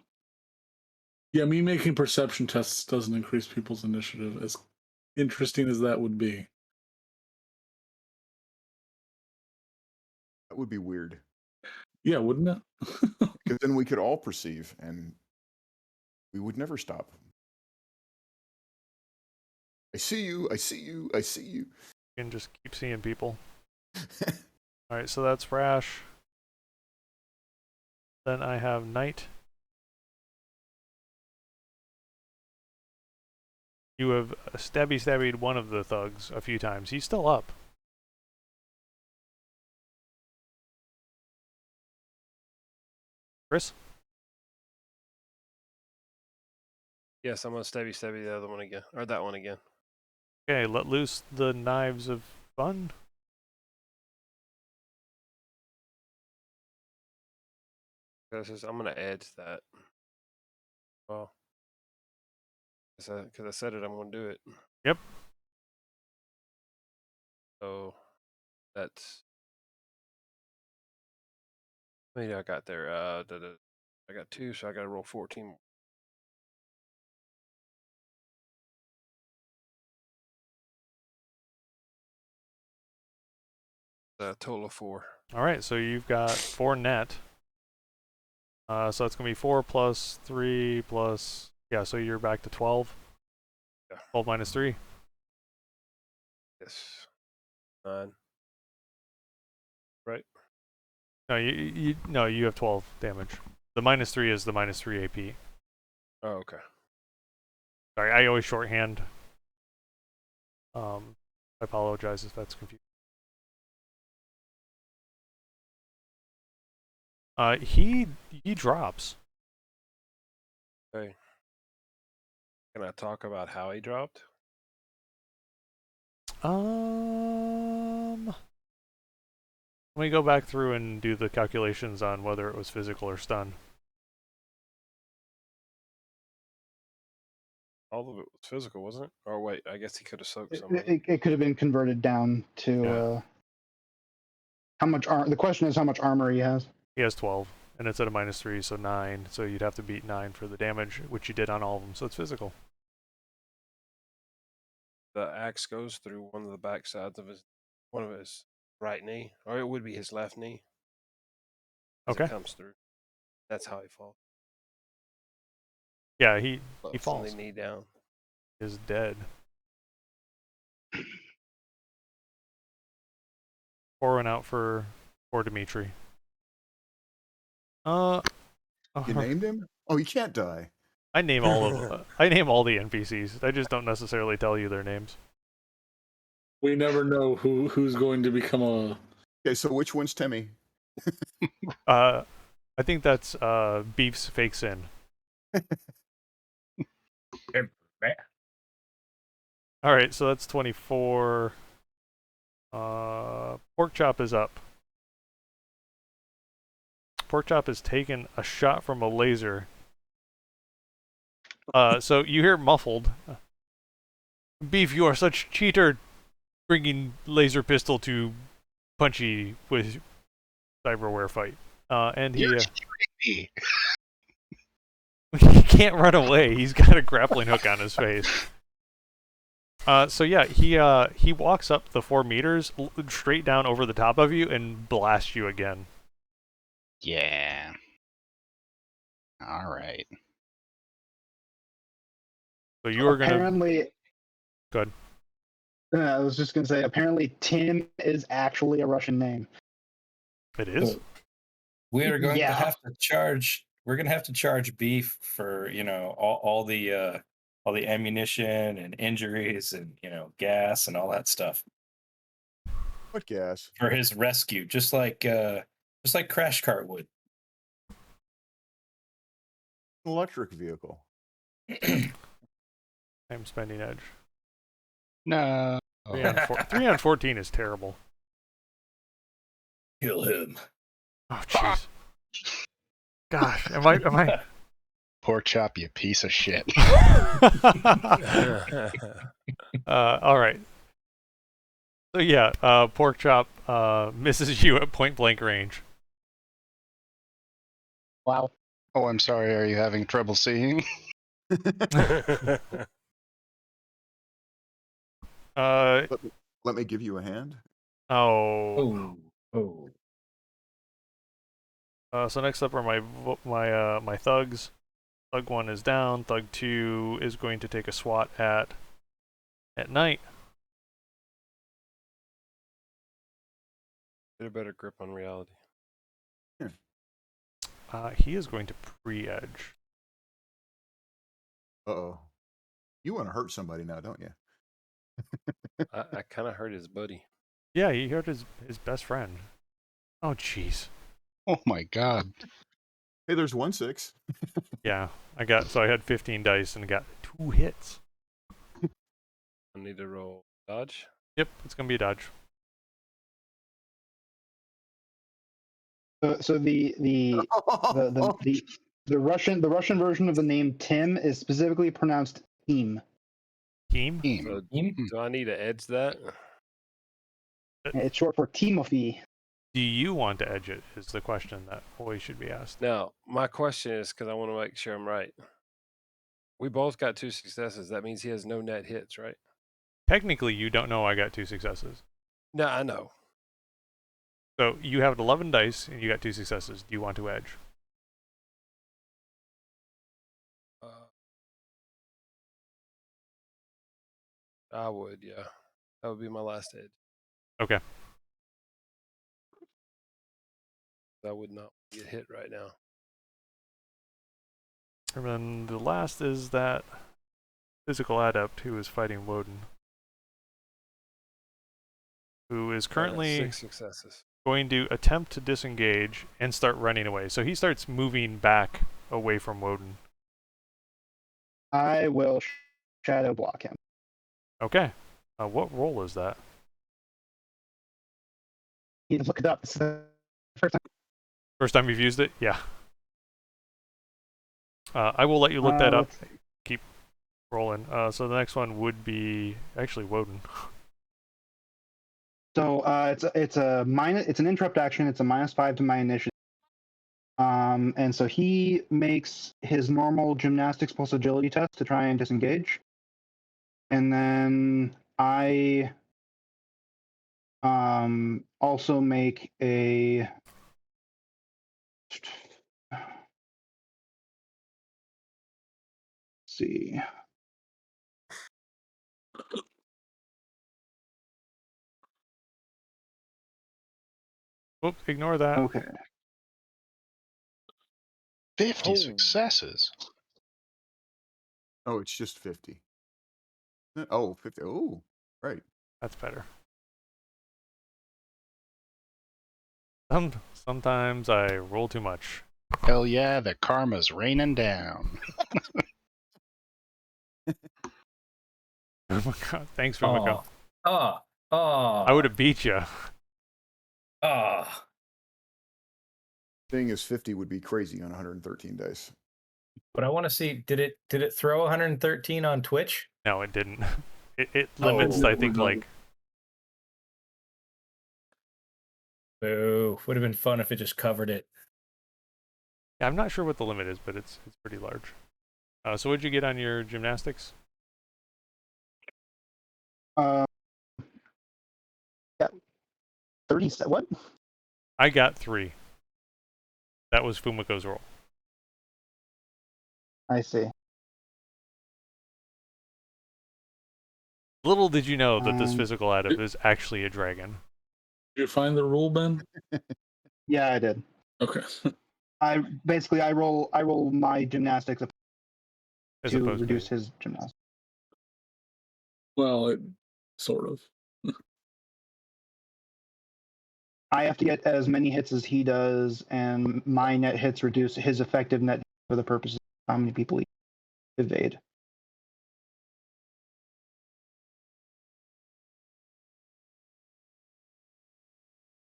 Yeah, me making perception tests doesn't increase people's initiative, as interesting as that would be. That would be weird. Yeah, wouldn't it? Because then we could all perceive and we would never stop. I see you, I see you, I see you. You can just keep seeing people. Alright, so that's Rash. Then I have Knight. You have stabbied one of the thugs a few times. He's still up. Chris? Yes, I'm gonna stabby the other one again, or that one again. Okay, let loose the knives of fun. I'm gonna add to that. Well, Because I said it, I'm going to do it. Yep. So that's. How many I got there? I got 2, so I got to roll 14. A total of 4. All right, so you've got 4 net. So it's going to be 4 plus 3 plus... Yeah, so you're back to 12. Yeah. 12 minus 3. Yes. 9. Right? No, you have 12 damage. The minus 3 is the minus 3 AP. Oh, okay. Sorry, I always shorthand. I apologize if that's confusing. He drops. Okay. Can I talk about how he dropped? Let me go back through and do the calculations on whether it was physical or stun. All of it was physical, wasn't it? Or wait, I guess he could have soaked some of it. It could have been converted down to how much armor. The question is how much armor he has. He has 12, and it's at a minus 3, so 9. So you'd have to beat 9 for the damage, which you did on all of them. So it's physical. The axe goes through one of the back sides of one of his right knee, or it would be his left knee. Okay. It comes through. That's how he falls. Yeah, he From falls. the knee down. Is dead. Pouring out for Dimitri. You named him? Oh, he can't die. I name all of them. I name all the NPCs. I just don't necessarily tell you their names. We never know who's going to become a. Okay, so which one's Timmy? I think that's Beef's fake sin. All right, so that's 24. Pork Chop is up. Pork Chop has taken a shot from a laser. So you hear muffled. Beef, you are such cheater, bringing laser pistol to Punchy with cyberware fight. And he he can't run away. He's got a grappling hook on his face. So yeah, he walks up the 4 meters straight down over the top of you and blasts you again. Yeah. All right. So you are gonna apparently. Good. I was just gonna say, apparently Tim is actually a Russian name. It is. We are going to have to charge. We're going to have to charge Beef for all the ammunition and injuries and gas and all that stuff. What gas? For his rescue, just like Crash Cart would. Electric vehicle. I'm spending edge. No. 3 on 14 is terrible. Kill him. Oh jeez. Gosh, am I? Pork Chop, you piece of shit. All right. So yeah, Pork Chop misses you at point blank range. Wow. Oh, I'm sorry. Are you having trouble seeing? Let me give you a hand. Oh. Oh. So next up are my thugs. Thug 1 is down. Thug 2 is going to take a swat at Night. Get a better grip on reality. He is going to pre-edge. Uh-oh. You want to hurt somebody now, don't you? I kind of hurt his buddy. Yeah, he hurt his best friend. Oh, jeez. Oh my god. Hey, there's 1-6. Yeah, I had 15 dice and got 2 hits. I need to roll dodge. Yep, it's gonna be a dodge. So the Russian version of the name Tim is specifically pronounced Team. Team? So, Team? do I need to edge that? It's short for Timothy. Do you want to edge it? Is the question that always should be asked. Now, my question is because I want to make sure I'm right. We both got 2 successes. That means he has no net hits, right? Technically, you don't know I got 2 successes. No, I know. So you have 11 dice and you got 2 successes. Do you want to edge? I would, yeah. That would be my last edge. Okay. I would not get hit right now. And then the last is that physical adept who is fighting Woden, who is I got currently 6 successes. going to attempt to disengage and start running away. So he starts moving back away from Woden. I will shadow block him. Okay. What role is that? You can look it up. It's the first time. First time you've used it? Yeah. I will let you look that up. Keep rolling. So the next one would be actually Woden. So it's an interrupt action. It's a -5 to my initiative. And so he makes his normal gymnastics plus agility test to try and disengage. And then I also make a see. Whoop, ignore that. Okay. 50 successes. Oh, it's just 50. Oh, 50. Oh, right. That's better. Sometimes I roll too much. Hell yeah, the karma's raining down. Oh my god, thanks, Rumiko. Oh. I would have beat you. Oh. Thing is 50 would be crazy on 113 dice. But I want to see, did it throw 113 on Twitch? No, it didn't. It limits, I think, like... Boo. Would have been fun if it just covered it. Yeah, I'm not sure what the limit is, but it's pretty large. So what'd you get on your gymnastics? Yeah. 30. What? I got 3. That was Fumiko's roll. I see. Little did you know that this physical adept is actually a dragon. Did you find the rule, Ben? Yeah, I did. Okay. I roll my gymnastics As to opposed reduce his gymnastics. Well, sort of. I have to get as many hits as he does, and my net hits reduce his effective net for the purposes of how many people he evade.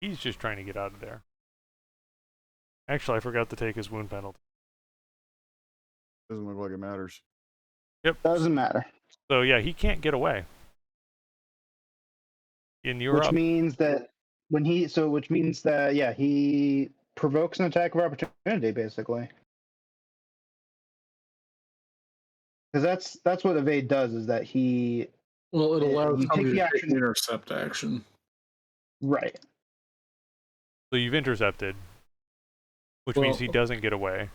He's just trying to get out of there. Actually, I forgot to take his wound penalty. Doesn't look like it matters. Yep. Doesn't matter. So yeah, he can't get away. And you're Which up. means that he provokes an attack of opportunity, basically. Because that's what evade does, is that he. Well, it allows you take somebody the to action. take intercept action. Right. So you've intercepted, which means he doesn't get away.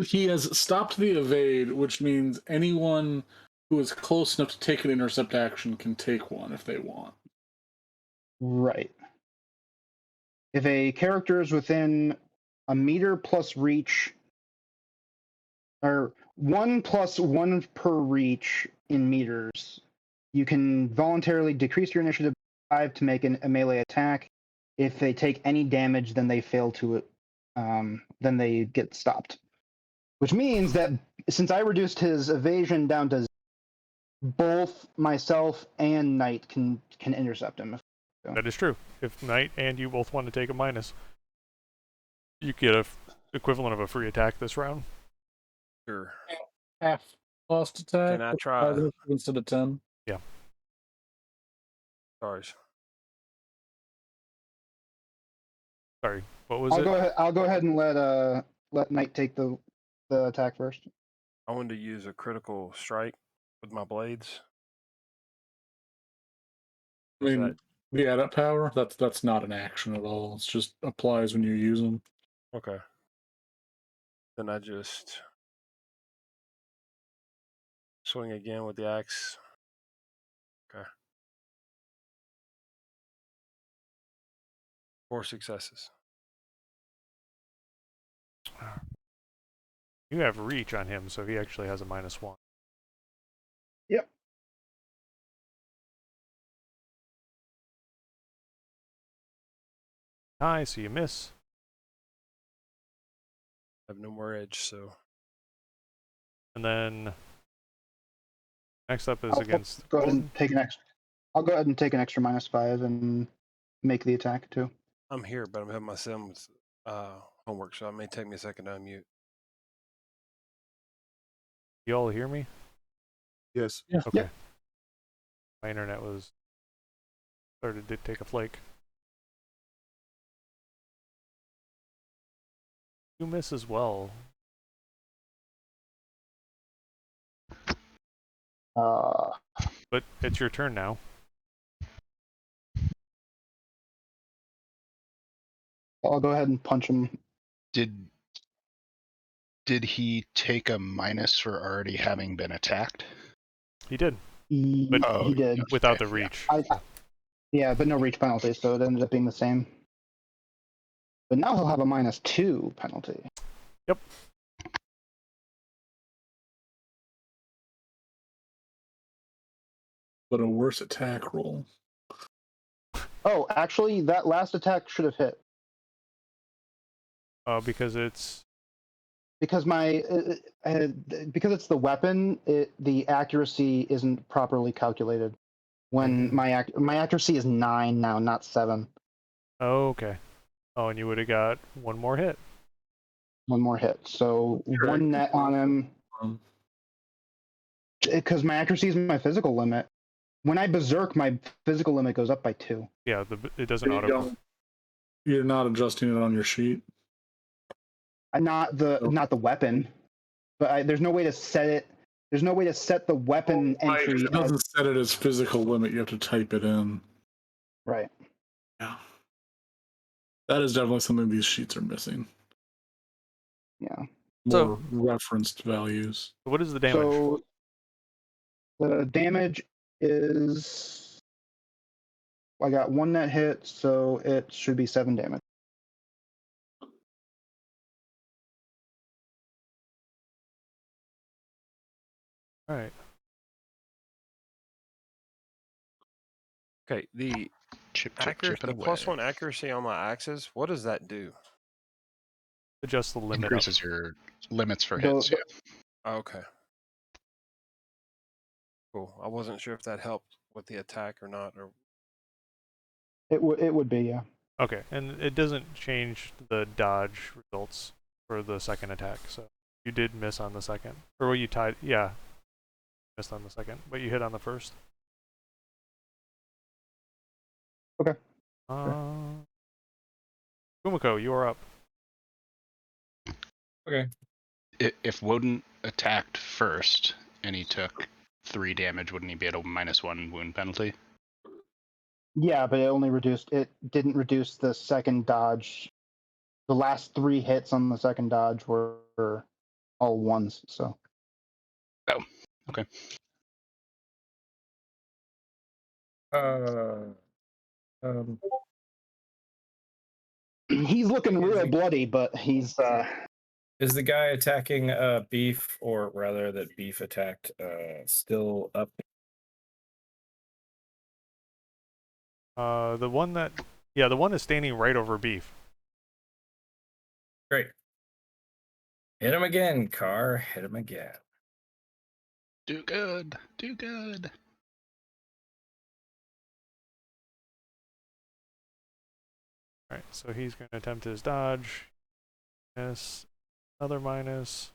He has stopped the evade, which means anyone who is close enough to take an intercept action can take one if they want. Right. If a character is within a meter plus reach, or 1 + 1 per reach in meters, you can voluntarily decrease your initiative by 5 to make a melee attack. If they take any damage, then they fail to it. Then they get stopped. Which means that since I reduced his evasion down to 0, both myself and Knight can intercept him. That is true. If Knight and you both want to take a minus, you get a equivalent of a free attack this round. Sure. Half Lost attack. Can I with try? 5 initiative instead of 10. Yeah. Sorry. Sorry. What was I'll it? go ahead. I'll go ahead and let Knight take the attack first. I wanted to use a critical strike with my blades. I mean, the edit power, that's not an action at all. It's just applies when you use them. Okay. Then I just swing again with the axe. Okay. 4 successes. You have reach on him, so he actually has a -1. Yep. Nice, so you miss. I have no more edge, so. And then next up is I'll against go ahead Woden. and take an extra. I'll go ahead and take an extra -5 and make the attack too. I'm here, but I'm having my Sims homework, so it may take me a second to unmute. You all hear me? Yes. Yeah. Okay. Yep. My internet was started to take a flake. You miss as well. But it's your turn now. I'll go ahead and punch him. Did he take a minus for already having been attacked? He did, He, but Oh, he did. without okay, the reach. Yeah, but no reach penalty, so it ended up being the same. But now he'll have a -2 penalty. Yep. But a worse attack roll. Oh, actually, that last attack should have hit Because it's because because it's the weapon. The accuracy isn't properly calculated. When my accuracy is 9 now, not 7. oh, okay. Oh, and you would have got one more hit. One more hit, so Sure. 1 net on him. Because my accuracy is my physical limit. When I berserk, my physical limit goes up by 2. Yeah, it doesn't auto. You're not adjusting it on your sheet. Not the weapon, but there's no way to set it. There's no way to set the weapon entry. It doesn't set it as physical limit. You have to type it in. Right. Yeah. That is definitely something these sheets are missing. Yeah. More referenced values. What is the damage? So the damage is I got 1 net hit, so it should be 7 damage. All right. Okay, the chip the away. +1 accuracy on my axes, what does that do? Adjust the limit. Increases your limits for hits. Yeah. Okay. Cool. I wasn't sure if that helped with the attack or not. Or It would be, yeah. Okay, and it doesn't change the dodge results for the second attack. So you did miss on the second, or you tied. Yeah, missed on the second, but you hit on the first. Okay. Kumiko, you are up. Okay. If Woden attacked first and he took 3 damage, wouldn't he be at a -1 wound penalty? Yeah, but it didn't reduce the second dodge. The last 3 hits on the second dodge were all 1s, so. Oh, okay. He's looking real bloody, but he's Is the guy attacking Beef, or rather that Beef attacked, still up? The one is standing right over Beef. Great. Hit him again, Car. Hit him again. Do good. Do good. All right, so he's going to attempt his dodge. Miss. Another minus.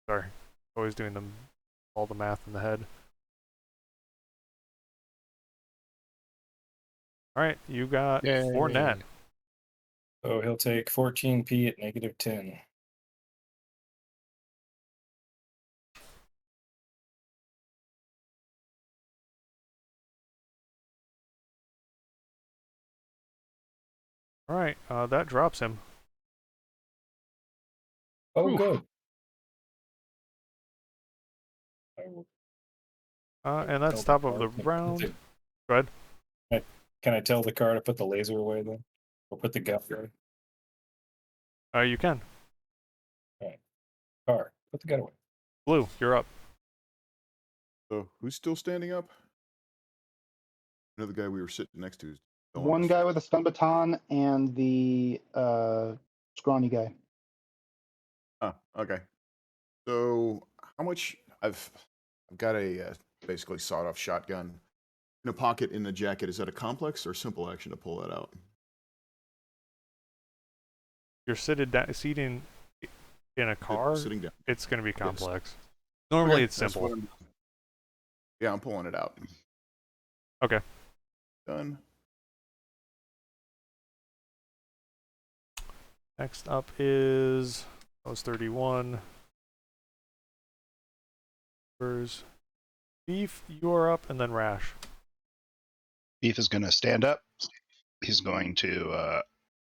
Sorry, always doing all the math in the head. All right, you got 4 net. So he'll take 14p at -10. All right, that drops him. Oh, good. And that's top of the round. Go ahead. Can I tell the car to put the laser away then? Or put the gun away? You can. All right. Car, put the gun away. Blue, you're up. So who's still standing up? Another guy we were sitting next to. One guy with a stun baton and the scrawny guy. Oh, okay. So how much I've got a basically sawed-off shotgun in a pocket in the jacket. Is that a complex or simple action to pull that out? You're seating in a car. Sitting down. It's going to be complex. Yes. Normally, Okay, it's simple. Yeah, I'm pulling it out. Okay. Done. Next up is that was 31. Beef, you are up, and then Rash. Beef is going to stand up. He's going to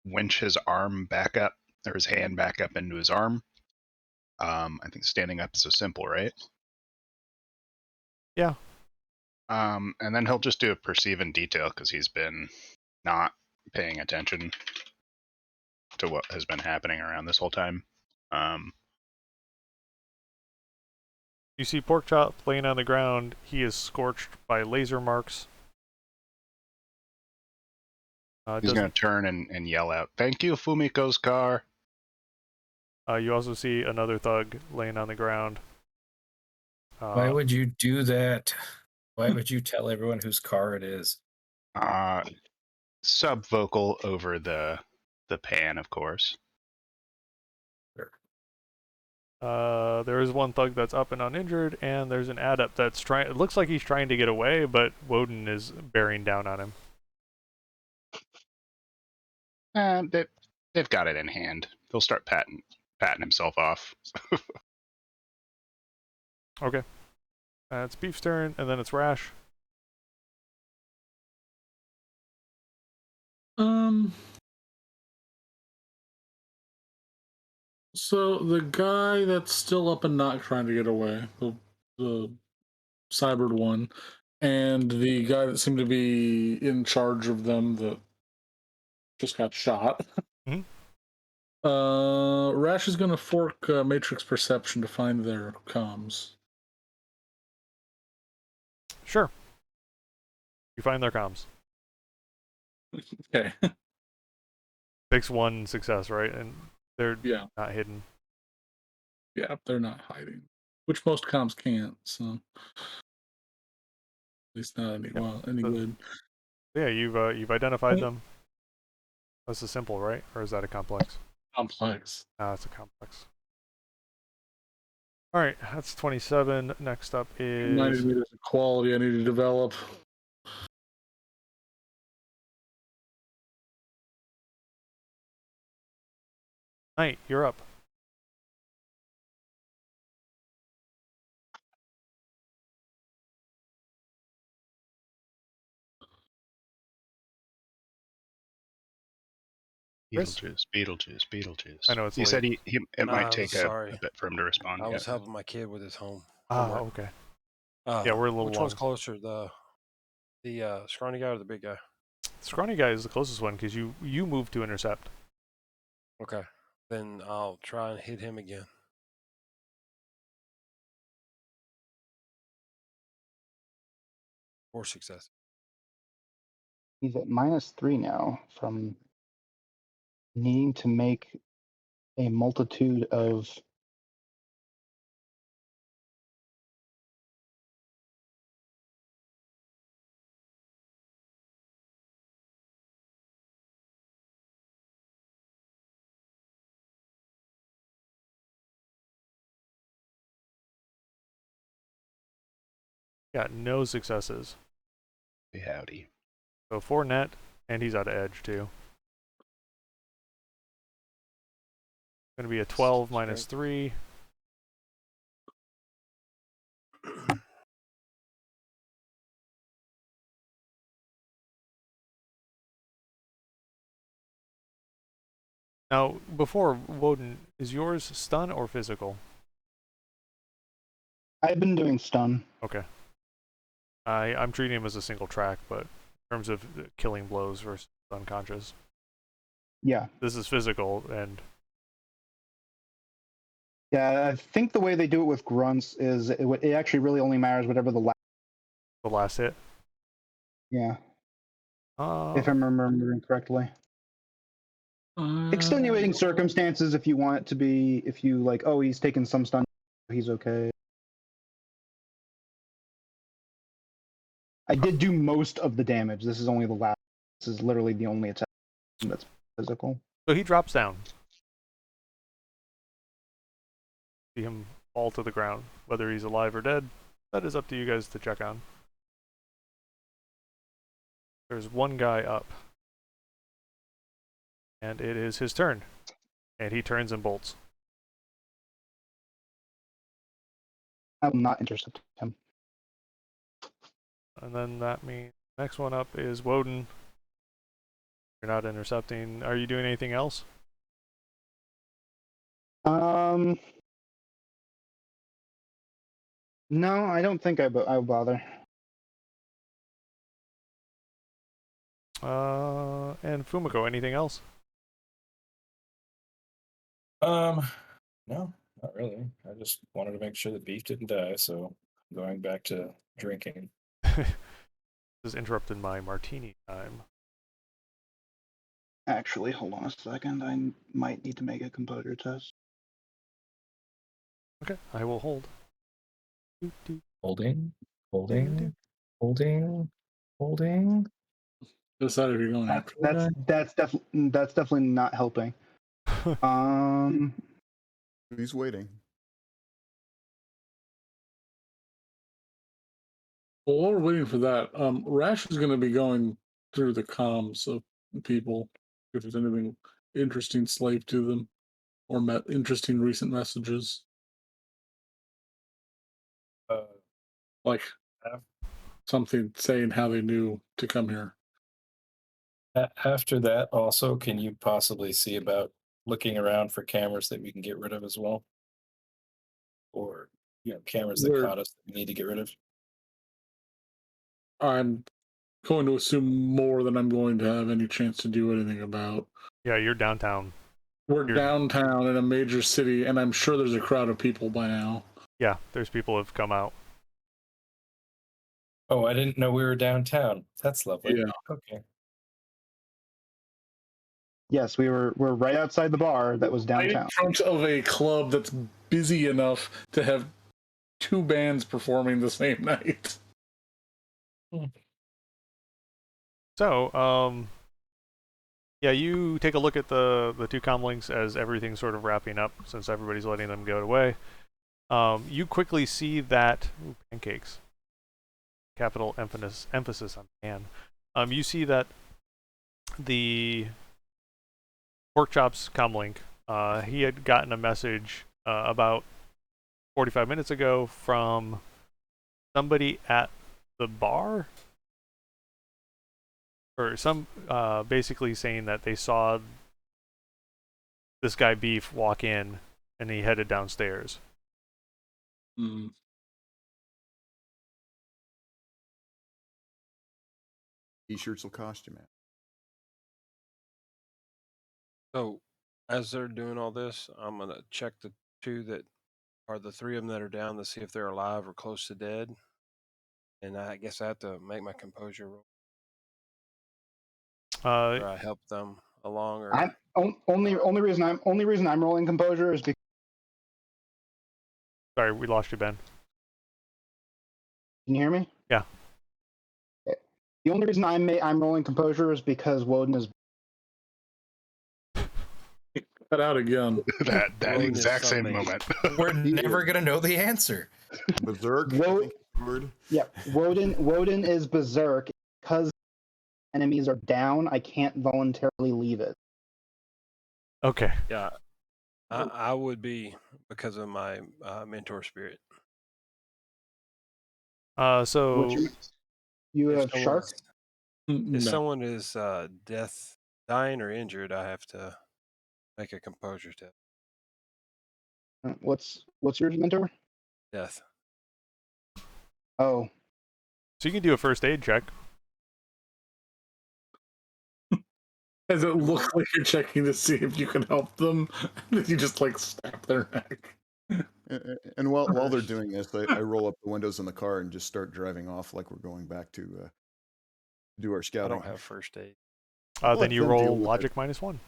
winch his arm back up, or his hand back up into his arm. I think standing up is so simple, right? Yeah. And then he'll just do a perceive in detail because he's been not paying attention to what has been happening around this whole time. You see Pork Chop laying on the ground. He is scorched by laser marks. He's going to turn and yell out, "Thank you, Fumiko's car." You also see another thug laying on the ground. Why would you do that? Why would you tell everyone whose car it is? Sub-vocal over the pan, of course. There is one thug that's up and uninjured, and there's an adept that's trying. It looks like he's trying to get away, but Woden is bearing down on him. They've got it in hand. They'll start patting himself off. Okay. It's Beef's turn, and then it's Rash. So the guy that's still up and not trying to get away, the cybered one, and the guy that seemed to be in charge of them that just got shot. Mm-hmm. Rash is going to fork Matrix Perception to find their comms. Sure. You find their comms. Okay. Takes one success, right? And they're not hidden. Yeah, they're not hiding, which most comms can't. So at least not any good. Yeah, you've identified them. That's a simple, right? Or is that a complex? Complex. It's a complex. All right, that's 27. Next up is 90 meters of quality I need to develop. Knight, you're up. Beetlejuice. I know it's He late. said it might take sorry. a bit for him to respond. I was helping my kid with his home. Okay. Yeah, we're a little Which long. one's closer, the scrawny guy or the big guy? Scrawny guy is the closest one because you moved to intercept. Okay, then I'll try and hit him again. For success. He's at -3 now from needing to make a multitude of Got no successes. Howdy. So 4 net, and he's out of edge too. Going to be a 12 minus 3. Now, before Woden, is yours stun or physical? I've been doing stun. Okay. I'm treating him as a single track, but in terms of killing blows versus unconscious. Yeah. This is physical, and Yeah, I think the way they do it with grunts is it actually really only matters whatever the last hit. Yeah. If I'm remembering correctly. Extenuating circumstances if you want it to be, if you like, oh, he's taking some stun, he's okay. I did do most of the damage. This is only the last. This is literally the only attack that's physical. So he drops down. See him fall to the ground. Whether he's alive or dead, that is up to you guys to check on. There's one guy up. And it is his turn. And he turns and bolts. I will not intercept him. And then that means next one up is Woden. You're not intercepting. Are you doing anything else? No, I don't think I'll bother. And Fumiko, anything else? No, not really. I just wanted to make sure the beef didn't die, so I'm going back to drinking. This has interrupted my martini time. Actually, hold on a second. I might need to make a composure test. Okay, I will hold. Holding, holding, holding. Decide if you're going after. That's definitely not helping. He's waiting. Well, while we're waiting for that, Rash is going to be going through the comms of people if there's anything interesting slaved to them or interesting recent messages. Like something saying how they knew to come here. After that, also, can you possibly see about looking around for cameras that we can get rid of as well? Or, cameras that caught us that we need to get rid of? I'm going to assume more than I'm going to have any chance to do anything about. Yeah, you're downtown. We're downtown in a major city, and I'm sure there's a crowd of people by now. Yeah, there's people who have come out. Oh, I didn't know we were downtown. That's lovely. Yeah. Okay. Yes, we're right outside the bar that was downtown. Right in front of a club that's busy enough to have 2 bands performing the same night. So, yeah, you take a look at the 2 comlinks as everything's sort of wrapping up since everybody's letting them go away. You quickly see that pancakes. Capital emphasis on pan. You see that the Pork Chops comlink, he had gotten a message about 45 minutes ago from somebody at the bar, or some basically saying that they saw this guy Beef walk in and he headed downstairs. T-shirts will cost you, man. So, as they're doing all this, I'm gonna check the 2 that are the 3 of them that are down to see if they're alive or close to dead. And I guess I have to make my composure roll. Or I help them along, or only reason I'm rolling composure is because. Sorry, we lost you, Ben. Can you hear me? Yeah. The only reason I'm rolling composure is because Woden is. Cut out again. that exact same moment. We're never gonna know the answer. Berserk. Word. Yep. Woden is berserk. Because enemies are down, I can't voluntarily leave it. Okay. Yeah, I would be because of my mentor spirit. So You If have shark? If No. someone is dying or injured, I have to make a composure test. What's your mentor? Death. Oh, so you can do a first aid check. As it looks like you're checking to see if you can help them, and then you just like snap their neck. And while they're doing this, I roll up the windows in the car and just start driving off like we're going back to do our I scouting. don't have first aid. I'll Then let you them deal roll with logic it. -1.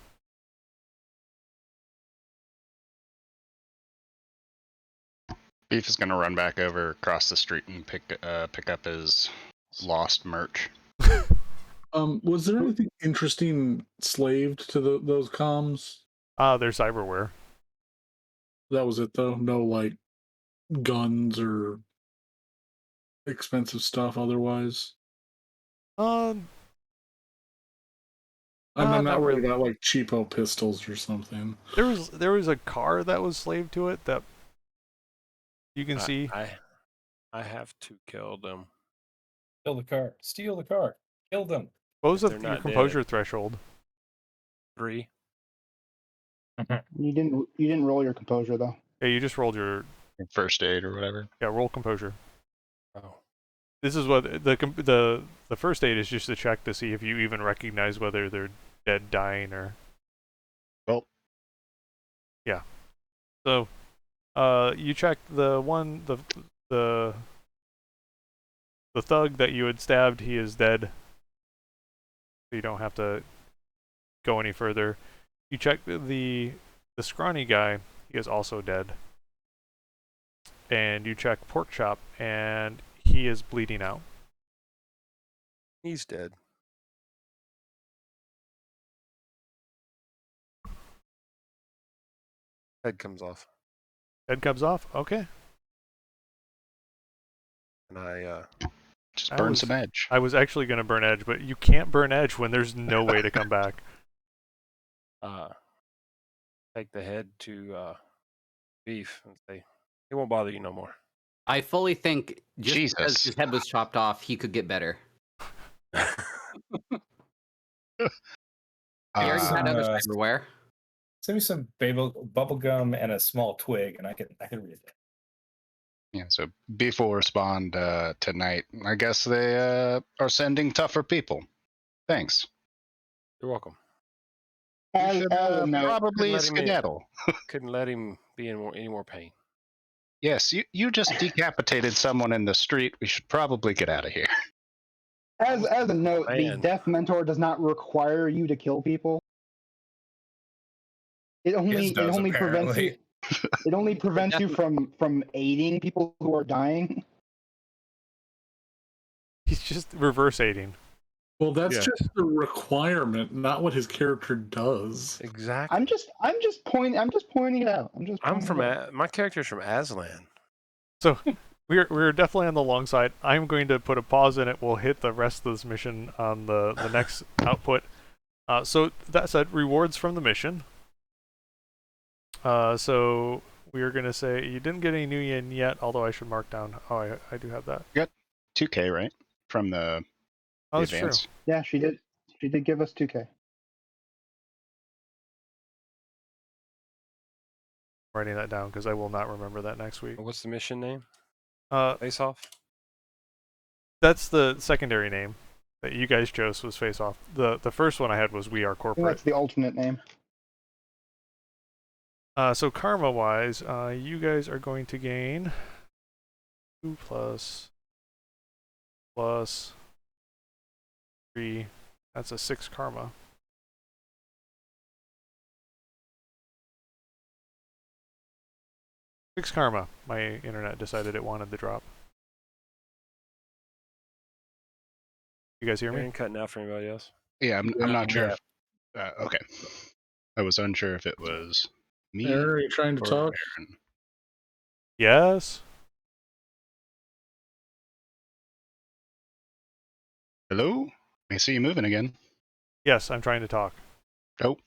Beef is gonna run back over across the street and pick up his lost merch. Was there anything interesting slaved to those comms? They're cyberware. That was it though. No like guns or expensive stuff otherwise. I'm not not worried really. about like cheapo pistols or something. There was a car that was slaved to it that you can see. I have to kill them. Kill the car. Steal the car. Kill them. What was If your they're not composure dead. threshold? 3. you didn't roll your composure though. Yeah, you just rolled your First aid or whatever. yeah roll composure. Oh. This is what the first aid is, just to check to see if you even recognize whether they're dead, dying, or. Well. Yeah. So, you check the thug that you had stabbed. He is dead. So you don't have to go any further. You check the scrawny guy. He is also dead. And you check pork chop, and he is bleeding out. He's dead. Head comes off. Head comes off. Okay. And I just burn some edge. I was actually going to burn edge, but you can't burn edge when there's no way to come back. Take the head to Beef and say, "He won't bother you no more." I fully think just because Jesus. his head was chopped off, he could get better. He already had other cyberware. Send me some bubble gum and a small twig, and I can read it. Yeah, so Beef will respond tonight. I guess they are sending tougher people. Thanks. You're welcome. You should probably skedaddle. Couldn't let him be in any more pain. Yes, you just decapitated someone in the street. We should probably get out of here. As a note, the Man. death mentor does not require you to kill people. It only prevents you. It only prevents you from aiding people who are dying. He's just reverse aiding. Well, that's just a requirement, not what his character does. Exactly. I'm just pointing it out. My character's from Aslan. So we're definitely on the long side. I'm going to put a pause in it. We'll hit the rest of this mission on the next output. So that said, rewards from the mission. So we are going to say you didn't get any new yen yet, although I should mark down. Oh, I do have that. You got 2K, right? From the that's advance. true. Yeah, she did. She did give us 2K. Writing that down because I will not remember that next week. What's the mission name? Face Off? That's the secondary name that you guys chose, was Face Off. The first one I had was We Are I think Corporate. that's the alternate name. So karma-wise, you guys are going to gain 2 plus 3. That's a 6 karma. Six karma. My internet decided it wanted the drop. You guys hear me? Ain't cutting out for anybody else. Yeah, I'm not sure. Okay. I was unsure if it was me. Aaron, are you trying to or talk? Aaron. Yes. Hello? I see you moving again. Yes, I'm trying to talk. Oh,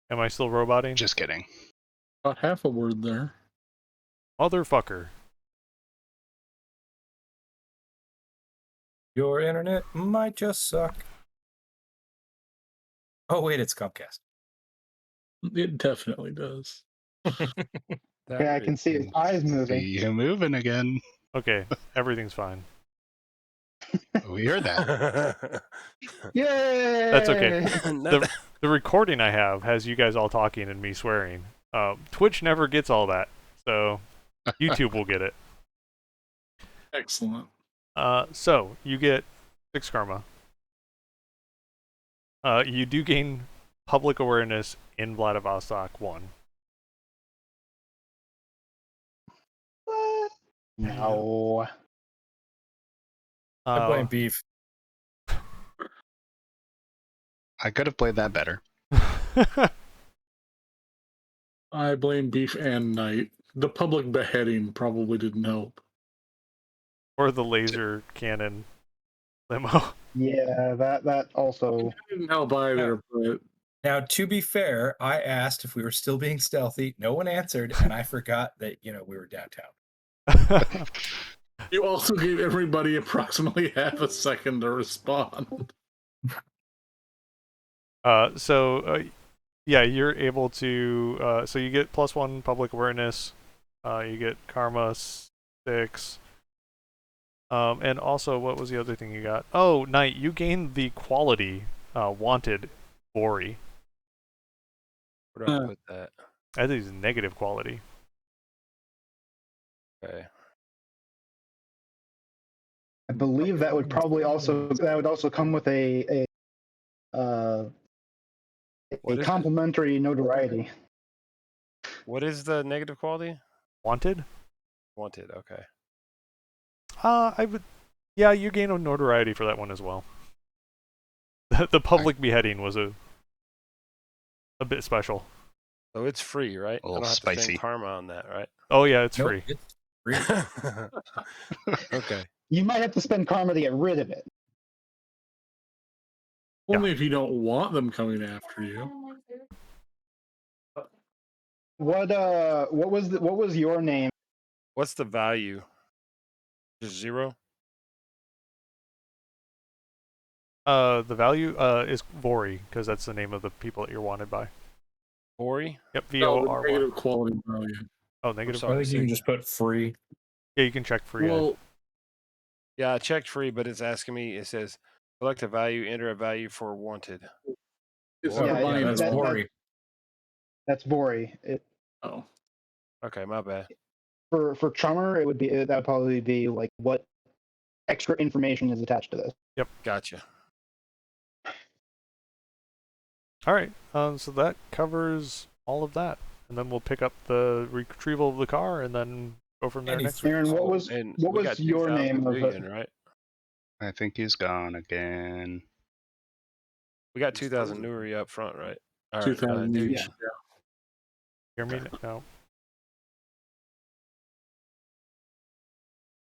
Am I still roboting? just kidding. About half a word there. Motherfucker. Your internet might just suck. Oh wait, it's Comcast. It definitely does. Yeah, I can see his eyes See moving. you moving again. Okay, everything's fine. We heard that. Yay! That's okay. The recording I have has you guys all talking and me swearing. Twitch never gets all that, so YouTube will get it. Excellent. So you get 6 karma. You do gain public awareness in Vladivostok 1. What? No. I blame Beef. I could have played that better. I blame Beef and Knight. The public beheading probably didn't help. Or the laser cannon limo. Yeah, that also It didn't help either, but Now, to be fair, I asked if we were still being stealthy. No one answered, and I forgot that we were downtown. you also gave everybody approximately half a second to respond. Yeah, you're able to. So you get +1 public awareness. You get karma 6. And also, what was the other thing you got? Oh, Knight, you gained the quality wanted Ori. Where do I put that? I think it's negative quality. Okay. I believe that would probably also come with a complimentary notoriety. What is the negative quality? Wanted? Wanted, okay. I would. Yeah, you gain a notoriety for that one as well. The public beheading was a bit special. So it's free, right? A little I don't have to spicy. spend karma on that, right? Oh yeah, it's Nope, free. it's free. Okay. You might have to spend karma to get rid of it. Only if you don't want them coming after you. What was your name? What's the value? Just 0? The value is Vori, because that's the name of the people that you're wanted by. Vori? Yep, No, the VORY. negative quality value. Oh, negative. sorry. I think you can just put free. Yeah, you can check free. Well, Yeah, I checked free, but it's asking me, it says, select a value, enter a value for wanted. it's Yeah, not yeah, buying that's it. Vori. That's Vori. Oh. Okay, my bad. For Chummer, that would probably be like what extra information is attached to this. Yep. Gotcha. All right. So that covers all of that, and then we'll pick up the retrieval of the car, and then go from there. Next week. Aaron, what was And what we was got your 2,000 name of it? million, right? I think he's gone again. We got 2,000 Nuri up front, right? Or, 2,000 dude. each. Hear me? No.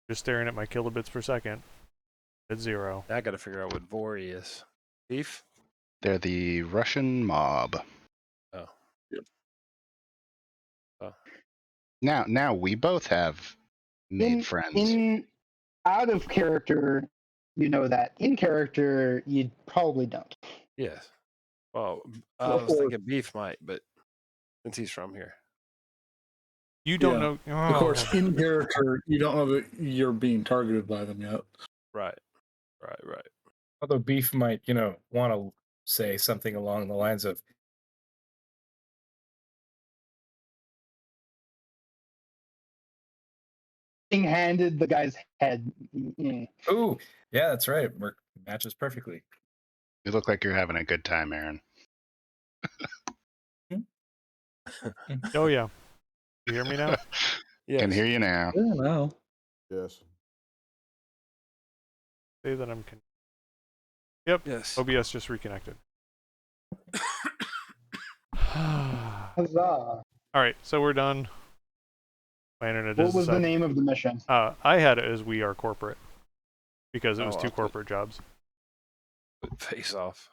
Just staring at my kilobits per second. It's 0. I got to figure out what Vori is. Beef? They're the Russian mob. Oh. Yep. Oh. Now we both have made friends. Out of character, you know that. In character, you probably don't. Yes. Well, I was thinking Beef might, but since he's from here. You don't know. Of course, in character, you don't know that you're being targeted by them yet. Right. Although Beef might, want to say something along the lines of, Handed the guy's head. "Ooh, yeah, that's right. Matches perfectly." You look like you're having a good time, Aaron. Oh yeah. You hear me now? Yes. Can hear you now. Yeah, no. Yes. Say that I'm. Yep. Yes. OBS just reconnected. Huzzah. All right, so we're done. My internet What is was the name of the mission? I had it as We Are Corporate, because it was Oh, two I'll put- corporate jobs. Face Off.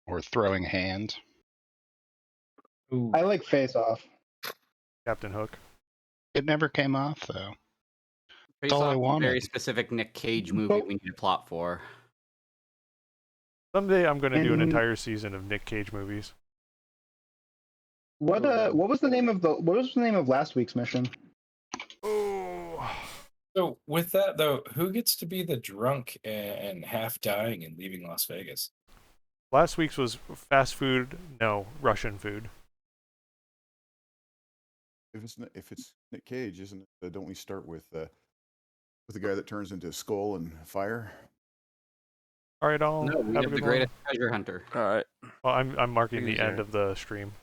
Or Throwing Hand. Ooh. I like Face Off. Captain Hook. It never came off though. Face all I Off is a very wanted. specific Nick Cage movie But- we need a plot for. Someday I'm going to do an And- entire season of Nick Cage movies. What was the name of last week's mission? Oh, So with that though, who gets to be the drunk and half dying and leaving Las Vegas? last week's was fast food. No, Russian food. If it's Nick Cage, isn't it? Don't we start with the guy that turns into a skull and fire? All right, all No, we have a have the good greatest one. treasure hunter. All right. Well, I'm marking Who's the end there? of the stream.